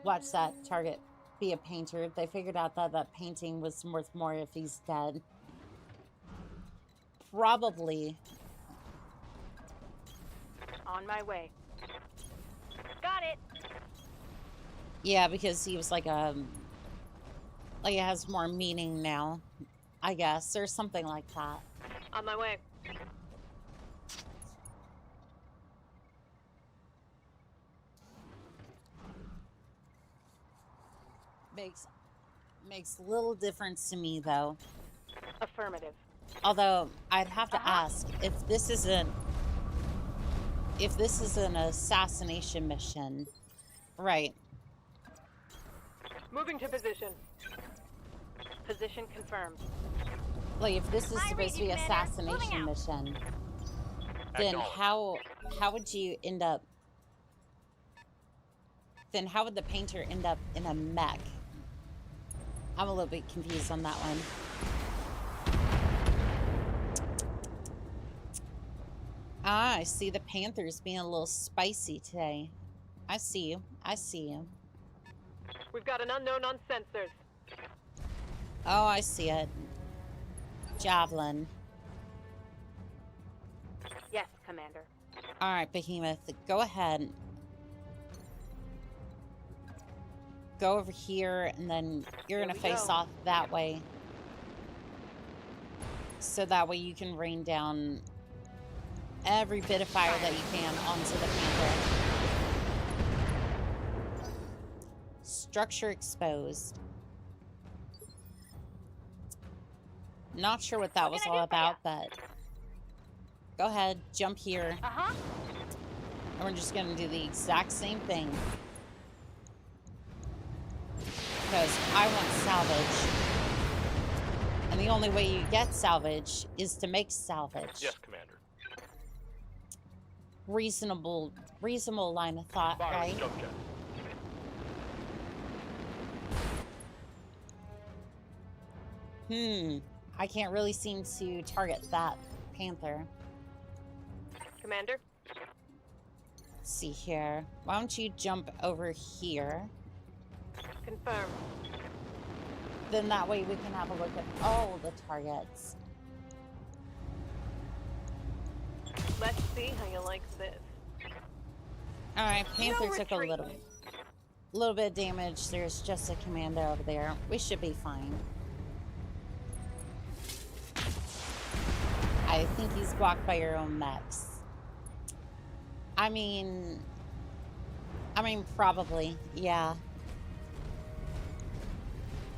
Watch that target be a painter. They figured out that that painting was worth more if he's dead. Probably. On my way. Got it. Yeah, because he was like Like it has more meaning now, I guess, or something like that. On my way. Makes little difference to me though. Affirmative. Although I'd have to ask if this is an assassination mission, right? Moving to position. Position confirmed. Like if this is supposed to be an assassination mission, then how would you end up? Then how would the painter end up in a mech? I'm a little bit confused on that one. Ah, I see the Panthers being a little spicy today. I see you. I see you. We've got an unknown on sensors. Oh, I see it. Javelin. Yes, Commander. All right, Behemoth, go ahead. Go over here, and then you're going to face off that way. So that way you can rain down every bit of fire that you can onto the Panther. Structure exposed. Not sure what that was all about, but go ahead, jump here. And we're just going to do the exact same thing. Because I want salvage. And the only way you get salvage is to make salvage. Yes, Commander. Reasonable line of thought, Firing right? jump jet. I can't really seem to target that Panther. Commander? Let's see here. Why don't you jump over here? Confirmed. Then that way we can have a look at all the targets. Let's see how you like this. Alright, Panther took a little bit of damage. There's just a commando over there. We should be fine. I think he's blocked by your own mechs. I mean, probably, yeah.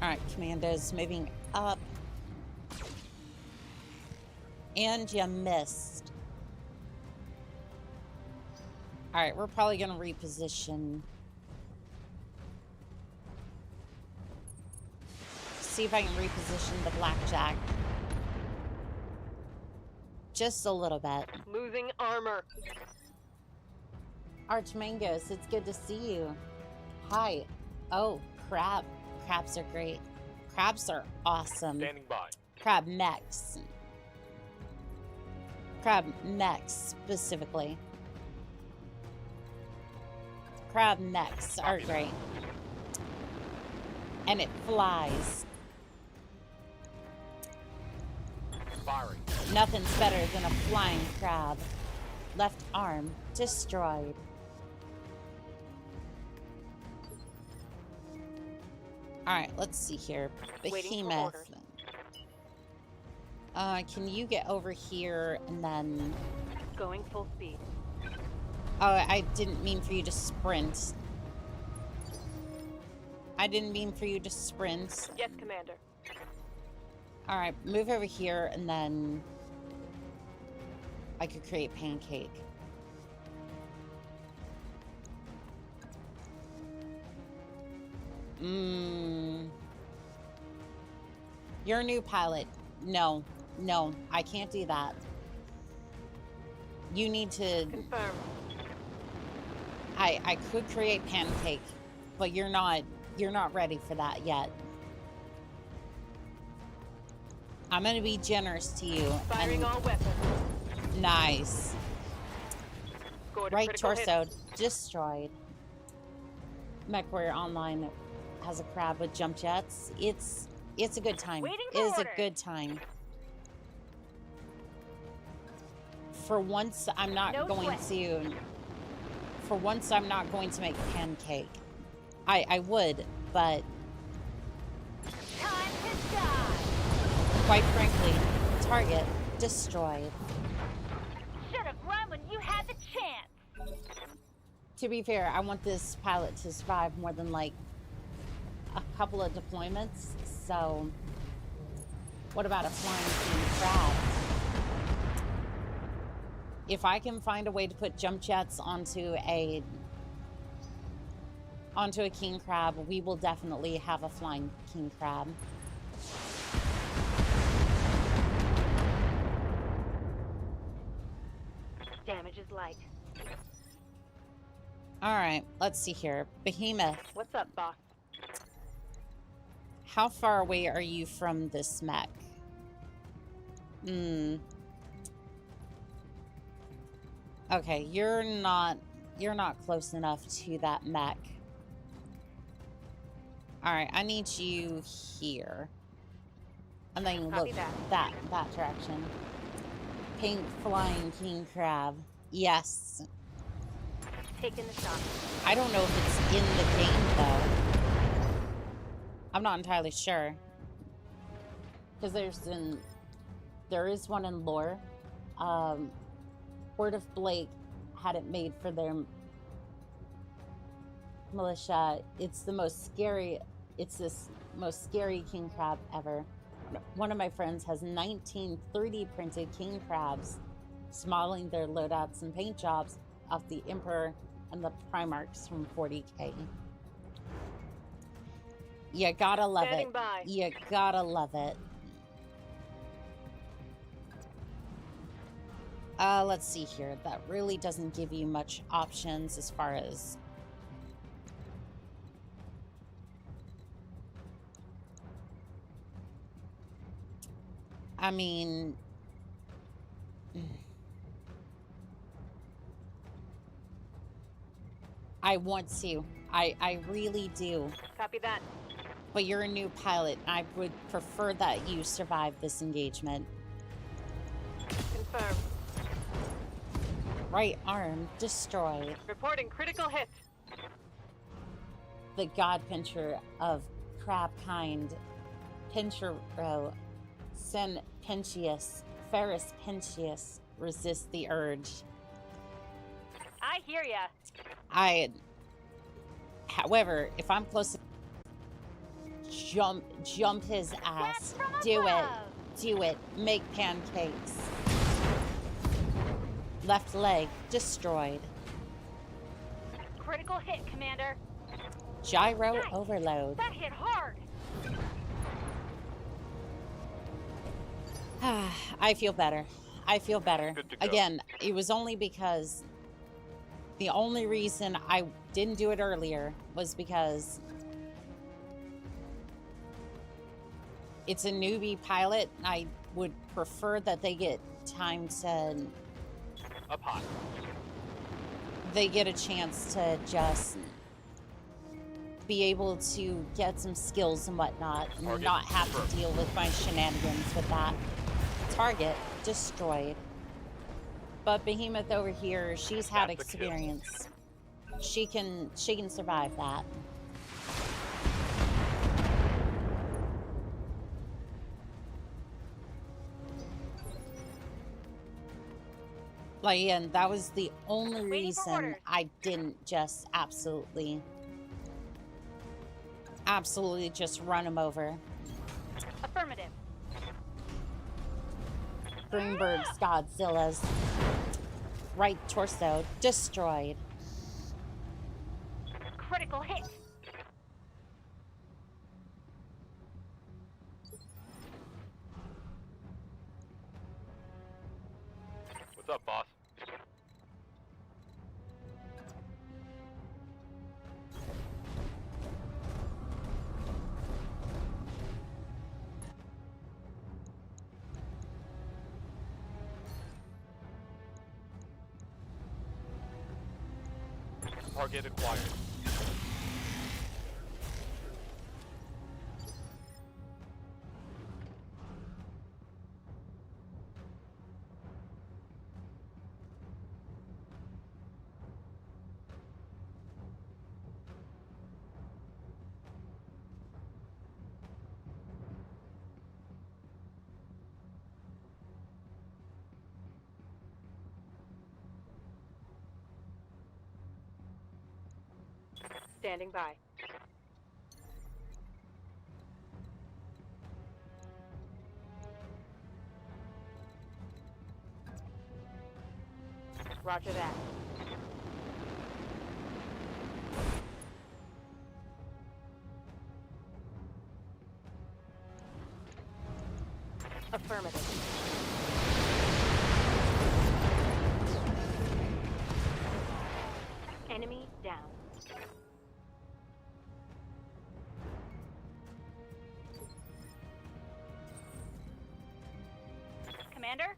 Alright, commandos moving up. And you missed. Alright, we're probably going to reposition. See if I can reposition the blackjack. Just a little bit. Losing armor. Archmangos, it's good to see you. Hi. Oh, crab. Crabs are great. Crabs are awesome. Standing by. Crab mechs. Crab mechs, specifically. Crab mechs are great. And it flies. Firing. Nothing's better than a flying crab. Left arm destroyed. Alright, let's see here. Behemoth. Can you get over here and then... Going full speed. Oh, I didn't mean for you to sprint. I didn't mean for you to sprint. Yes, Commander. Alright, move over here and then... I could create pancake. You're a new pilot. No, I can't do that. You need to... Confirm. I could create pancake, but you're not ready for that yet. I'm gonna be generous to you. Firing all weapons. Nice. Right torso hit. destroyed. MechWarrior Online has a crab with jump jets. It's a good time. It is a good time. For once, I'm not going to. For once, I'm not going to make pancake. I would, but Quite frankly, target destroyed. Should have run when you had the chance. To be fair, I want this pilot to survive more than like a couple of deployments. So, what about a flying king crab? If I can find a way to put jump jets onto a king crab, we will definitely have a flying king crab. Damage is light. All right, let's see here. Behemoth, What's up, boss? how far away are you from this mech? Okay, you're not close enough to that mech. All right, I need you here. And then look that direction. Pink flying king crab. Yes. Taking the shot. I don't know if it's in the game though. I'm not entirely sure. Because there is one in lore. Word of Blake had it made for their militia. It's the most scary. It's this most scary king crab ever. One of my friends has 19 3D printed king crabs, modeling their loadouts and paint jobs of the Emperor and the Primarchs from 40K. You gotta love it. You gotta love it. Let's see here. That really doesn't give you much options as far as... I mean... I want to. I really do. Copy that. But you're a new pilot, and I would prefer that you survive this engagement. Confirmed. Right arm destroyed. Reporting critical hit. The god pincher of crab kind, Pinchero, Sen Pentius, Ferris Pentius, resist the urge. I hear ya. However, if I'm close, jump his ass. Do it. Make pancakes. Left leg destroyed. Critical hit, Commander. Gyro Nice. overload. That hit hard. I feel better. Good to go. Again, it was only because the only reason I didn't do it earlier was because it's a newbie pilot. I would prefer that they get time to... Up high. They get a chance to just be able to get some skills and whatnot and Target not have confirmed. to deal with my shenanigans with that. Target destroyed. But Behemoth over here, she's had That's a kill. experience. She can survive that. Like, and that was the only Waiting for reason orders. I didn't just absolutely just run him over. Affirmative. Greenberg's Godzilla's right torso destroyed. Critical hit. What's up, boss? Target acquired. Standing by. Roger that. Affirmative. Enemy down. Commander?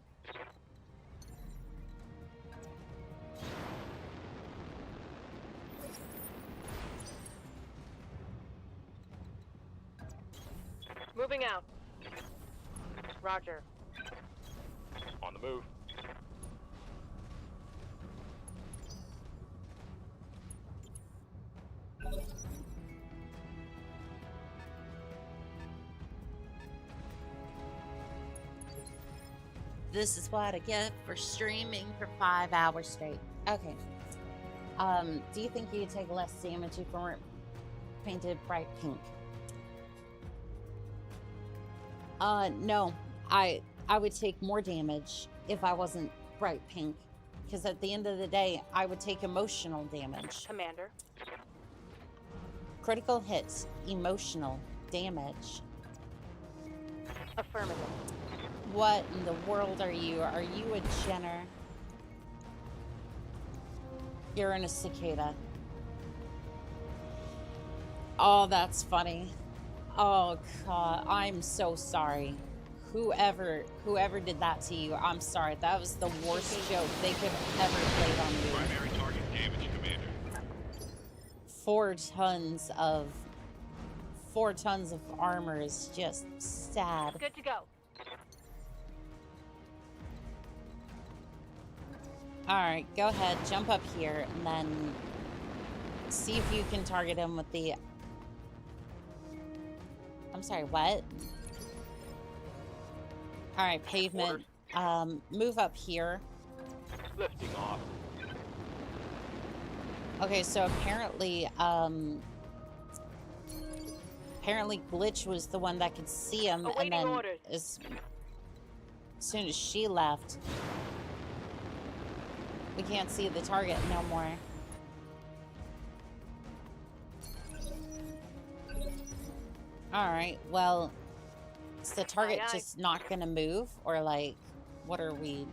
Moving out. Roger. On the move. This is what I get for streaming for 5 hours straight. Okay. Do you think you'd take less damage if you weren't painted bright pink? No. I would take more damage if I wasn't bright pink. Because at the end of the day, I would take emotional damage. Commander. Critical hits, emotional damage. Affirmative. What in the world are you? Are you a Jenner? You're in a cicada. Oh, that's funny. Oh, God. I'm so sorry. Whoever did that to you, I'm sorry. That was the worst joke they could have ever played on you. Primary target damage, Commander. 4 tons of armor is just sad. Good to go. Alright, go ahead, jump up here, and then see if you can target him with the... I'm sorry, what? Alright, pavement. Move up here. Lifting off. Okay, so apparently, Glitch was the one that could see him, and then as soon as she left, we can't see the target no more. Alright, well, is the target just not gonna move? Or like, what are we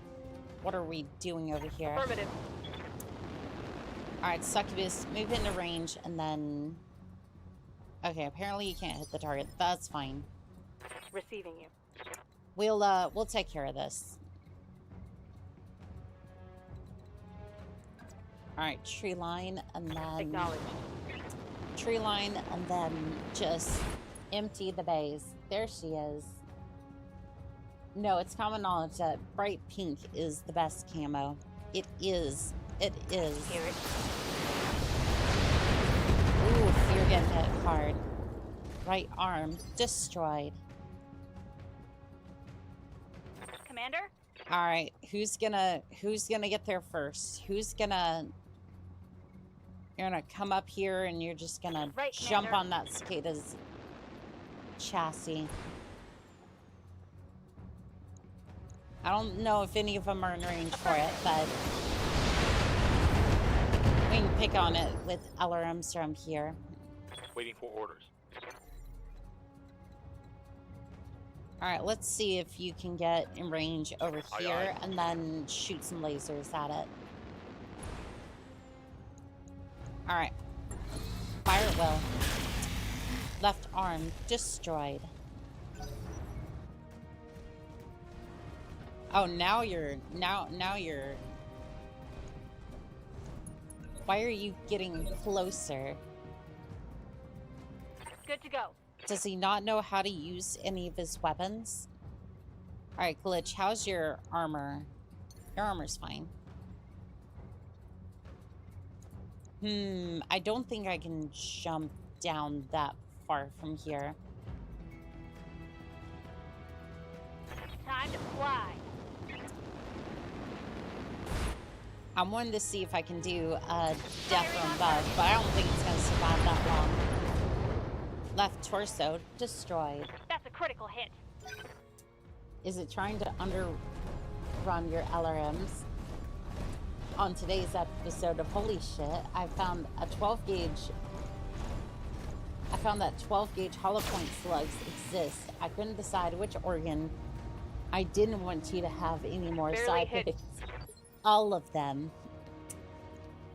doing over here? Affirmative. Alright, Succubus, move into range, and then... Okay, apparently you can't hit the target. That's fine. Receiving you. We'll take care of this. Alright, tree line, and then... Acknowledged. Tree line, and then just empty the bays. There she is. No, it's common knowledge that bright pink is the best camo. It is. It is. Hear it. Ooh, you're getting hit hard. Right arm destroyed. Commander? Alright, who's gonna get there first? You're gonna come up here and you're just gonna jump Commander. on that cicada's chassis. I don't know if any of them are in range for it, but we can pick on it with LRMs from here. Waiting for orders. Alright, let's see if you can get in range over Aye, here aye. and then shoot some lasers at it. Alright. Fire at will. Left arm destroyed. Oh, now you're... Why are you getting closer? Good to go. Does he not know how to use any of his weapons? Alright, Glitch, how's your armor? Your armor's fine. I don't think I can jump down that far from here. Time to fly. I wanted to see if I can do a death from above, but I don't think it's going to survive that long. Left torso destroyed. That's a critical hit. Is it trying to underrun your LRMs? On today's episode of Holy Shit, I found a 12 gauge. I found that 12 gauge hollow point slugs exist. I couldn't decide which organ I didn't want you to have anymore, so I picked all of them.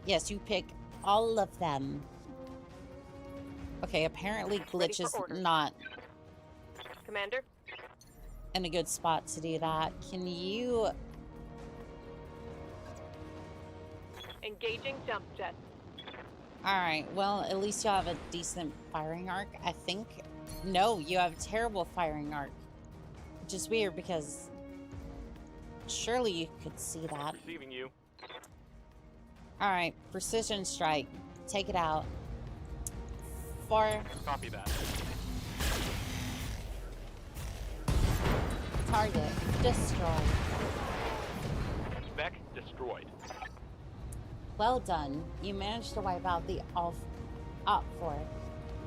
Yes, you pick all of them. Okay, apparently Glitch is not Commander? in a good spot to do that. Can you... Engaging jump jet. Alright, well, at least you'll have a decent firing arc, I think. No, you have a terrible firing arc. Which is weird because surely you could see that. Receiving you. Alright, precision strike. Take it out. 4. Copy that. Target destroyed. Spec destroyed. Well done. You managed to wipe out the op for it.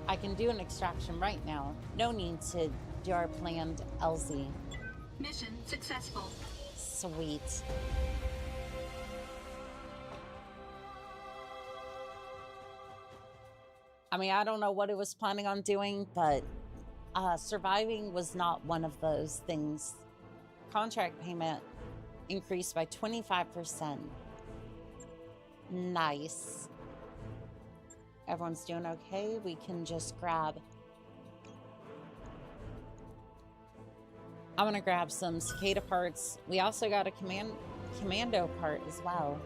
I can do an extraction right now. No need to do our planned LZ. Mission successful. Sweet. I mean, I don't know what it was planning on doing, but surviving was not one of those things. Contract payment increased by 25%. Nice. Everyone's doing okay. We can just grab... I'm gonna grab some cicada parts. We also got a commando part as well.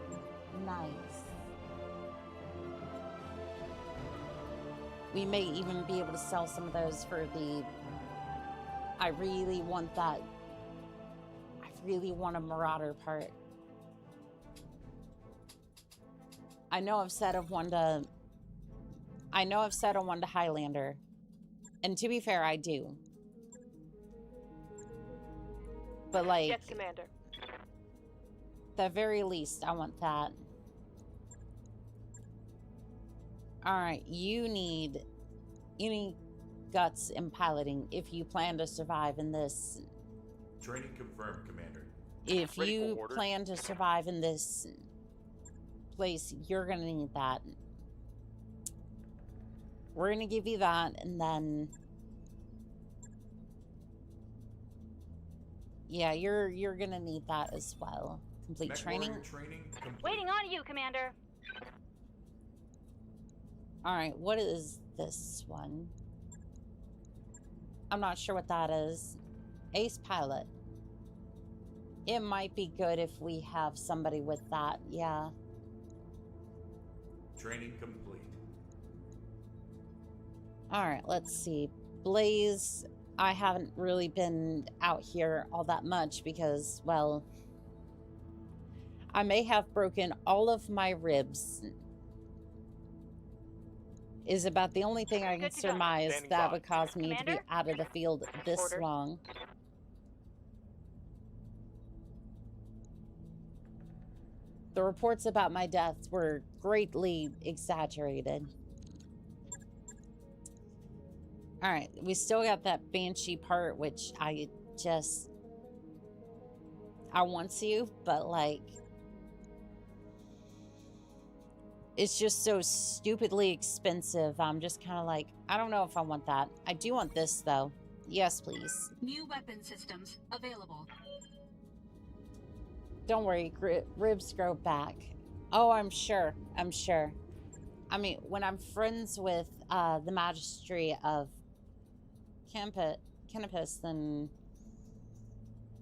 Nice. We may even be able to sell some of those for the... I really want that. I really want a Marauder part. I know I've said of one to... I know I've said on one to Highlander. And to be fair, I do. But like... Yes, Commander. At the very least, I want that. Alright, you need guts and piloting if you plan to survive in this. Training confirmed, Commander. If Ready for you orders. plan to survive in this place, you're gonna need that. We're gonna give you that, and then... Yeah, you're gonna need that as well. Complete Mech training. warrior training complete. Waiting on you, Commander. Alright, what is this one? I'm not sure what that is. Ace pilot. It might be good if we have somebody with that, yeah. Training complete. Alright, let's see. Blaze, I haven't really been out here all that much because, well, I may have broken all of my ribs. Is about the only thing I can Good to go. surmise Standing that by. would cause me to be Commander? out of the field this Orders. long. The reports about my deaths were greatly exaggerated. Alright, we still got that Banshee part, which I want to, but like... It's just so stupidly expensive. I'm just kind of like, I don't know if I want that. I do want this, though. Yes, please. New weapon systems available. Don't worry, ribs grow back. Oh, I'm sure. I'm sure. I mean, when I'm friends with the Magistry of Canopus, then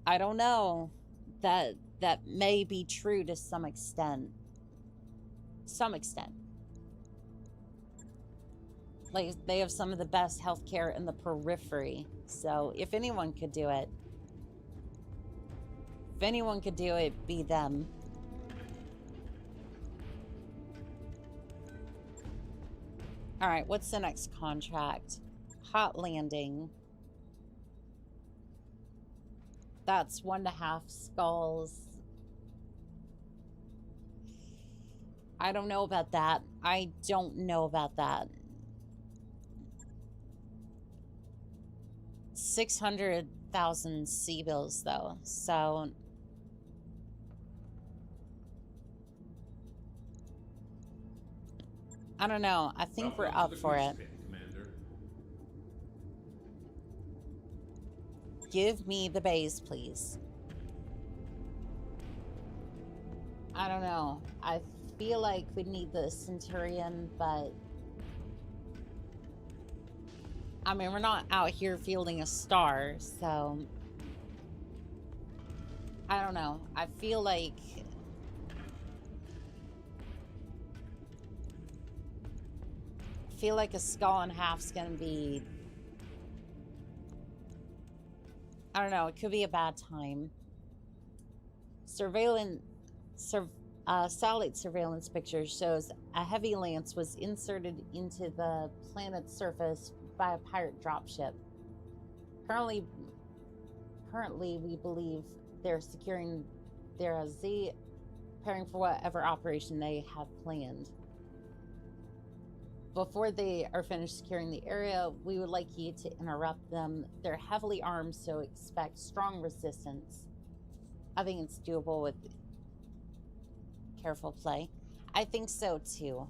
I don't know. That may be true to some extent. Some extent. Like, they have some of the best healthcare in the periphery. So, if anyone could do it, be them. Alright, what's the next contract? Hot landing. That's 1.5 skulls. I don't know about that. I don't know about that. 600,000 sea bills, though. So... I don't know. I think we're up for it. Commander. Give me the base, please. I don't know. I feel like we need the Centurion, but... I mean, we're not out here fielding a star, so... I don't know. I feel like... a skull and half's gonna be... I don't know. It could be a bad time. Satellite surveillance picture shows a heavy lance was inserted into the planet's surface by a pirate dropship. Currently, we believe they're securing their Z, preparing for whatever operation they have planned. Before they are finished securing the area, we would like you to interrupt them. They're heavily armed, so expect strong resistance. I think it's doable with careful play. I think so too.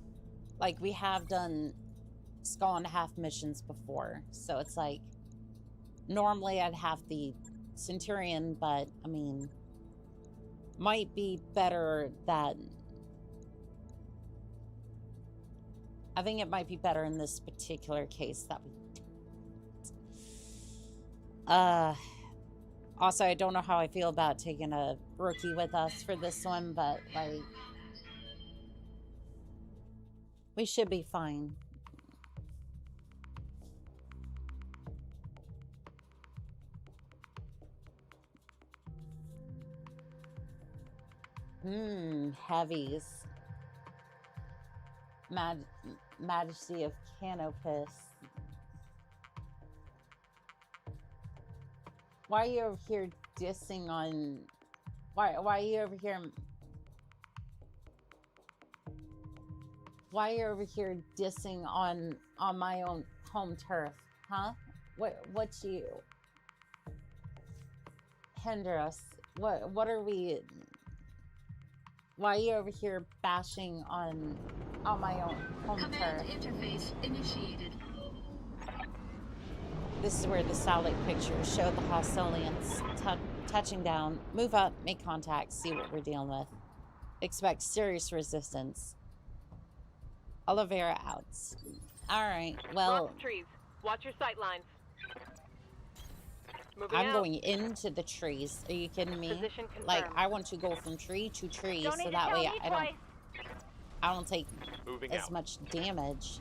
Like, we have done skull and half missions before, so it's like, normally I'd have the Centurion, but I mean, might be better that... I think it might be better in this particular case that we... Also, I don't know how I feel about taking a rookie with us for this one, but, like... we should be fine. Heavies. Majesty of Canopus. Why are you over here dissing on... Why are you over here... Why are you over here dissing on my own home turf? Huh? What you... hinder us? What are we... Why are you over here bashing on my own home Command turf? interface initiated. This is where the satellite pictures show the Hostilians touching down. Move up, make contact, see what we're dealing with. Expect serious resistance. Oliveira out. Alright, well... Cross the trees. Watch your sight lines. Moving I'm out. going into the trees. Are you kidding me? Position confirmed. Like, I want to go from tree to tree, Don't so need to that tell way me twice. I don't take Moving as out. much damage.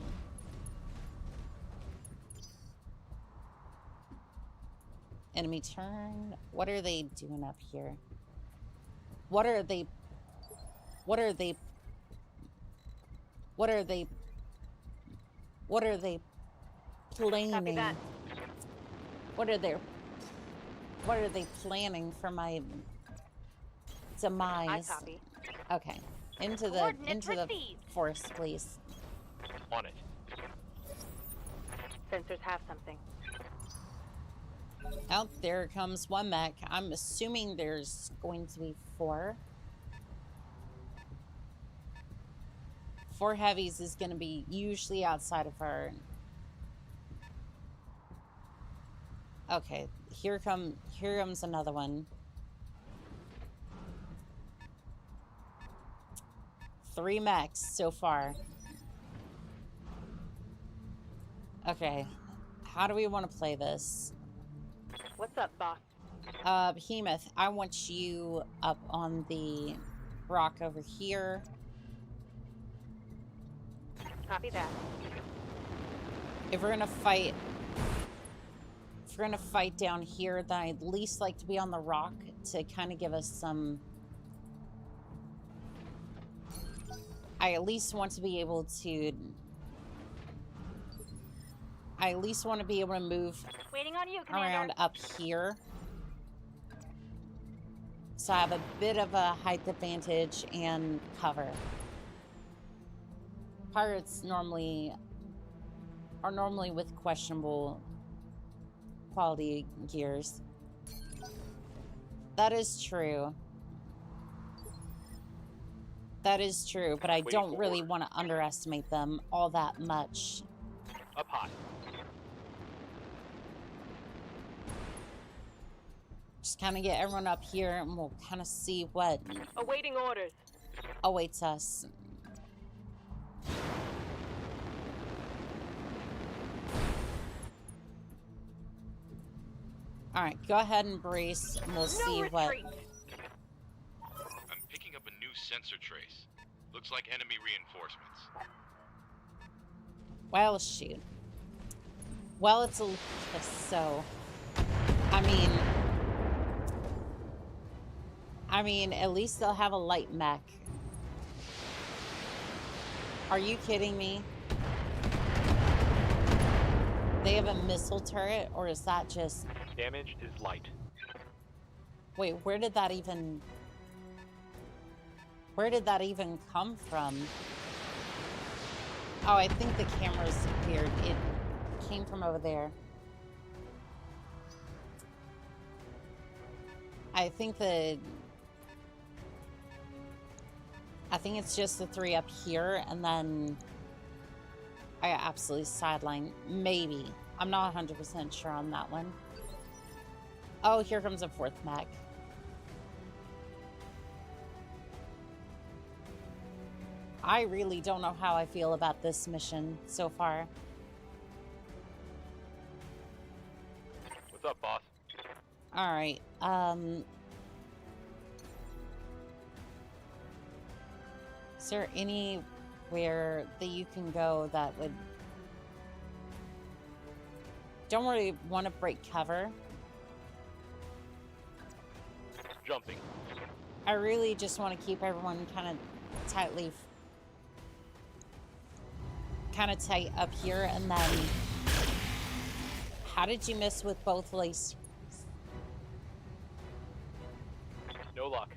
Enemy turn. What are they doing up here? What are they planning? Copy that. What are they planning for my demise? I copy. Okay. Into the forest, please. On it. Sensors have something. Oh, there comes one mech. I'm assuming there's going to be 4. 4 heavies is going to be usually outside of our... Okay, here comes another one. 3 mechs so far. Okay, how do we want to play this? What's up, boss? Behemoth, I want you up on the rock over here. Copy that. If we're gonna fight down here, then I'd at least like to be on the rock to kind of give us some... I at least want to be able to... I at least want to be able to move Waiting on you, Commander. around up here. So I have a bit of a height advantage and cover. Pirates are normally with questionable quality gears. That is true. That is true, but I don't really want to underestimate them all that much. Up high. Just kind of get everyone up here and we'll kind of see what Awaiting orders. awaits us. Alright, go ahead and brace and we'll see what... I'm picking up a new sensor trace. Looks like enemy reinforcements. Well, shoot. Well, it's a... So... I mean, at least they'll have a light mech. Are you kidding me? They have a missile turret, or is that just... Damage is light. Wait, where did that even... Where did that even come from? Oh, I think the camera's weird. It came from over there. I think it's just the 3 up here, and then I got absolutely sidelined. Maybe. I'm not 100% sure on that one. Oh, here comes a 4th mech. I really don't know how I feel about this mission so far. What's up, boss? Alright, is there anywhere that you can go that would... Don't really want to break cover. Jumping. I really just want to keep everyone kind of tight up here, and then... How did you miss with both lace? No luck.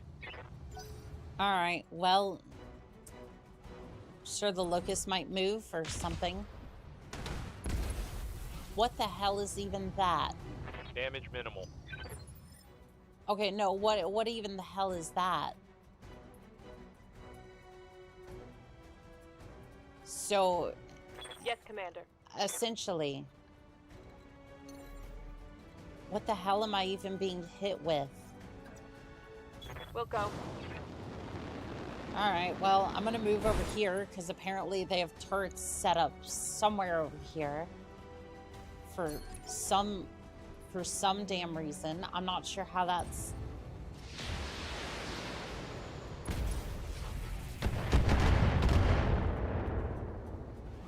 Alright, well... Sure, the locust might move or something. What the hell is even that? Damage minimal. Okay, no, what even the hell is that? So... Yes, Commander. Essentially... What the hell am I even being hit with? We'll go. Alright, well, I'm gonna move over here, because apparently they have turrets set up somewhere over here. For some damn reason. I'm not sure how that's...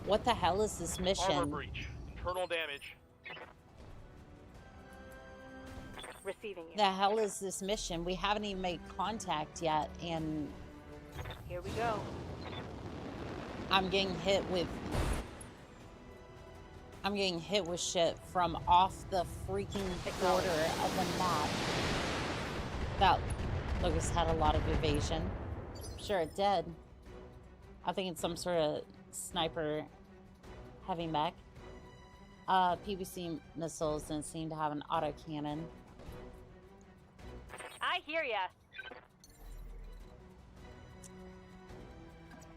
What the hell is this mission? Armor breach. Internal damage. Receiving you. The hell is this mission? We haven't even made contact yet, and... Here we go. I'm getting hit with shit from off the freaking border of the map. That Locust had a lot of evasion. Sure it did. I think it's some sort of sniper heavy mech. PVC missiles didn't seem to have an autocannon. I hear ya.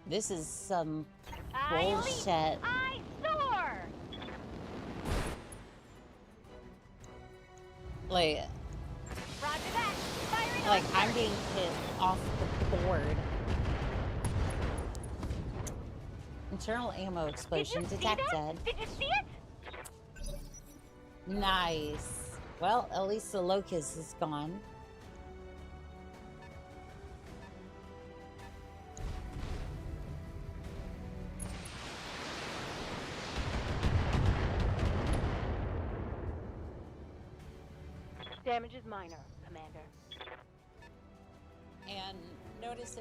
This is some I bullshit. leap, I soar. Like, Roger that. Firing like on I'm target. being hit off the board. Internal ammo explosion Did you detected. See that? Did you see it? Nice. Well, at least the locust is gone. Damage is minor, Commander. And notice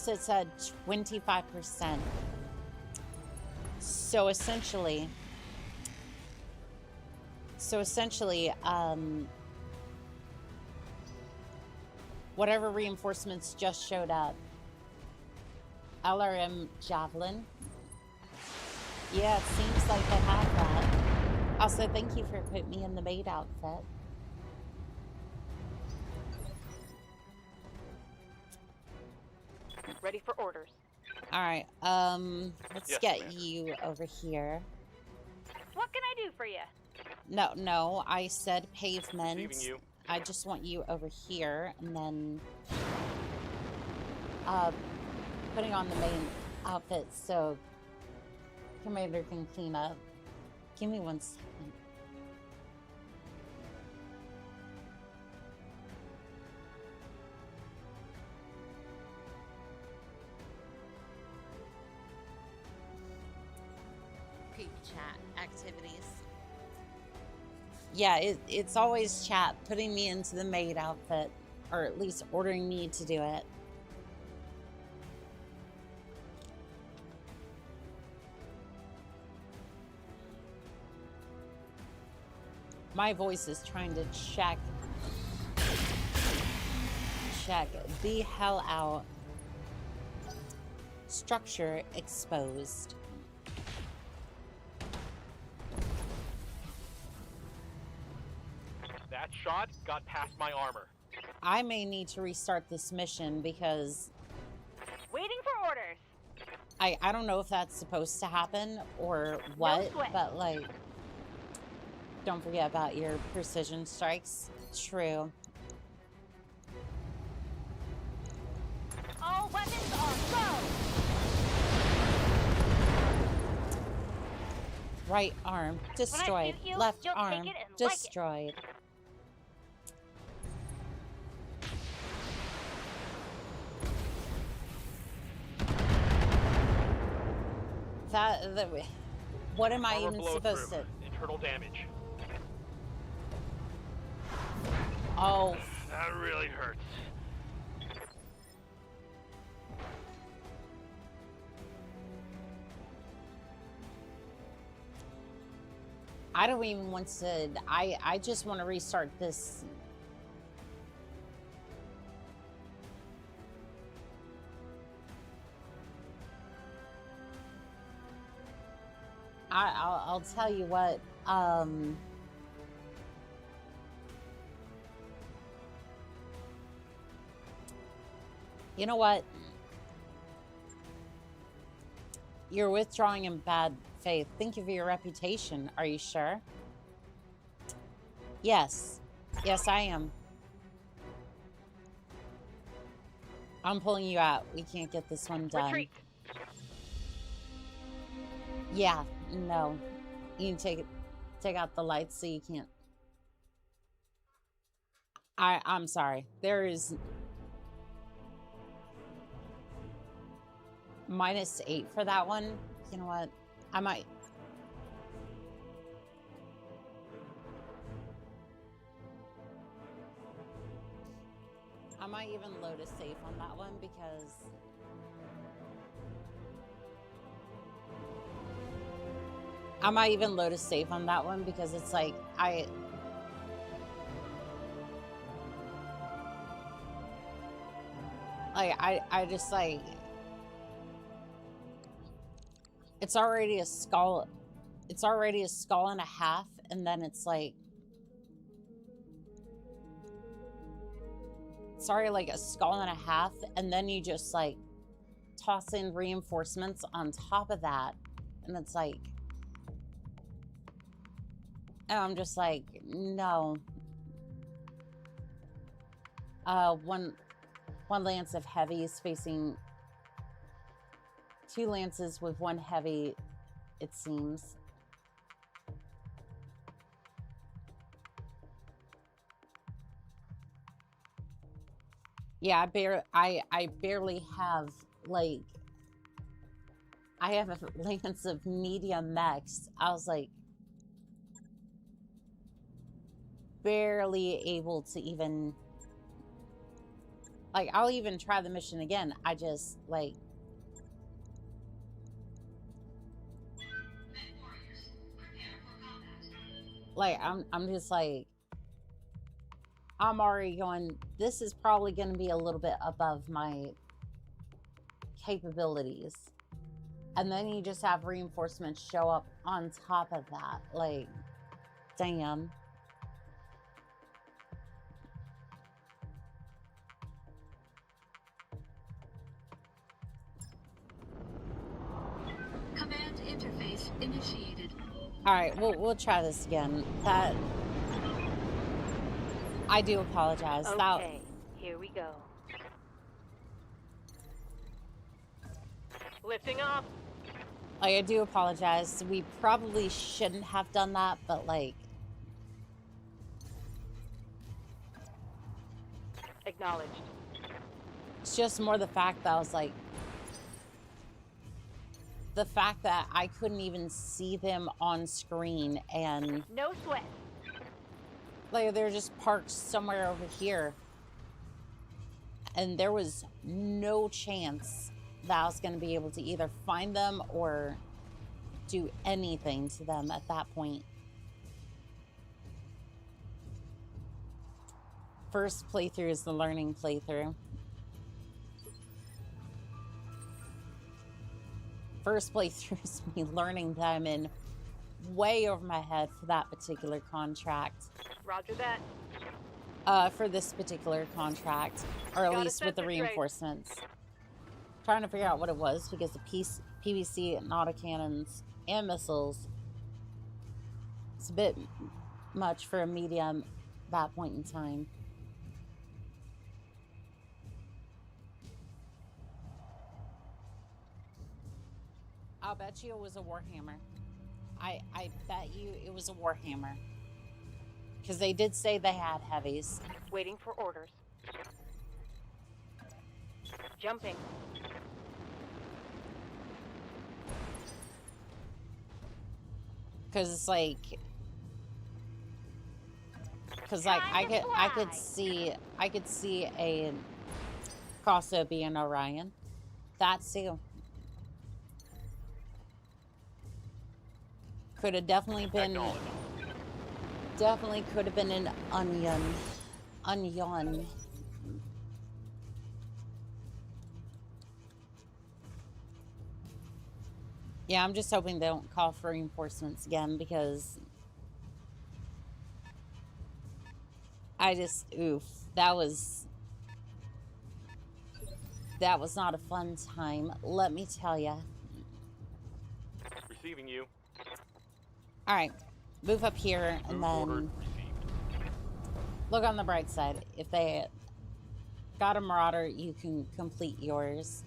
it said 25%. So essentially, whatever reinforcements just showed up LRM Javelin. Yeah, it seems like they have that. Also, thank you for putting me in the maid outfit. Ready for orders. All right, let's Yes, get Commander. you over here. What can I do for you? No, I said pavement. Receiving you. I just want you over here, and then putting on the main outfit so Commander can clean up. Give me 1 second. Peak chat activities. Yeah, it's always chat putting me into the maid outfit, or at least ordering me to do it. My voice is trying to check the hell out. Structure exposed. That shot got past my armor. I may need to restart this mission because Waiting for orders. I don't know if that's supposed to happen or what, sweat. but like, don't forget about your precision strikes. True. All weapons are go. Right arm destroyed. shoot you, Left you'll take arm it and like it. destroyed. What am I Armor even blow supposed through. to? Internal damage. Oh, That really hurts. I don't even want to. I just want to restart this. I'll tell you what. You know what? You're withdrawing in bad faith. Think of your reputation. Are you sure? Yes. Yes, I am. I'm pulling you out. We can't get this one done. Retreat. Yeah, no. You can take out the lights so you can't. I'm sorry. There is -8 for that one. You know what? I might. I might even load a save on that one because it's like I just like it's already a skull. It's already a skull and a half, and then it's like sorry, like a skull and a half, and then you just like toss in reinforcements on top of that, and it's like, and I'm just like, no. One lance of heavy is facing 2 lances with 1 heavy, it seems. Yeah, I barely have, like, I have a lance of medium mechs. I was like, barely able to even, like, I'll even try the mission again. I just, like, I'm just like, I'm already going, this is probably going to be a little bit above my capabilities. And then you just have reinforcements show up on top of that. Like, damn. Command interface initiated. All right, we'll try this again. That I do apologize. Okay, here we go. Lifting off. Like, I do apologize. We probably shouldn't have done that, but like, Acknowledged. it's just more the fact that I was like, the fact that I couldn't even see them on screen, and No sweat. like they're just parked somewhere over here, and there was no chance that I was going to be able to either find them or do anything to them at that point. First playthrough is the learning playthrough. First playthrough is me learning that I'm in way over my head for that particular contract. Roger that. For this particular contract, or at Got a least with the sensor trace. reinforcements. Trying to figure out what it was, because the PVC and autocannons and missiles, it's a bit much for a medium at that point in time. I'll bet you it was a Warhammer. I bet you it was a Warhammer. Because they did say they had heavies. Waiting for orders. Jumping. Because it's like... Because like I could see a Crossbow being Orion. That too. Could have definitely been... Definitely could have been an onion. Onion. Yeah, I'm just hoping they don't call for reinforcements again, because I just, oof, that was not a fun time, let me tell ya. Receiving you. All right, move up here and Move ordered. then Received. look on the bright side. If they got a Marauder, you can complete yours.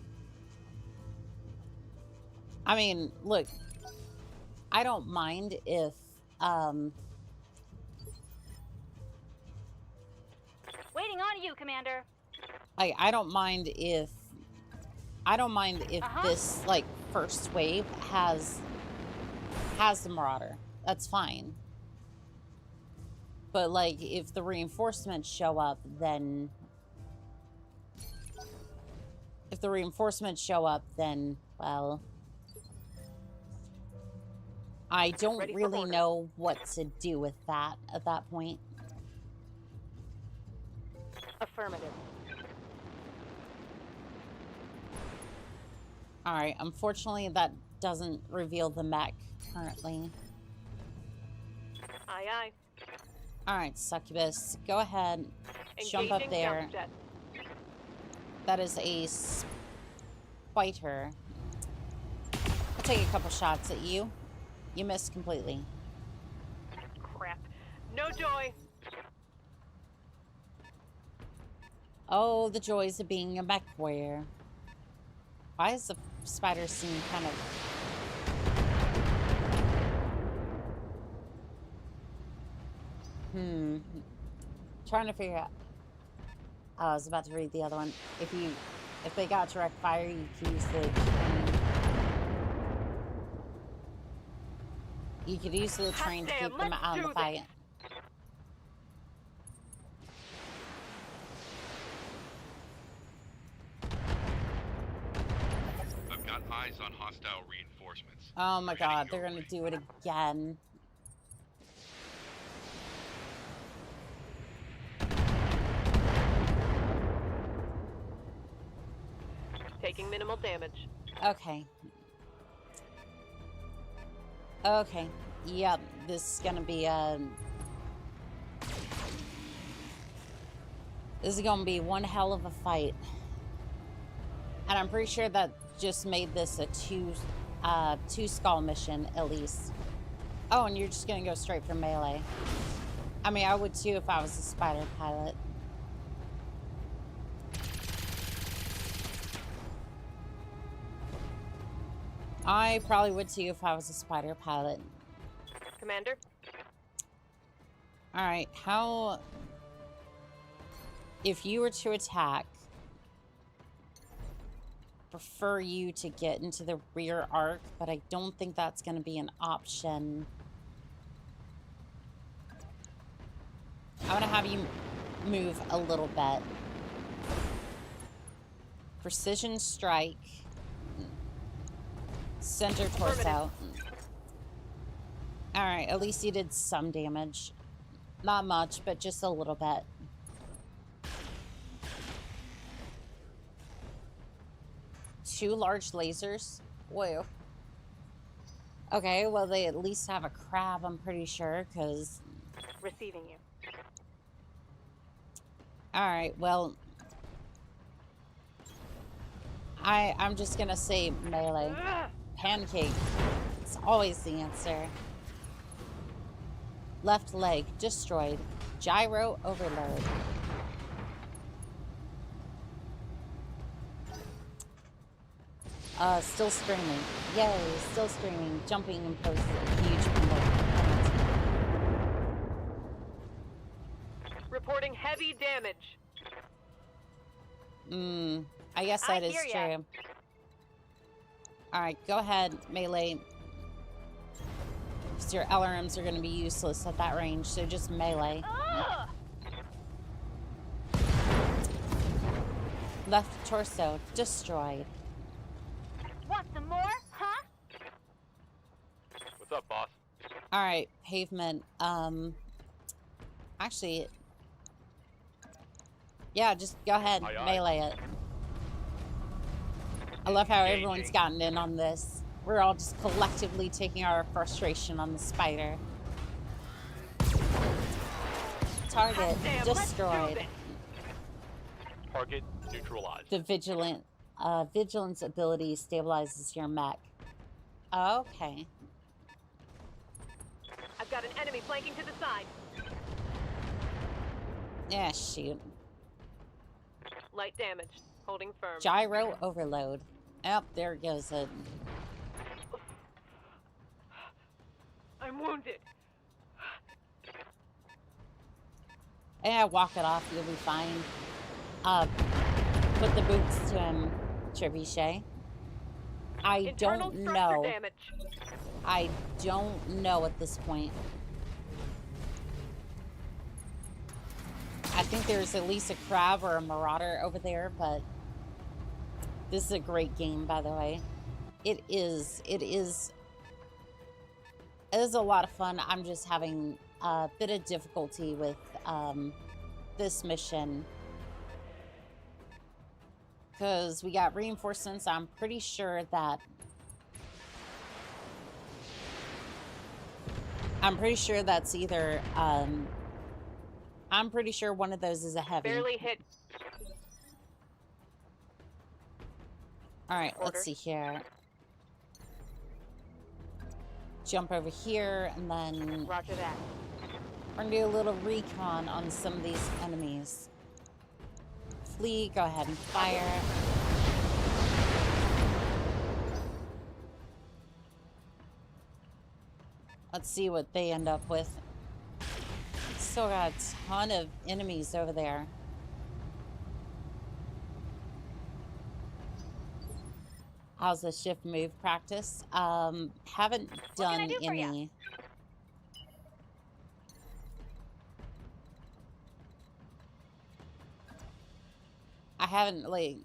I mean, look, I don't mind if, Waiting on you, Commander. like, I don't mind if this, like, first wave has the Marauder. That's fine. But, like, if the reinforcements show up, then... well... I don't Ready for really order. know what to do with that at that point. Affirmative. Alright, unfortunately that doesn't reveal the mech currently. Aye, aye. Alright, Succubus, go ahead. Jump up Engaging there. jump jet. That is a spider. I'll take a couple shots at you. You missed completely. Crap. No joy. Oh, the joys of being a mech warrior. Why is the spider scene kind of... Trying to figure out... Oh, I was about to read the other one. If they got direct fire, you can use the train. You could use the train to keep them out of the fight. I've got eyes on hostile reinforcements. Oh my They're god, heading they're your gonna way. do it again. Taking minimal damage. Okay. Okay. Yep, this is gonna be this is gonna be one hell of a fight. And I'm pretty sure that just made this a two skull mission at least. Oh, and you're just gonna go straight for melee. I mean, I would too if I was a spider pilot. I probably would too if I was a spider pilot. Commander? Alright, how... If you were to attack, prefer you to get into the rear arc, but I don't think that's going to be an option. I'm going to have you move a little bit. Precision strike. Center torso. Alright, at least you did some damage. Not much, but just a little bit. Two large lasers? Whoa. Okay, well they at least have a crab, I'm pretty sure, because... Receiving you. Alright, well... I'm just gonna say melee. Pancake. It's always the answer. Left leg destroyed. Gyro overload. Still screaming. Yay, still screaming. Jumping imposes a huge penalty. Reporting heavy damage. I guess that is true. Alright, go ahead, melee. Because your LRMs are going to be useless at that range, so just melee. Left torso destroyed. Want some more, huh? What's up, boss? Alright, pavement. Actually, yeah, just go ahead, Aye, aye. melee it. I love how everyone's gotten in on this. We're all just collectively taking our frustration on the spider. Target destroyed. Target neutralized. The vigilance ability stabilizes your mech. Okay. I've got an enemy flanking to the side. Yeah, shoot. Light damage. Holding firm. Gyro overload. Yep, there goes it. I'm wounded. Yeah, walk it off. You'll be fine. Put the boots to him, Trebuchet. I don't know. Damage. I don't know at this point. I think there's at least a crab or a marauder over there, but this is a great game, by the way. It is a lot of fun. I'm just having a bit of difficulty with this mission because we got reinforcements. I'm pretty sure that's either I'm pretty sure one of those is a heavy. Barely hit. All right, let's see here. Jump over here, and then Roger that. we're gonna do a little recon on some of these enemies. Flee, go ahead and fire. Let's see what they end up with. Still got a ton of enemies over there. How's the shift move practice? Haven't done any. I haven't, like,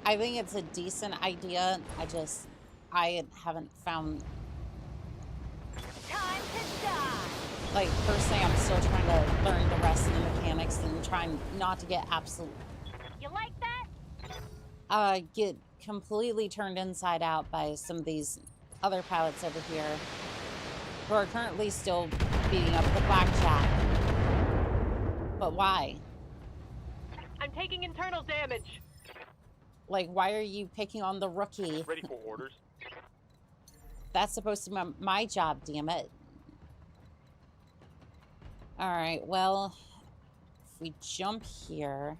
I think it's a decent idea. I haven't found. Time to die. Like, personally, I'm still trying to learn the rest of the mechanics and trying not to get absolute. You like that? get completely turned inside out by some of these other pilots over here who are currently still beating up the blackjack. But why? I'm taking internal damage. Like, why are you picking on the rookie? Ready for orders. That's supposed to be my job, damn it. Alright, well, if we jump here...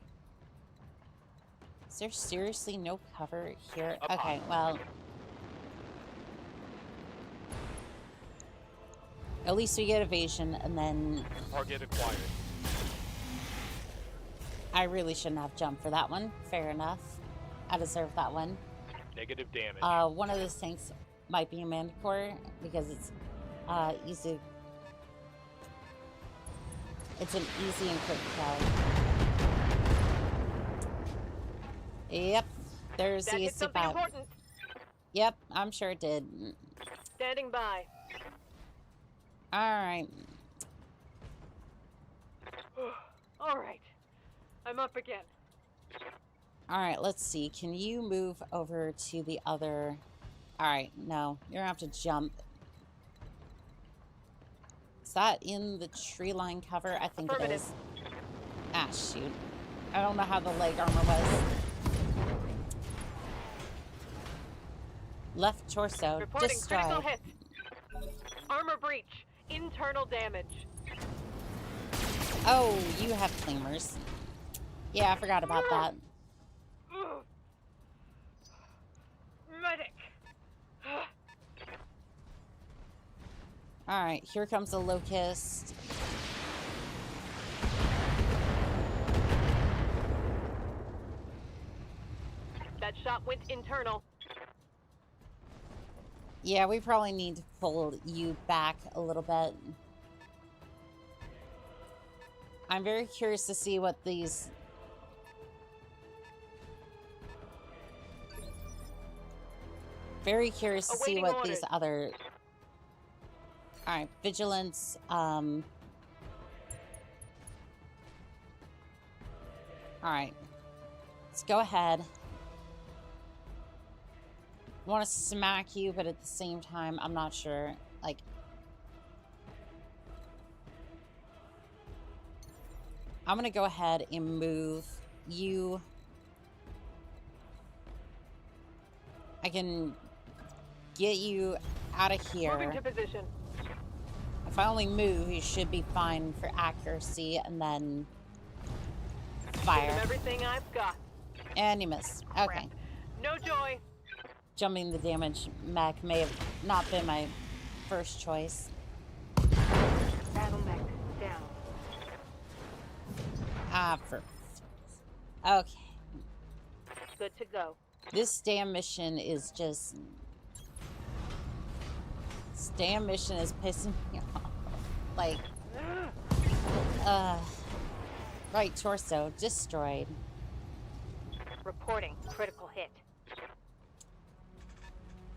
Is there seriously no cover here? Up Okay, high. well... At least we get evasion, and then... Target acquired. I really shouldn't have jumped for that one. Fair enough. I deserve that one. Negative damage. One of those tanks might be a Manticore, because it's easy. It's an easy and quick kill. Yep, there's That the hit something SCP. important. Yep, I'm sure it did. Standing by. Alright. All right. I'm up again. Alright, let's see. Can you move over to the other... Alright, no. You're gonna have to jump. Is that in the tree line cover? I think it is. Ah, shoot. I don't know how the leg armor was. Left torso Reporting critical destroyed. hit. Armor breach. Internal damage. Oh, you have claimers. Yeah, I forgot about that. Medic. Alright, here comes the locust. That shot went internal. Yeah, we probably need to pull you back a little bit. I'm very curious to see what these... Very curious to see Awaiting what orders. these other... Alright, vigilance, Alright. Let's go ahead. I want to smack you, but at the same time, I'm not sure. Like... I'm gonna go ahead and move you. I can get you out of here. Moving to position. If I only move, you should be fine for accuracy, and then fire. Give him everything I've got. And you miss. Okay. No joy. Jumping the damage mech may have not been my first choice. Battle mech down. Ah, for... Okay. Good to go. This damn mission is just... This damn mission is pissing me off. Like... Right torso destroyed. Reporting critical hit.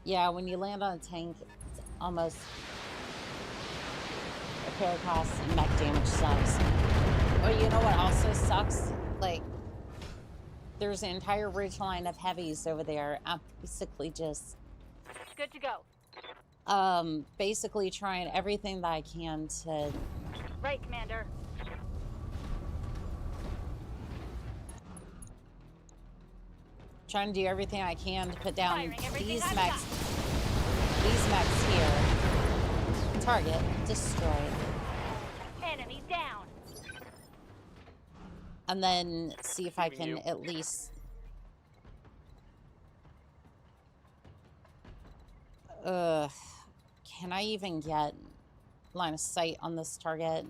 Yeah, when you land on a tank, it's almost... Repair costs and mech damage sucks. Oh, you know what also sucks? Like... There's an entire ridge line of heavies over there. I'm basically just... Good to go. Basically trying everything that I can to... Right, Commander. Trying to do everything I can to put down Firing everything these I've mechs. These mechs here. Target destroyed. Enemy down. And then see if I can You. at least... Can I even get line of sight on this target?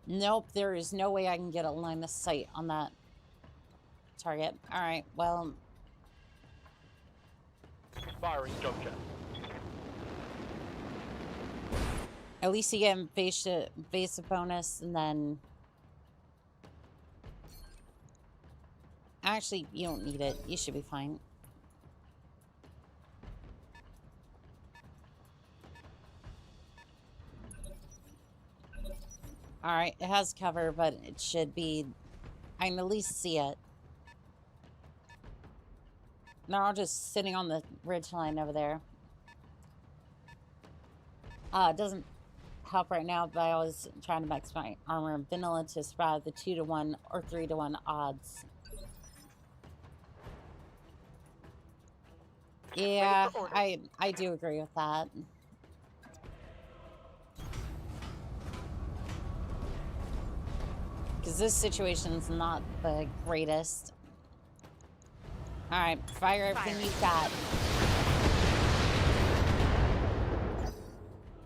Nope, there is no way I can get a line of sight on that target. Alright, well... Firing jump jet. At least you get invasive bonus, and then... Actually, you don't need it. You should be fine. Alright, it has cover, but it should be I can at least see it. They're all just sitting on the ridge line over there. It doesn't help right now, but I was trying to max my armor and vanilla to survive the 2-to-1 or 3-to-1 odds. Yeah, I do agree with that. Because this situation's not the greatest. Alright, fire everything you've got.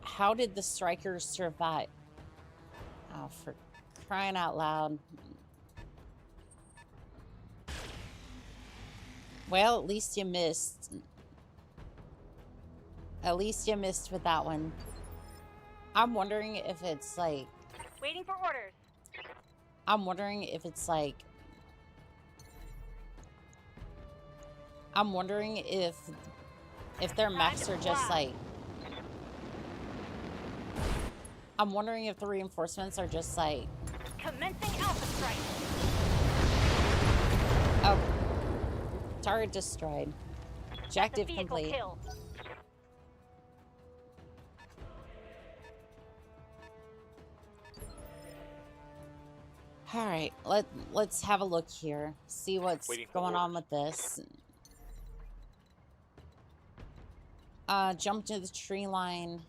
How did the strikers survive? Oh, for crying out loud. Well, at least you missed. At least you missed with that one. I'm wondering if it's like... Waiting for orders. I'm wondering if it's like... I'm wondering if their mechs are just like... I'm wondering if the reinforcements are just like... Commencing alpha strike. Oh. Target destroyed. Objective complete. Kill. All right, let's have a look here. See what's going on with this. Jump to the tree line,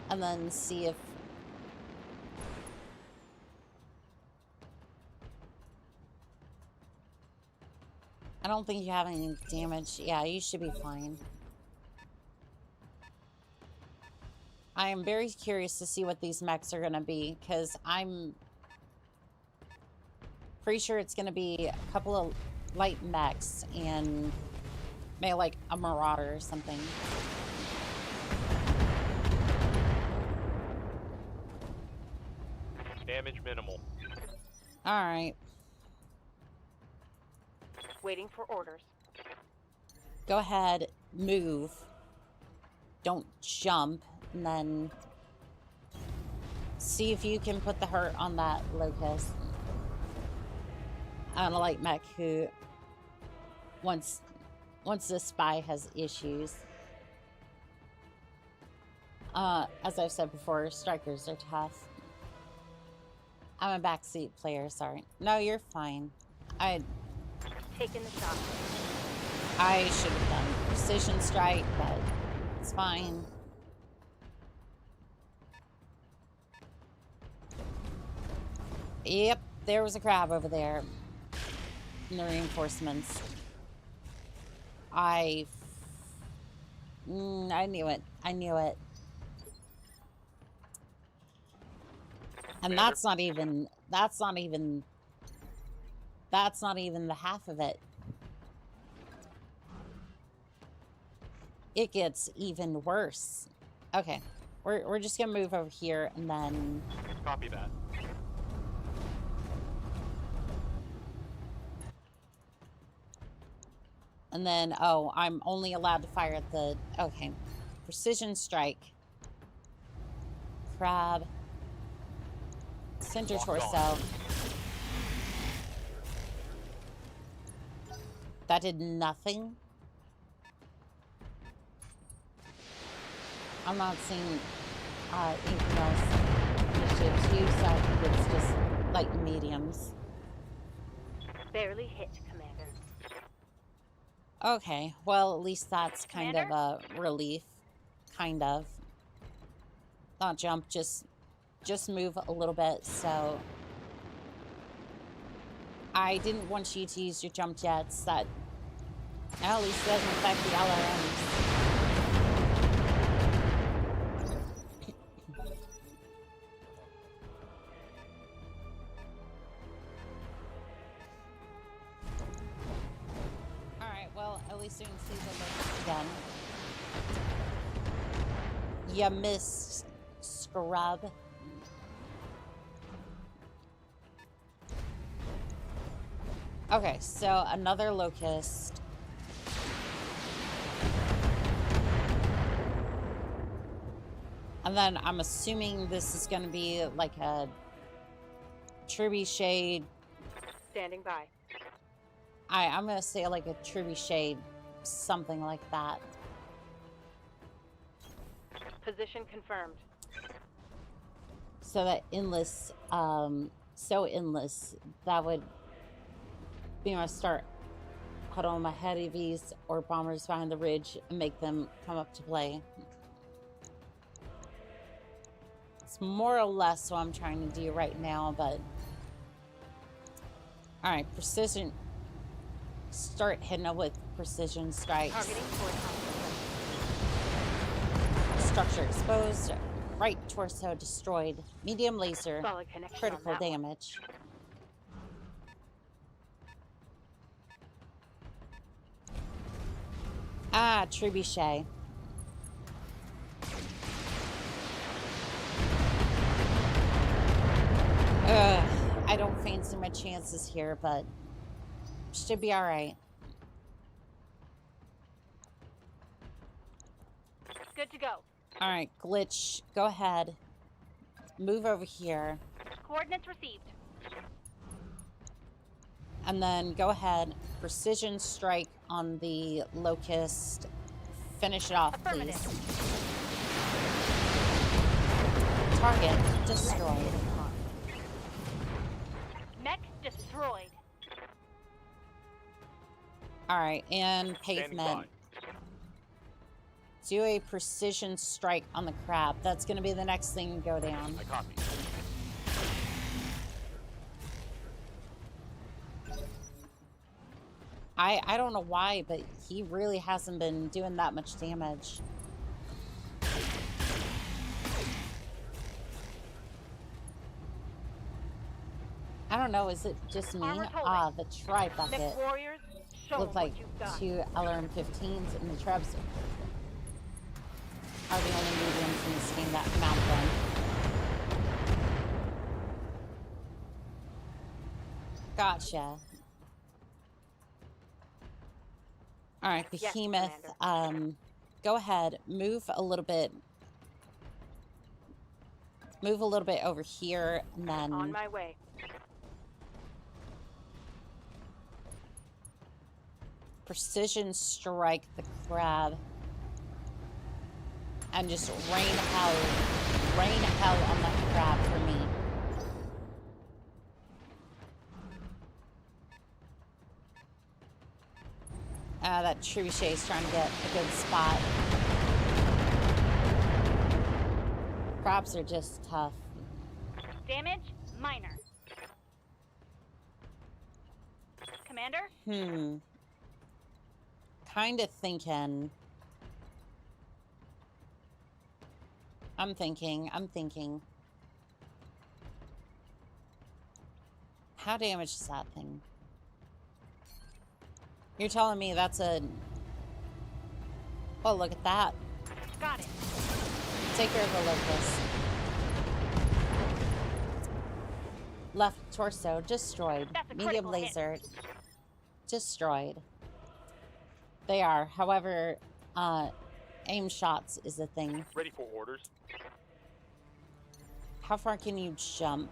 and then see if. I don't think you have any damage. Yeah, you should be fine. I am very curious to see what these mechs are going to be, because I'm pretty sure it's going to be a couple of light mechs and maybe like a marauder or something. Damage minimal. All right. Waiting for orders. Go ahead, move. Don't jump, and then see if you can put the hurt on that locust. On a light mech who, once the spy has issues. As I've said before, strikers are tough. I'm a backseat player, sorry. No, you're fine. Taking the shot. I should have done precision strike, but it's fine. Yep, there was a crab over there. In the reinforcements. I knew it. I knew it. And that's not even the half of it. It gets even worse. Okay. We're just gonna move over here and then Copy that. and then oh, I'm only allowed to fire at the okay. Precision strike. Crab. Center torso. That did nothing. I'm not seeing anything else initiative too, so I think it's just light and mediums. Barely hit, Commander. Okay, well at least that's kind Commander? of a relief. Kind of. Not jump, just move a little bit, so I didn't want you to use your jump jets. That at least doesn't affect the LRMs. Alright, well, at least you can see the list again. You missed, scrub. Okay, so another locust. And then I'm assuming this is going to be like a trebuchet Standing by. I'm gonna say like a trebuchet, something like that. Position confirmed. So that endless, so endless, that would be when I start put on my heavies or bombers behind the ridge and make them come up to play. It's more or less what I'm trying to do right now, but all right, precision. Start hitting up with precision strikes. Targeting for Structure exposed. Right torso destroyed. Medium laser. solid connection. Critical on that one. damage. Ah, trebuchet. I don't fancy my chances here, but should be all right. Good to go. All right, glitch. Go ahead. Move over here. Coordinates received. And then go ahead. Precision strike on the locust. Finish it off, please. Target destroyed. Mech destroyed. All right, and Standing pavement. by. Do a precision strike on the crab. That's going to be the next thing to go down. I copy. I don't know why, but he really hasn't been doing that much damage. I don't know, is it just me? Armor's holding. Ah, the tri-bucket. Mech warriors, show Look them like what you've got. 2 LRM-15s, and the trebs are the only mediums in this game that mount them. Gotcha. Alright, Yes, Behemoth, go ahead, move a little bit. Move a little bit over here, and then On my way. precision strike the crab. And just rain hell on that crab for me. That trebuchet is trying to get a good spot. Crabs are just tough. Damage minor. Commander? Kind of thinking. I'm thinking. How damaged is that thing? You're telling me that's a... Oh, look at that. Got it. Take care of the locust. Left torso destroyed. That's a Medium critical hit. laser destroyed. They are. However, aim shots is a thing. Ready for orders. How far can you jump?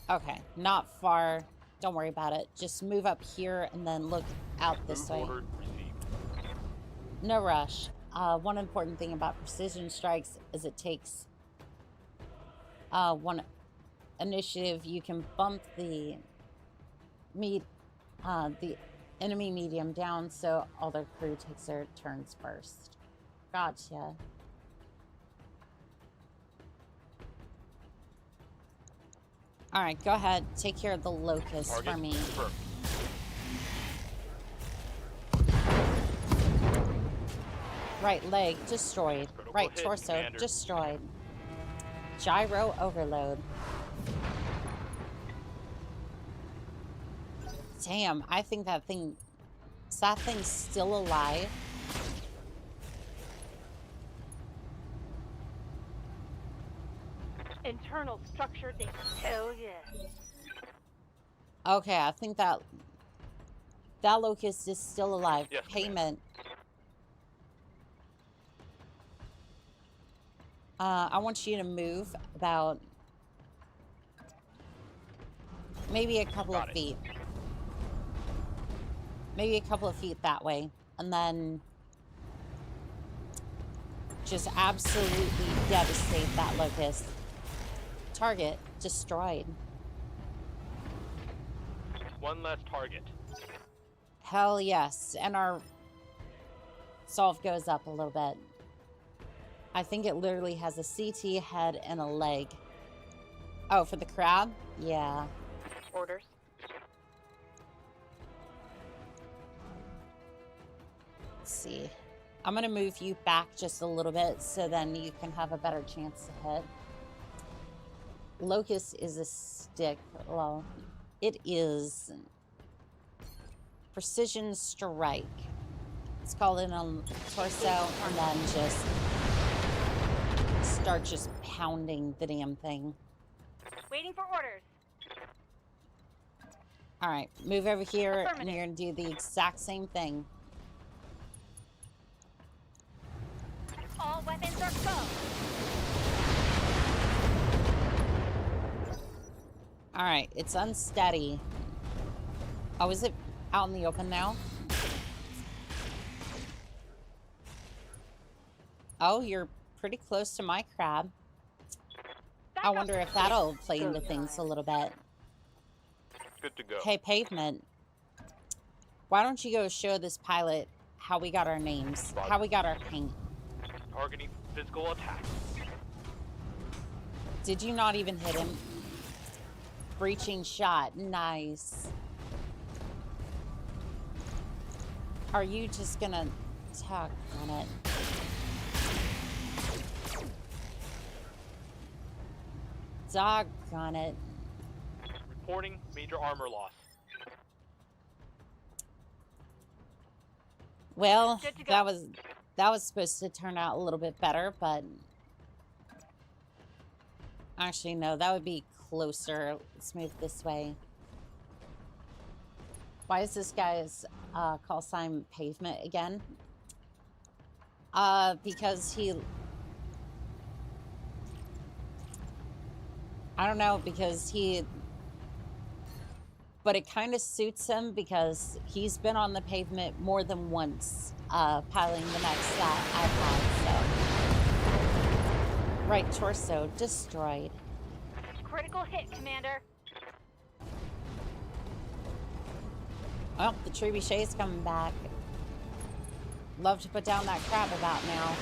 Okay, not far. Don't worry about it. Just move up here and then look out this way. Move order received. No rush. One important thing about precision strikes is it takes one initiative. You can bump the enemy medium down so all their crew takes their turns first. Gotcha. All right, go ahead. Take care of the locust Target for me. confirmed. Right leg destroyed. Critical Right hit, torso Commander. destroyed. Gyro overload. Damn, I think that thing... Is that thing still alive? Internal structure data. Hell yeah. Okay, I think that locust is still alive. Yes, Payment. I want you to move about Maybe a couple of Got it. feet. Maybe a couple of feet that way. And then just absolutely devastate that locust. Target destroyed. One less target. Hell yes. And our solve goes up a little bit. I think it literally has a CT head and a leg. Oh, for the crab? Yeah. Orders. Let's see. I'm going to move you back just a little bit so then you can have a better chance to hit. Locust is a stick. Well, it is precision strike. Let's call it on torso and then just start just pounding the damn thing. Waiting for orders. All right, move over here and you're going to do the exact same thing. All weapons are go. All right, it's unsteady. Oh, is it out in the open now? Oh, you're pretty close to my crab. I wonder if that'll play into things a little bit. Good to go. Hey, Pavement. Why don't you go show this pilot how we got our names, how we got our paint? Targeting physical attack. Did you not even hit him? Breaching shot. Nice. Are you just gonna talk on it? Doggone it. Reporting major armor loss. Well, Good to go. that was supposed to turn out a little bit better, but actually no, that would be closer. Let's move this way. Why is this guy's call sign Pavement again? Because he, I don't know, because he, but it kind of suits him because he's been on the pavement more than once, piling the next that I've had, so. Right torso destroyed. Critical hit, Commander. Well, the trebuchet's coming back. Love to put down that crab about now.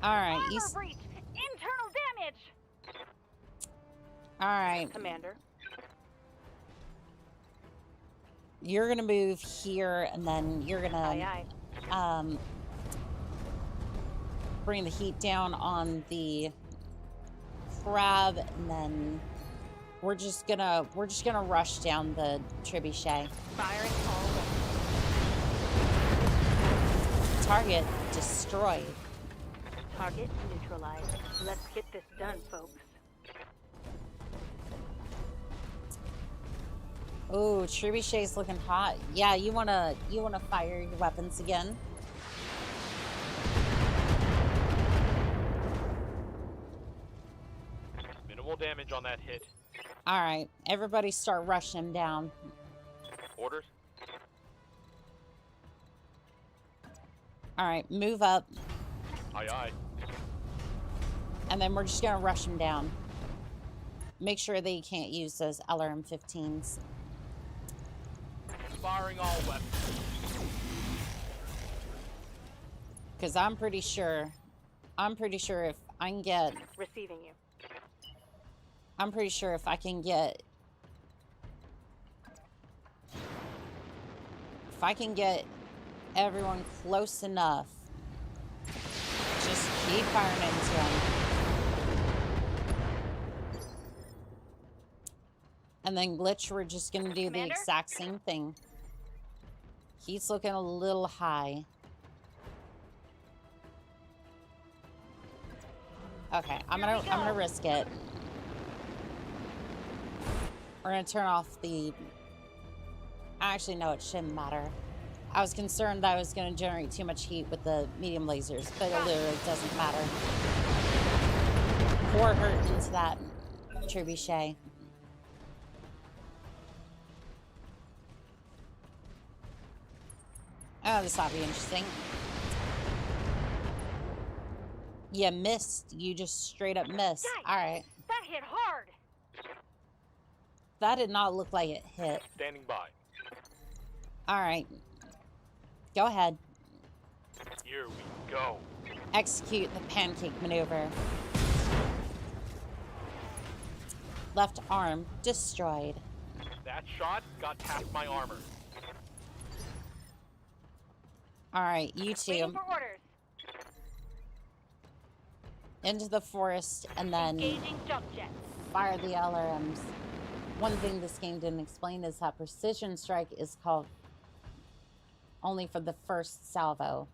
Alright, you... Armor breach. Internal damage. Alright. Commander. You're gonna move here, and then you're gonna... Aye, aye. Bring the heat down on the crab, and then we're just gonna rush down the trebuchet. Firing all weapons. Target destroyed. Target neutralized. Let's get this done, folks. Oh, trebuchet's looking hot. Yeah, you wanna fire your weapons again? Minimal damage on that hit. All right, everybody start rushing him down. Orders. All right, move up, Aye, aye. and then we're just gonna rush him down. Make sure they can't use those LRM-15s. Firing all weapons. Because I'm pretty sure if I can get... Receiving you. I'm pretty sure if I can get... If I can get everyone close enough, just keep firing into them. And then Glitch, we're just going to do Commander? the exact same thing. He's looking a little high. Okay, I'm gonna risk it. We're gonna turn off the... Actually, no, it shouldn't matter. I was concerned that I was gonna generate too much heat with the medium lasers, but it literally doesn't matter. pour her into that trebuchet. Oh, this ought to be interesting. You missed. You just straight up missed. Yikes. All right. That hit hard. That did not look like it hit. Standing by. All right. Go ahead. Here we go. Execute the pancake maneuver. Left arm destroyed. That shot got past my armor. All right, you two Waiting for orders. into the forest and then Engaging jump jets. fire the LRMs. One thing this game didn't explain is that precision strike is called only for the first salvo.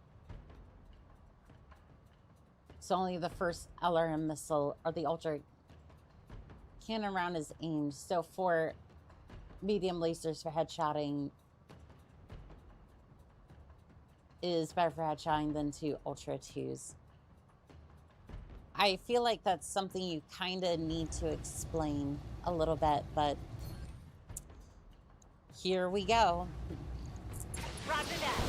So only the first LRM missile or the ultra cannon round is aimed. So for medium lasers for headshotting is better for headshotting than two ultra 2s. I feel like that's something you kind of need to explain a little bit, but here we go. Roger that.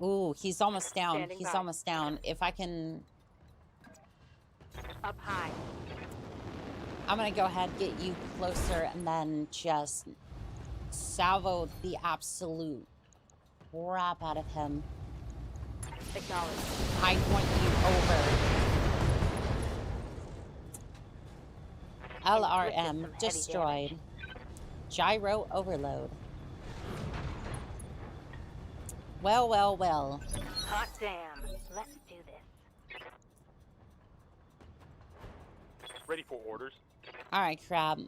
Ooh, he's almost down. Standing He's by. almost down. If I can, Up high. I'm gonna go ahead, get you closer, and then just salvo the absolute crap out of him. Acknowledged. I want you over. Inflicted some LRM heavy destroyed. damage. Gyro overload. Well, well, well. Hot damn. Let's do this. Ready for orders. All right, crab.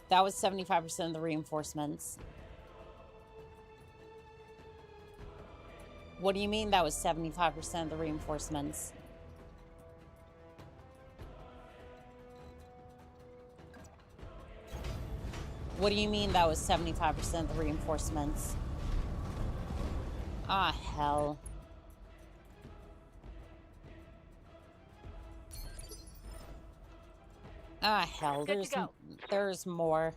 That was 75% of the reinforcements. What do you mean that was 75% of the reinforcements? What do you mean that was 75% of the reinforcements? Ah, hell. Ah, hell. Good to go. There's more.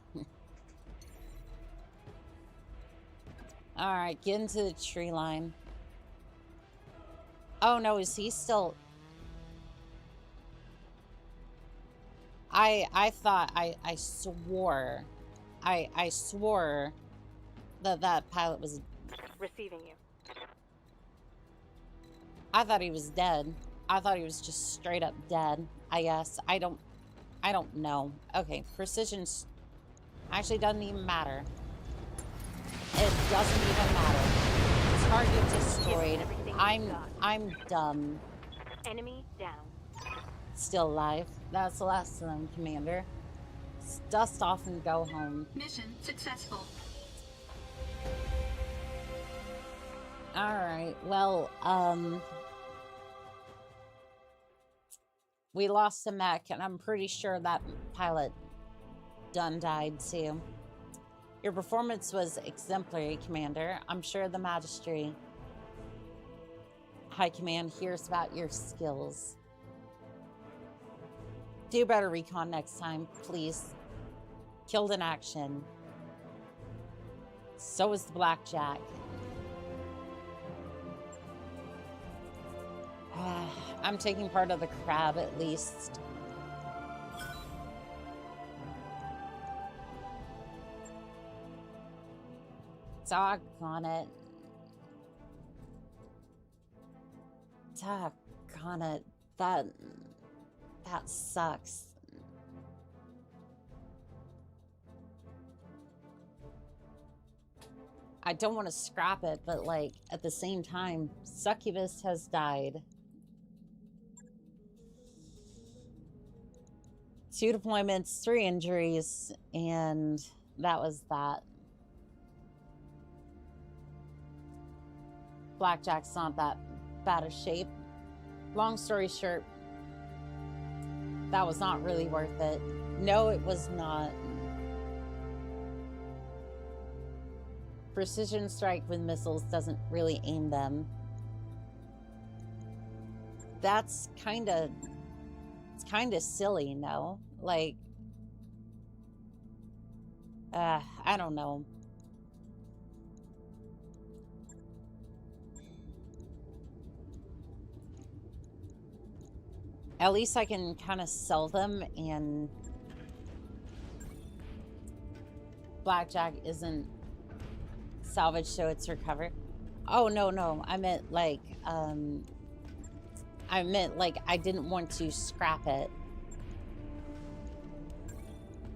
Alright, get into the tree line. Oh no, is he still... I thought, I swore, I swore that that pilot was... Receiving you. I thought he was dead. I thought he was just straight up dead, I guess. I don't know. Okay, precision actually doesn't even matter. It doesn't even matter. Target destroyed. I'm dumb. Enemy down. Still alive. That's the last of them, Commander. Dust off and go home. Mission successful. Alright, well, we lost a mech, and I'm pretty sure that pilot done died too. Your performance was exemplary, Commander. I'm sure the Magistrate High Command hears about your skills. Do better recon next time, please. Killed in action. So is the Blackjack. I'm taking part of the crab, at least. Doggone it. Doggone it. That sucks. I don't want to scrap it, but like at the same time, Succubus has died. 2 deployments, 3 injuries, and that was that. Blackjack's not that bad a shape. Long story short, that was not really worth it. No, it was not. Precision strike with missiles doesn't really aim them. that's kind of, it's kind of silly, no? Like, I don't know. At least I can kind of sell them, and Blackjack isn't salvaged, so it's recovered. Oh, no. I meant like, I didn't want to scrap it.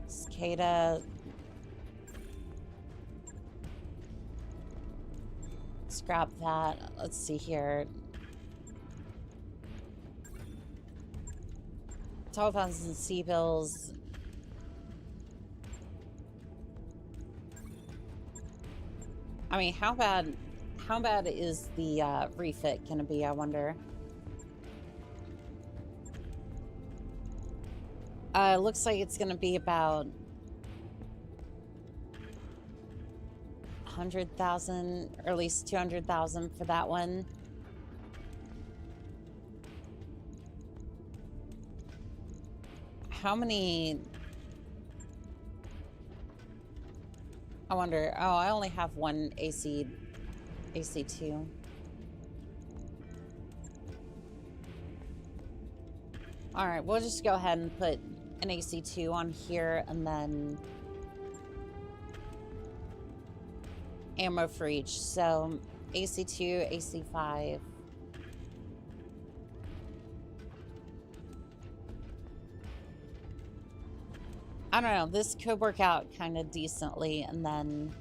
Cicada. Scrap that. Let's see here. 12,000 sea bills. I mean, how bad is the refit gonna be, I wonder? Looks like it's gonna be about 100,000, or at least 200,000 for that one. How many? I wonder. Oh, I only have one AC2. All right, we'll just go ahead and put an AC2 on here, and then ammo for each. So AC2, AC5. I don't know, this could work out kind of decently, and then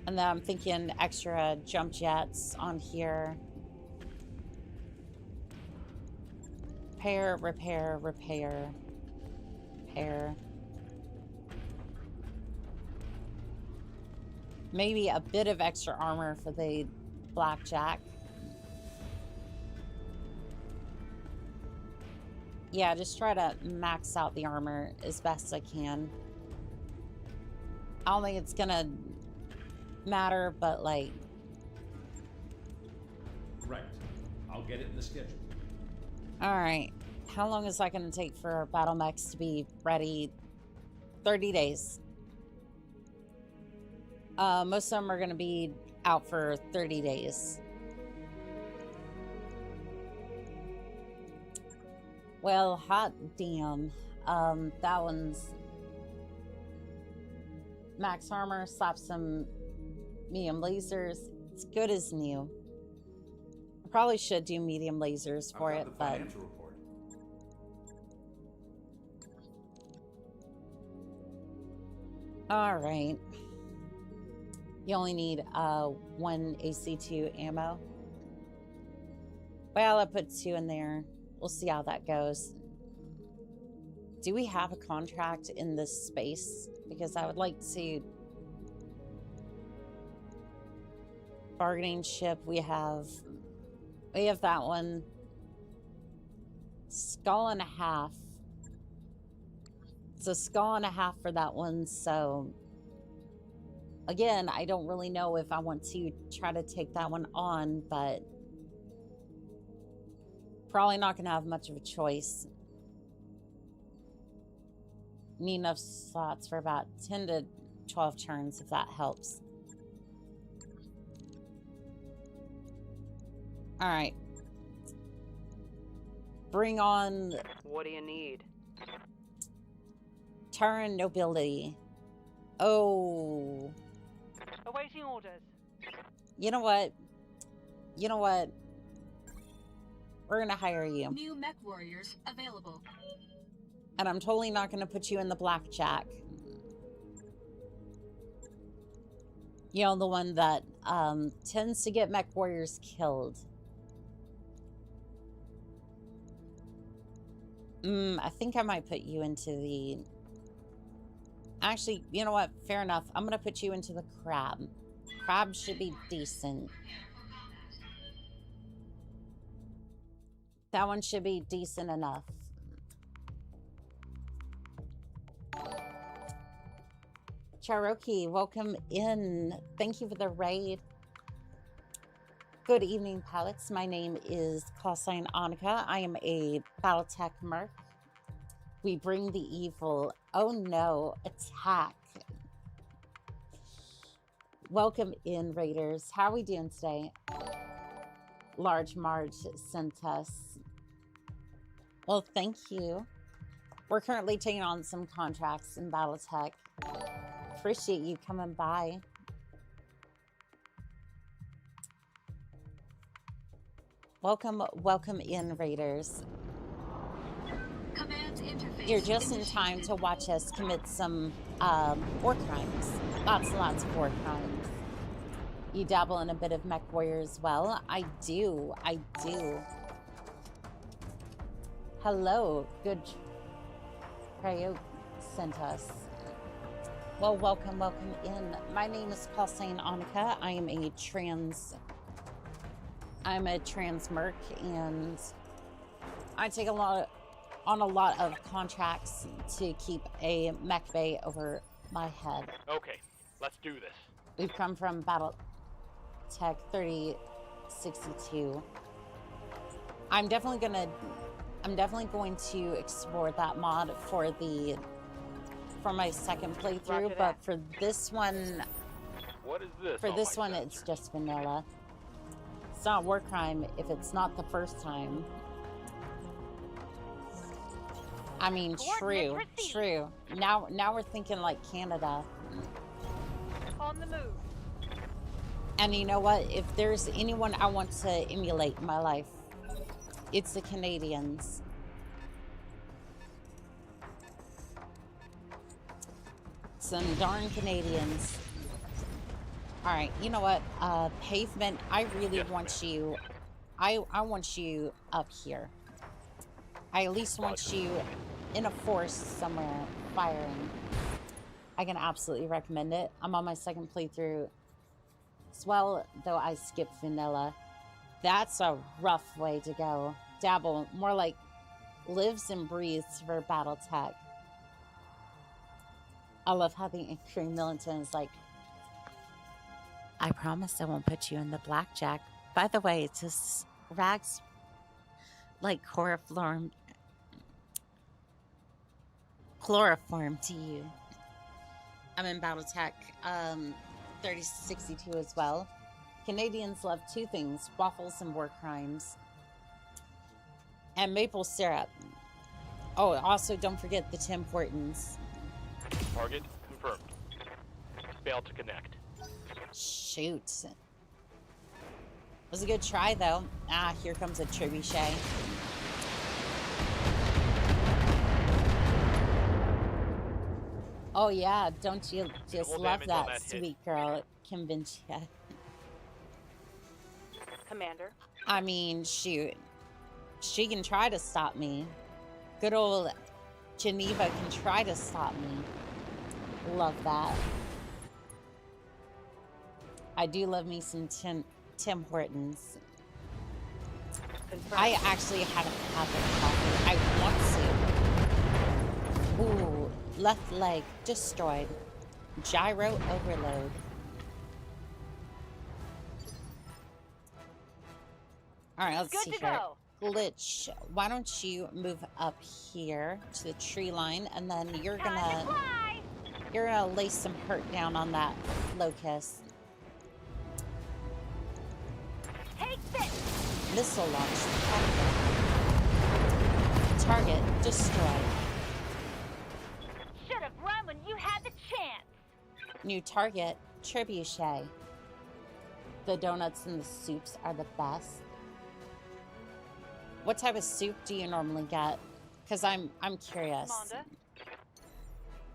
I'm thinking extra jump jets on here. Repair. Maybe a bit of extra armor for the Blackjack. Yeah, just try to max out the armor as best I can. I don't think it's gonna matter, but like... Right. I'll get it in the schedule. Alright. How long is that gonna take for battle mechs to be ready? 30 days. Most of them are gonna be out for 30 days. Well, hot damn. That one's max armor, slap some medium lasers. It's good as new. I probably should do medium lasers for it, but all right. You only need one AC2 ammo. Well, I put 2 in there. We'll see how that goes. Do we have a contract in this space? Because I would like to... Bargaining ship, we have that one. Skull and a half. It's a skull and a half for that one, so... Again, I don't really know if I want to try to take that one on, but... Probably not going to have much of a choice. Need enough slots for about 10 to 12 turns, if that helps. Alright. Bring on... What do you need? Terran nobility. Oh. Awaiting orders. You know what? We're gonna hire you. New mech warriors available. And I'm totally not gonna put you in the Blackjack. You know, the one that tends to get mech warriors killed. I think I might put you into the... Actually, you know what? Fair enough. I'm gonna put you into the crab. Crab should be decent. That one should be decent enough. Cherokee, welcome in. Thank you for the raid. Good evening, pilots. My name is callsign Annika. I am a Battletech Merc. We bring the evil. Oh no, attack. Welcome in, Raiders. How are we doing today? Large Marge sent us. Well, thank you. We're currently taking on some contracts in Battletech. Appreciate you coming by. Welcome in, Raiders. Command interface. You're just in time to watch us commit some war crimes. Lots and lots of war crimes. You dabble in a bit of mech warrior as well. I do. Hello, good Cryo sent us. Well, welcome in. My name is callsign Annika. I'm a trans merc, and I take on a lot of contracts to keep a mech bay over my head. Okay, let's do this. We've come from Battletech 3062. I'm definitely going to explore that mod for my second playthrough, but for this one, What is this? for this one, it's just vanilla. It's not war crime if it's not the first time. I mean, true. Now we're thinking like Canada. On the move. And you know what? If there's anyone I want to emulate in my life, it's the Canadians. Some darn Canadians. Alright, you know what? Pavement, I really want you... I want you up here. I at least want you in a forest somewhere, firing. I can absolutely recommend it. I'm on my second playthrough as well, though I skipped vanilla. That's a rough way to go. Dabble, more like lives and breathes for Battletech. I love how the Increase Militant is like, I promise I won't put you in the blackjack. By the way, it's just rags like chloroform to you. I'm in Battletech 3062 as well. Canadians love two things, waffles and war crimes. And maple syrup. Oh, also don't forget the Tim Hortons. Target confirmed. Failed to connect. Shoot. Was a good try, though. Ah, here comes a trebuchet. Oh, yeah. Don't you just love that, sweet girl, Convintia? Commander. I mean, shoot. She can try to stop me. Good old Geneva can try to stop me. Love that. I do love me some Tim Hortons. Confirmed. I actually had a cup of coffee. I want to. Ooh, left leg destroyed. Gyro overload. All right, let's see here. Go. Glitch, why don't you move up here to the tree line, and then you're gonna lay some hurt down on that locust. Take this. Missile launch. Target destroyed. Should have run when you had the chance. New target, trebuchet. The donuts and the soups are the best. What type of soup do you normally get? Because I'm curious.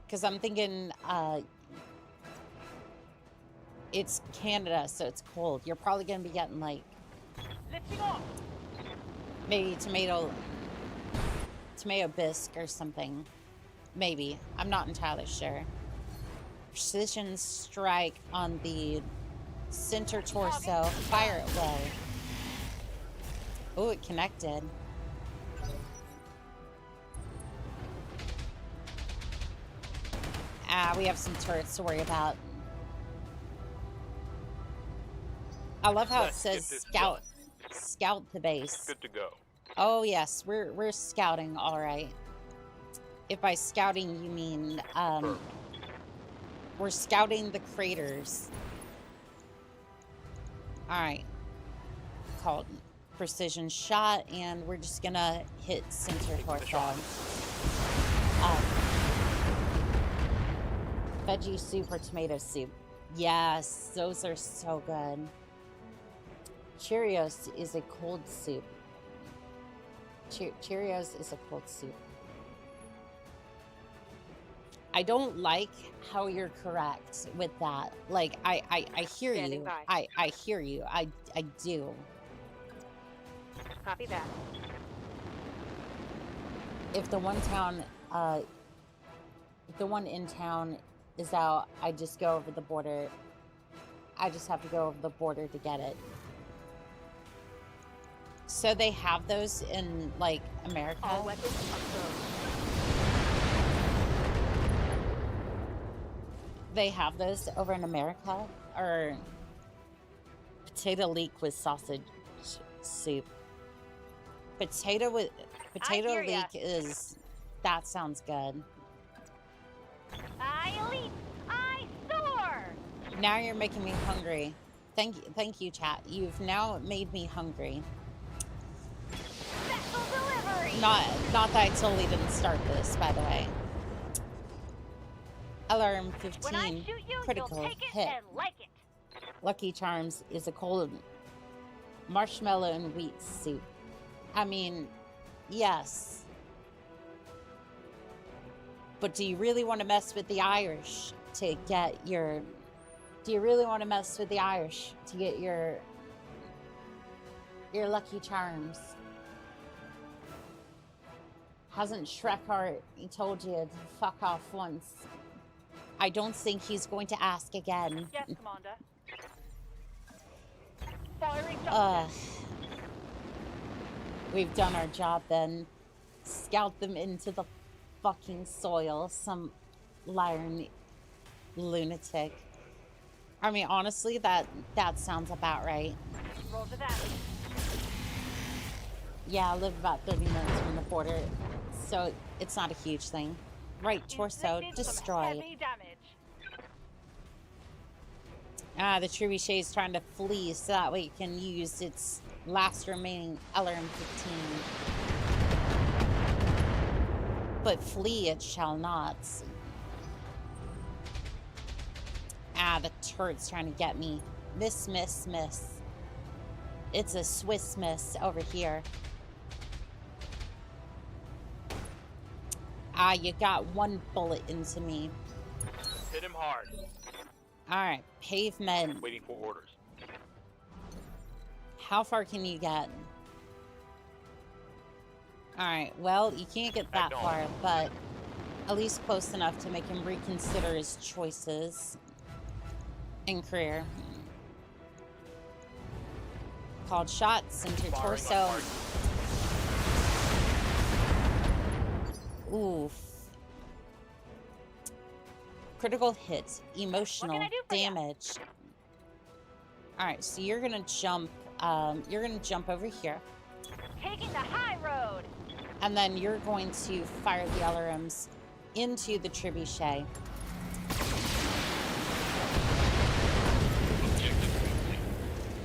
Because I'm thinking it's Canada, so it's cold. You're probably gonna be getting like maybe tomato bisque or something. Maybe. I'm not entirely sure. Precision strike on the center torso. Fire it well. Oh, it connected. Ah, we have some turrets to worry about. I love how it Let's get says this scout. done. Scout the base. Good to go. Oh yes, we're scouting. All right. If by scouting you mean we're scouting the craters. All right. Called precision shot, and we're just gonna hit center torso. Veggie soup or tomato soup? Yes, those are so good. Cheerios is a cold soup. Cheerios is a cold soup. I don't like how you're correct with that. Like, I hear Standing you. by. I hear you. I do. Copy that. If the one in town is out, I just go over the border. I just have to go over the border to get it. So they have those in, like, America? All weapons approved. They have those over in America? Or potato leek with sausage soup? Potato hear ya. leek is... That sounds good. I elite. I soar. Now you're making me hungry. Thank you, chat. You've now made me hungry. Special delivery. Not that I totally didn't start this, by the way. Alarm 15. When I shoot you, Critical you'll take it hit. and like it. Lucky Charms is a cold marshmallow and wheat soup. I mean, yes. But do you really want to mess with the Irish to get your... Do you really want to mess with the Irish to get your Lucky Charms? Hasn't Shrekhart told you to fuck off once? I don't think he's going to ask again. Yes, Commander. Firing Johnson. We've done our job then. Scout them into the fucking soil. Some lying lunatic. I mean, honestly, that sounds about right. Roger that. Yeah, I live about 30 minutes from the border, so it's not a huge thing. Right torso Inflicted some destroyed. heavy damage. The trebuchet is trying to flee so that way it can use its last remaining LRM-15. But flee it shall not. The turret's trying to get me. Miss, miss, miss. It's a Swiss miss over here. You got one bullet into me. Hit him hard. Alright, pavement. Waiting for orders. How far can you get? Alright, well, you can't get that far, but at least close enough to make him reconsider his choices in career. Called shot, center torso. Oof. Critical hit, emotional damage. Alright, so you're gonna jump over here. Taking the high road. And then you're going to fire the LRMs into the trebuchet.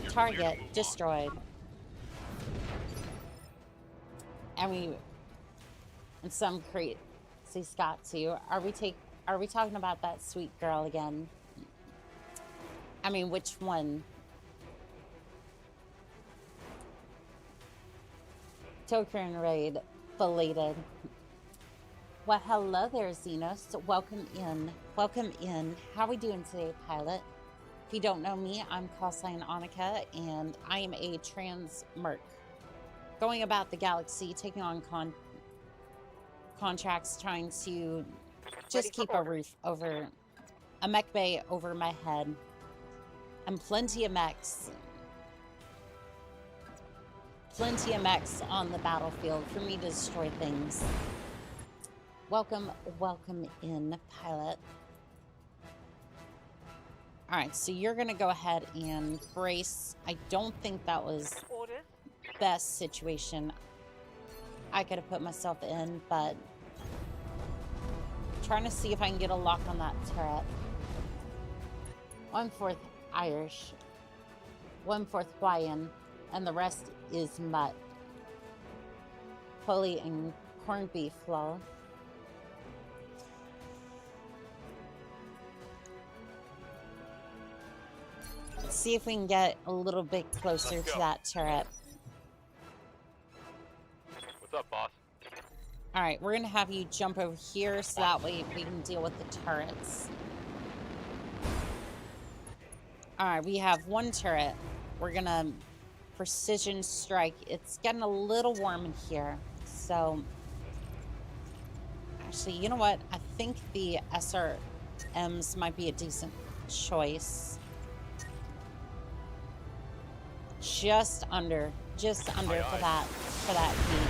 Target destroyed. And some crate. See Scott too. Are we talking about that sweet girl again? I mean, which one? Token raid belated. Well, hello there, Xenos. Welcome in. Welcome in. How are we doing today, pilot? If you don't know me, I'm callsign Annika, and I am a trans merc. Going about the galaxy, taking on contracts, trying to just keep a roof over, a mech bay over my head. And plenty of mechs. Plenty of mechs on the battlefield for me to destroy things. Welcome in, pilot. Alright, so you're gonna go ahead and brace. I don't think that was Orders. the best situation I could have put myself in, but I'm trying to see if I can get a lock on that turret. 1/4 Irish, 1/4 Hawaiian, and the rest is mutt. Pulley and corned beef flour. Let's see if we can get a little bit closer to that turret. What's up, boss? Alright, we're gonna have you jump over here so that way we can deal with the turrets. Alright, we have one turret. We're gonna precision strike. It's getting a little warm in here, so actually, you know what? I think the SRMs might be a decent choice. Just under for that heat.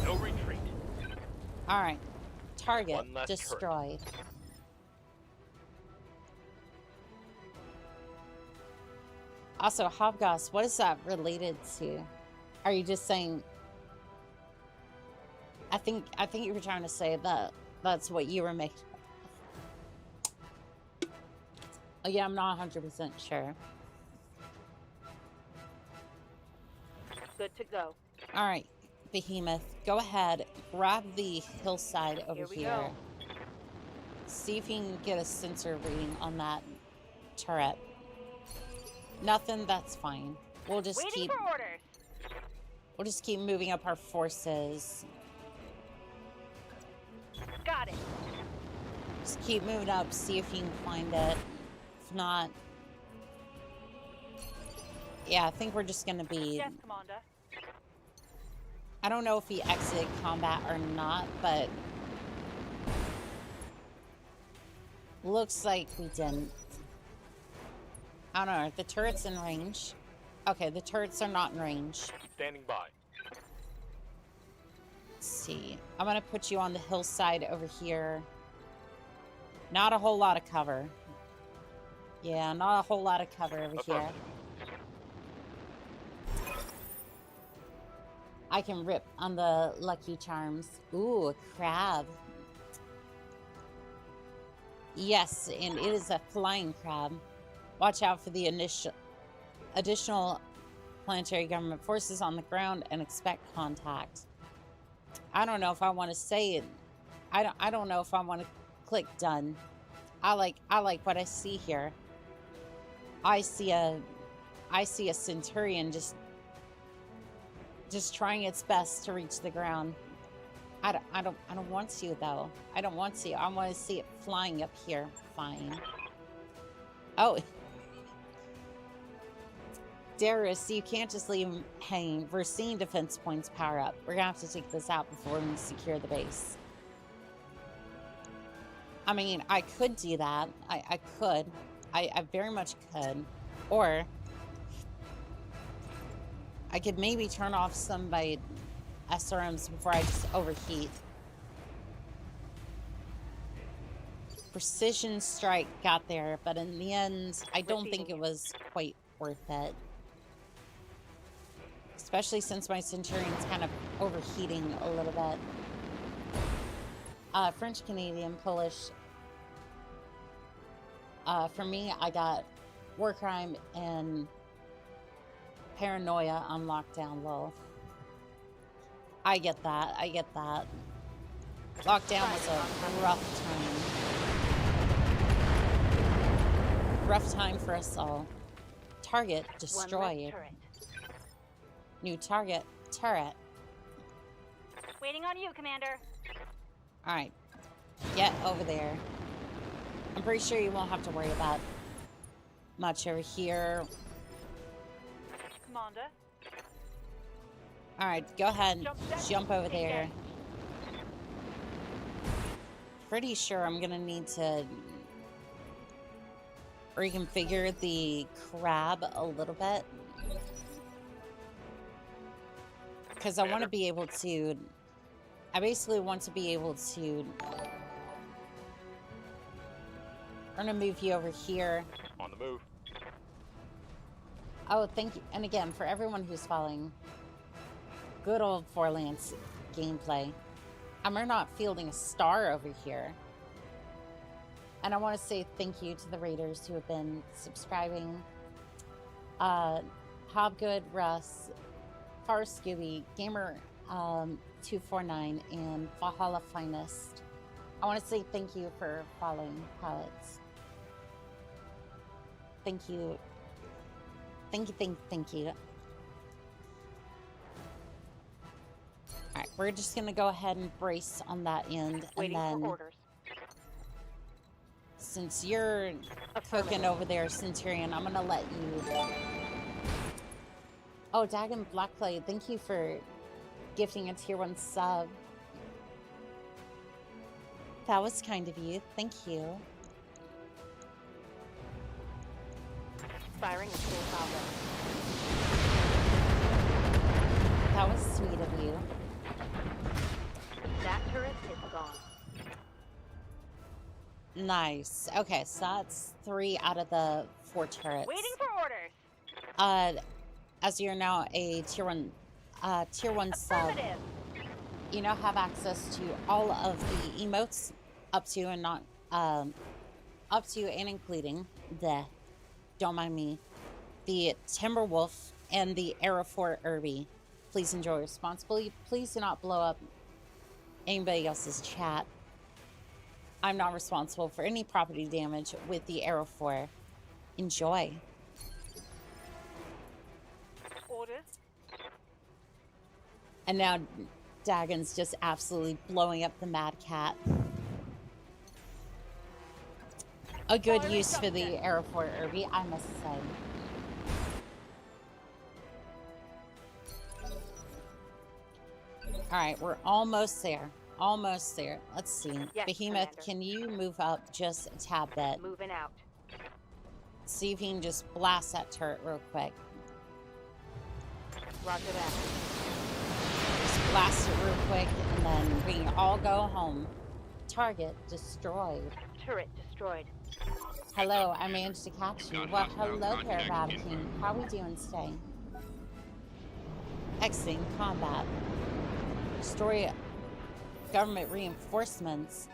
No retreat. All right, target One less destroyed. Also, Hobgoss, what is that related to? Are you just saying? I think you were trying to say that that's what you were making. Oh yeah, I'm not 100% sure. Good to go. All right, Behemoth, go ahead, grab the hillside over Here we here. go. See if you can get a sensor reading on that turret. Nothing, that's fine. We'll just Waiting keep for orders. we'll just keep moving up our forces. Got it. Just keep moving up, see if you can find it. If not, yeah, I think we're just gonna be. Yes, Commander. I don't know if he exited combat or not, but looks like we didn't. I don't know. The turret's in range. Okay, the turrets are not in range. Standing by. Let's see. I'm gonna put you on the hillside over here. Not a whole lot of cover. Yeah, not a whole lot of cover over here. I can rip on the Lucky Charms. Ooh, a crab. Yes, and it is a flying crab. Watch out for the additional planetary government forces on the ground and expect contact. I don't know if I want to say it. I don't know if I want to click done. I like what I see here. I see a Centurion just trying its best to reach the ground. I don't want to though. I don't want to. I want to see it flying up here. Fine. Oh. Darius, you can't just leave him hanging. We're seeing defense points power up. We're gonna have to take this out before we secure the base. I mean, I could do that. I could. I very much could. Or I could maybe turn off some by SRMs before I just overheat. Precision strike got there, but in the end, I don't think it was quite worth it. Especially since my Centurion's kind of overheating a little bit. French, Canadian, Polish. For me, I got War Crime and Paranoia on lockdown low. I get that. I get that. Lockdown was a rough time. Rough time for us all. Target destroyed. New target, turret. Waiting on you, Commander. Alright. Get over there. I'm pretty sure you won't have to worry about much over here. Commander. Alright, go ahead and jump over there. Pretty sure I'm gonna need to reconfigure the crab a little bit. Because I want to be able to... I basically want to be able to... I'm gonna move you over here. On the move. Oh, thank you. And again, for everyone who's following, good old Freelance gameplay. We're not fielding a star over here. And I want to say thank you to the raiders who have been subscribing. Hobgood, Russ, Far Scooby, Gamer 249, and Valhalla Finest. I want to say thank you for following pilots. Thank you. Thank you. Alright, we're just gonna go ahead and brace on that end. Waiting and then for orders. Since you're cooking over there, Centurion, I'm gonna let you. Oh, Dagon Blackblade, thank you for gifting a tier 1 sub. That was kind of you. Thank you. Firing a full combat. That was sweet of you. That turret is gone. Nice. Okay, so that's 3 out of the 4 turrets. Waiting for orders. As you're now a tier 1 sub, you now have access to all of the emotes up to and not up to and including the, don't mind me, the Timberwolf and the Arrow Fort Irby. Please enjoy responsibly. Please do not blow up anybody else's chat. I'm not responsible for any property damage with the Arrow 4. Enjoy. Orders. And now Dagon's just absolutely blowing up the Mad Cat. A good use for the Arrow 4 Irby, I must say. Alright, we're almost there. Almost there. Let's see. Yes, Behemoth, Commander. can you move up just a tad bit? Moving out. See if you can just blast that turret real quick. Roger that. Just blast it real quick, and then we can all go home. Target destroyed. Turret destroyed. Hello, I managed to catch you. Well, hello, Parabatic. How we doing today? Exiting combat. Destroy government reinforcements.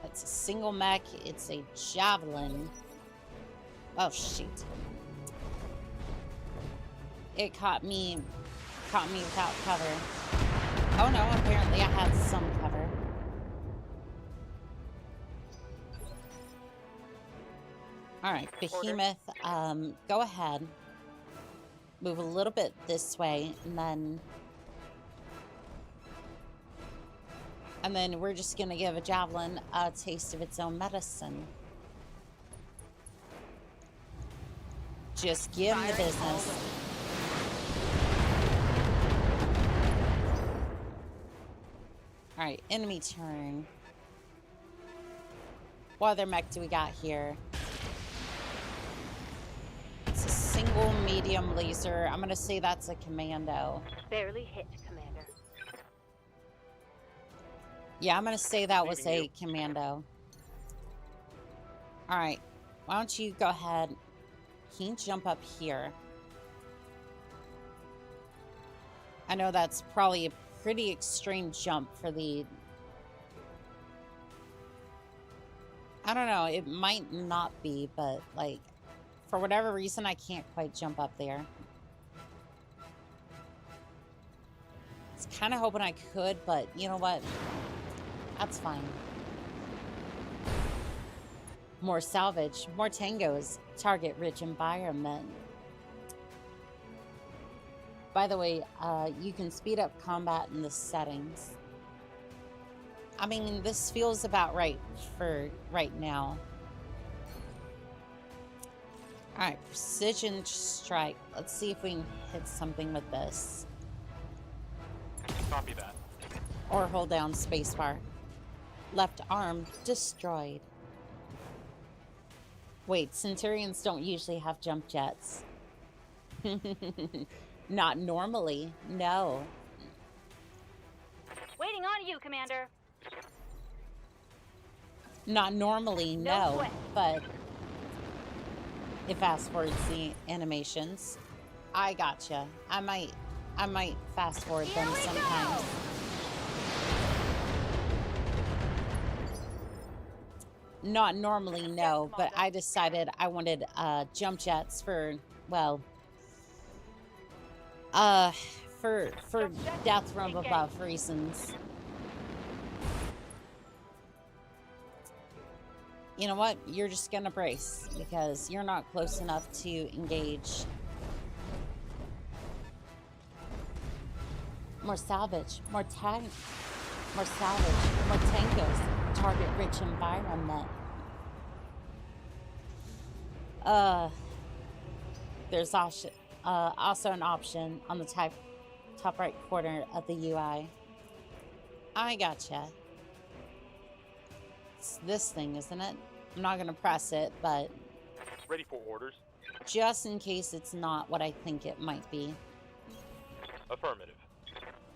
It's a single mech. It's a javelin. Oh, shoot. It caught me without cover. Oh no, apparently I had some cover. Alright, Behemoth, go ahead. Move a little bit this way, and then we're just gonna give a javelin a taste of its own medicine. Just give him the business. Alright, enemy turn. What other mech do we got here? It's a single medium laser. I'm gonna say that's a commando. Barely hit, Commander. Yeah, I'm gonna say that was a commando. Alright, why don't you go ahead. He can jump up here. I know that's probably a pretty extreme jump for the... I don't know, it might not be, but like, for whatever reason, I can't quite jump up there. I was kind of hoping I could, but you know what? That's fine. More salvage, more tangos, target-rich environment. By the way, you can speed up combat in the settings. I mean, this feels about right for right now. Alright, precision strike. Let's see if we can hit something with this. Copy that. Or hold down spacebar. Left arm destroyed. Wait, Centurions don't usually have jump jets. Not normally, no. Waiting on you, Commander. Not normally, No no. sweat. But It fast forwards the animations. I gotcha. I might fast forward them sometimes. Not normally, no, but I decided I wanted jump jets for, well, for death from above reasons. You know what? You're just gonna brace because you're not close enough to engage. More salvage, more tank, more salvage, more tankos, target-rich environment. There's also an option on the top right corner of the UI. I gotcha. It's this thing, isn't it? I'm not gonna press it, but Ready for orders. just in case it's not what I think it might be. Affirmative.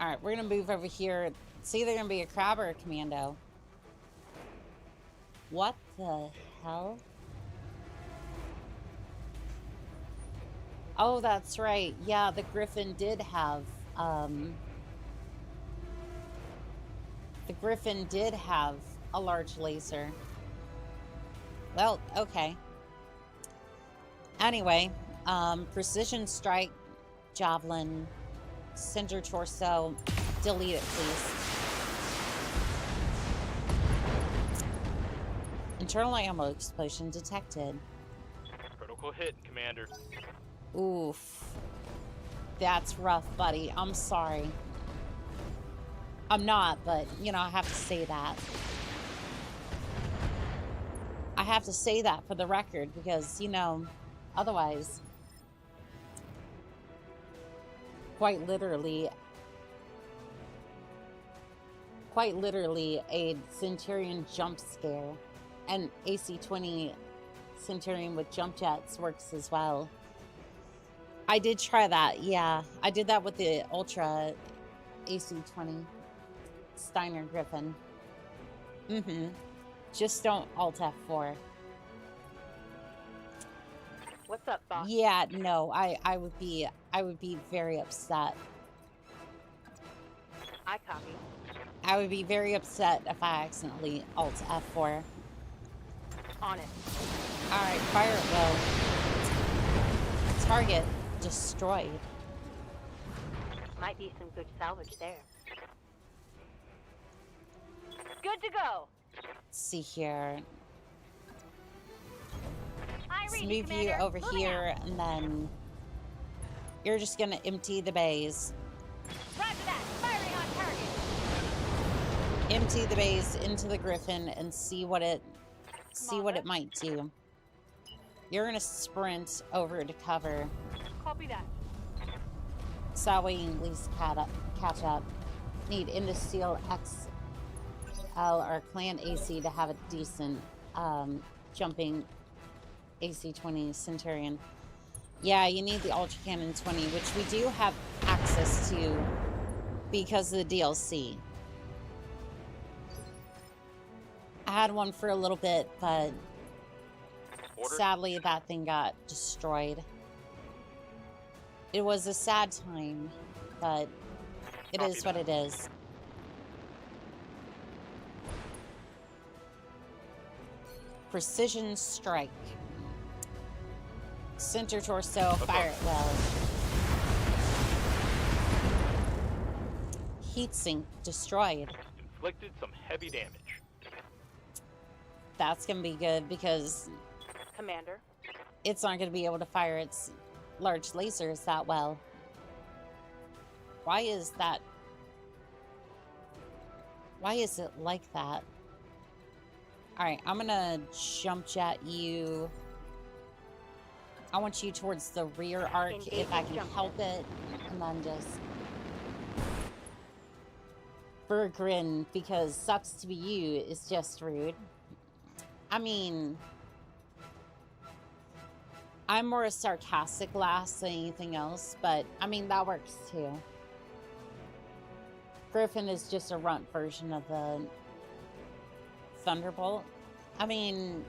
Alright, we're gonna move over here. It's either gonna be a crab or a commando. What the hell? Oh, that's right. Yeah, the Griffin did have, the Griffin did have a large laser. Well, okay. Anyway, precision strike, javelin, center torso, delete it, please. Internal ammo explosion detected. Critical hit, Commander. Oof. That's rough, buddy. I'm sorry. I'm not, but, you know, I have to say that. I have to say that for the record because, you know, otherwise, quite literally, a Centurion jump scare. And AC-20 Centurion with jump jets works as well. I did try that, yeah. I did that with the Ultra AC-20 Steiner Griffin. Just don't Alt F4. What's up, boss? Yeah, no, I would be very upset. I copy. I would be very upset if I accidentally Alt F4. On it. Alright, fire it well. Target destroyed. Might be some good salvage there. Good to go. Let's see here. Let's read you, move you Commander. over Moving here, and then you're just gonna empty the bays. Roger that. Firing on target. Empty the bays into the Griffin and see what it might do. You're gonna sprint over to cover. Copy that. So that way you can at least catch up. Need Industeel XL or Clan AC to have a decent jumping AC-20 Centurion. Yeah, you need the Ultra Cannon 20, which we do have access to because of the DLC. I had one for a little bit, but sadly that thing got destroyed. It was a sad time, but it is what it is. Precision strike. Center torso, fire it well. Heatsink destroyed. Inflicted some heavy damage. That's gonna be good because Commander. it's not gonna be able to fire its large lasers that well. Why is that? Why is it like that? Alright, I'm gonna jump jet you. I want you towards the rear arc if I can help it. And then just for a grin, because sucks to be you is just rude. I mean, I'm more a sarcastic lass than anything else, but I mean, that works too. Griffin is just a runt version of the Thunderbolt. I mean,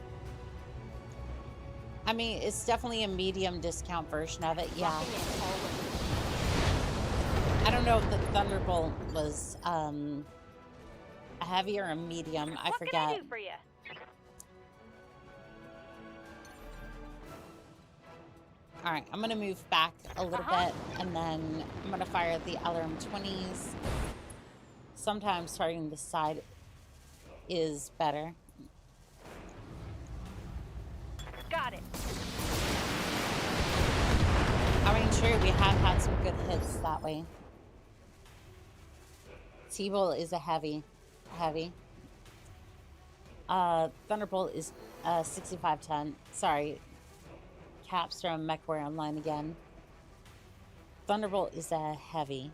I mean, it's definitely a medium discount version of it, yeah. I don't know if the Thunderbolt was a heavy or a medium. I forget. What can I do for you? All right, I'm gonna move back a little bit, and then I'm gonna fire the LRM-20s. Sometimes starting this side is better. Got it. I mean, sure, we have had some good hits that way. T-Bolt is a heavy. Thunderbolt is 6510. Sorry. Capstone Mechware Online again. Thunderbolt is a heavy.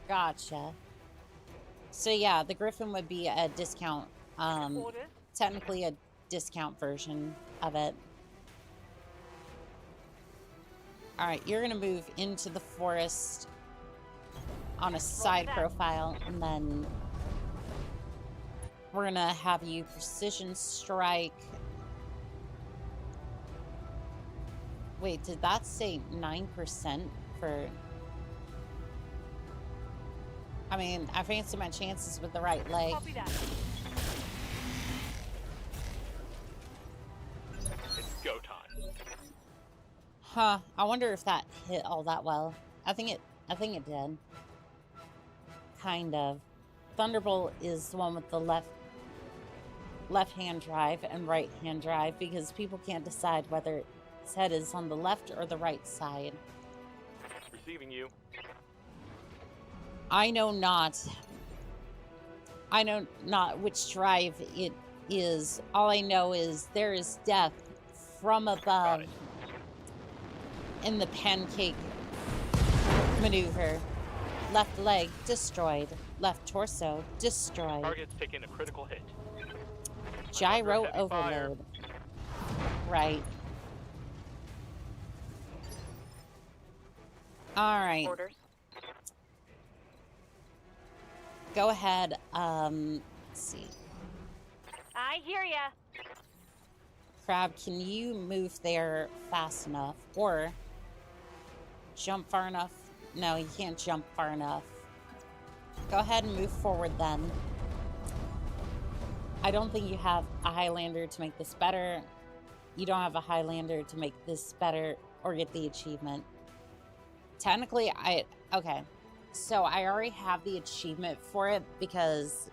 Gotcha. So yeah, the Griffin would be a discount. Technically a discount version of it. Alright, you're gonna move into the forest on a side profile, and then we're gonna have you precision strike. Wait, did that say 9% for... I mean, I fancy my chances with the right leg. Copy that. It's go time. Huh, I wonder if that hit all that well. I think it did. Kind of. Thunderbolt is the one with the left-hand drive and right-hand drive, because people can't decide whether its head is on the left or the right side. Receiving you. I know not which drive it is. All I know is there is death from above in the pancake maneuver. Left leg destroyed. Left torso destroyed. Target's taking a critical hit. Gyro overload. Right. All right. Orders. Go ahead. Let's see. I hear ya. Crab, can you move there fast enough? Or jump far enough? No, you can't jump far enough. Go ahead and move forward then. I don't think you have a Highlander to make this better. You don't have a Highlander to make this better or get the achievement. Technically, okay. So I already have the achievement for it because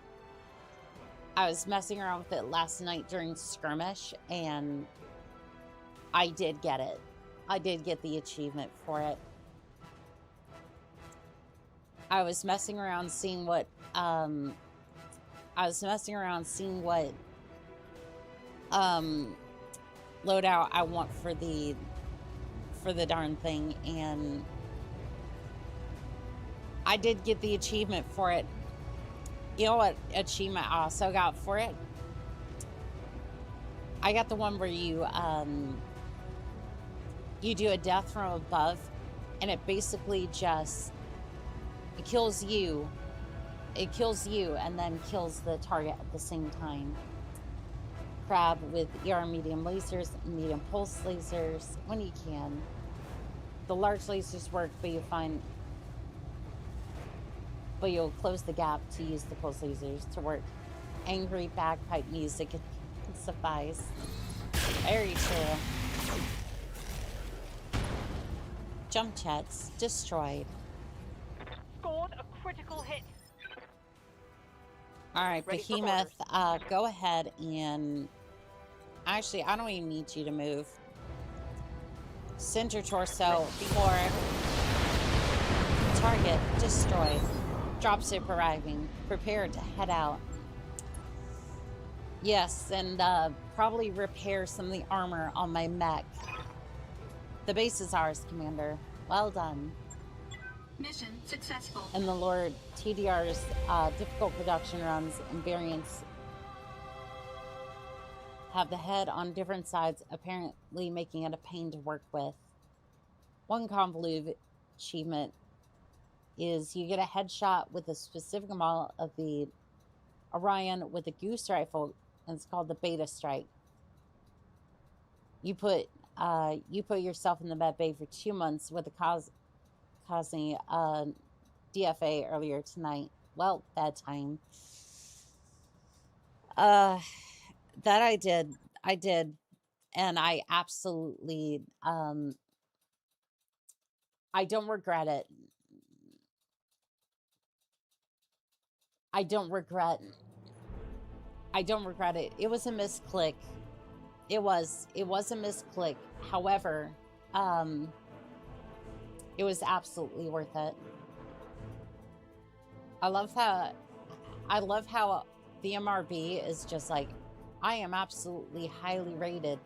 I was messing around with it last night during skirmish, and I did get it. I did get the achievement for it. I was messing around seeing what loadout I want for the darn thing, and I did get the achievement for it. You know what achievement I also got for it? I got the one where you do a death from above, and it basically just kills you. It kills you and then kills the target at the same time. Crab with ER medium lasers, medium pulse lasers when you can. The large lasers work, but you'll close the gap to use the pulse lasers to work. Angry bagpipe music can suffice. Very true. Jump jets destroyed. Scored a critical hit. All right, Behemoth, go ahead and... Actually, I don't even need you to move. Send your torso for target destroyed. Dropship arriving. Prepare to head out. Yes, and probably repair some of the armor on my mech. The base is ours, Commander. Well done. Mission successful. And the Lord TDR's difficult production runs and variants have the head on different sides, apparently making it a pain to work with. One convoluted achievement is you get a headshot with a specific model of the Orion with a goose rifle, and it's called the Beta Strike. You put yourself in the med bay for 2 months with a causing DFA earlier tonight. Well, bad time. That I did, and I absolutely I don't regret it. I don't regret it. It was a misclick. It was a misclick. However, it was absolutely worth it. I love how the MRB is just like, I am absolutely highly rated.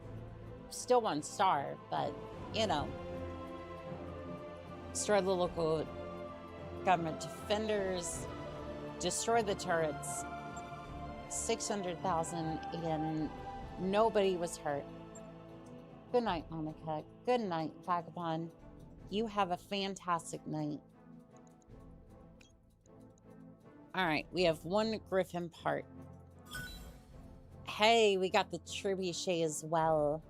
Still 1 star, but you know. Destroy the local government defenders, destroy the turrets, 600,000, and nobody was hurt. Good night, Monica. Good night, Vagabond. You have a fantastic night. All right, we have 1 Griffin part. Hey, we got the trebuchet as well.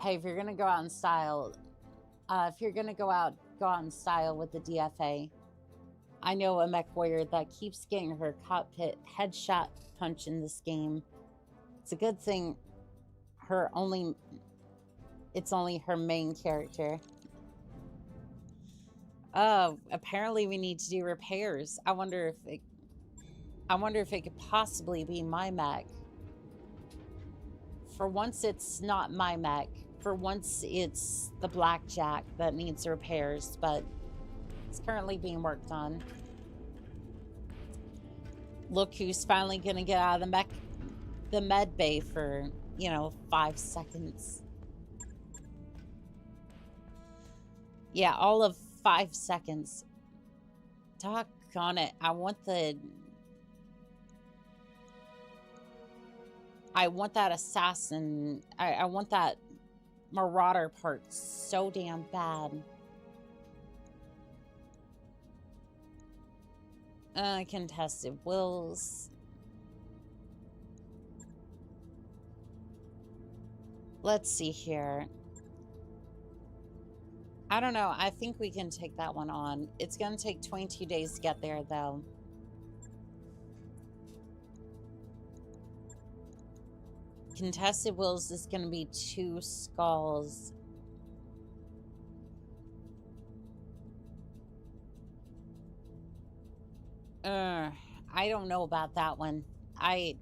Hey, if you're gonna go out in style, go out in style with the DFA. I know a mech warrior that keeps getting her cockpit headshot punch in this game. It's a good thing it's only her main character. Apparently we need to do repairs. I wonder if it could possibly be my mech. For once it's not my mech. For once it's the Blackjack that needs repairs, but it's currently being worked on. Look who's finally gonna get out of the med bay for, 5 seconds. Yeah, all of 5 seconds. Doggone it. I want that assassin. I want that marauder part so damn bad. Contested wills. Let's see here. I don't know. I think we can take that one on. It's going to take 22 days to get there, though. Contested wills is going to be 2 skulls. I don't know about that one. I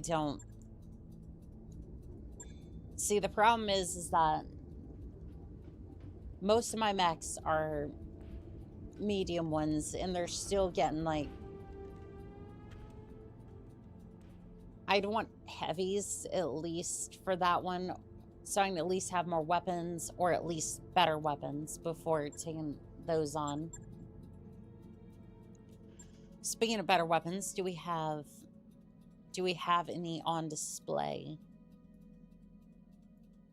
don't. See, the problem is that most of my mechs are medium ones, and they're still getting, like... I'd want heavies, at least, for that one, so I can at least have more weapons, or at least better weapons, before taking those on. Speaking of better weapons, do we have any on display?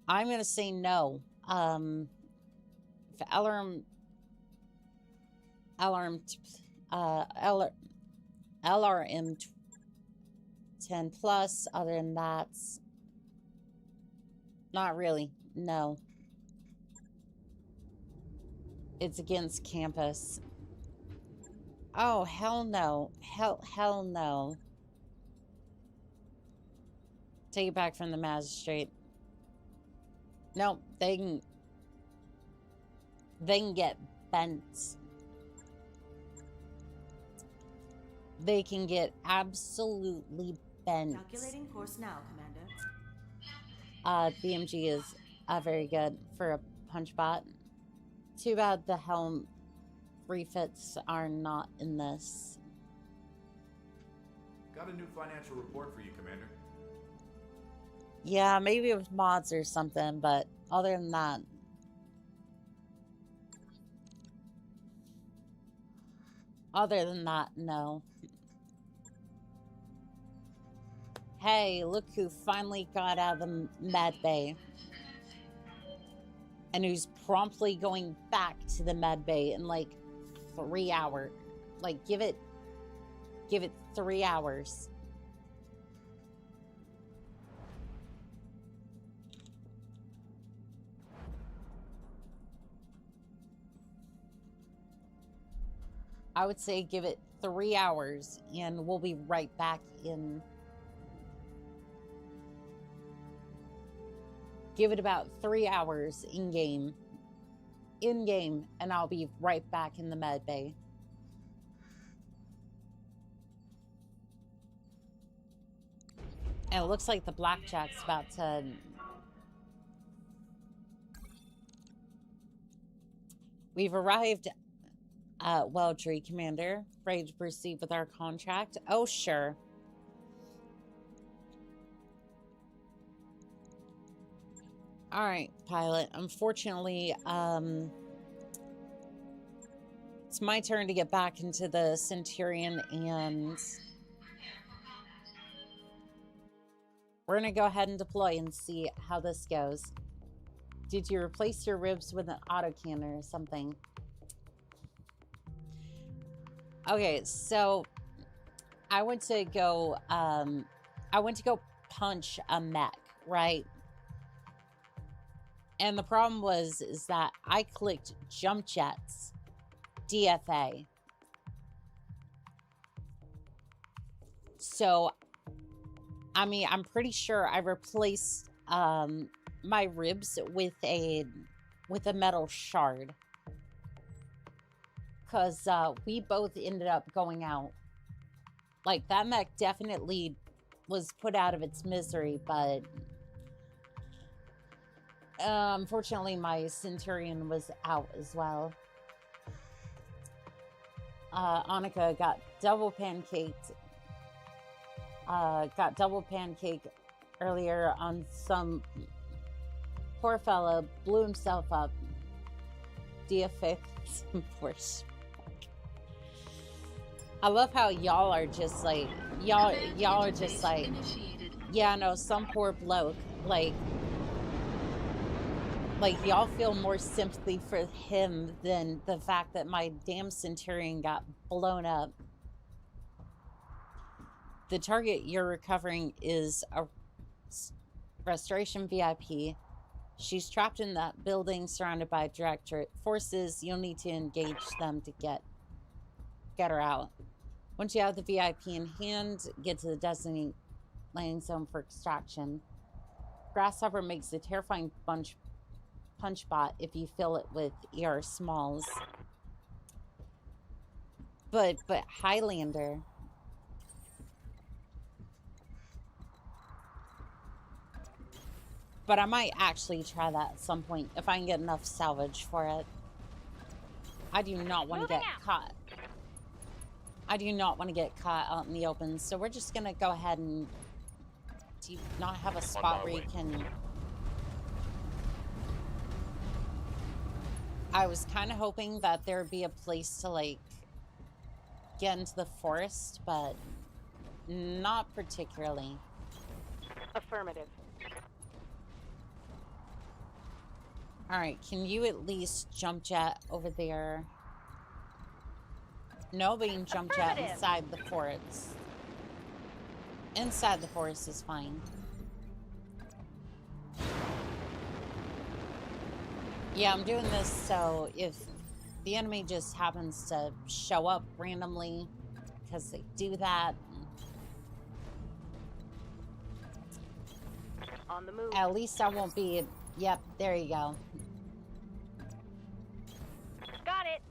I'm gonna say no. For LRM 10 plus, other than that, not really, no. It's against campus. Oh, hell no. Hell no. Take it back from the magistrate. No, they can get bent. They can get absolutely bent. Calculating course now, Commander. BMG is very good for a punch bot. Too bad the helm refits are not in this. Got a new financial report for you, Commander. Yeah, maybe with mods or something, but other than that... no. Hey, look who finally got out of the med bay. And who's promptly going back to the med bay in like 3 hours. Like, give it 3 hours. I would say give it 3 hours and we'll be right back in. Give it about 3 hours in game, and I'll be right back in the med bay. And it looks like the blackjack's about to... We've arrived at Weldry, Commander. Ready to proceed with our contract? Oh, sure. All right, pilot. Unfortunately, it's my turn to get back into the Centurion, and we're going to go ahead and deploy and see how this goes. Did you replace your ribs with an autocannon or something? Okay, so I went to go punch a mech, right? And the problem is that I clicked jump jets, DFA. So, I mean, I'm pretty sure I replaced my ribs with a metal shard. Because we both ended up going out. Like, that mech definitely was put out of its misery, but... unfortunately, my Centurion was out as well. Annika got double pancaked. Got double pancaked earlier on some poor fella blew himself up. DFA some poor shit. I love how y'all are just like y'all are just like, yeah, no, some poor bloke, like y'all feel more sympathy for him than the fact that my damn Centurion got blown up. The target you're recovering is a restoration VIP. She's trapped in that building surrounded by directorate forces. You'll need to engage them to get her out. Once you have the VIP in hand, get to the designated landing zone for extraction. Grasshopper makes a terrifying punch bot if you fill it with ER smalls. But Highlander. But I might actually try that at some point if I can get enough salvage for it. I do not want to get caught. I do not want to get caught out in the open, so we're just gonna go ahead and do you not have a spot where you can... I was kind of hoping that there would be a place to, like, get into the forest, but not particularly. Affirmative. Alright, can you at least jump jet over there? No, but you can jump jet inside the forest. Inside the forest is fine. Yeah, I'm doing this so if the enemy just happens to show up randomly, because they do that. On the move. At least I won't be... Yep, there you go. Got it.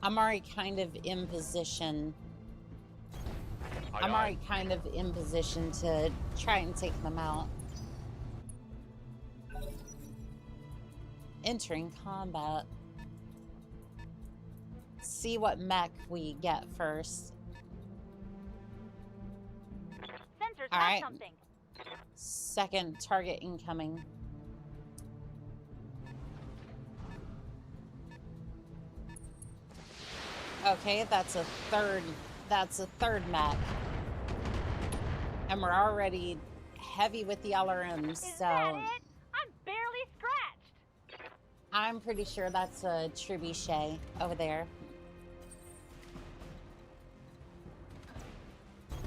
I'm already kind of in position. I'm already kind of in position to try and take them out. Entering combat. See what mech we get first. Sensors All have right. something. Second target incoming. Okay, that's a third mech. And we're already heavy with the LRMs, so... Is that it? I'm barely scratched. I'm pretty sure that's a trebuchet over there.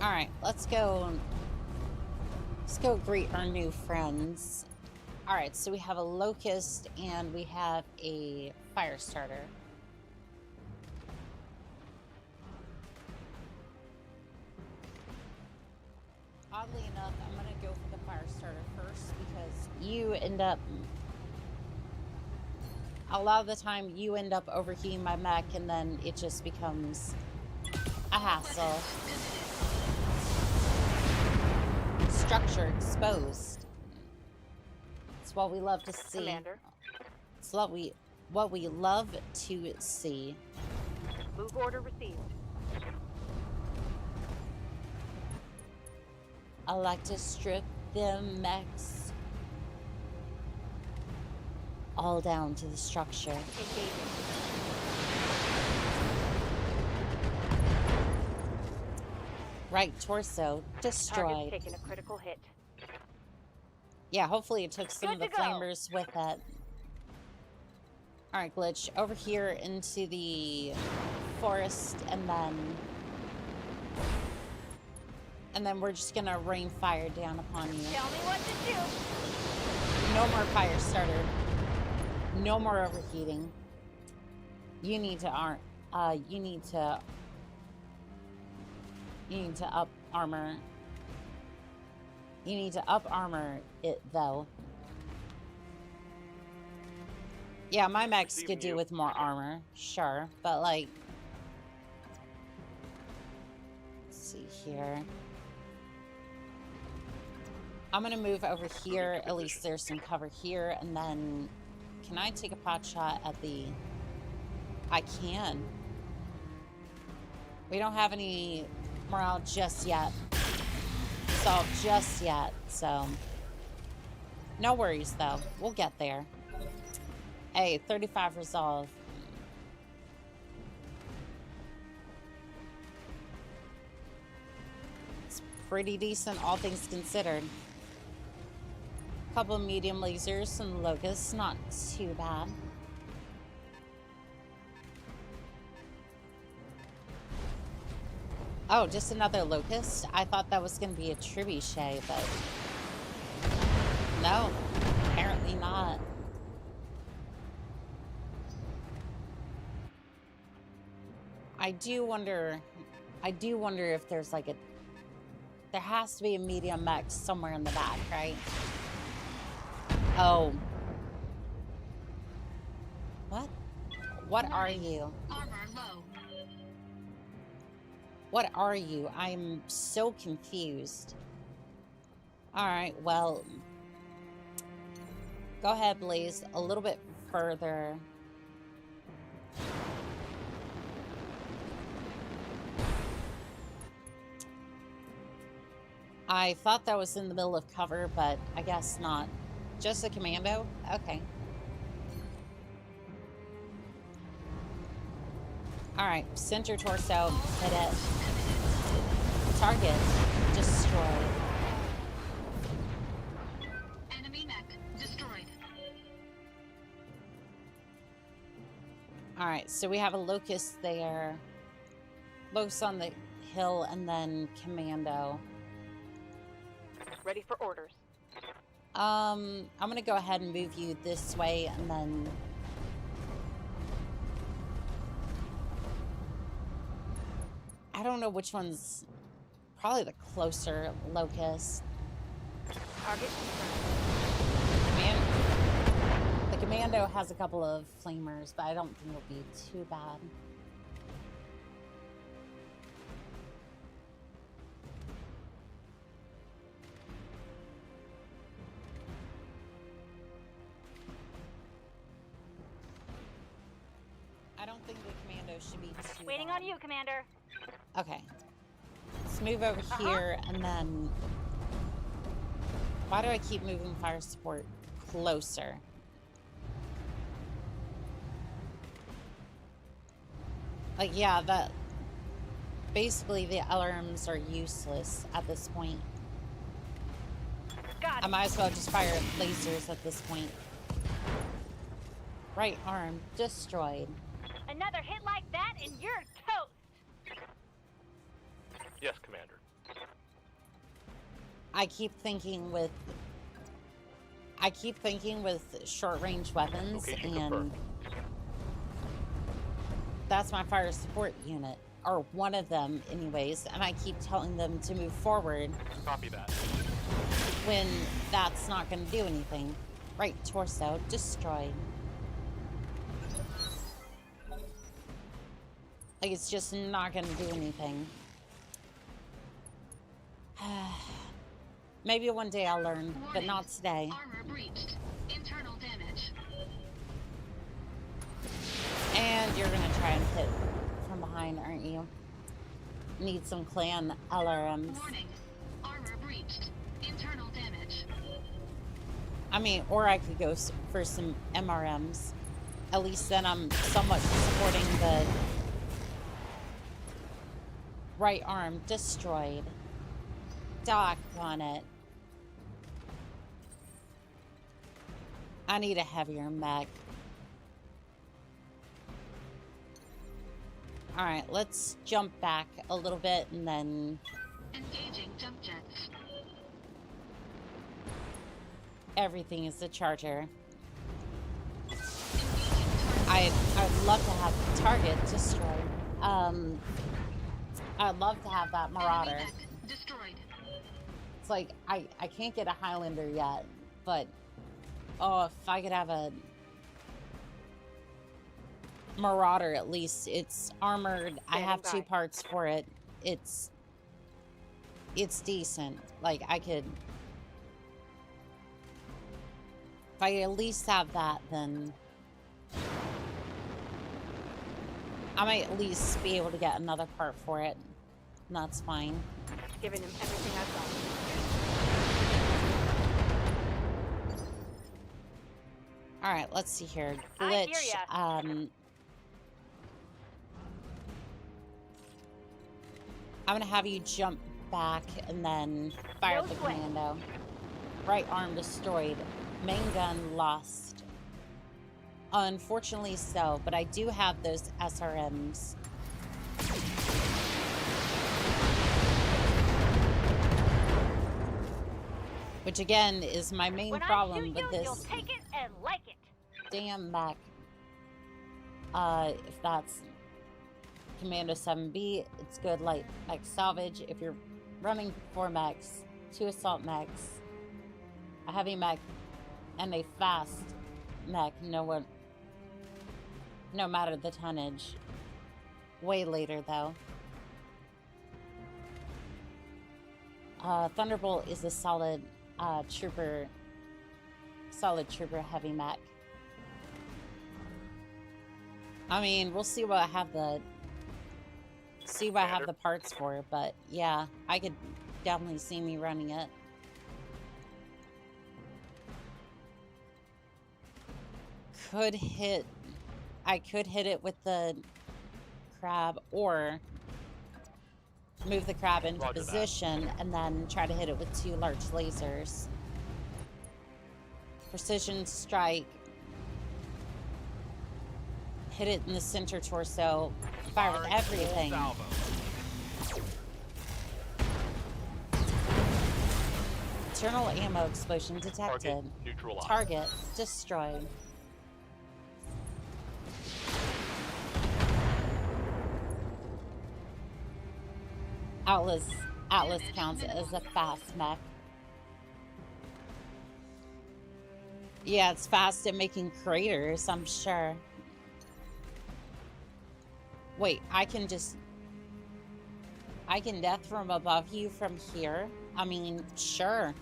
Alright, let's go greet our new friends. Alright, so we have a Locust and we have a Firestarter. Oddly enough, I'm gonna go for the fire starter first because you end up, a lot of the time, you end up overheating my mech and then it just becomes a hassle. Structure exposed. It's what we love to see. Commander. It's what we love to see. Move order received. I like to strip them mechs all down to the structure. Engaging. Right torso destroyed. Target's taking a critical hit. Yeah, hopefully it took some of the Good to go. flamers with it. Alright, Glitch, over here into the forest, and then we're just gonna rain fire down upon you. Tell me what to do. No more fire starter. No more overheating. You need to up armor. You need to up armor it though. Yeah, my mechs could do with more armor, sure, but like, let's see here. I'm gonna move over here. At least there's some cover here, and then can I take a pot shot at the? I can. We don't have any morale just yet. Solved just yet, so no worries though. We'll get there. Hey, 35 resolve. It's pretty decent, all things considered. Couple medium lasers, some locusts, not too bad. Oh, just another locust? I thought that was going to be a trebuchet, but no, apparently not. I do wonder if there's like there has to be a medium mech somewhere in the back, right? Oh. What? What are you? Armor low. What are you? I'm so confused. Alright, well, go ahead, Blaze, a little bit further. I thought that was in the middle of cover, but I guess not. Just a commando? Okay. Alright, center torso, hit it. Target destroyed. Enemy mech destroyed. Alright, so we have a locust there. Locust on the hill, and then commando. Ready for orders. I'm gonna go ahead and move you this way, and then I don't know which one's probably the closer locust. Target. The commando has a couple of flamers, but I don't think it'll be too bad. I don't think the commando should be too Waiting bad. on you, Commander. Okay. Let's move over here, and then why do I keep moving fire support closer? Like, yeah, that basically the alarms are useless at this point. Got I it. might as well just fire lasers at this point. Right arm destroyed. Another hit like that and you're toast. Yes, Commander. I keep thinking with short range weapons, Location and confirmed. that's my fire support unit. or one of them anyways, and I keep telling them to move forward Copy that. when that's not going to do anything. Right torso destroyed. Like, it's just not going to do anything. Maybe one day I'll learn, but not today. Armor breached. Internal damage. And you're gonna try and hit from behind, aren't you? Need some clan LRMs. Warning. Armor breached. Internal damage. I mean, or I could go for some MRMs. At least then I'm somewhat supporting the right arm destroyed. Dock on it. I need a heavier mech. Alright, let's jump back a little bit and then... Engaging jump jets. Everything is a charger. Engaging I'd love to have the target destroyed. I'd love to have that Marauder. Enemy mech destroyed. It's like, I can't get a Highlander yet, but... Oh, if I could have a Marauder at least. It's armored. I have 2 parts for it. It's decent. Like, I could... If I at least have that, then... I might at least be able to get another part for it. And that's fine. Giving him everything I've got. Alright, let's see here. I hear Glitch. ya. I'm gonna have you jump back and then fire No the sweat. commando. Right arm destroyed. Main gun lost. Unfortunately so, but I do have those SRMs. Which again is my main When problem I shoot with you, this you'll take it and like it. damn mech. If that's Commando 7B, it's good like salvage. If you're running 4 mechs, 2 assault mechs, a heavy mech, and a fast mech, no matter the tonnage. Way later though. Thunderbolt is a solid trooper heavy mech. I mean, we'll see what I have the parts for, but yeah, I could definitely see me running it. I could hit it with the crab, or move the crab into position and then try to hit it with 2 large lasers. Precision strike. Hit it in the center torso. Fire with everything. Internal ammo explosion detected. Target destroyed. Atlas counts as a fast mech. Yeah, it's fast at making craters, I'm sure. Wait, I can death from above you from here? I mean, sure.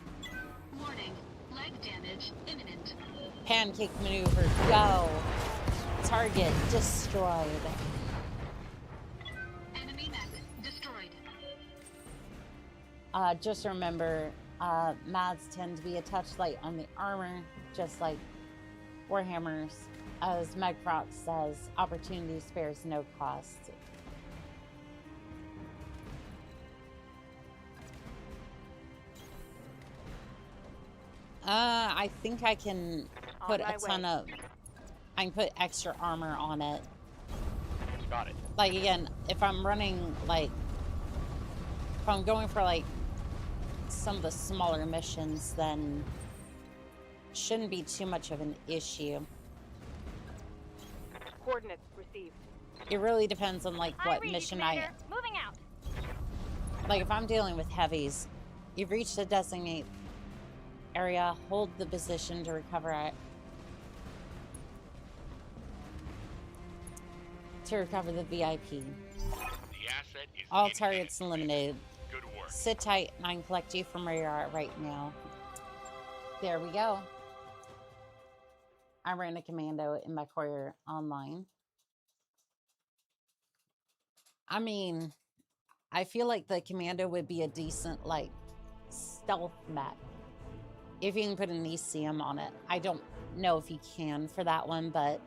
Warning. Leg damage imminent. Pancake maneuver, go. Target destroyed. Enemy mech destroyed. Just remember, Mads tend to be a touch light on the armor, just like Warhammers. As Megproc says, opportunity spares no cost. I think I can put a ton of... I can put extra armor on it. Got it. Like, again, if I'm running, like... If I'm going for, like, some of the smaller missions, then... Shouldn't be too much of an issue. Coordinates received. It really depends on like what mission Commander. Moving out. like if I'm dealing with heavies, you've reached the designated area, hold the position to recover it. To recover the VIP. The asset is All in targets hand. eliminated. Good work. Sit tight and I can collect you from where you are right now. There we go. I ran a commando in my courier online. I mean, I feel like the commando would be a decent, like, stealth mech. If you can put an ECM on it. I don't know if you can for that one, but...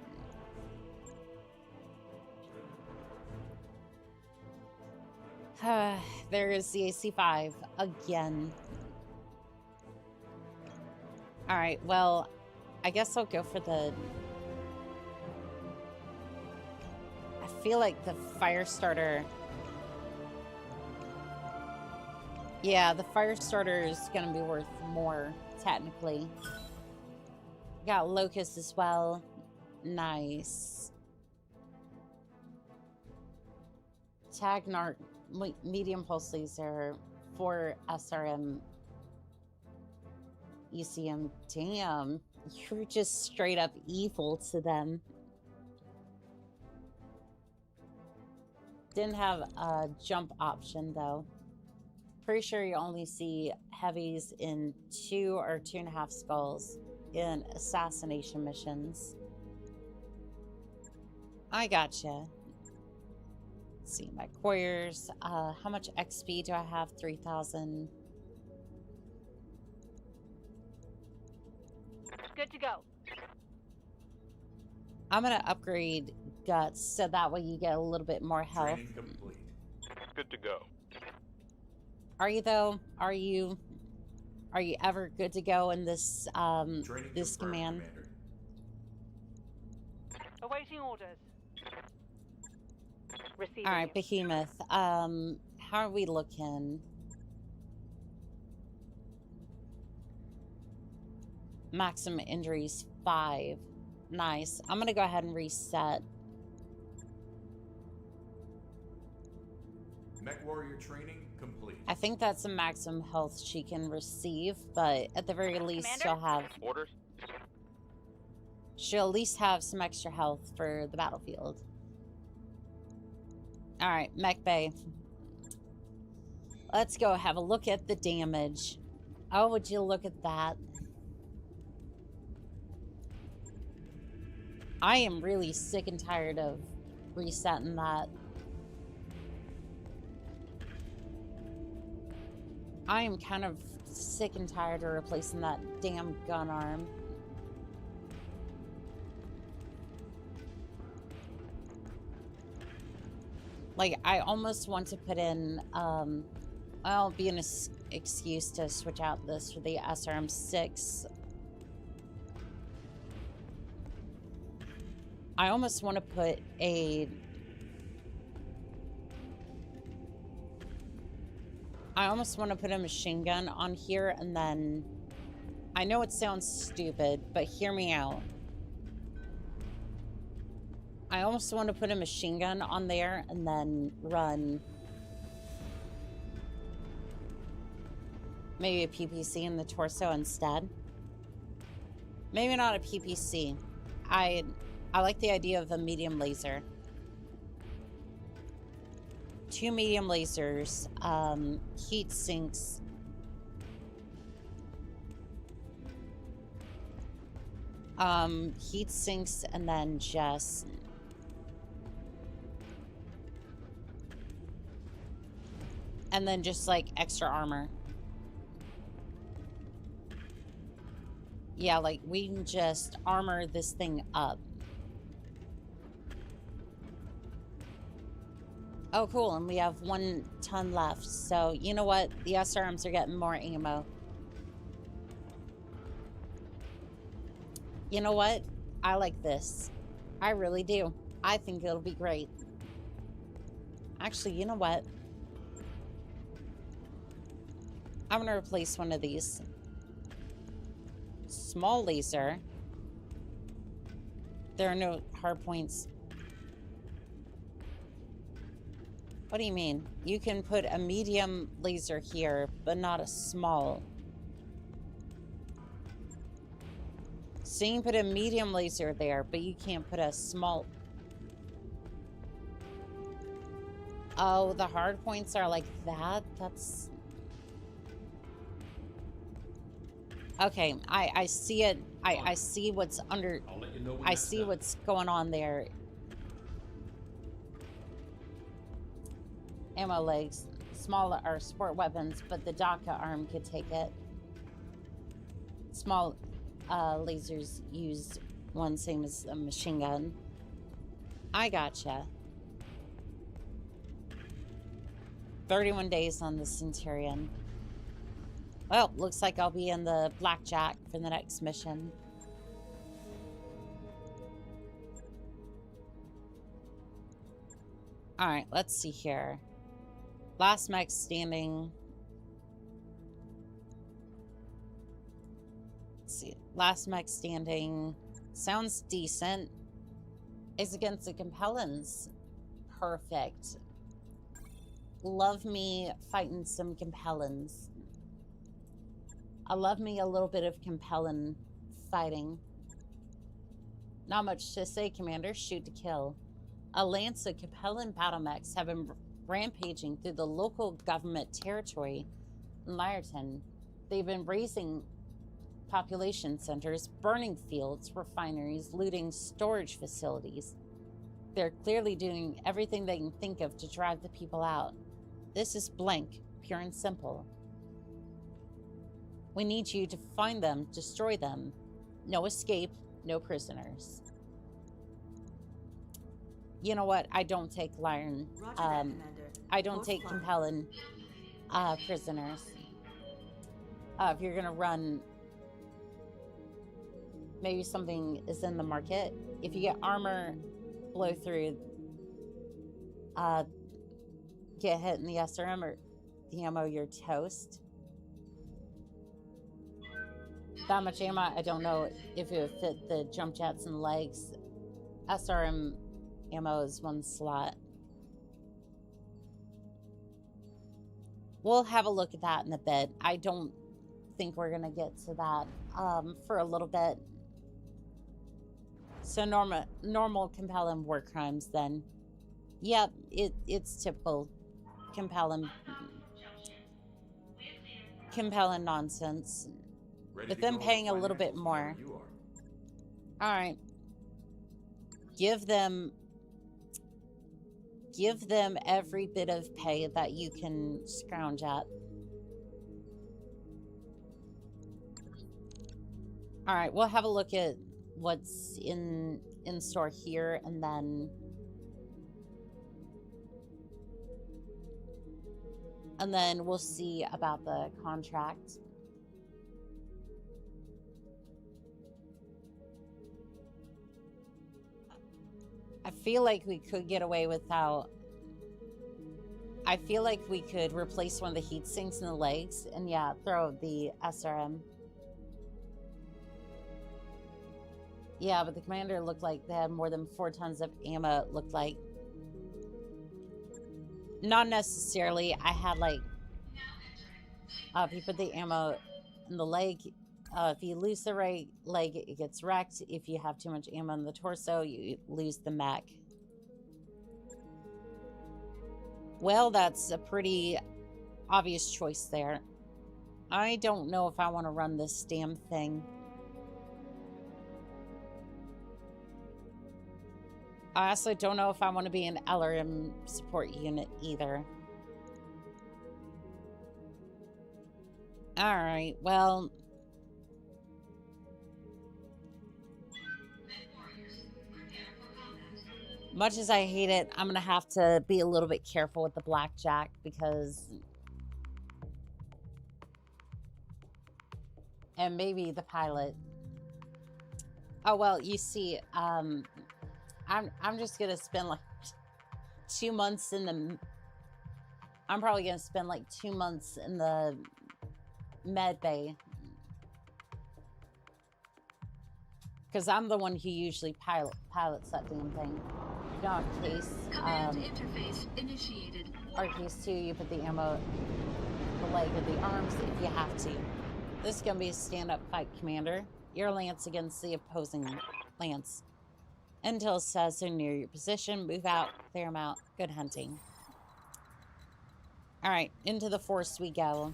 there is the AC-5 again. Alright, well, I guess I'll go for the... I feel like the fire starter... Yeah, the fire starter is going to be worth more, technically. Got Locust as well. Nice. Tag Narc, medium pulse laser, 4 SRM ECM. Damn, you're just straight up evil to them. Didn't have a jump option though. Pretty sure you only see heavies in 2 or 2.5 skulls in assassination missions. I gotcha. Let's see, my couriers. How much XP do I have? 3,000. Good to go. I'm gonna upgrade guts so that way you get a little bit more health. Training complete. Good to go. Are you though? Are you ever good to go in this Training this confirmed, command? Commander. Awaiting orders. Receiving. All right, Behemoth. How are we looking? Maximum injuries 5. Nice. I'm gonna go ahead and reset. Mech Warrior training complete. I think that's the maximum health she can receive, but at the very least Commander? she'll at least have some extra health for the battlefield. All right, Mech Bay. Let's go have a look at the damage. Oh, would you look at that? I am really sick and tired of resetting that. I am kind of sick and tired of replacing that damn gun arm. Like, I almost want to put in, I'll be an excuse to switch out this for the SRM-6. I almost want to put a... I almost want to put a machine gun on here and then... I know it sounds stupid, but hear me out. I almost want to put a machine gun on there and then run... maybe a PPC in the torso instead. Maybe not a PPC. I like the idea of a medium laser. 2 medium lasers, heat sinks. Heat sinks and then just... and then just like extra armor. Yeah, like we can just armor this thing up. Oh, cool, and we have 1 ton left. So, you know what? The SRMs are getting more ammo. You know what? I like this. I really do. I think it'll be great. Actually, you know what? I'm gonna replace one of these. Small laser. There are no hard points. What do you mean? You can put a medium laser here, but not a small. So you can put a medium laser there, but you can't put a small. Oh, the hard points are like that? That's... Okay, I see it. I see what's under... I'll let you know when I that's see done. what's going on there. Ammo legs. Small are sport weapons, but the DACA arm could take it. Small lasers use one same as a machine gun. I gotcha. 31 days on the Centurion. Well, looks like I'll be in the Blackjack for the next mission. Alright, let's see here. Last mech standing. Let's see. Last mech standing. Sounds decent. Is against the Compellins. Perfect. Love me fighting some Compellins. I love me a little bit of Compellin fighting. Not much to say, Commander. Shoot to kill. A lance of Compellin battle mechs have been rampaging through the local government territory in Lyerton. They've been razing population centers, burning fields, refineries, looting storage facilities. They're clearly doing everything they can think of to drive the people out. This is blank, pure and simple. We need you to find them, destroy them. No escape, no prisoners. You know what? I don't take Lyern. I don't take Compellin prisoners. If you're gonna run, maybe something is in the market. If you get armor, blow through, get hit in the SRM or the ammo, you're toast. That much ammo, I don't know if it would fit the jump jets and legs. SRM ammo is one slot. We'll have a look at that in a bit. I don't think we're gonna get to that for a little bit. So normal Compellin war crimes then. Yep, it's typical Compellin nonsense. With them paying a little bit more. Alright. Give them every bit of pay that you can scrounge up. Alright, we'll have a look at what's in store here, and then we'll see about the contract. I feel like we could get away without... I feel like we could replace one of the heat sinks in the legs and, yeah, throw the SRM. Yeah, but the commander looked like they had more than 4 tons of ammo, it looked like. Not necessarily. I had, like... if you put the ammo in the leg... if you lose the right leg, it gets wrecked. If you have too much ammo in the torso, you lose the mech. Well, that's a pretty obvious choice there. I don't know if I want to run this damn thing. I also don't know if I want to be an LRM support unit either. Alright, well... Much as I hate it, I'm gonna have to be a little bit careful with the Blackjack because... And maybe the pilot. Oh, well, you see, I'm just gonna spend like 2 months in the... I'm probably gonna spend like 2 months in the med bay. Because I'm the one who usually pilots that damn thing. If you don't have a case, Command interface initiated. arcs too. You put the ammo, the leg of the arms if you have to. This is going to be a stand-up fight, Commander. Your lance against the opposing lance. Until it says so near your position. Move out, clear them out. Good hunting. Alright, into the forest we go.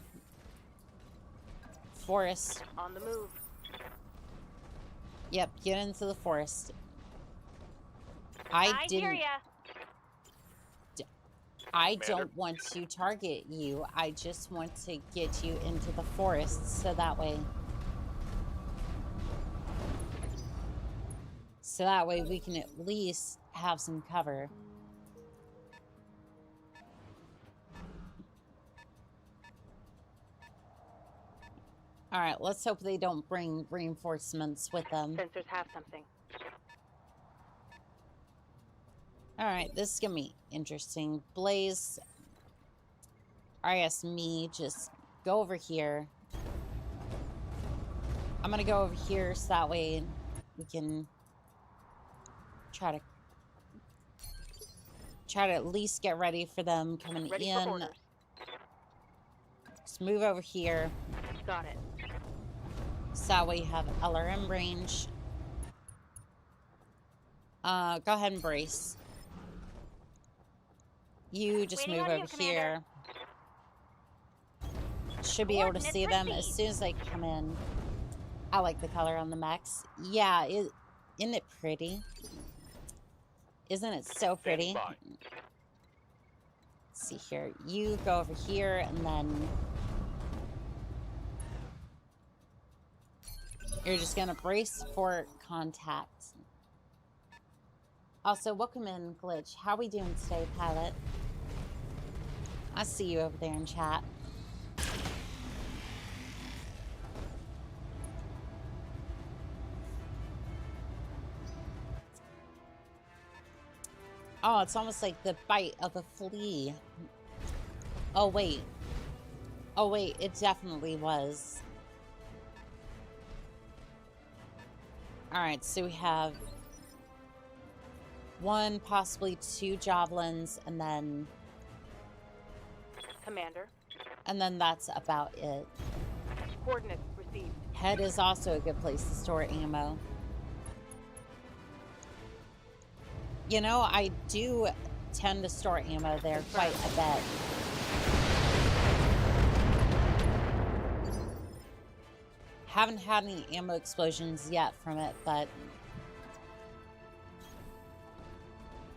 Forest. On the move. Yep, get into the forest. I hear ya. I don't want to target you. I just want to get you into the forest so that way we can at least have some cover. All right, let's hope they don't bring reinforcements with them. Sensors have something. All right, this is gonna be interesting. Blaze, I guess me, just go over here. I'm gonna go over here so that way we can try to at least get ready for them coming Ready in. for orders. Just move over here. Got it. So that way you have LRM range. Go ahead and brace. You just Waiting move on you, over here. Should be able to see them as soon as they come in. I like the color on the mechs. Yeah, isn't it pretty? Isn't it so pretty? Let's see here. You go over here and then you're just gonna brace for contact. Also, welcome in, Glitch. How we doing today, pilot? I see you over there in chat. Oh, it's almost like the bite of a flea. Oh, wait. Oh, wait, it definitely was. Alright, so we have 1, possibly 2 javelins, and then... Commander. And then that's about it. Coordinates received. Head is also a good place to store ammo. You know, I do tend to store ammo there quite a bit. Haven't had any ammo explosions yet from it, but...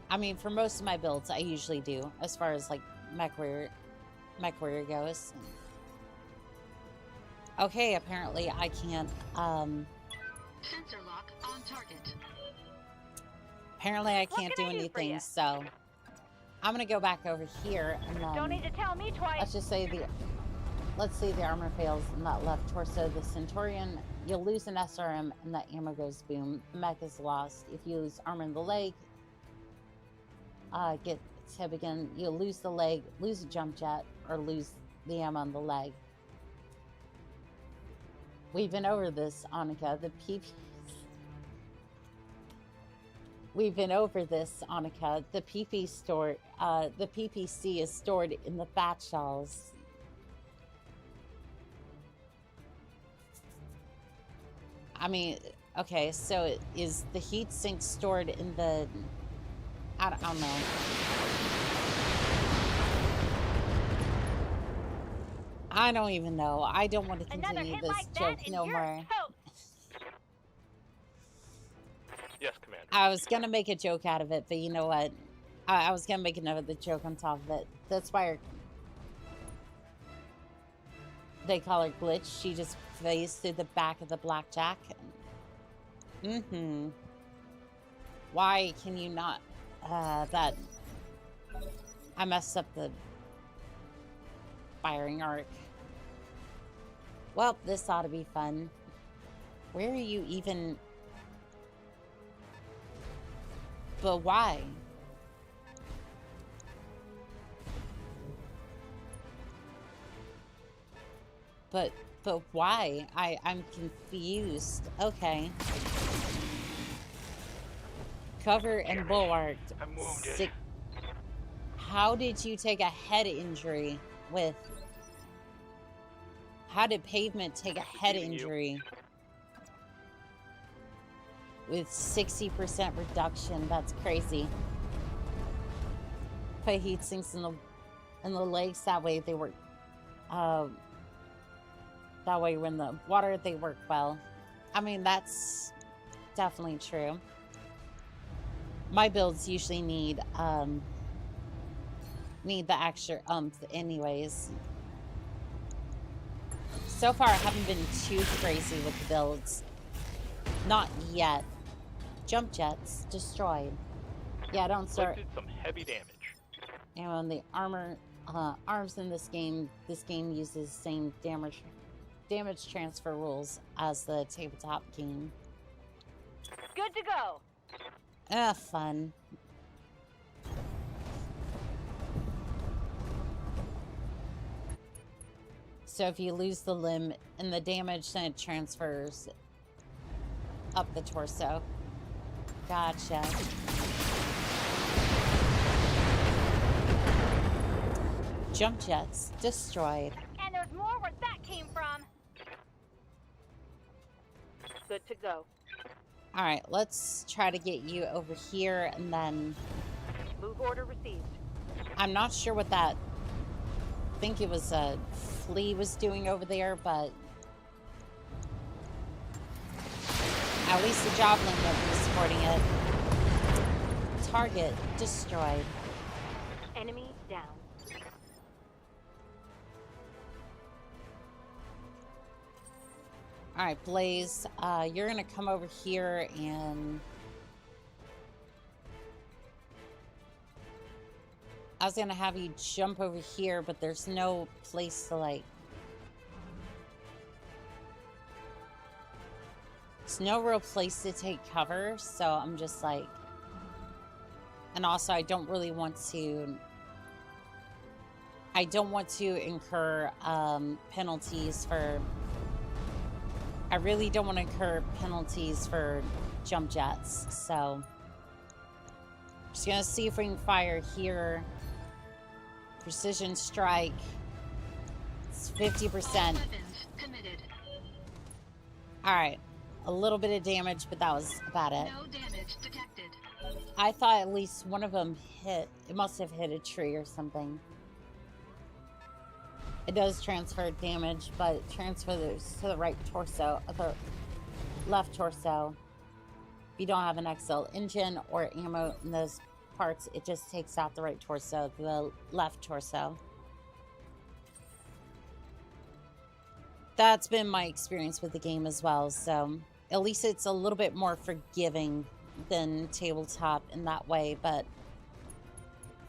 I mean, for most of my builds, I usually do, as far as, like, mech warrior goes. Okay, apparently I can't, Sensor lock on target. Apparently I can't do anything, so... I'm gonna go back over here, and then... Don't need to tell me twice. Let's just say let's say the armor fails in that left torso. The Centurion, you'll lose an SRM, and that ammo goes boom. The mech is lost. If you lose armor in the leg, get tip again, you'll lose the leg, lose a jump jet, or lose the ammo on the leg. We've been over this, Annika. We've been over this, Annika. The PPC is stored in the fat shells. I mean, okay, so is the heat sink stored in the... I don't know. I don't even know. I don't want to continue this joke no more. Yes, Commander. I was gonna make a joke out of it, but you know what? I was gonna make another joke on top of it. That's why they call her Glitch. She just phased through the back of the blackjack. Mm-hmm. Why can you not? That... I messed up the firing arc. Well, this ought to be fun. Where are you even... But why? But why? I'm confused. Okay. Cover and bulwark. I'm wounded. How did you take a head injury with... How did pavement take a head injury with 60% reduction? That's crazy. Put heat sinks in the legs, that way they work. That way when the water, they work well. I mean, that's definitely true. My builds usually need the extra oomph anyways. So far, I haven't been too crazy with the builds. Not yet. Jump jets destroyed. Yeah, don't start. Inflicted some heavy damage. And the arms in this game uses the same damage transfer rules as the tabletop game. Good to go. Fun. So if you lose the limb and the damage, then it transfers up the torso. Gotcha. Jump jets destroyed. And there's more where that came from. Good to go. All right, let's try to get you over here and then... Move order received. I'm not sure what that... I think it was a flea was doing over there, but... At least the Javelin will be supporting it. Target destroyed. Enemy down. Alright, Blaze, you're gonna come over here and... I was gonna have you jump over here, but there's no place to, like... There's no real place to take cover, so I'm just like... And also, I don't really want to... I don't want to incur penalties for... I really don't want to incur penalties for jump jets, so... Just gonna see if we can fire here. Precision strike. It's 50%. Alright. A little bit of damage, but that was about it. No damage detected. I thought at least one of them hit. It must have hit a tree or something. It does transfer damage, but it transfers to the right torso, the left torso. If you don't have an XL engine or ammo in those parts, it just takes out the right torso, the left torso. That's been my experience with the game as well, so at least it's a little bit more forgiving than tabletop in that way, but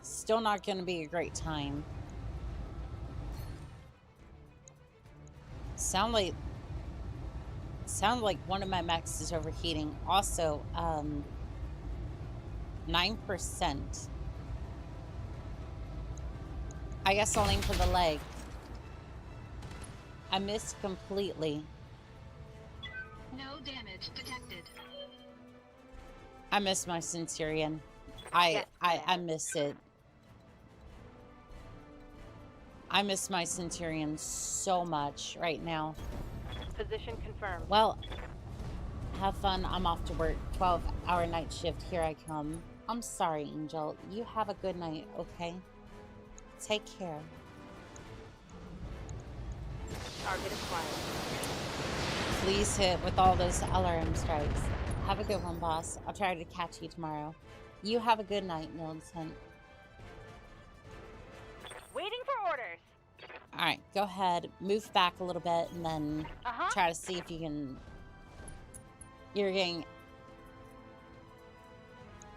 still not going to be a great time. Sound like one of my mechs is overheating. Also, 9%. I guess I'll aim for the leg. I missed completely. No damage detected. I missed my Centurion. I miss it. I miss my Centurion so much right now. Position confirmed. Well, have fun. I'm off to work. 12-hour night shift. Here I come. I'm sorry, Angel. You have a good night, okay? Take care. Target acquired. Please hit with all those LRM strikes. Have a good one, boss. I'll try to catch you tomorrow. You have a good night, Milton. Waiting for orders. Alright, go ahead. Move back a little bit and then try to see if you can... You're getting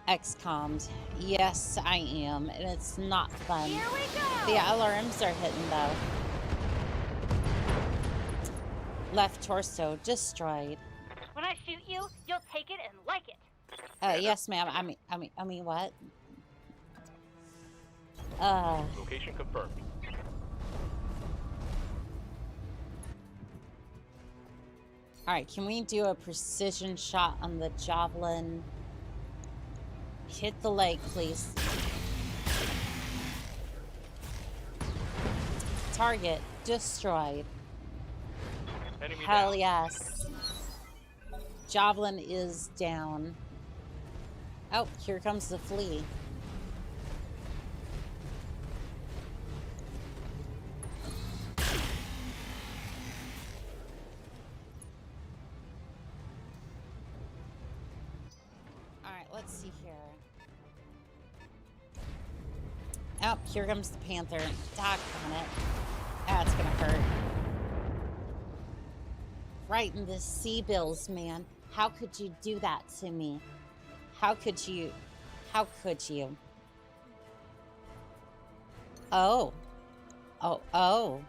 XCOM'd. Yes, I am. And it's not fun. Here we go! The LRMs are hitting, though. Left torso destroyed. When I shoot you, you'll take it and like it. Yes, ma'am. I mean, what? Location confirmed. Alright, can we do a precision shot on the Javelin? Hit the leg, please. Target destroyed. Enemy Hell down. yes. Javelin is down. Oh, here comes the flea. Alright, let's see here. Oh, here comes the panther. Doggone it. That's gonna hurt. Right in the sea bills, man. How could you do that to me? How could you? How could you? Oh. Oh, oh.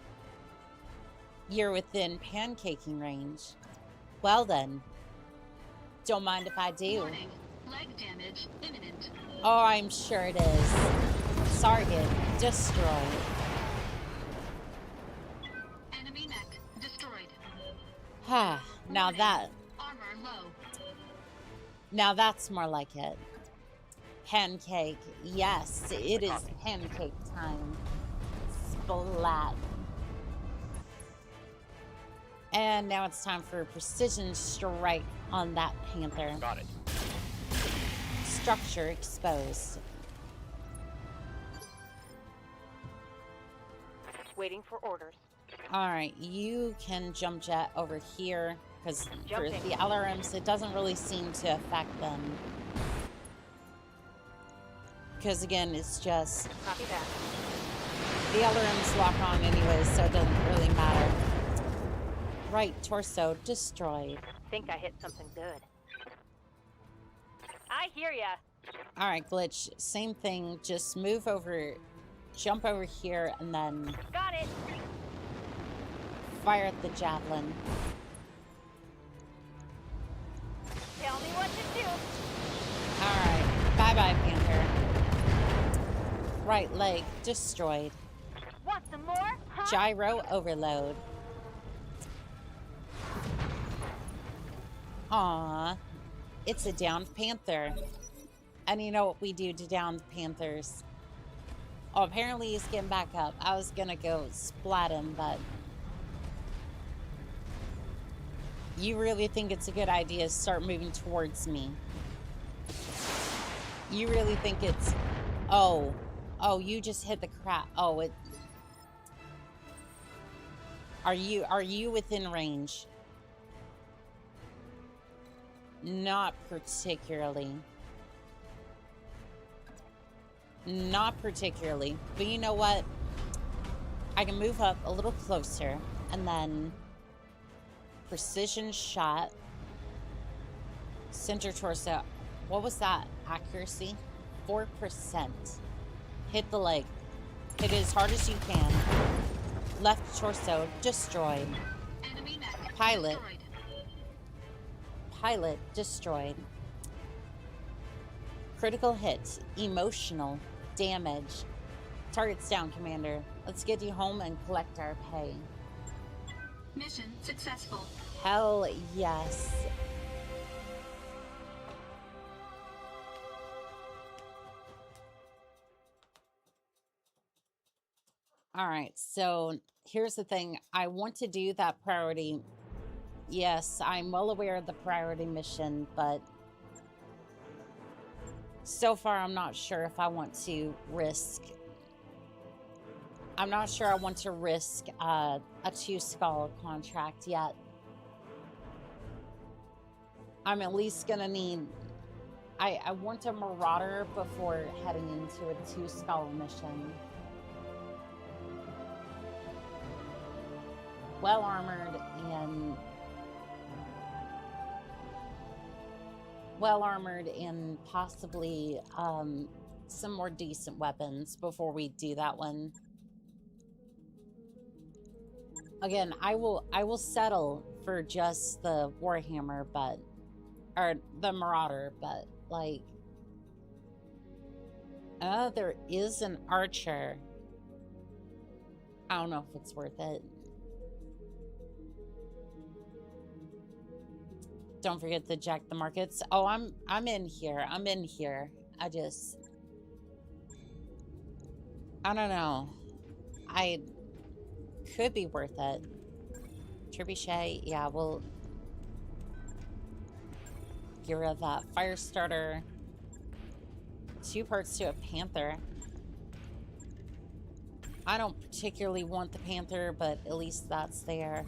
You're within pancaking range. Well then. Don't mind if I do. Warning. Leg damage imminent. Oh, I'm sure it is. Target destroyed. Enemy mech destroyed. Ah, now Warning. that. Armor low. Now that's more like it. Pancake. Yes, it is pancake time. Splat. And now it's time for a precision strike on that panther. Got it. Structure exposed. Waiting for orders. Alright, you can jump jet over here, because for Jumping. the LRMs, it doesn't really seem to affect them. Because again, it's just Copy that. the LRMs lock on anyways, so it doesn't really matter. Right torso destroyed. Think I hit something good. I hear ya. Alright, Glitch, same thing, just move over, jump over here, and then Got it. fire at the javelin. Tell me what to do. Alright, bye-bye, Panther. Right leg destroyed. Want some more? Huh? Gyro overload. Aw, it's a downed panther. And you know what we do to downed panthers? Oh, apparently he's getting back up. I was gonna go splat him, but... You really think it's a good idea to start moving towards me? You really think it's... Oh. Oh, you just hit the crap. Oh, it... Are you within range? Not particularly. Not particularly. But you know what? I can move up a little closer and then precision shot. Center torso. What was that? Accuracy? 4%. Hit the leg. Hit it as hard as you can. Left torso destroyed. Enemy mech Pilot. destroyed. Pilot destroyed. Critical hit. Emotional damage. Target's down, Commander. Let's get you home and collect our pay. Mission successful. Hell yes. Alright, so here's the thing. I want to do that priority. Yes, I'm well aware of the priority mission, but so far I'm not sure if I want to risk... I'm not sure I want to risk a 2-skull contract yet. I'm at least gonna need... I want a Marauder before heading into a 2-skull mission. Well armored and possibly some more decent weapons before we do that one. Again, I will settle for just the Warhammer, or the Marauder, but like, there is an Archer. I don't know if it's worth it. Don't forget to check the markets. Oh, I'm in here. I'm in here. I don't know. could be worth it. Trebuchet, yeah, we'll get rid of that. Fire starter. 2 parts to a panther. I don't particularly want the panther, but at least that's there.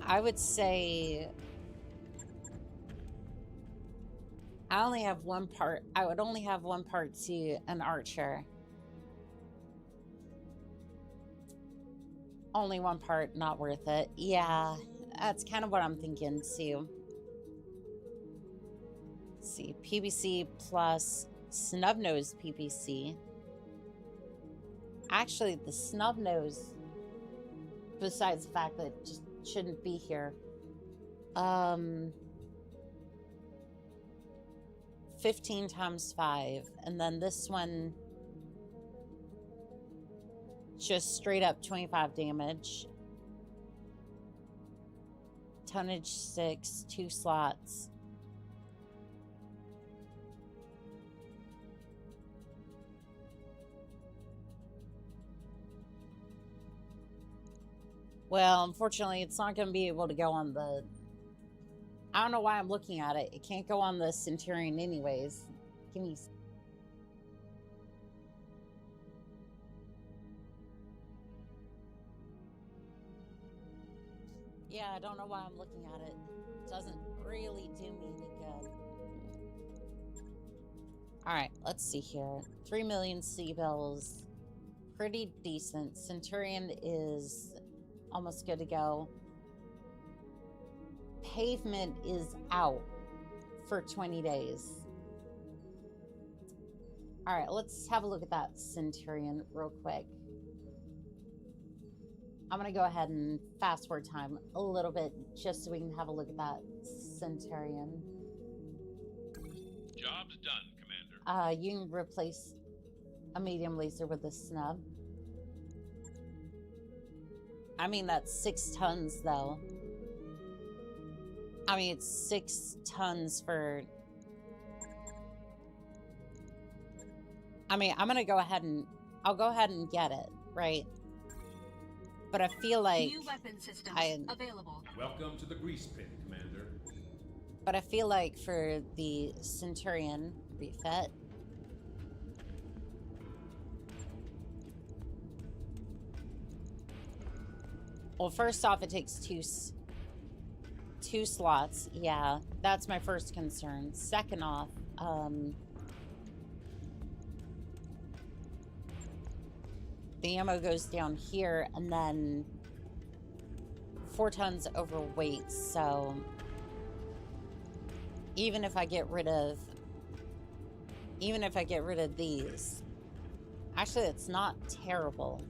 I would say I only have 1 part. I would only have 1 part to an archer. Only 1 part, not worth it. Yeah, that's kind of what I'm thinking too. Let's see, PVC plus snub-nose PVC. Actually, the snub-nose, besides the fact that it just shouldn't be here, 15 times 5, and then this one just straight up 25 damage. Tonnage 6, 2 slots. Well, unfortunately, it's not going to be able to go on the... I don't know why I'm looking at it. It can't go on the Centurion anyways. Give me... Yeah, I don't know why I'm looking at it. It doesn't really do me any good. Alright, let's see here. 3 million seabells. Pretty decent. Centurion is almost good to go. Pavement is out for 20 days. Alright, let's have a look at that Centurion real quick. I'm going to go ahead and fast forward time a little bit just so we can have a look at that Centurion. Job's done, Commander. You can replace a medium laser with a snub. I mean, that's 6 tons, though. I mean, it's 6 tons for... I mean, I'm going to go ahead and... I'll go ahead and get it, right? But I feel like... New weapon systems available. Welcome to the grease pit, Commander. But I feel like for the Centurion refit... Well, first off, it takes two slots. Yeah, that's my first concern. Second off, the ammo goes down here, and then 4 tons overweight. So even if I get rid of these, actually, it's not terrible.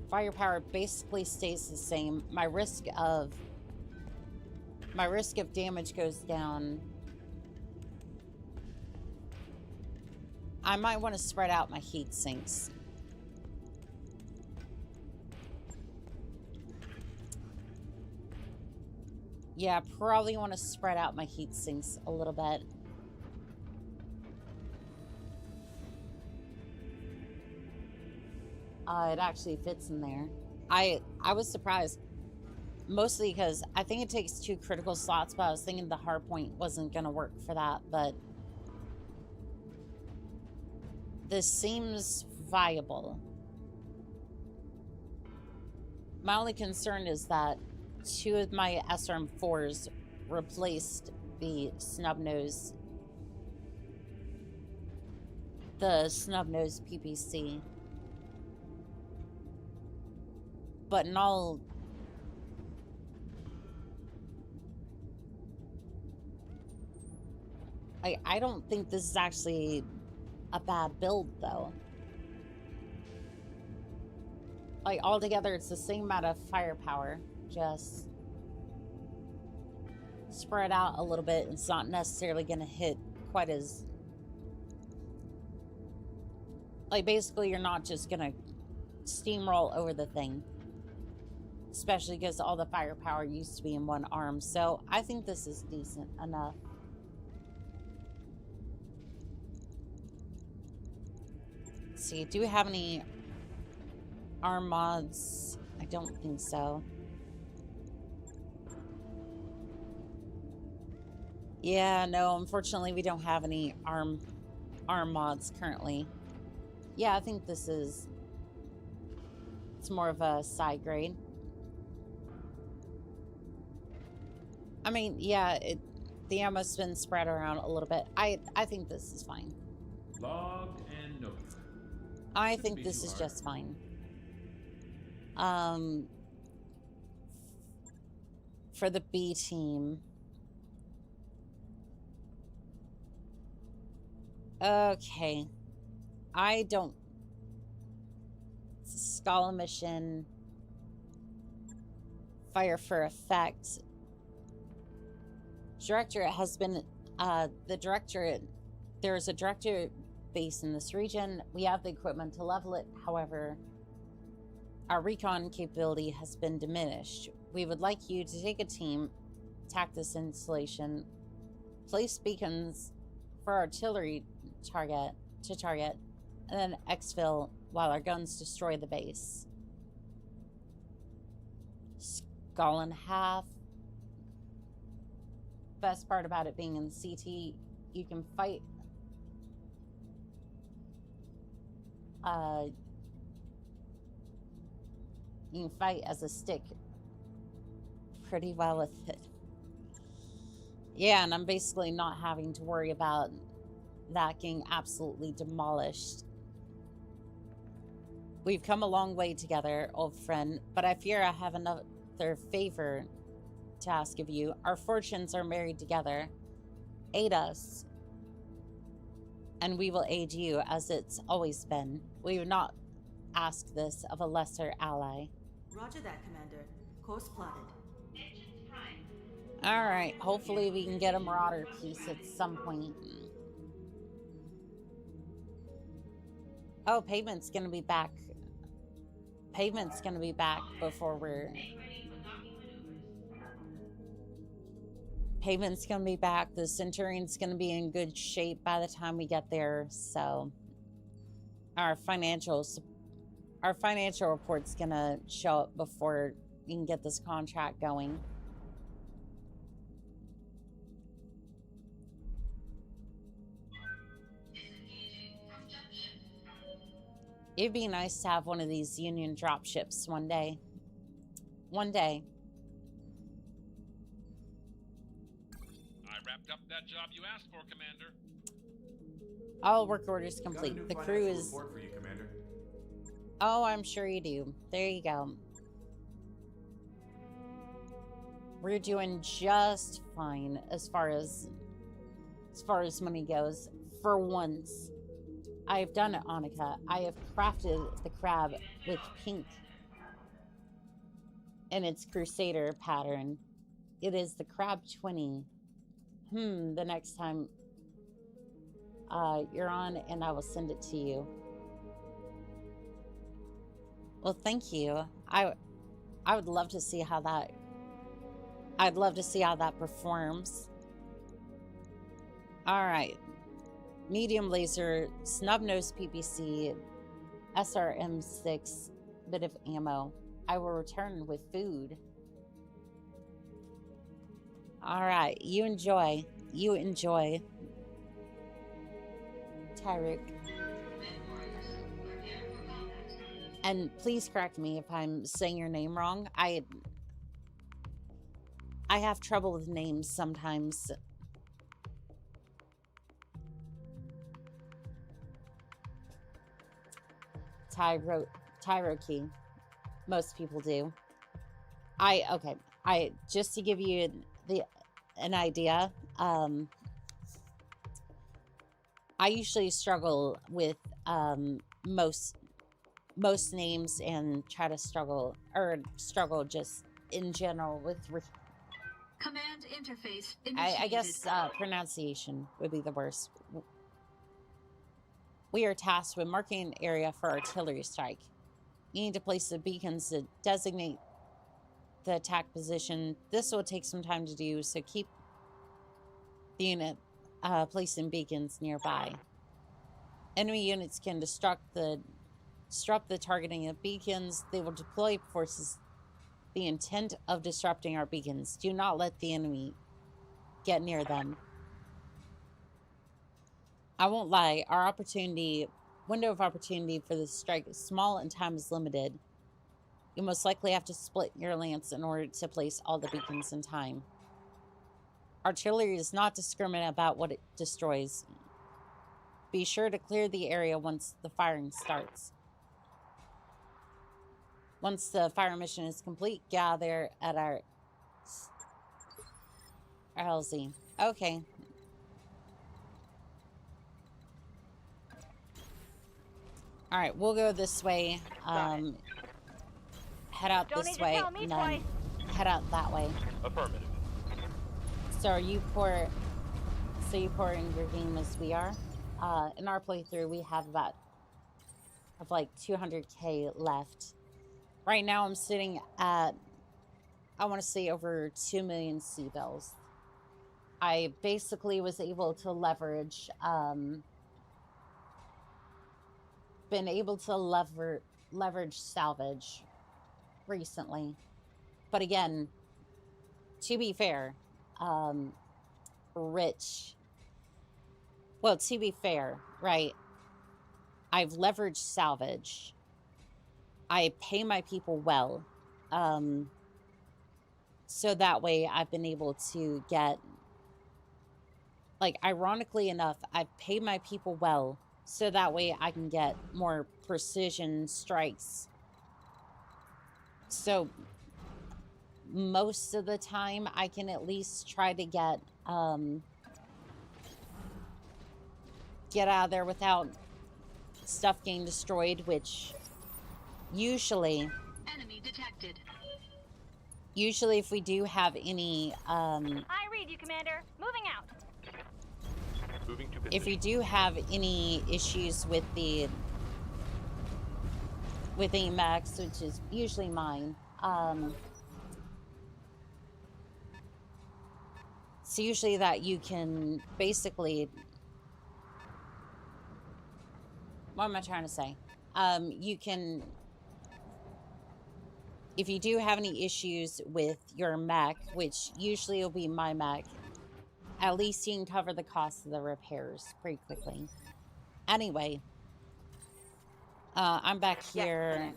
Firepower basically stays the same. My risk of damage goes down. I might want to spread out my heat sinks. Yeah, probably want to spread out my heat sinks a little bit. It actually fits in there. I was surprised, mostly because I think it takes 2 critical slots, but I was thinking the hard point wasn't going to work for that, but this seems viable. My only concern is that 2 of my SRM4s replaced the snub-nose PPC. But in all... I don't think this is actually a bad build, though. Like, altogether, it's the same amount of firepower. Just spread out a little bit. It's not necessarily going to hit quite as... Like, basically, you're not just going to steamroll over the thing. Especially because all the firepower used to be in one arm. So I think this is decent enough. Let's see. Do we have any arm mods? I don't think so. Yeah, no, unfortunately we don't have any arm mods currently. Yeah, I think this is... It's more of a side grade. I mean, yeah, the ammo's been spread around a little bit. I think this is fine. Log and note. I Shouldn't think be this too is hard. just fine. For the B team. Okay. I don't... Scala mission. Fire for effect. Directorate has been... the directorate... There is a directorate base in this region. We have the equipment to level it. However, our recon capability has been diminished. We would like you to take a team, attack this installation, place beacons for artillery target, and then exfil while our guns destroy the base. Skull in half. Best part about it being in CT, you can fight. You can fight as a stick pretty well with it. Yeah, and I'm basically not having to worry about that getting absolutely demolished. We've come a long way together, old friend, but I fear I have another favor to ask of you. Our fortunes are married together. Aid us, and we will aid you as it's always been. We would not ask this of a lesser ally. Roger that, Commander. Course plotted. Engines prime. Alright, hopefully we can get a Marauder piece at some point. Oh, Pavement's gonna be back. Pavement's gonna be back before we're... Make ready for docking maneuvers. Pavement's gonna be back. The Centurion's gonna be in good shape by the time we get there, so... Our financial report's gonna show up before we can get this contract going. It'd be nice to have one of these Union dropships one day. One day. I wrapped up that job you asked for, Commander. All work orders Got a complete. new The crew financial is... report for you, Commander. Oh, I'm sure you do. There you go. We're doing just fine as far as money goes. For once. I've done it, Annika. I have crafted the crab with pink in its Crusader pattern. It is the Crab 20. The next time you're on, and I will send it to you. Well, thank you. I would love to see how that... I'd love to see how that performs. Alright. Medium laser, snub-nose PPC, SRM6, bit of ammo. I will return with food. Alright, you enjoy. You enjoy. Tyrick. And please correct me if I'm saying your name wrong. I have trouble with names sometimes. Tyroki. Most people do. Okay. Just to give you an idea, I usually struggle with most names and try to struggle just in general with Command interface I initiated. guess pronunciation would be the worst. We are tasked with marking an area for artillery strike. You need to place the beacons to designate the attack position. This will take some time to do, so keep the unit placing beacons nearby. Enemy units can disrupt the targeting of beacons. They will deploy forces. The intent of disrupting our beacons. Do not let the enemy get near them. I won't lie. Our window of opportunity for this strike is small and time is limited. You most likely have to split your lance in order to place all the beacons in time. Artillery is not discriminate about what it destroys. Be sure to clear the area once the firing starts. Once the fire mission is complete, gather at our LZ. Okay. All right, we'll go this way. Head out Don't this need to way, tell me and then twice. head out that way. Affirmative. So you pour in your game as we are. In our playthrough, we have like 200k left. Right now, I'm sitting at, I want to say, over 2 million C-bills. I basically was able to leverage, leverage salvage recently. But again, to be fair, to be fair, right? I've leveraged salvage. I pay my people well. So that way I've been able to get, like, ironically enough, I've paid my people well. So that way I can get more precision strikes. So most of the time I can at least try to get out of there without stuff getting destroyed, which usually Enemy detected. Usually if we do have any I read you, Commander. Moving out. Moving to position. if we do have any issues with the Max, which is usually mine, it's usually that you can basically, what am I trying to say? You can, if you do have any issues with your mech, which usually will be my mech, at least you can cover the cost of the repairs pretty quickly. Anyway, I'm back here.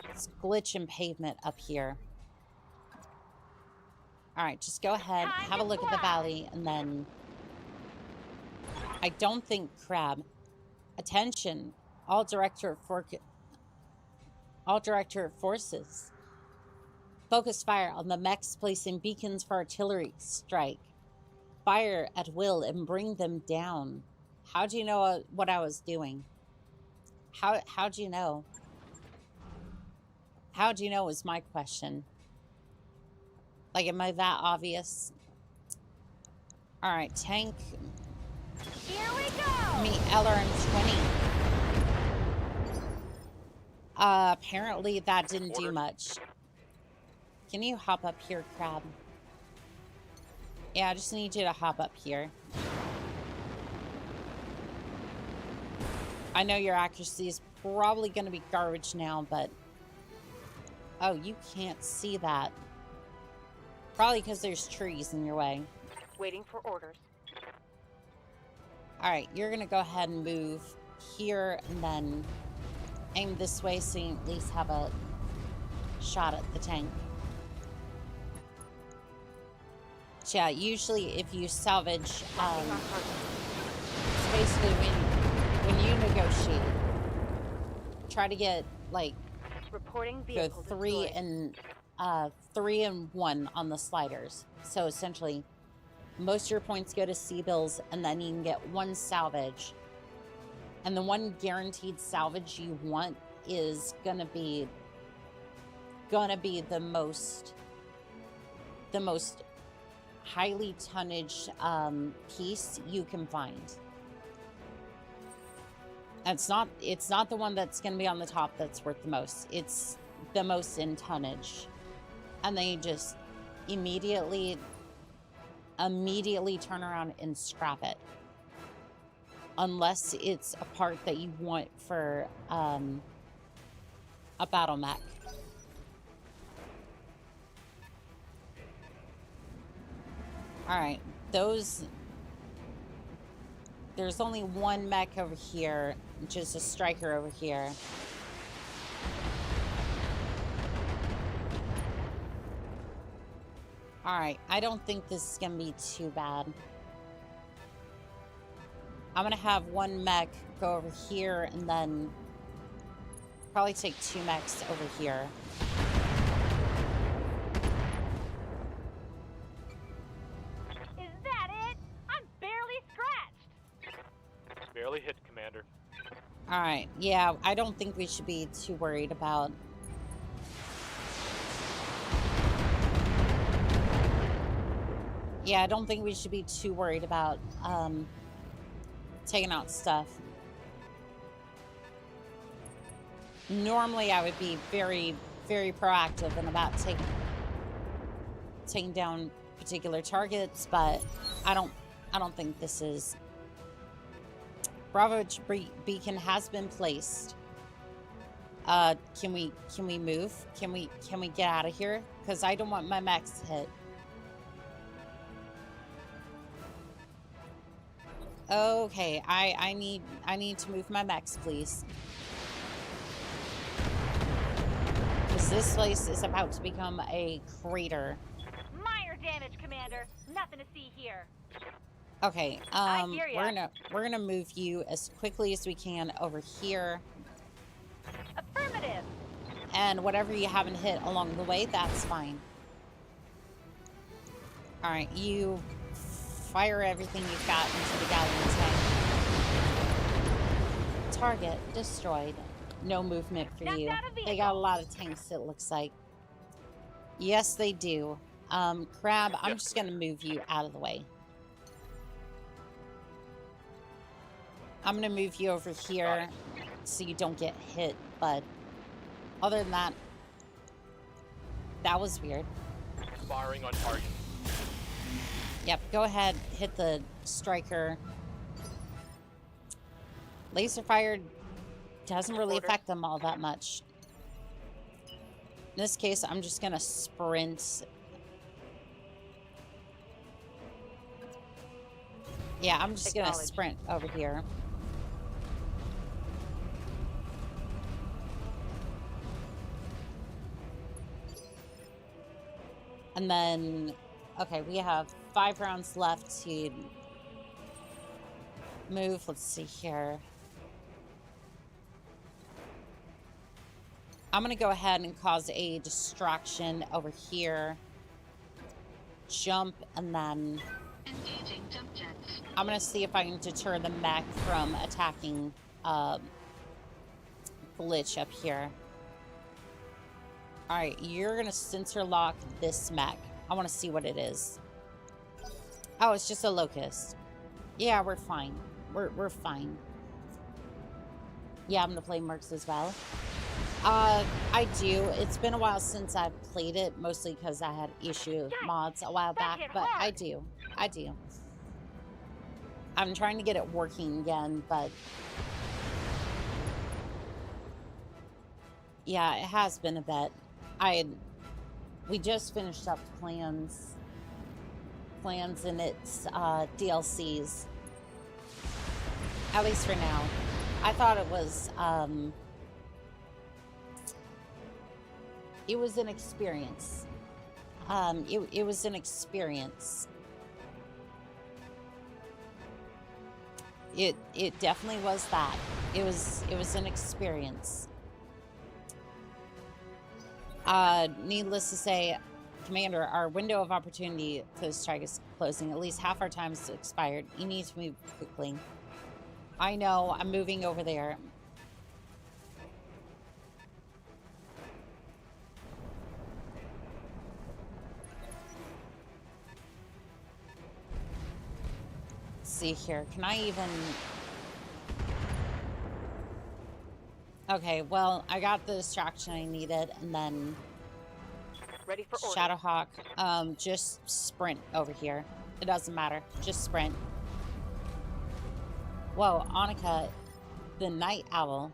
It's glitch and pavement up here. All right, just go ahead, have a look at the valley, and then I don't think crab. Attention, all directorate forces. Focus fire on the mechs placing beacons for artillery strike. Fire at will and bring them down. How do you know what I was doing? How'd you know? How'd you know is my question. Like, am I that obvious? All right, tank. Here we go. Me LRM-20. Apparently that didn't do much. Can you hop up here, crab? Yeah, I just need you to hop up here. I know your accuracy is probably going to be garbage now, but... Oh, you can't see that. Probably because there's trees in your way. Waiting for orders. Alright, you're going to go ahead and move here and then aim this way so you at least have a shot at the tank. Yeah, usually if you salvage, it's basically when you negotiate, try to get like Reporting go vehicle 3 destroyed. and 3 and 1 on the sliders. So essentially, most of your points go to C-bills, and then you can get 1 salvage. And the 1 guaranteed salvage you want is gonna be the most highly tonnage piece you can find. It's not the one that's going to be on the top that's worth the most. It's the most in tonnage. And then you just immediately turn around and scrap it. unless it's a part that you want for a battle mech. Alright, there's only one mech over here, just a striker over here. Alright, I don't think this is gonna be too bad. I'm gonna have one mech go over here and then probably take 2 mechs over here. Is that it? I'm barely scratched. Barely hit, Commander. Alright, yeah, I don't think we should be too worried about... Yeah, I don't think we should be too worried about taking out stuff. Normally, I would be very, very proactive in about taking down particular targets, but I don't think this is. Bravo beacon has been placed. Can we move? Can we get out of here? Because I don't want my mechs hit. Okay, I need to move my mechs, please. Because this place is about to become a crater. Minor damage, Commander. Nothing to see here. Okay, I hear ya. we're gonna move you as quickly as we can over here. Affirmative. And whatever you haven't hit along the way, that's fine. Alright, you fire everything you've got into the galleon tank. Target destroyed. No movement for Knocked you. out a They got a lot of tanks, it looks like. Yes, they do. Crab, I'm just gonna move you out of the way. I'm gonna move you over here so you don't get hit, but other than that, that was weird. Firing on target. Yep, go ahead, hit the striker. Laser fire doesn't really affect them all that much. In this case, I'm just gonna sprint. Yeah, I'm just gonna sprint over here. And then, okay, we have 5 rounds left to move. Let's see here. I'm going to go ahead and cause a distraction over here. Jump, and then Engaging jump jets. I'm going to see if I can deter the mech from attacking Glitch up here. Alright, you're going to sensor lock this mech. I want to see what it is. Oh, it's just a locust. Yeah, we're fine. We're fine. Yeah, I'm going to play Mercs as well. I do. It's been a while since I've played it, mostly because I had issue with mods a while back, but I do. I'm trying to get it working again, but yeah, it has been a bit. We just finished up plans in its DLCs, at least for now. I thought it was an experience. It was an experience. It definitely was that. It was an experience. Needless to say, Commander, our window of opportunity for the strike is closing. At least half our time is expired. You need to move quickly. I know, I'm moving over there. Let's see here. Can I even... Okay, well, I got the distraction I needed, and then... Ready for order. Shadowhawk, just sprint over here. It doesn't matter. Just sprint. Whoa, Annika, the night owl.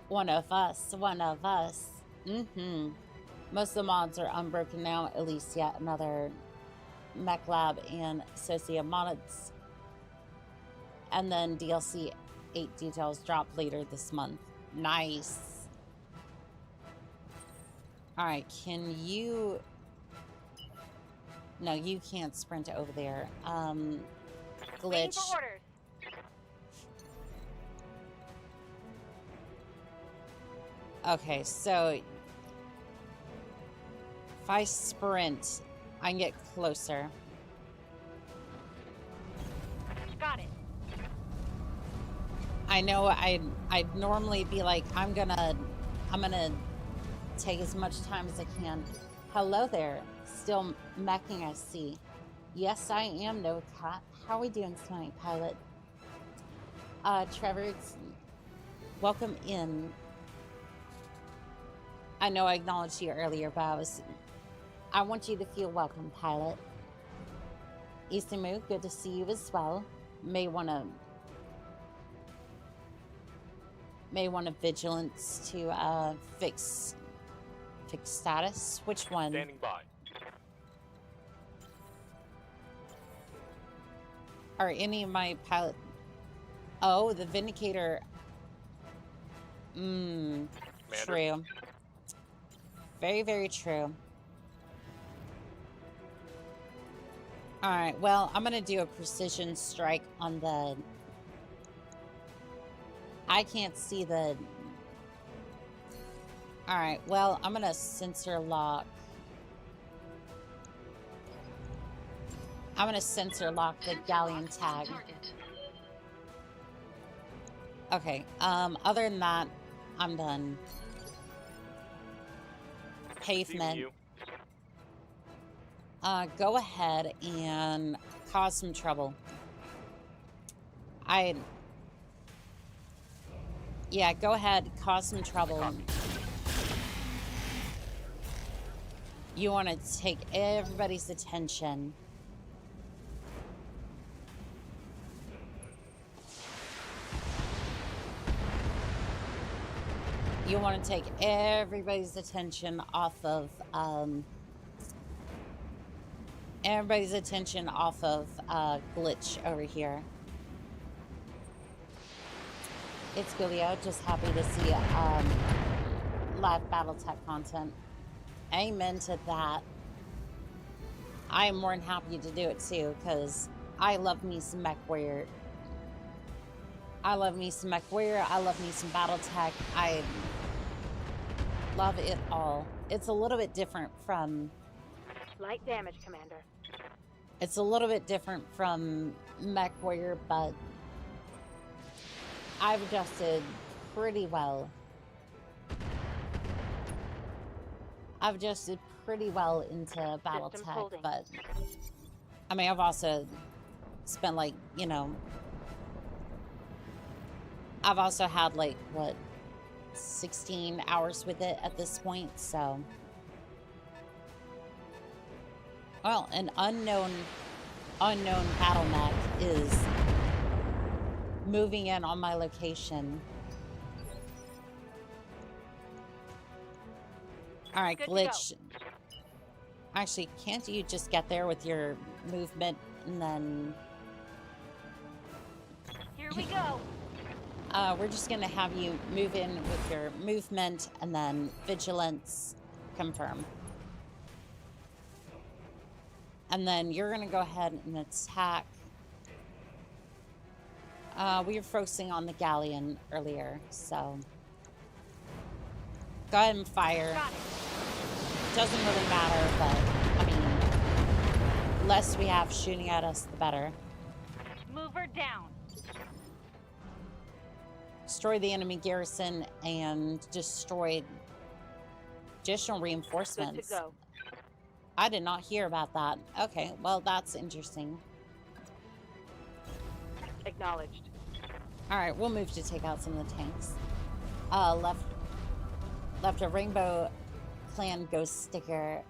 One of us, one of us. Most of the mods are unbroken now, at least yet another Mech Lab and Emotes. And then DLC 8 details drop later this month. Nice. Alright, can you... No, you can't sprint over there. Glitch. For orders. Okay, so... If I sprint, I can get closer. Got it. I know I'd normally be like, I'm gonna take as much time as I can. Hello there. Still meching, I see. Yes, I am, No Cat. How are we doing tonight, pilot? Trevor, welcome in. I know I acknowledged you earlier, but I want you to feel welcome, pilot. Isimu, good to see you as well. May want to vigilance to fix status. Which one? Standing by. Are any of my pilot? Oh, the Vindicator. True. Very, very true. Alright, well, I'm gonna do a precision strike on the... I can't see the... Alright, well, I'm gonna sensor lock. I'm gonna sensor lock the galleon tag. Okay, other than that, I'm done. Pavement. Go ahead and cause some trouble. Yeah, go ahead, cause some trouble. You want to take everybody's attention. You want to take everybody's attention off of, Glitch over here. It's Gulio, just happy to see, live Battletech content. Amen to that. I am more than happy to do it too, because I love me some MechWarrior. I love me some MechWarrior, I love me some Battletech. I love it all. It's a little bit different from... Light damage, Commander. It's a little bit different from MechWarrior, but I've adjusted pretty well. I've adjusted pretty well into Battletech, but I mean, I've also spent like, you know, I've also had like, what, 16 hours with it at this point, so. Well, an unknown battle mech is moving in on my location. All right, Glitch. Actually, can't you just get there with your movement and then... Here we go. We're just gonna have you move in with your movement and then vigilance, confirm. And then you're gonna go ahead and attack. We were focusing on the galleon earlier, so go ahead and fire. Doesn't really matter, but I mean, the less we have shooting at us, the better. Move her down. Destroy the enemy garrison and destroy additional reinforcements. Good to go. I did not hear about that. Okay, well, that's interesting. Acknowledged. All right, we'll move to take out some of the tanks. Left a Rainbow Clan Ghost sticker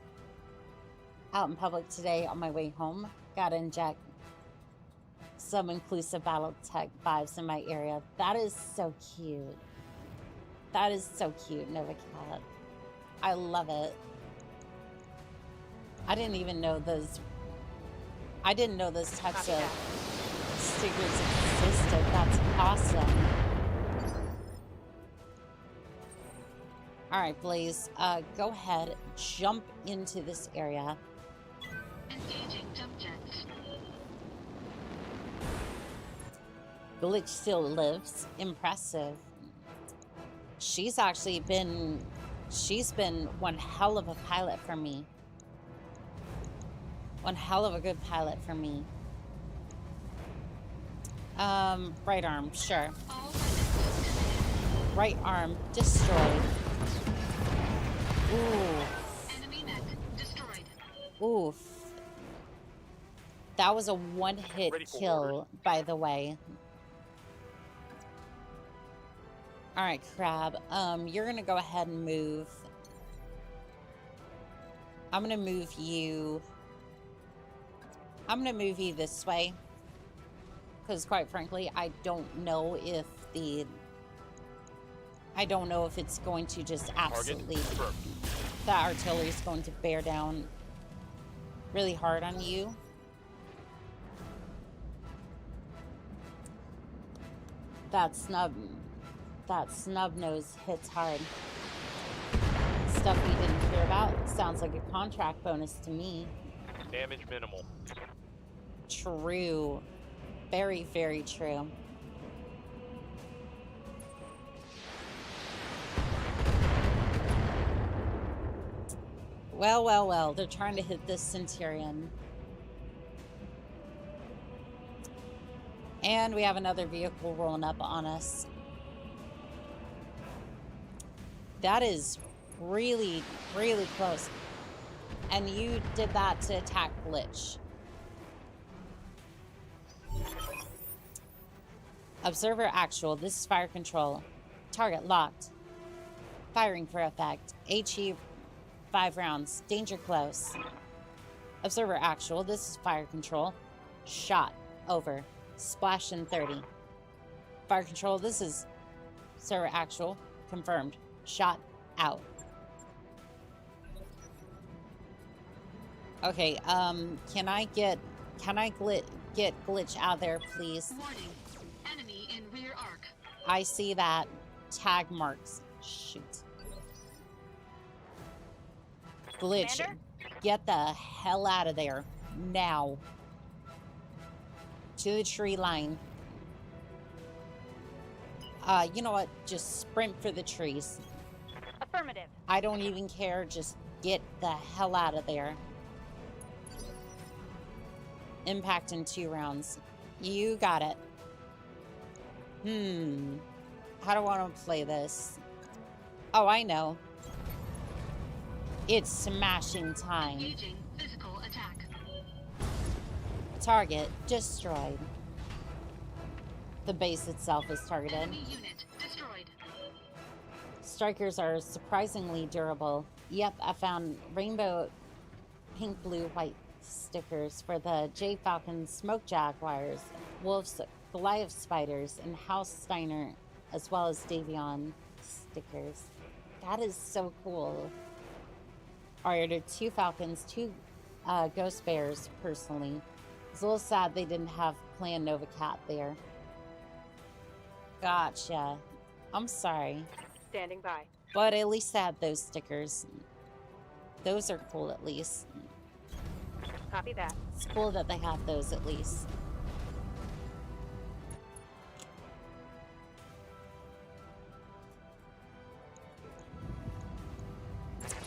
out in public today on my way home. Gotta inject some inclusive Battletech vibes in my area. That is so cute. That is so cute, Nova Cat. I love it. I didn't even know those. I didn't know those types of stickers existed. That's awesome. All right, Blaze, go ahead, jump into this area. Engaging jump jets. Glitch still lives. Impressive. She's actually been, she's been one hell of a pilot for me. One hell of a good pilot for me. Right arm, sure. Right arm destroyed. Ooh. Enemy mech destroyed. Oof. That was a one-hit kill, by the way. All right, Crab. You're gonna go ahead and move. I'm gonna move you. I'm gonna move you this way, because quite frankly, I don't know if it's going to just absolutely, that artillery is going to bear down really hard on you. That snub nose hits hard. Stuff we didn't hear about. Sounds like a contract bonus to me. Damage minimal. True. Very, very true. Well, well, well. They're trying to hit this Centurion. And we have another vehicle rolling up on us. That is really, really close. And you did that to attack Glitch. Observer actual. This is fire control. Target locked. Firing for effect. HE 5 rounds. Danger close. Observer actual. This is fire control. Shot. Over. Splash in 30. Fire control. This is server actual. Confirmed. Shot. Out. Okay, can I get Glitch out there, please? Warning. Enemy in rear arc. I see that. Tag marks. Shoot. Glitch, Commander? get the hell out of there. Now. To the tree line. You know what? Just sprint for the trees. Affirmative. I don't even care. Just get the hell out of there. Impact in 2 rounds. You got it. How do I want to play this? Oh, I know. It's smashing time. Engaging physical attack. Target destroyed. The base itself is targeted. Enemy unit destroyed. Strikers are surprisingly durable. Yep, I found rainbow pink, blue, white stickers for the J Falcon Smoke Jaguars, Wolves, Goliath Spiders, and House Steiner, as well as Davion stickers. That is so cool. I ordered 2 Falcons, 2 Ghost Bears, personally. It's a little sad they didn't have Clan Nova Cat there. Gotcha. I'm sorry. Standing by. But at least I had those stickers. Those are cool, at least. Copy that. It's cool that they have those, at least.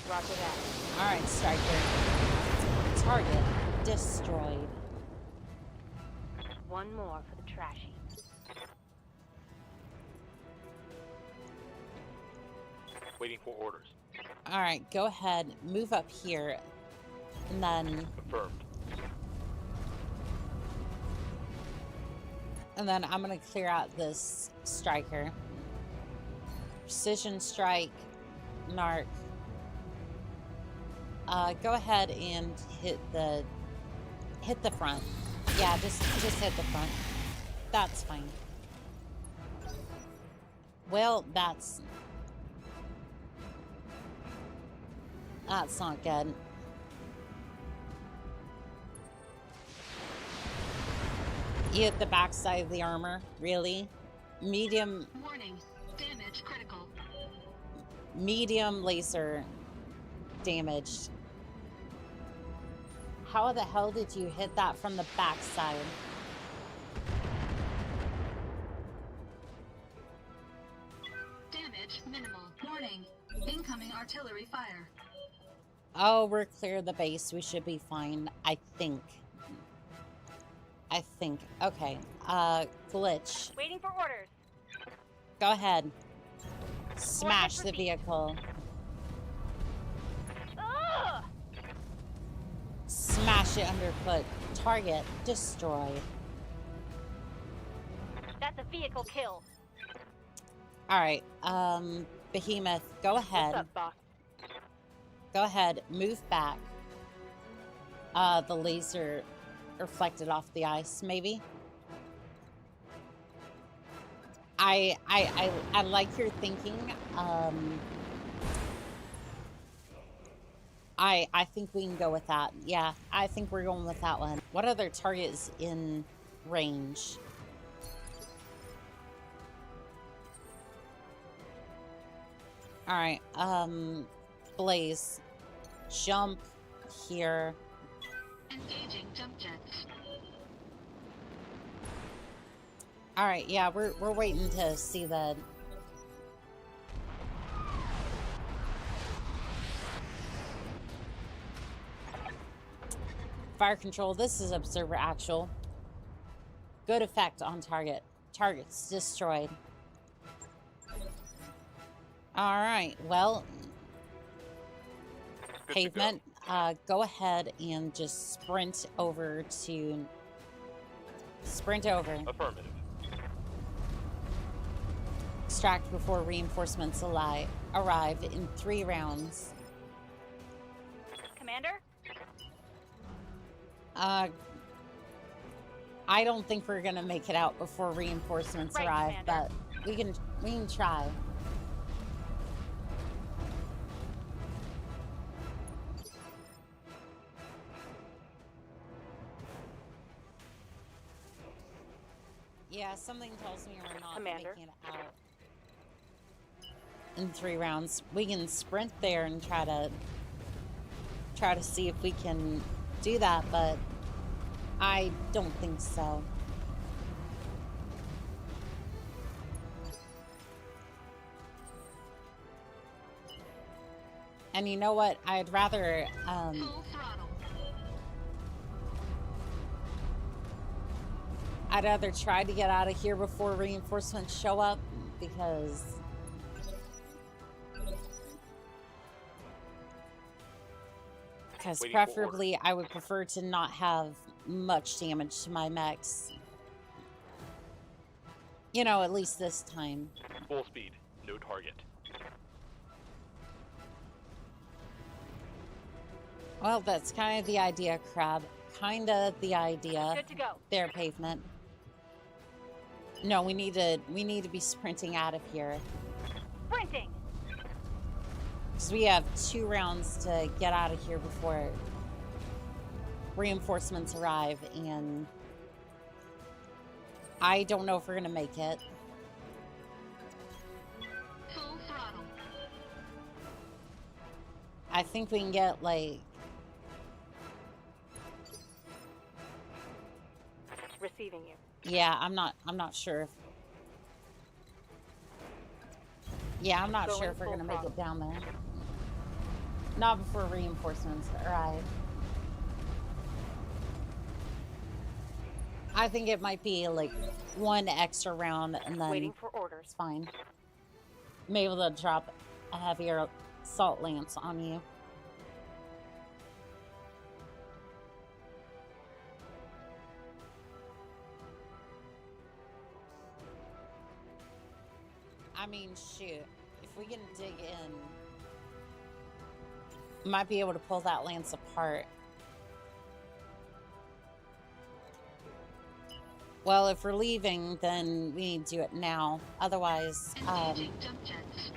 Roger that. Alright, Striker. Target destroyed. One more for the trashy. Waiting for orders. Alright, go ahead. Move up here. And then... Confirmed. And then I'm going to clear out this Striker. Precision Strike. Narc. Go ahead and hit the front. Yeah, just hit the front. That's fine. Well, that's not good. You hit the backside of the armor, really? Medium. Warning. Damage critical. Medium laser damaged. How the hell did you hit that from the backside? Damage minimal. Warning. Incoming artillery fire. Oh, we're clear of the base. We should be fine. I think. Okay. Glitch. Waiting for orders. Go ahead. Smash the vehicle. Ugh! Smash it underfoot. Target destroyed. That's a vehicle kill. Alright, Behemoth, go ahead. What's up, Boss? Go ahead, move back. The laser reflected off the ice, maybe? I like your thinking. I think we can go with that. Yeah, I think we're going with that one. What other target is in range? Alright, Blaze. Jump here. Engaging jump jets. Alright, yeah, we're waiting to see the... Fire control, this is observer actual. Good effect on target. Targets destroyed. Alright, well... Good Pavement, go ahead and just sprint over to... Sprint over. Affirmative. Extract before reinforcements arrive in 3 rounds. Commander? I don't think we're gonna make it out before reinforcements Right, arrive, Commander. but we can try. Yeah, something tells me we're not Commander. making it out in 3 rounds. We can sprint there and try to see if we can do that, but I don't think so. And you know what? I'd rather Full throttle. I'd rather try to get out of here before reinforcements show up, because Waiting for preferably I would prefer to not have much damage to my mechs. You know, at least this time. Full speed. No target. Well, that's kind of the idea, Crab. Kind of the idea. Good to go. There, Pavement. No, we need to be sprinting out of here. Sprinting! Because we have 2 rounds to get out of here before reinforcements arrive, and I don't know if we're going to make it. Full throttle. I think we can get, like... Receiving you. Yeah, I'm not sure if... Yeah, I'm not Going sure if we're full going to make throttle. it down there. Not before reinforcements arrive. I think it might be like 1 extra round and then Waiting for orders. it's fine. Maybe they'll drop a heavier assault lance on you. I mean, shoot. If we can dig in, might be able to pull that lance apart. Well, if we're leaving, then we need to do it now. Otherwise, Engaging jump jets.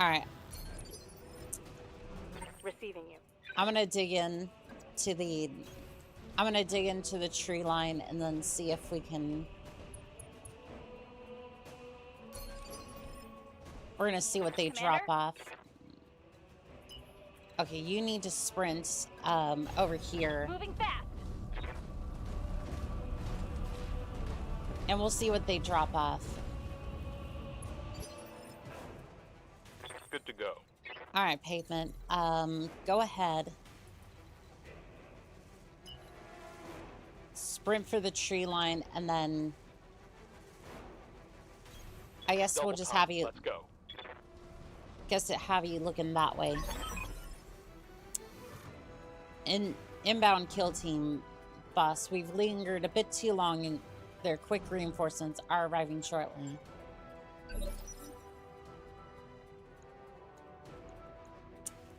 alright. Receiving you. I'm gonna dig into the... I'm gonna dig into the tree line and then see if we can... We're gonna see what they drop off. Okay, you need to sprint over here. Moving fast. And we'll see what they drop off. Good to go. Alright, Pavement. Go ahead. Sprint for the tree line, and then... I guess we'll just have you... Let's go. Have you looking that way. Inbound kill team, boss. We've lingered a bit too long, and their quick reinforcements are arriving shortly.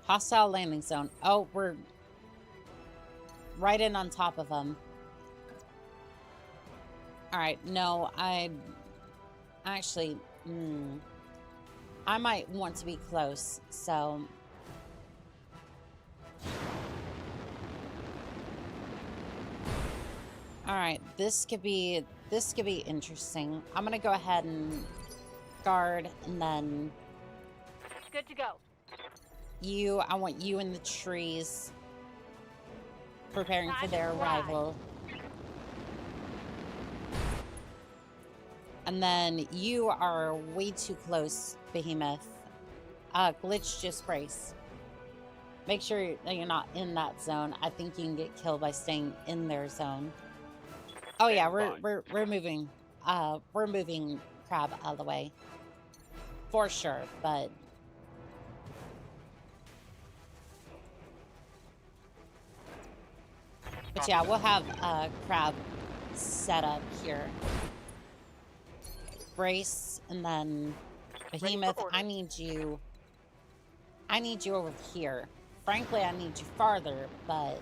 Hostile landing zone. Oh, we're right in on top of them. Alright, no, actually, I might want to be close, so... Alright, this could be interesting. I'm gonna go ahead and guard, and then... Good to go. I want you in the trees, preparing for their arrival. And then you are way too close, Behemoth. Glitch, just brace. Make sure that you're not in that zone. I think you can get killed by staying in their zone. Oh yeah, we're moving. We're moving Crab out of the way. For sure, but... But yeah, we'll have Crab set up here. Brace, and then Behemoth, I need you over here. Frankly, I need you farther, but...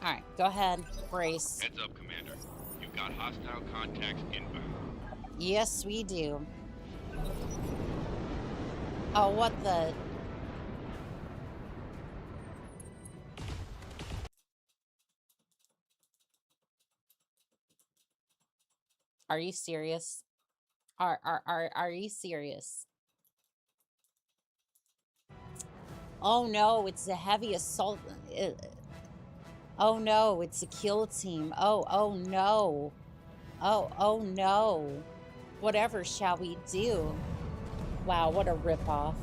Alright, go ahead. Brace. Heads up, Commander. You've got hostile contacts inbound. Yes, we do. Oh, what the... Are you serious? Are you serious? Oh no, it's a heavy assault. Oh no, it's a kill team. Oh no. Oh no. Whatever shall we do? Wow, what a ripoff.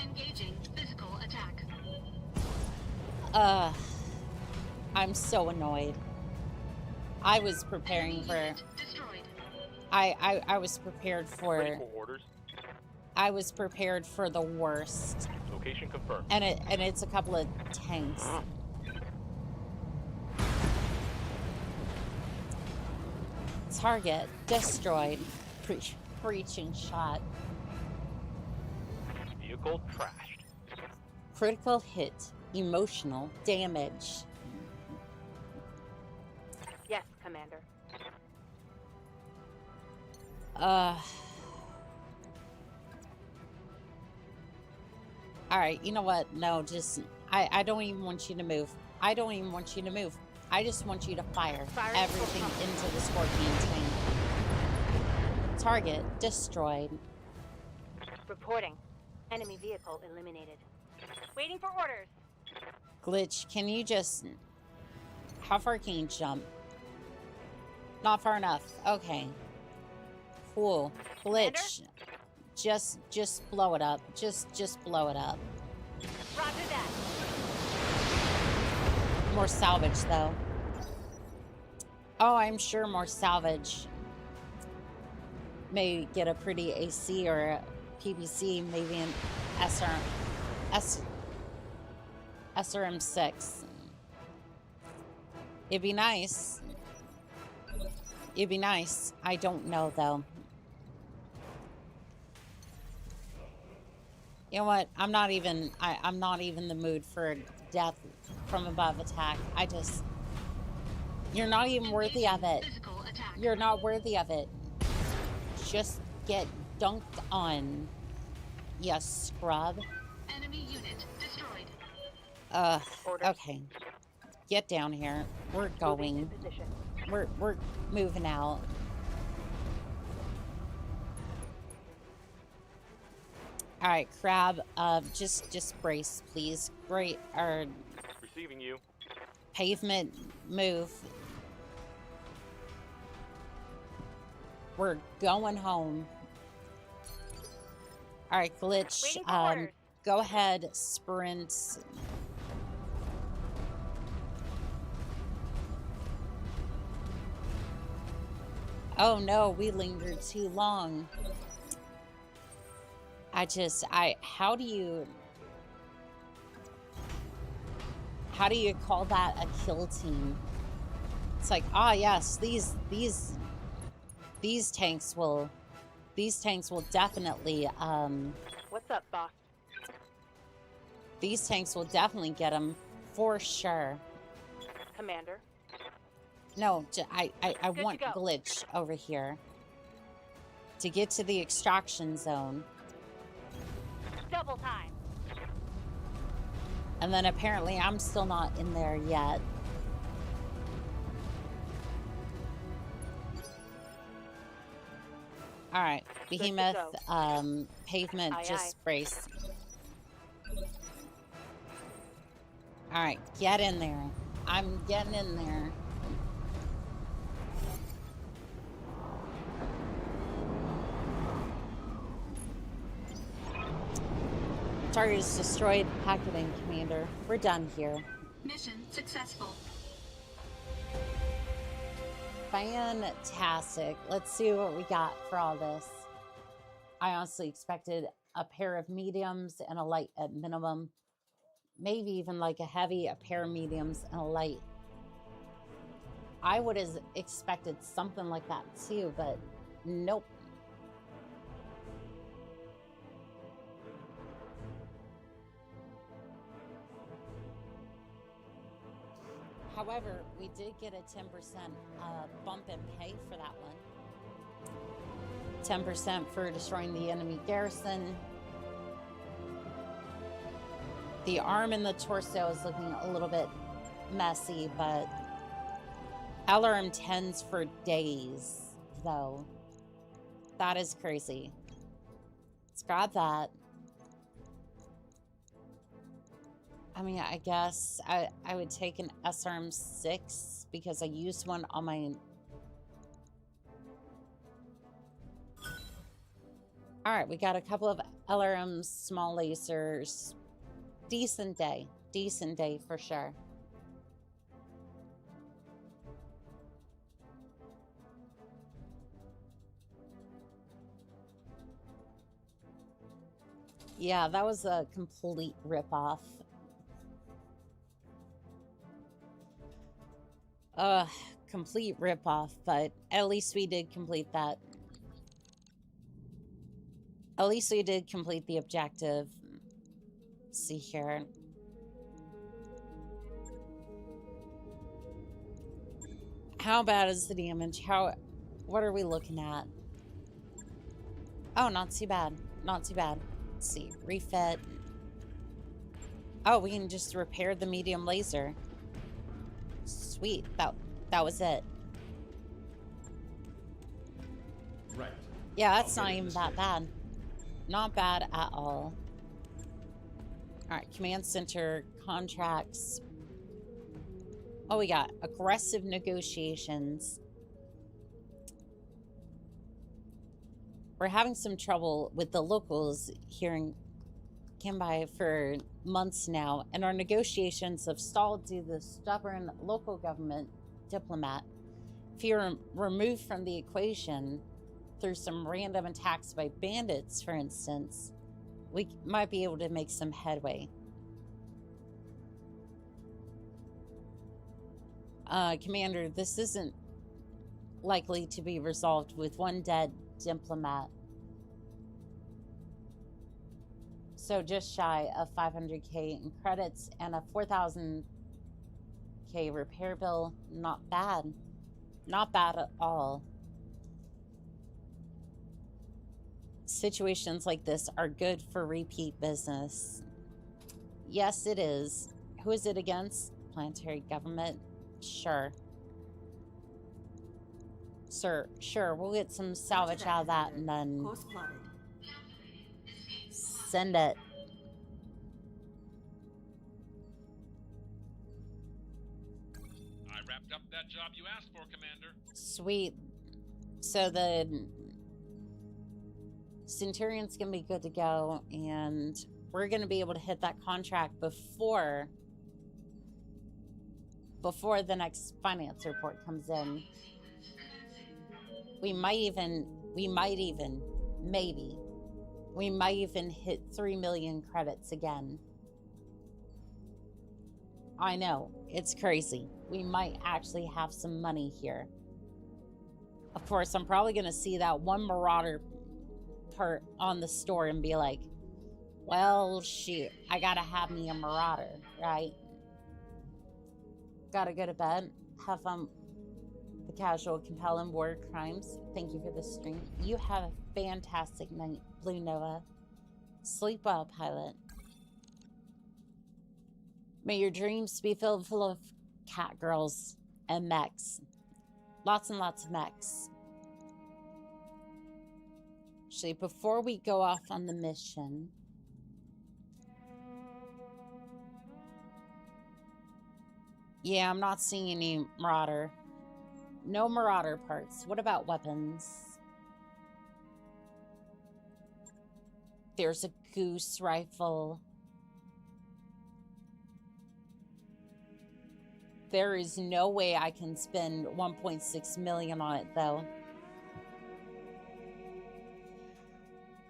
Engaging physical attack. I'm so annoyed. I was preparing for... Destroyed. I was prepared for... Ready for orders. I was prepared for the worst. Location confirmed. And it's a couple of tanks. Target destroyed. Breaching shot. Vehicle trashed. Critical hit. Emotional damage. Yes, Commander. Alright, you know what? No, just... I don't even want you to move. I don't even want you to move. I just want you to fire everything into the Scorpion tank. Target destroyed. Reporting. Enemy vehicle eliminated. Waiting for orders. Glitch, can you just... How far can you jump? Not far enough. Okay. Cool. Glitch. Just blow it up. Just blow it up. Roger that. More salvage, though. Oh, I'm sure more salvage. May get a pretty AC or a PPC, maybe an SRM6. It'd be nice. It'd be nice. I don't know, though. You know what? I'm not even in the mood for a death from above attack. You're not even worthy of it. You're not worthy of it. Just get dunked on, you scrub. Enemy unit destroyed. Okay. Get down here. We're going. We're moving out. All right, Crab. Just brace, please. Great. Our Receiving you. pavement move. We're going home. All right, Glitch. Go ahead, sprint. Oh no, we lingered too long. How do you call that a kill team? It's like, ah, yes, these tanks will definitely, What's up, boss? these tanks will definitely get them for sure. Commander. No, I want Glitch over here to get to the extraction zone. Double time. And then apparently I'm still not in there yet. All right, Behemoth, pavement, just brace. All right, get in there. I'm getting in there. Target is destroyed. Pack it in, Commander. We're done here. Mission successful. Fantastic. Let's see what we got for all this. I honestly expected a pair of mediums and a light at minimum. Maybe even like a heavy, a pair of mediums, and a light. I would have expected something like that too, but nope. However, we did get a 10% bump in pay for that one. 10% for destroying the enemy garrison. The arm and the torso is looking a little bit messy, but LRM 10s for days, though. That is crazy. Let's grab that. I mean, I guess I would take an SRM 6 because I used one on my... All right, we got a couple of LRMs, small lasers. Decent day for sure. Yeah, that was a complete ripoff. Complete ripoff, but at least we did complete that. At least we did complete the objective. Let's see here. How bad is the damage? What are we looking at? Oh, not too bad. Not too bad. Let's see. Refit. Oh, we can just repair the medium laser. Sweet. That was it. Right. Yeah, that's not even that bad. Not bad at all. Alright, command center, contracts. Oh, we got aggressive negotiations. We're having some trouble with the locals here in Kanbai for months now, and our negotiations have stalled due to the stubborn local government diplomat. If you're removed from the equation through some random attacks by bandits, for instance, we might be able to make some headway. Commander, this isn't likely to be resolved with one dead diplomat. So just shy of 500k in credits and a 4,000k repair bill. Not bad. Not bad at all. Situations like this are good for repeat business. Yes, it is. Who is it against? Planetary government? Sure. Sir, sure, we'll get some salvage out of that and then Course plotted. send it. I wrapped up that job you asked for, Commander. Sweet. So the Centurion's gonna be good to go, and we're gonna be able to hit that contract before the next finance report comes in. We might even hit 3 million credits again. I know, it's crazy. We might actually have some money here. Of course, I'm probably gonna see that one Marauder part on the store and be like, well, shoot, I gotta have me a Marauder, right? Gotta go to bed, have fun. The casual, compelling war crimes. Thank you for the stream. You have a fantastic night, Blue Nova. Sleep well, pilot. May your dreams be filled full of cat girls and mechs. Lots and lots of mechs. Actually, before we go off on the mission, yeah, I'm not seeing any Marauder. No Marauder parts. What about weapons? There's a goose rifle. There is no way I can spend 1.6 million on it, though.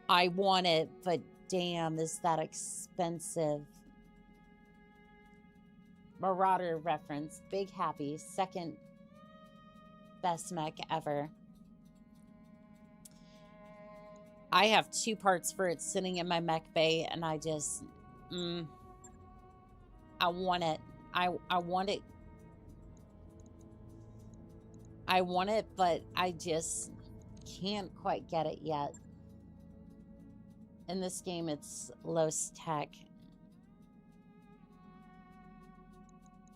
I want it, but damn, is that expensive. Marauder reference. Big happy. Second best mech ever. I have 2 parts for it sitting in my mech bay, and I just... I want it. I want it. I want it, but I just can't quite get it yet. In this game, it's low tech.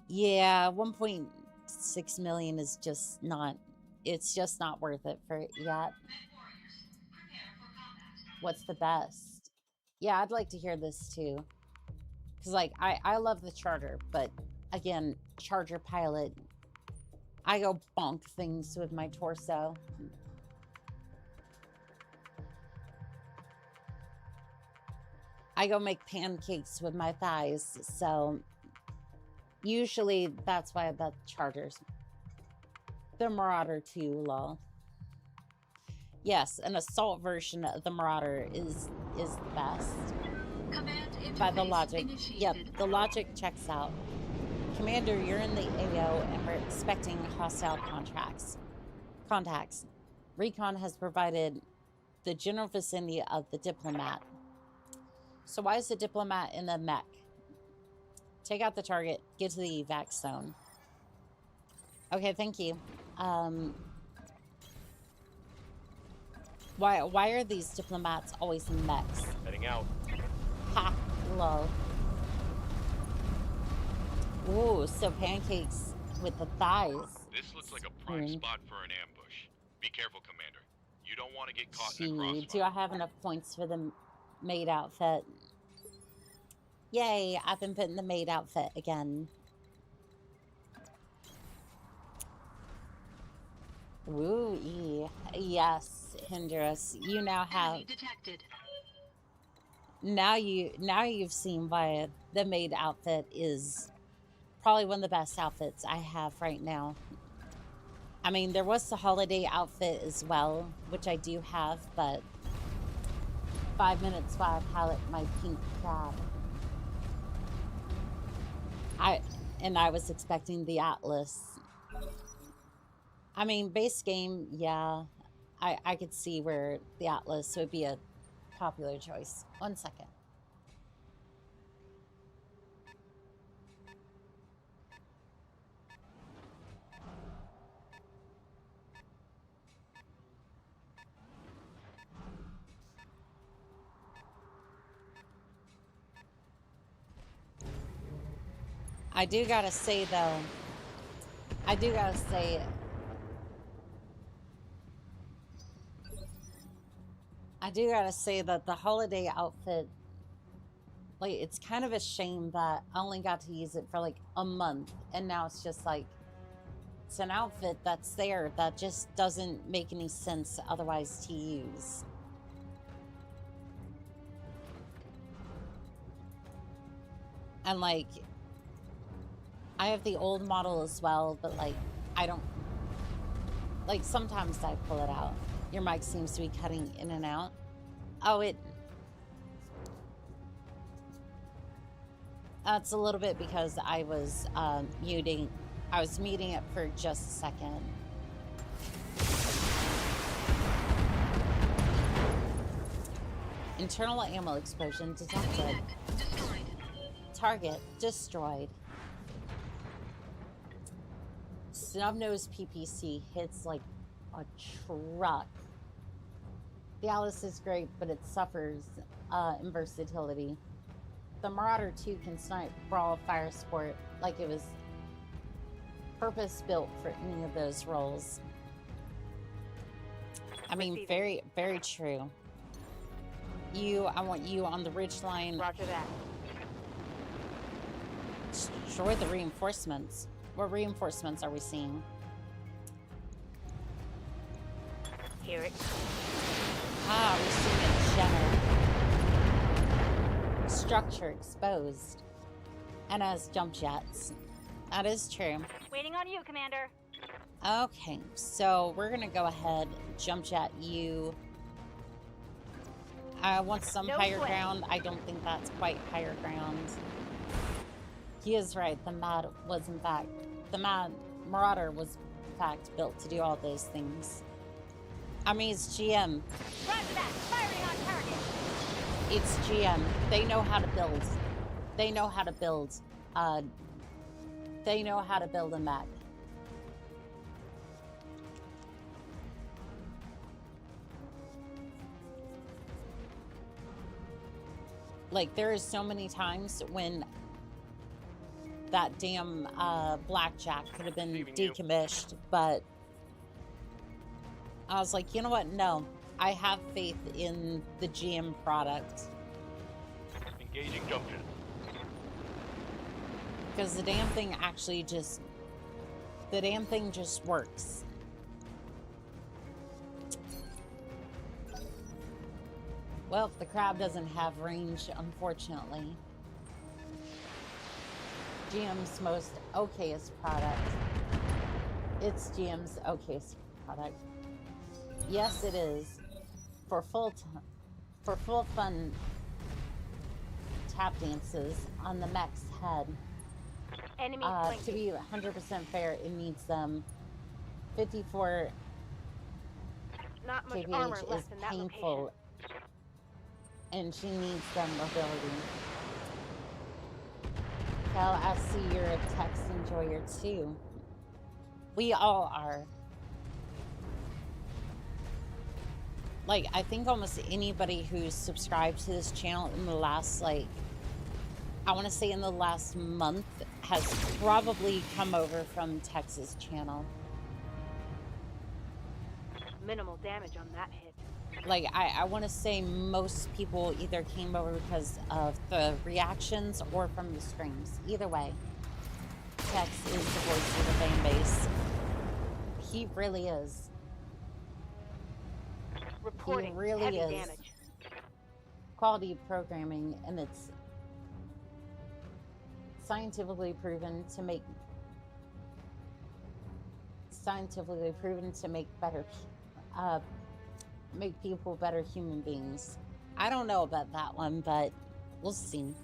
Yeah, 1.6 million is just not, it's just not worth it for it yet. What's the best? Yeah, I'd like to hear this too. Because, like, I love the Charger, but again, Charger pilot, I go bonk things with my torso. I go make pancakes with my thighs, so usually that's why I bet Chargers. The Marauder 2, lol. Yes, an assault version of the Marauder is the best. Command By the interface logic. initiated. Yep, the logic checks out. Commander, you're in the AO and we're expecting hostile contacts. Recon has provided the general vicinity of the diplomat. So why is the diplomat in the mech? Take out the target, get to the evac zone. Okay, thank you. Why are these diplomats always in mechs? Heading out. Ha, lol. Ooh, so pancakes with the thighs. This looks like a prime spot for an ambush. Be careful, Commander. You don't want to get caught in a Gee, crossfire. do I have enough points for the maid outfit? Yay, I've been putting the maid outfit again. Ooh, yes, Hindrus. You now have... Enemy detected. Now you've seen why the maid outfit is probably one of the best outfits I have right now. I mean, there was the holiday outfit as well, which I do have, but 5 minutes while I pilot my pink crab. I was expecting the Atlas. I mean, base game, yeah, I could see where the Atlas would be a popular choice. 1 second. I do gotta say, though, I do gotta say, that the holiday outfit, like, it's kind of a shame that I only got to use it for like a month, and now it's just like, it's an outfit that's there that just doesn't make any sense otherwise to use. And like, I have the old model as well, but like, I don't, like, sometimes I pull it out. Your mic seems to be cutting in and out. Oh, that's a little bit because I was muting it for just a second. Internal ammo explosion detected. Target destroyed. Snub-nosed PPC hits like a truck. The Alice is great, but it suffers in versatility. The Marauder 2 can snipe, brawl, fire sport like it was purpose-built for any of those roles. I mean, very, very true. I want you on the ridgeline. Roger that. Destroy the reinforcements. What reinforcements are we seeing? Hear it. Ah, we're seeing a general. Structure exposed. And has jump jets. That is true. Waiting on you, Commander. Okay, so we're gonna go ahead, jump jet you. I want some higher ground. I don't think that's quite higher ground. He is right. The Marauder was in fact built to do all those things. I mean, it's GM. Roger that. Firing on target. It's GM. They know how to build. They know how to build. They know how to build a mech. Like, there is so many times when that damn Blackjack could have been decommissioned, but I was like, you know what? No, I have faith in the GM product. Engaging junction. Because the damn thing actually just, the damn thing just works. Well, the crab doesn't have range, unfortunately. GM's most okayest product. It's GM's okayest product. Yes, it is. For full fun tap dances on the mech's head. Enemy to be 100% fair, it needs them. 54 Not much kph armor is left in that painful. location. And she needs them mobility. Cal, I see you're a text enjoyer too. We all are. Like, I think almost anybody who's subscribed to this channel in the last, like, I want to say in the last month has probably come over from Tex's channel. Minimal damage on that hit. Like, I want to say most people either came over because of the reactions or from the streams. Either way, Tex is the voice of the fan base. He really is. Reporting he really heavy is. damage. Quality programming, and it's scientifically proven to make better make people better human beings. I don't know about that one, but we'll see.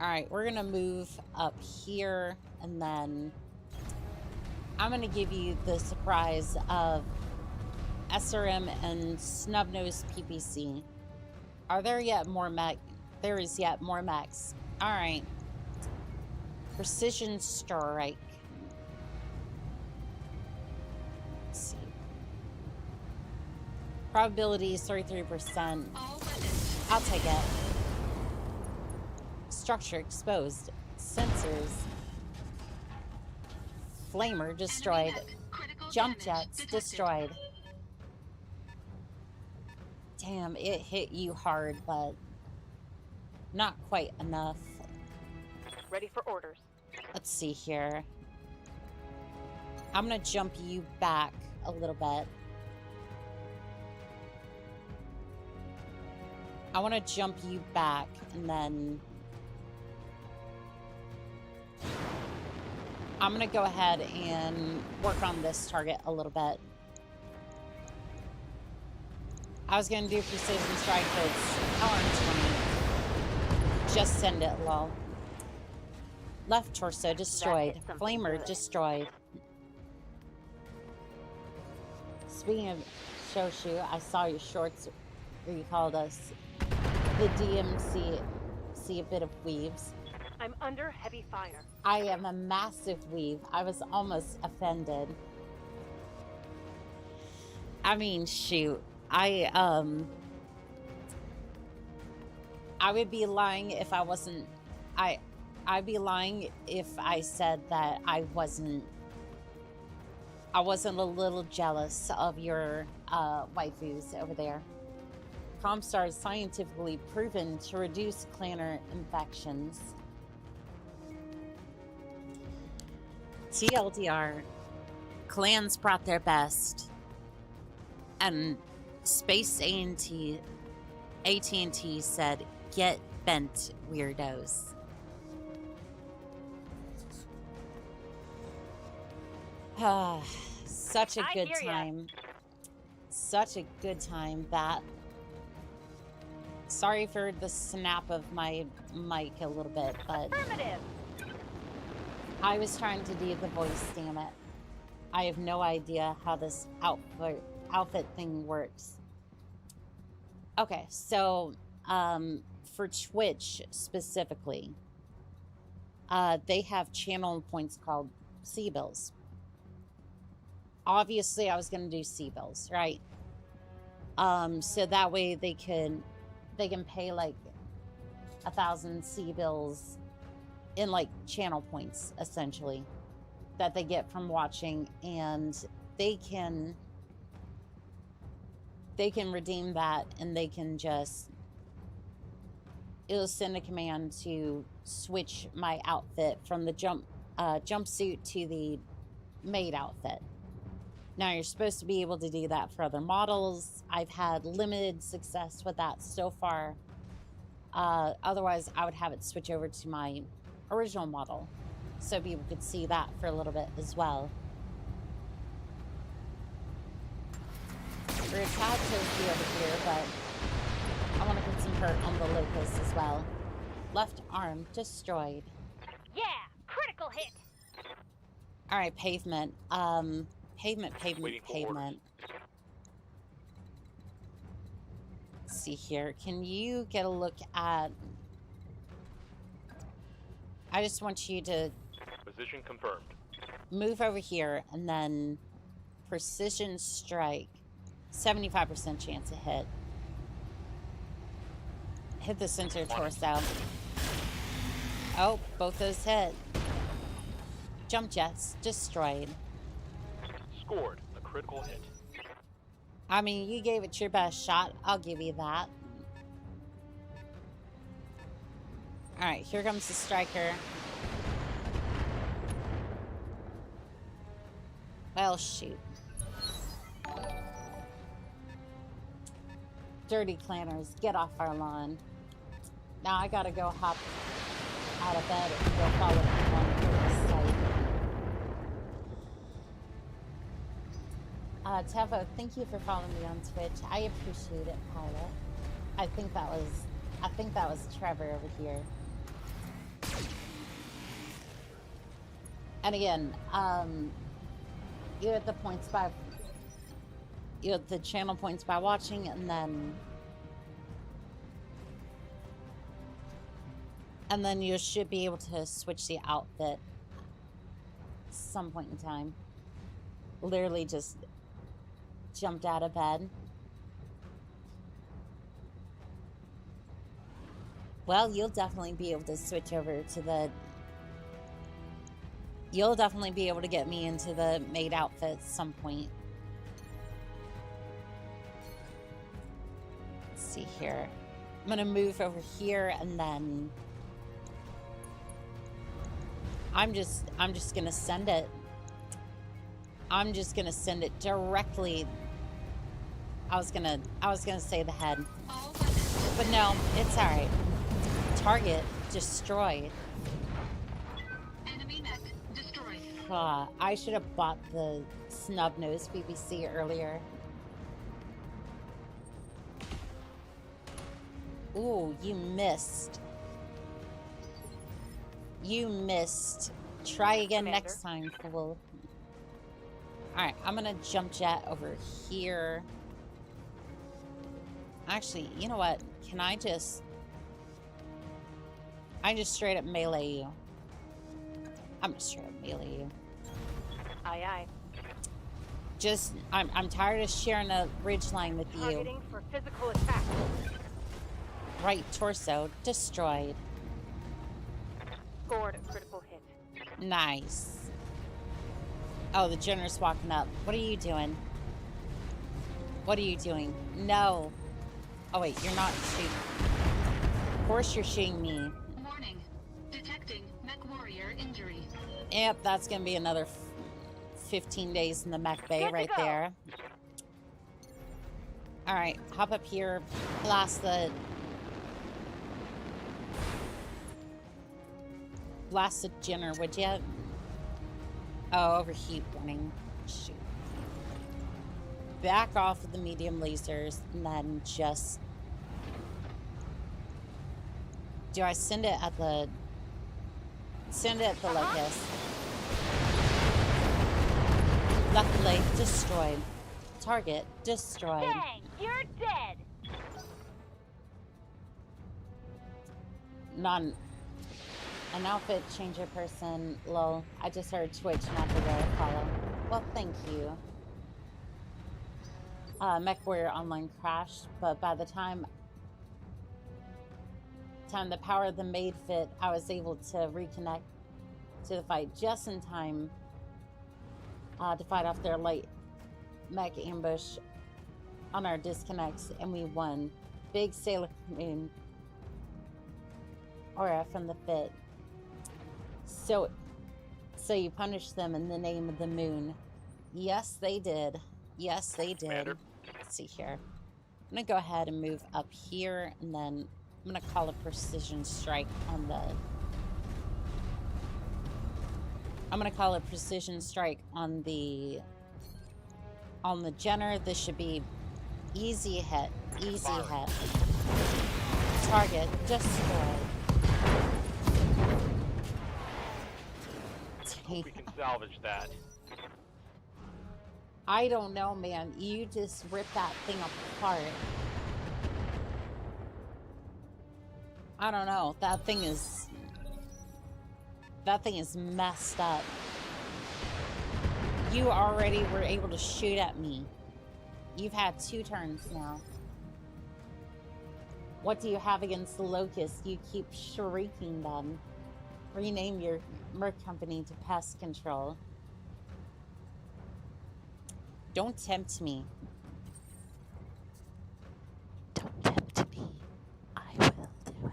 All right, we're gonna move up here, and then I'm gonna give you the surprise of SRM and snub-nosed PPC. Are there yet more mech? There is yet more mechs. All right. Precision strike. Let's see. Probability is 33%. I'll take it. Structure exposed. Sensors. Flamer destroyed. Jump jets destroyed. Damn, it hit you hard, but not quite enough. Ready for orders. Let's see here. I'm gonna jump you back a little bit. I want to jump you back and then I'm going to go ahead and work on this target a little bit. I was going to do precision strike, but it's orange. Just send it low. Left torso destroyed. Flamer destroyed. Speaking of Shoshu, I saw your shorts where you called us the DMC. See a bit of weaves. I'm under heavy fire. I am a massive weave. I was almost offended. I mean, shoot. I would be lying if I wasn't. I'd be lying if I said that I wasn't a little jealous of your waifus over there. Comstar is scientifically proven to reduce clanner infections. TLDR, clans brought their best, and Space AT&T said, "Get bent, weirdos." Such a good time. Such a good time. That. Sorry for the snap of my mic a little bit, but I was trying to do the voice, damn it. I have no idea how this outfit thing works. Okay, so for Twitch specifically, they have channel points called C-bills. Obviously, I was going to do C-bills, right? So that way they can pay like 1,000 C-bills in like channel points, essentially, that they get from watching, and they can redeem that, and they can just, it'll send a command to switch my outfit from the jumpsuit to the maid outfit. Now, you're supposed to be able to do that for other models. I've had limited success with that so far. Otherwise, I would have it switch over to my original model so people could see that for a little bit as well. We're a tad toasty over here, but I want to put some hurt on the locust as well. Left arm destroyed. Yeah, critical hit. All right, pavement. Pavement. Let's see here. Can you get a look at... I just want you to... Position confirmed. Move over here, and then precision strike. 75% chance to hit. Hit the center torso. Oh, both those hit. Jump jets destroyed. Scored a critical hit. I mean, you gave it your best shot. I'll give you that. Alright, here comes the striker. Well, shoot. Dirty clanners, get off our lawn. Now I gotta go hop out of bed and go follow people on the site. Tevo, thank you for following me on Twitch. I appreciate it, Pilot. I think that was Trevor over here. And again, you get the points by, you get the channel points by watching, and then you should be able to switch the outfit some point in time. Literally just jumped out of bed. Well, you'll definitely be able to switch over to the... You'll definitely be able to get me into the maid outfit at some point. Let's see here. I'm gonna move over here and then... I'm just gonna send it. I'm just gonna send it directly. I was gonna say the head. But no, it's alright. Target destroyed. Enemy mech destroyed. I should have bought the snub-nosed BBC earlier. Ooh, you missed. You missed. Try again next time, fool. Alright, I'm gonna jump jet over here. Actually, you know what? Can I just straight up melee you. I'm gonna straight up melee you. Aye, aye. Just, I'm tired of sharing a ridgeline with you. Targeting for physical attack. Right torso destroyed. Scored a critical hit. Nice. Oh, the general's walking up. What are you doing? What are you doing? No. Oh wait, you're not shooting. Of course you're shooting me. Warning. Detecting mech warrior injury. Yep, that's gonna be another 15 days in the mech bay right there. Alright, hop up here. Blast the Jenner, would you? Oh, overheat warning. Shoot. Back off of the medium lasers and then just... Do I send it at the... Send it at the locust. Luckily, destroyed. Target destroyed. Dang, you're dead. None. An outfit changer person. Lol. I just heard Twitch not to go follow. Well, thank you. MechWarrior Online crashed, but by the time the power of the maid fit, I was able to reconnect to the fight just in time to fight off their light mech ambush on our disconnects, and we won. Big Sailor Moon aura from the fit. So you punished them in the name of the moon. Yes, they did. Yes, they did. Commander. Let's see here. I'm gonna go ahead and move up here, and then I'm gonna call a precision strike on the... I'm gonna call a precision strike on the Jenner. This should be easy hit. Easy hit. Target destroyed. Hope we can salvage that. I don't know, man. You just ripped that thing apart. I don't know. That thing is messed up. You already were able to shoot at me. You've had 2 turns now. What do you have against the Locust? You keep shrieking them. Rename your Merc company to Pest Control. Don't tempt me. Don't tempt me. I will do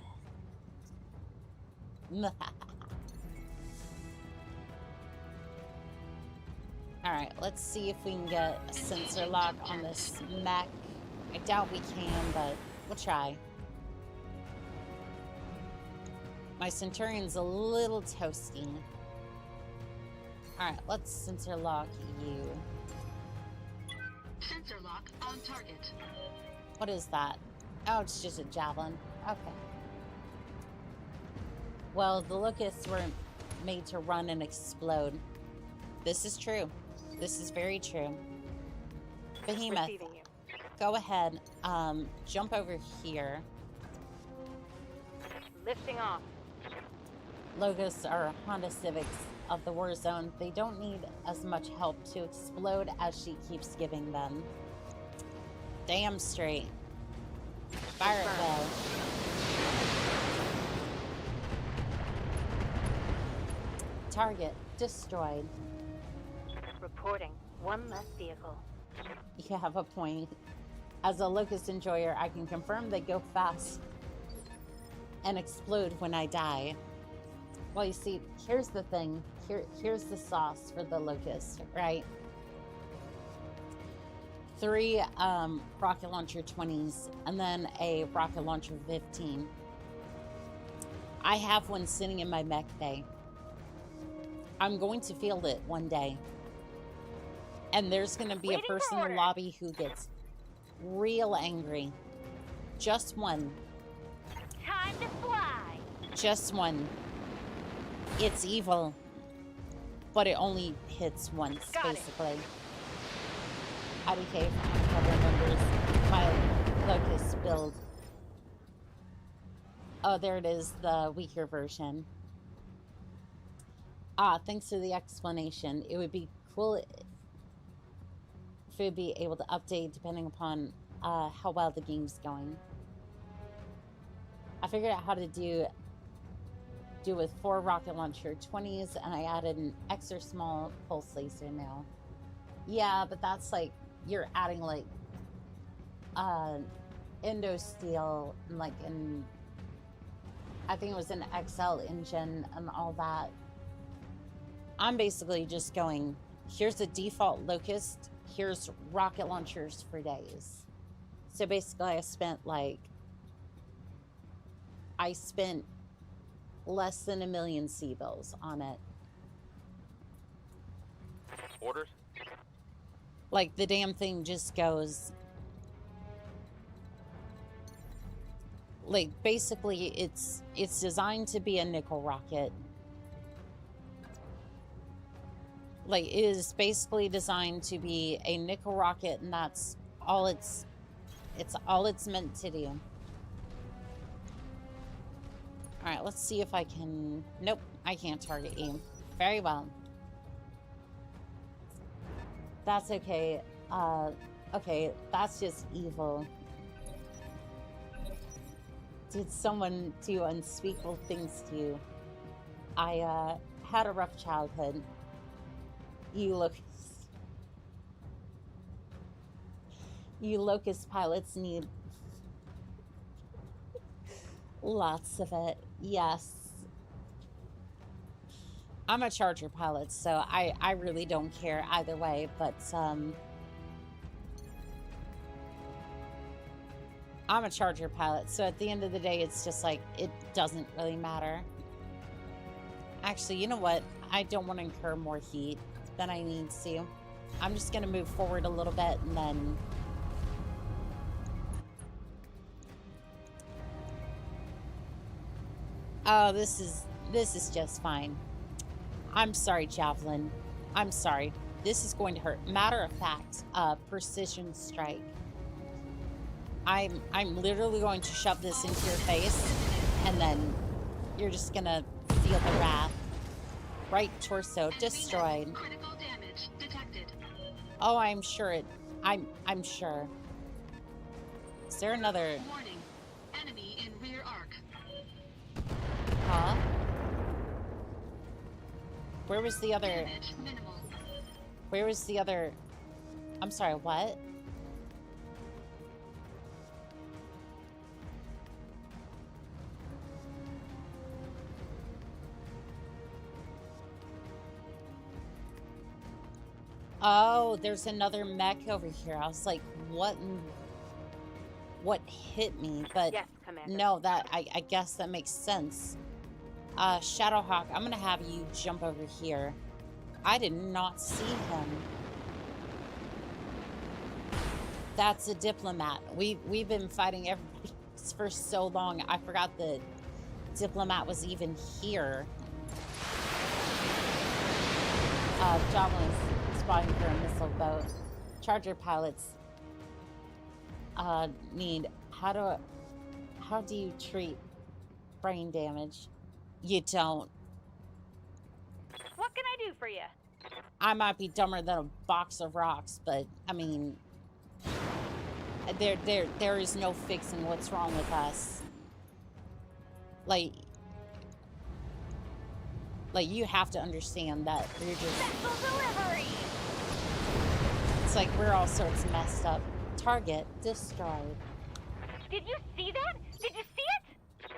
it. Alright, let's see if we can get a sensor lock on this mech. I doubt we can, but we'll try. My Centurion's a little toasty. Alright, let's sensor lock you. Sensor lock on target. What is that? Oh, it's just a javelin. Okay. Well, the locusts were made to run and explode. This is true. This is very true. Behemoth, go ahead. Jump over here. Lifting off. Locusts are Honda Civics of the war zone. They don't need as much help to explode as she keeps giving them. Damn straight. Fire it well. Target destroyed. Reporting. One less vehicle. You have a point. As a locust enjoyer, I can confirm they go fast and explode when I die. Well, you see, here's the thing. Here's the sauce for the locust, right? 3 rocket launcher 20s and then a rocket launcher 15. I have one sitting in my mech bay. I'm going to field it one day. And there's going to be a person in the lobby who gets real angry. Just one. Time to fly. Just one. It's evil. But it only hits once, basically. IDK cover members. My locust build. Oh, there it is, the weaker version. Thanks for the explanation. It would be cool if it would be able to update depending upon how well the game's going. I figured out how to do with 4 rocket launcher 20s, and I added an extra small pulse laser now. Yeah, but that's like, you're adding like endo steel and like an, I think it was an XL engine and all that. I'm basically just going, here's a default locust, here's rocket launchers for days. So basically I spent less than 1 million C-bills on it. Orders? Like, the damn thing just goes... Like, basically, it's designed to be a nickel rocket. Like, it is basically designed to be a nickel rocket, and that's all it's meant to do. Alright, let's see if I can... Nope, I can't target you. Very well. That's okay. Okay, that's just evil. Did someone do unspeakable things to you? I, had a rough childhood. You locust pilots need lots of it. Yes. I'm a charger pilot, so I really don't care either way, but I'm a charger pilot, so at the end of the day, it's just like, it doesn't really matter. Actually, you know what? I don't want to incur more heat than I need to. I'm just going to move forward a little bit and then... Oh, this is just fine. I'm sorry, Javelin. I'm sorry. This is going to hurt. Matter of fact, precision strike. I'm literally going to shove this into your face, and then you're just gonna feel the wrath. Right torso destroyed. Critical damage detected. Oh, I'm sure it. I'm sure. Is there another? Warning. Enemy in rear arc. Huh? Where was the other? Damage minimal. Where was the other? I'm sorry. What? Oh, there's another mech over here. I was like, what hit me? But Yes, Commander. no, that I guess that makes sense. Shadowhawk, I'm gonna have you jump over here. I did not see him. That's a diplomat. We've been fighting everybody for so long. I forgot the diplomat was even here. Javelin's spotting for a missile boat. Charger pilots need... How do you treat brain damage? You don't. What can I do for you? I might be dumber than a box of rocks, but I mean, there is no fixing what's wrong with us. Like, Like, you have to understand that you're just... Vessel delivery! It's like we're all sorts messed up. Target destroyed. Did you see that? Did you see it?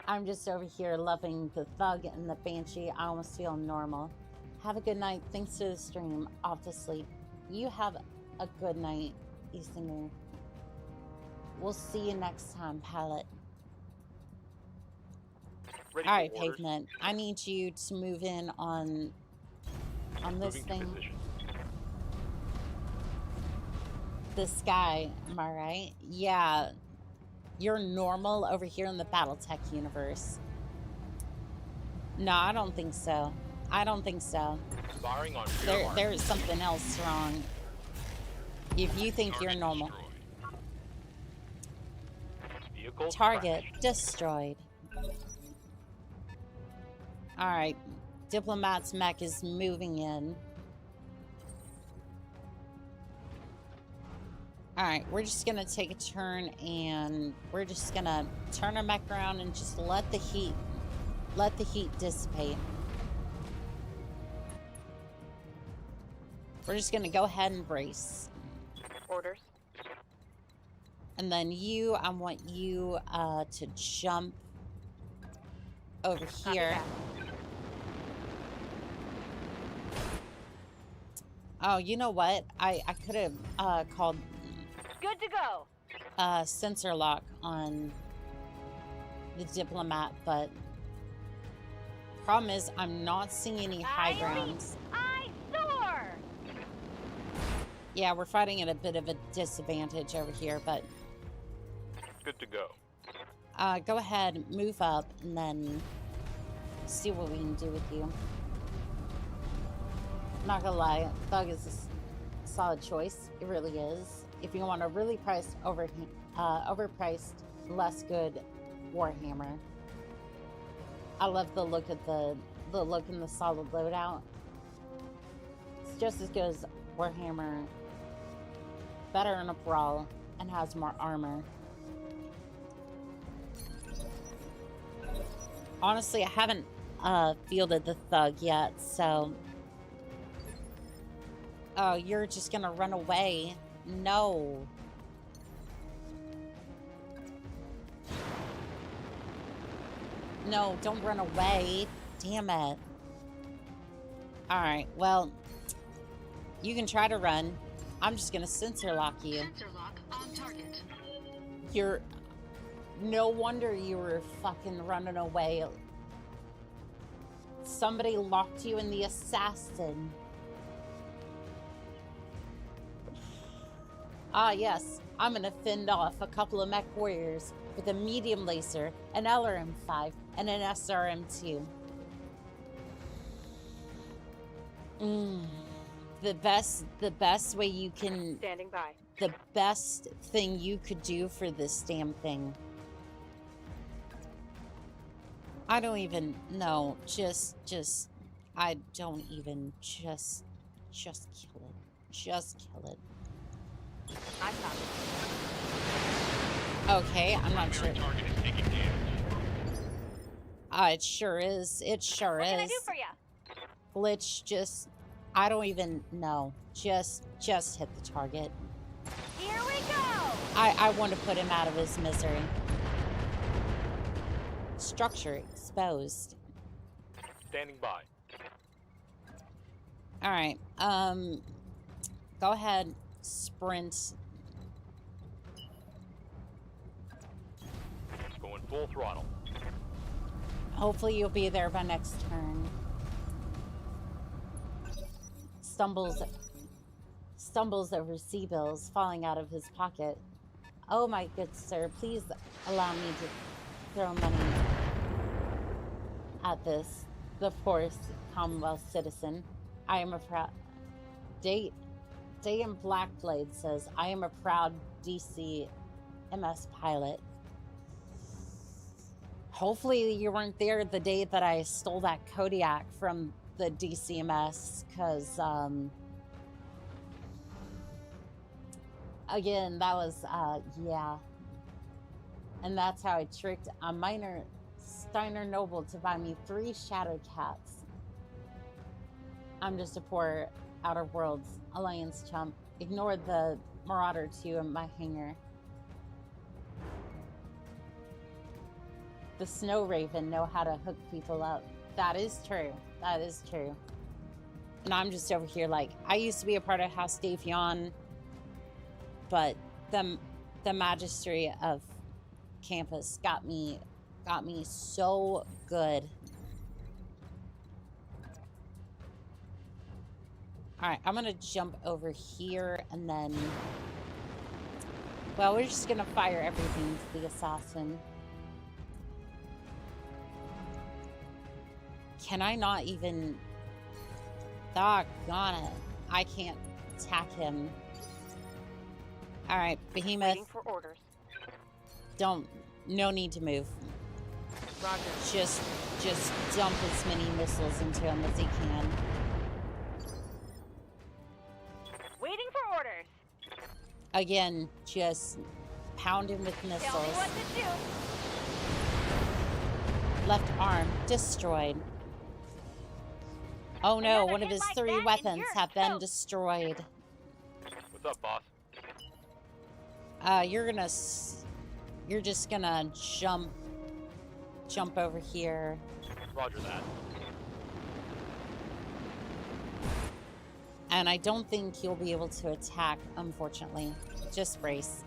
I'm just over here loving the thug and the banshee. I almost feel normal. Have a good night. Thanks to the stream. Off to sleep. You have a good night, Eastinger. We'll see you next time, Pallet. Ready All right, for orders. Pavement. I need you to move in on this Moving to thing. position. This guy, am I right? Yeah. You're normal over here in the Battletech universe. No, I don't think so. I don't think so. Firing on rear mark. There is something else wrong. If you think you're Target normal. destroyed. Vehicle Target crashed. destroyed. Alright. Diplomat's mech is moving in. Alright, we're just gonna take a turn and we're just gonna turn our mech around and just let the heat dissipate. We're just gonna go ahead and brace. Orders. And then you, I want you to jump over Copy here. that. Oh, you know what? I could have called Good to go. sensor lock on the diplomat, but problem is I'm not seeing any high I grounds. I soar! Yeah, we're fighting at a bit of a disadvantage over here, but Good to go. go ahead, move up, and then see what we can do with you. Not gonna lie, Thug is a solid choice. It really is. If you want a really overpriced, less good Warhammer, I love the look of the look in the solid loadout. It's just as good as Warhammer, better in a brawl, and has more armor. Honestly, I haven't fielded the Thug yet, so... Oh, you're just gonna run away. No. No, don't run away. Damn it. Alright, well, you can try to run. I'm just gonna sensor lock you. Sensor lock on target. You're... No wonder you were fucking running away. Somebody locked you in the assassin. Ah, yes. I'm gonna fend off a couple of mech warriors with a medium laser, an LRM-5, and an SRM-2. The best way you can... Standing by. The best thing you could do for this damn thing. I don't even know. I don't even... Just kill it. Just kill it. I copy. Okay, I'm not sure. Target is taking damage. It sure is. It sure What is. can I do for you? Glitch, just... I don't even know. Just hit the target. Here we go! I want to put him out of his misery. Structure exposed. Standing by. Alright, go ahead, sprint. Going full throttle. Hopefully you'll be there by next turn. Stumbles over sea bills falling out of his pocket. Oh my good sir, please allow me to throw money at this, the poorest Commonwealth citizen. I am a proud... Day in Blackblade says, I am a proud DC MS pilot. Hopefully you weren't there the day that I stole that Kodiak from the DCMS, because, again, that was, yeah. And that's how I tricked a minor Steiner Noble to buy me 3 Shadow Cats. I'm just a poor Outer Worlds Alliance chump. Ignore the Marauder 2 in my hangar. The Snow Raven know how to hook people up. That is true. That is true. And I'm just over here like, I used to be a part of House Davion, but the Magistry of Campus got me so good. All right, I'm gonna jump over here and then, well, we're just gonna fire everything to the assassin. Can I not even, doggone it, I can't attack him. All right, Behemoth. Waiting for orders. No need to move. Roger. Just dump as many missiles into him as he can. Waiting for orders. Again, just pound him with missiles. Tell me what to do. Left arm destroyed. Oh no, Another one of hit his like 3 that and weapons you're have been toast. destroyed. What's up, boss? You're just gonna jump over here. Roger that. And I don't think you'll be able to attack, unfortunately. Just brace.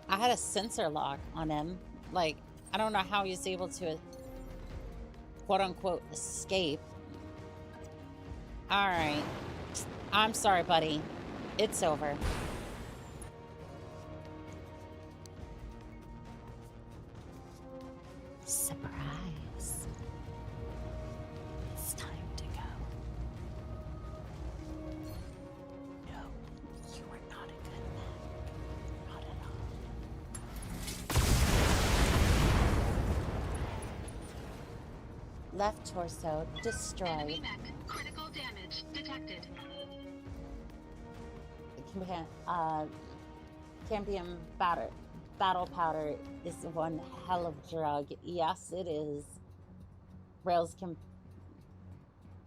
I had a sensor lock on him. Like, I don't know how he's able to, quote-unquote, escape. All right. I'm sorry, buddy. It's over. Surprise. It's time to go. No, you are not a good man. Not at all. Left torso destroyed. Enemy mech. Critical damage detected. Campion battle powder is one hell of a drug. Yes, it is. Rails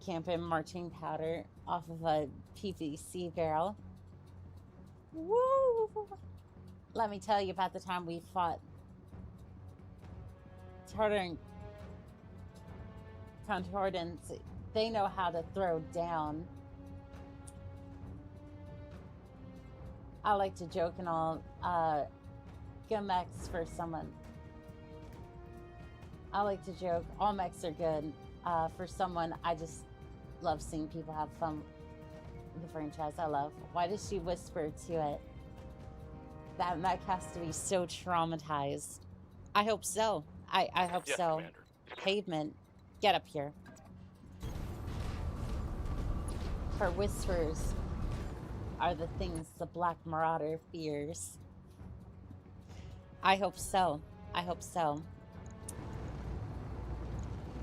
Campion marching powder off of a PVC barrel. Woo! Let me tell you about the time we fought Tartar and Contordans. They know how to throw down. I like to joke and all, go mechs for someone. I like to joke, all mechs are good. For someone, I just love seeing people have fun with the franchise I love. Why does she whisper to it? That mech has to be so traumatized. I hope so. I hope Yes, so. Commander. Pavement, get up here. Her whispers are the things the Black Marauder fears. I hope so. I hope so.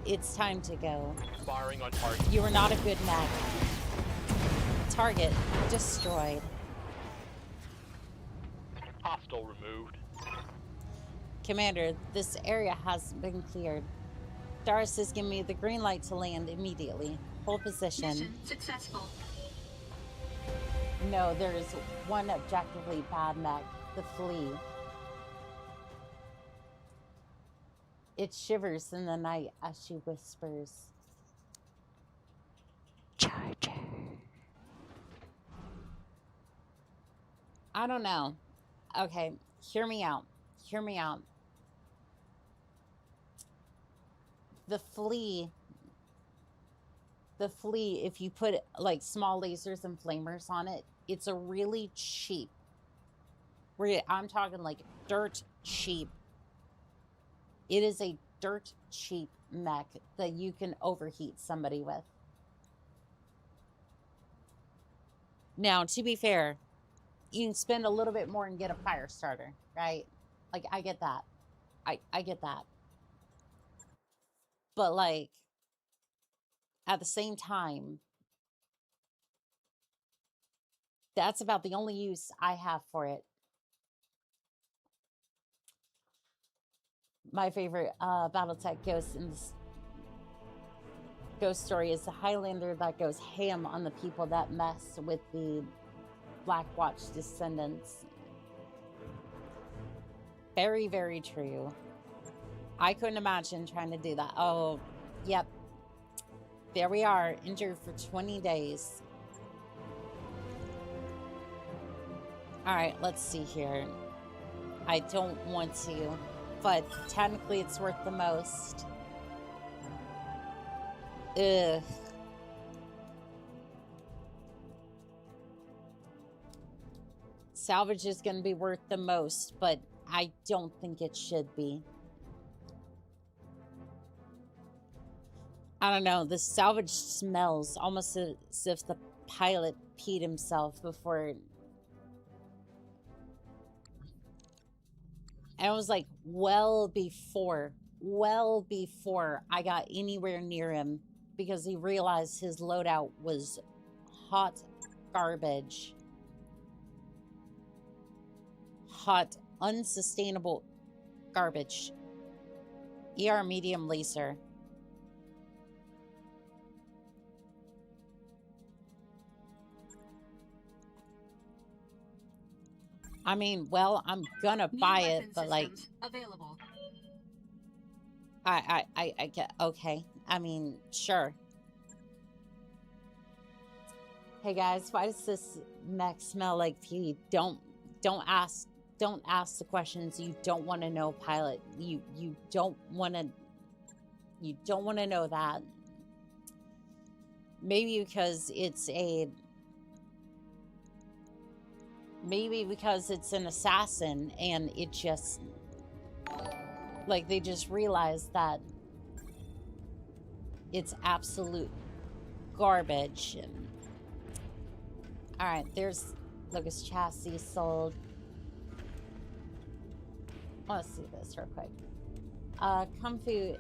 It's time to go. Firing on target. You are not a good mech. Target destroyed. Hostile removed. Commander, this area has been cleared. Doris has given me the green light to land immediately. Hold position. Mission successful. No, there is one objectively bad mech, the flea. It shivers in the night as she whispers. Charger. I don't know. Okay, hear me out. Hear me out. The flea, if you put like small lasers and flamers on it, it's a really cheap, I'm talking like dirt cheap. It is a dirt cheap mech that you can overheat somebody with. Now, to be fair, you can spend a little bit more and get a fire starter, right? Like, I get that. I get that. But, like, at the same time, that's about the only use I have for it. My favorite Battletech ghost in this ghost story is the Highlander that goes ham on the people that mess with the Black Watch descendants. Very, very true. I couldn't imagine trying to do that. Oh, yep. There we are, injured for 20 days. All right, let's see here. I don't want to, but technically it's worth the most. Ugh. Salvage is going to be worth the most, but I don't think it should be. I don't know. The salvage smells almost as if the pilot peed himself before. And it was like well before I got anywhere near him, because he realized his loadout was hot garbage. Hot, unsustainable garbage. ER medium laser. I mean, well, I'm gonna buy it, but like, available. I get, okay. I mean, sure. Hey guys, why does this mech smell like pee? Don't ask the questions you don't want to know, pilot. You don't want to know that. Maybe because it's an assassin and it just, like, they just realized that it's absolute garbage. All right, there's Lucas chassis sold. Let's see this real quick. Kung Fu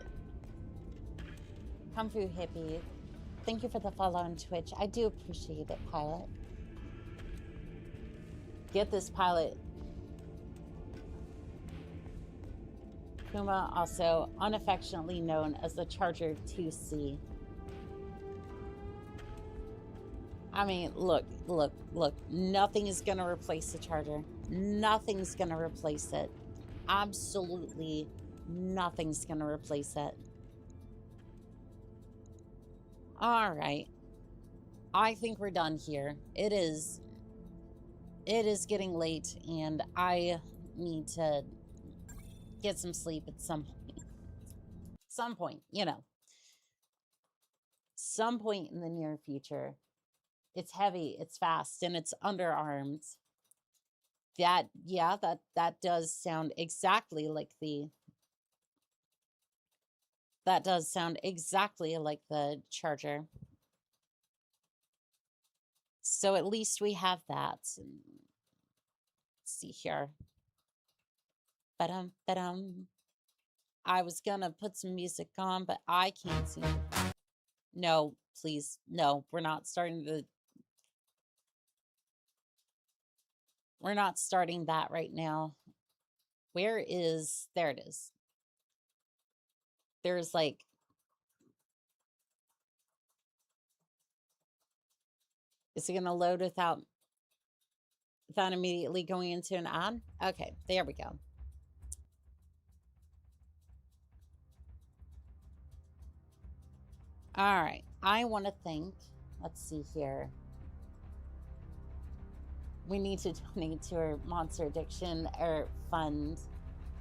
Hippie, thank you for the follow on Twitch. I do appreciate it, pilot. Get this, pilot. Kuma, also unaffectionately known as the Charger 2C. I mean, look. Nothing is going to replace the Charger. Nothing's going to replace it. Absolutely nothing's going to replace it. All right. I think we're done here. It is getting late, and I need to get some sleep at some point, you know. Some point in the near future. It's heavy, it's fast, and it's underarmed. That does sound exactly like the Charger. So at least we have that. Let's see here. Ba-dum. I was gonna put some music on, but I can't see. No, please. No, we're not starting that right now. There it is. There's like, is it gonna load without immediately going into an ad? Okay, there we go. All right, I want to thank, let's see here. We need to donate to our monster addiction or fund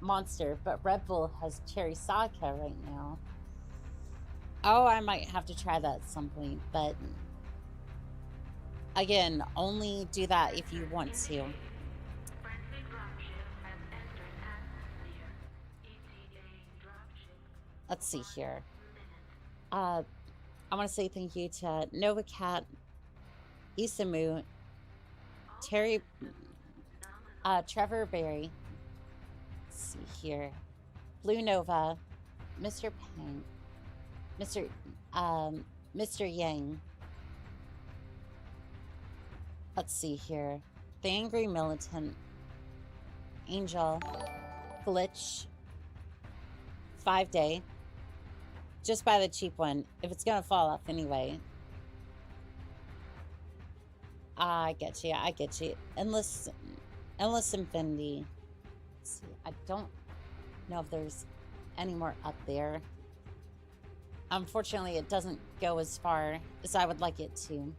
monster, but Red Bull has cherry sake right now. Oh, I might have to try that at some point, but again, only do that if you want to. Let's see here. I want to say thank you to Nova Cat, Isamu, Terry, Trevor Berry. Let's see here. Blue Nova, Mr. Pang, Mr. Yang. Let's see here. The Angry Militant, Angel, Glitch, 5-day. Just buy the cheap one. If it's gonna fall off anyway. I get you. I get you. Endless Infinity. Let's see, I don't know if there's any more up there. Unfortunately, it doesn't go as far as I would like it to.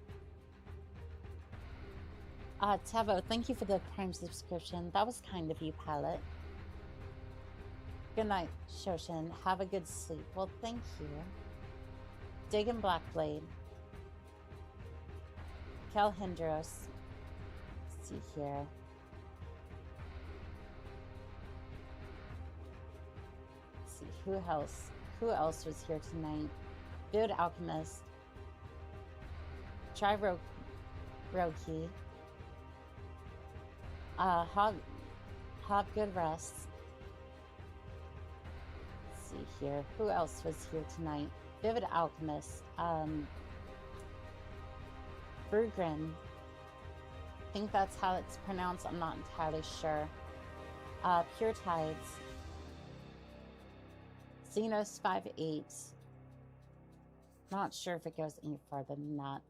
Tavo, thank you for the Prime subscription. That was kind of you, Palette. Good night, Shoshin. Have a good sleep. Well, thank you. Diggin' Blackblade. Kel Hindros. Let's see here. Let's see, who else? Who else was here tonight? Good Alchemist. Try Roki. Hog Good Rest. Let's see here. Who else was here tonight? Vivid Alchemist. Brugrin. I think that's how it's pronounced. I'm not entirely sure. Pure Tides. Xenos 5'8". Not sure if it goes any farther than that.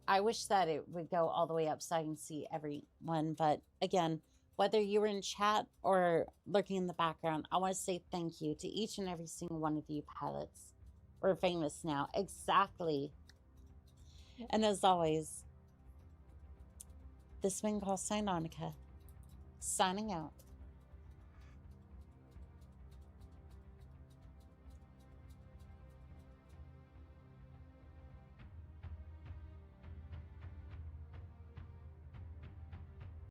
I wish that it would go all the way up so I can see everyone. But again, whether you were in chat or lurking in the background, I want to say thank you to each and every single one of you pilots. We're famous now. Exactly. And as always, this Wing Call Signonica, signing out.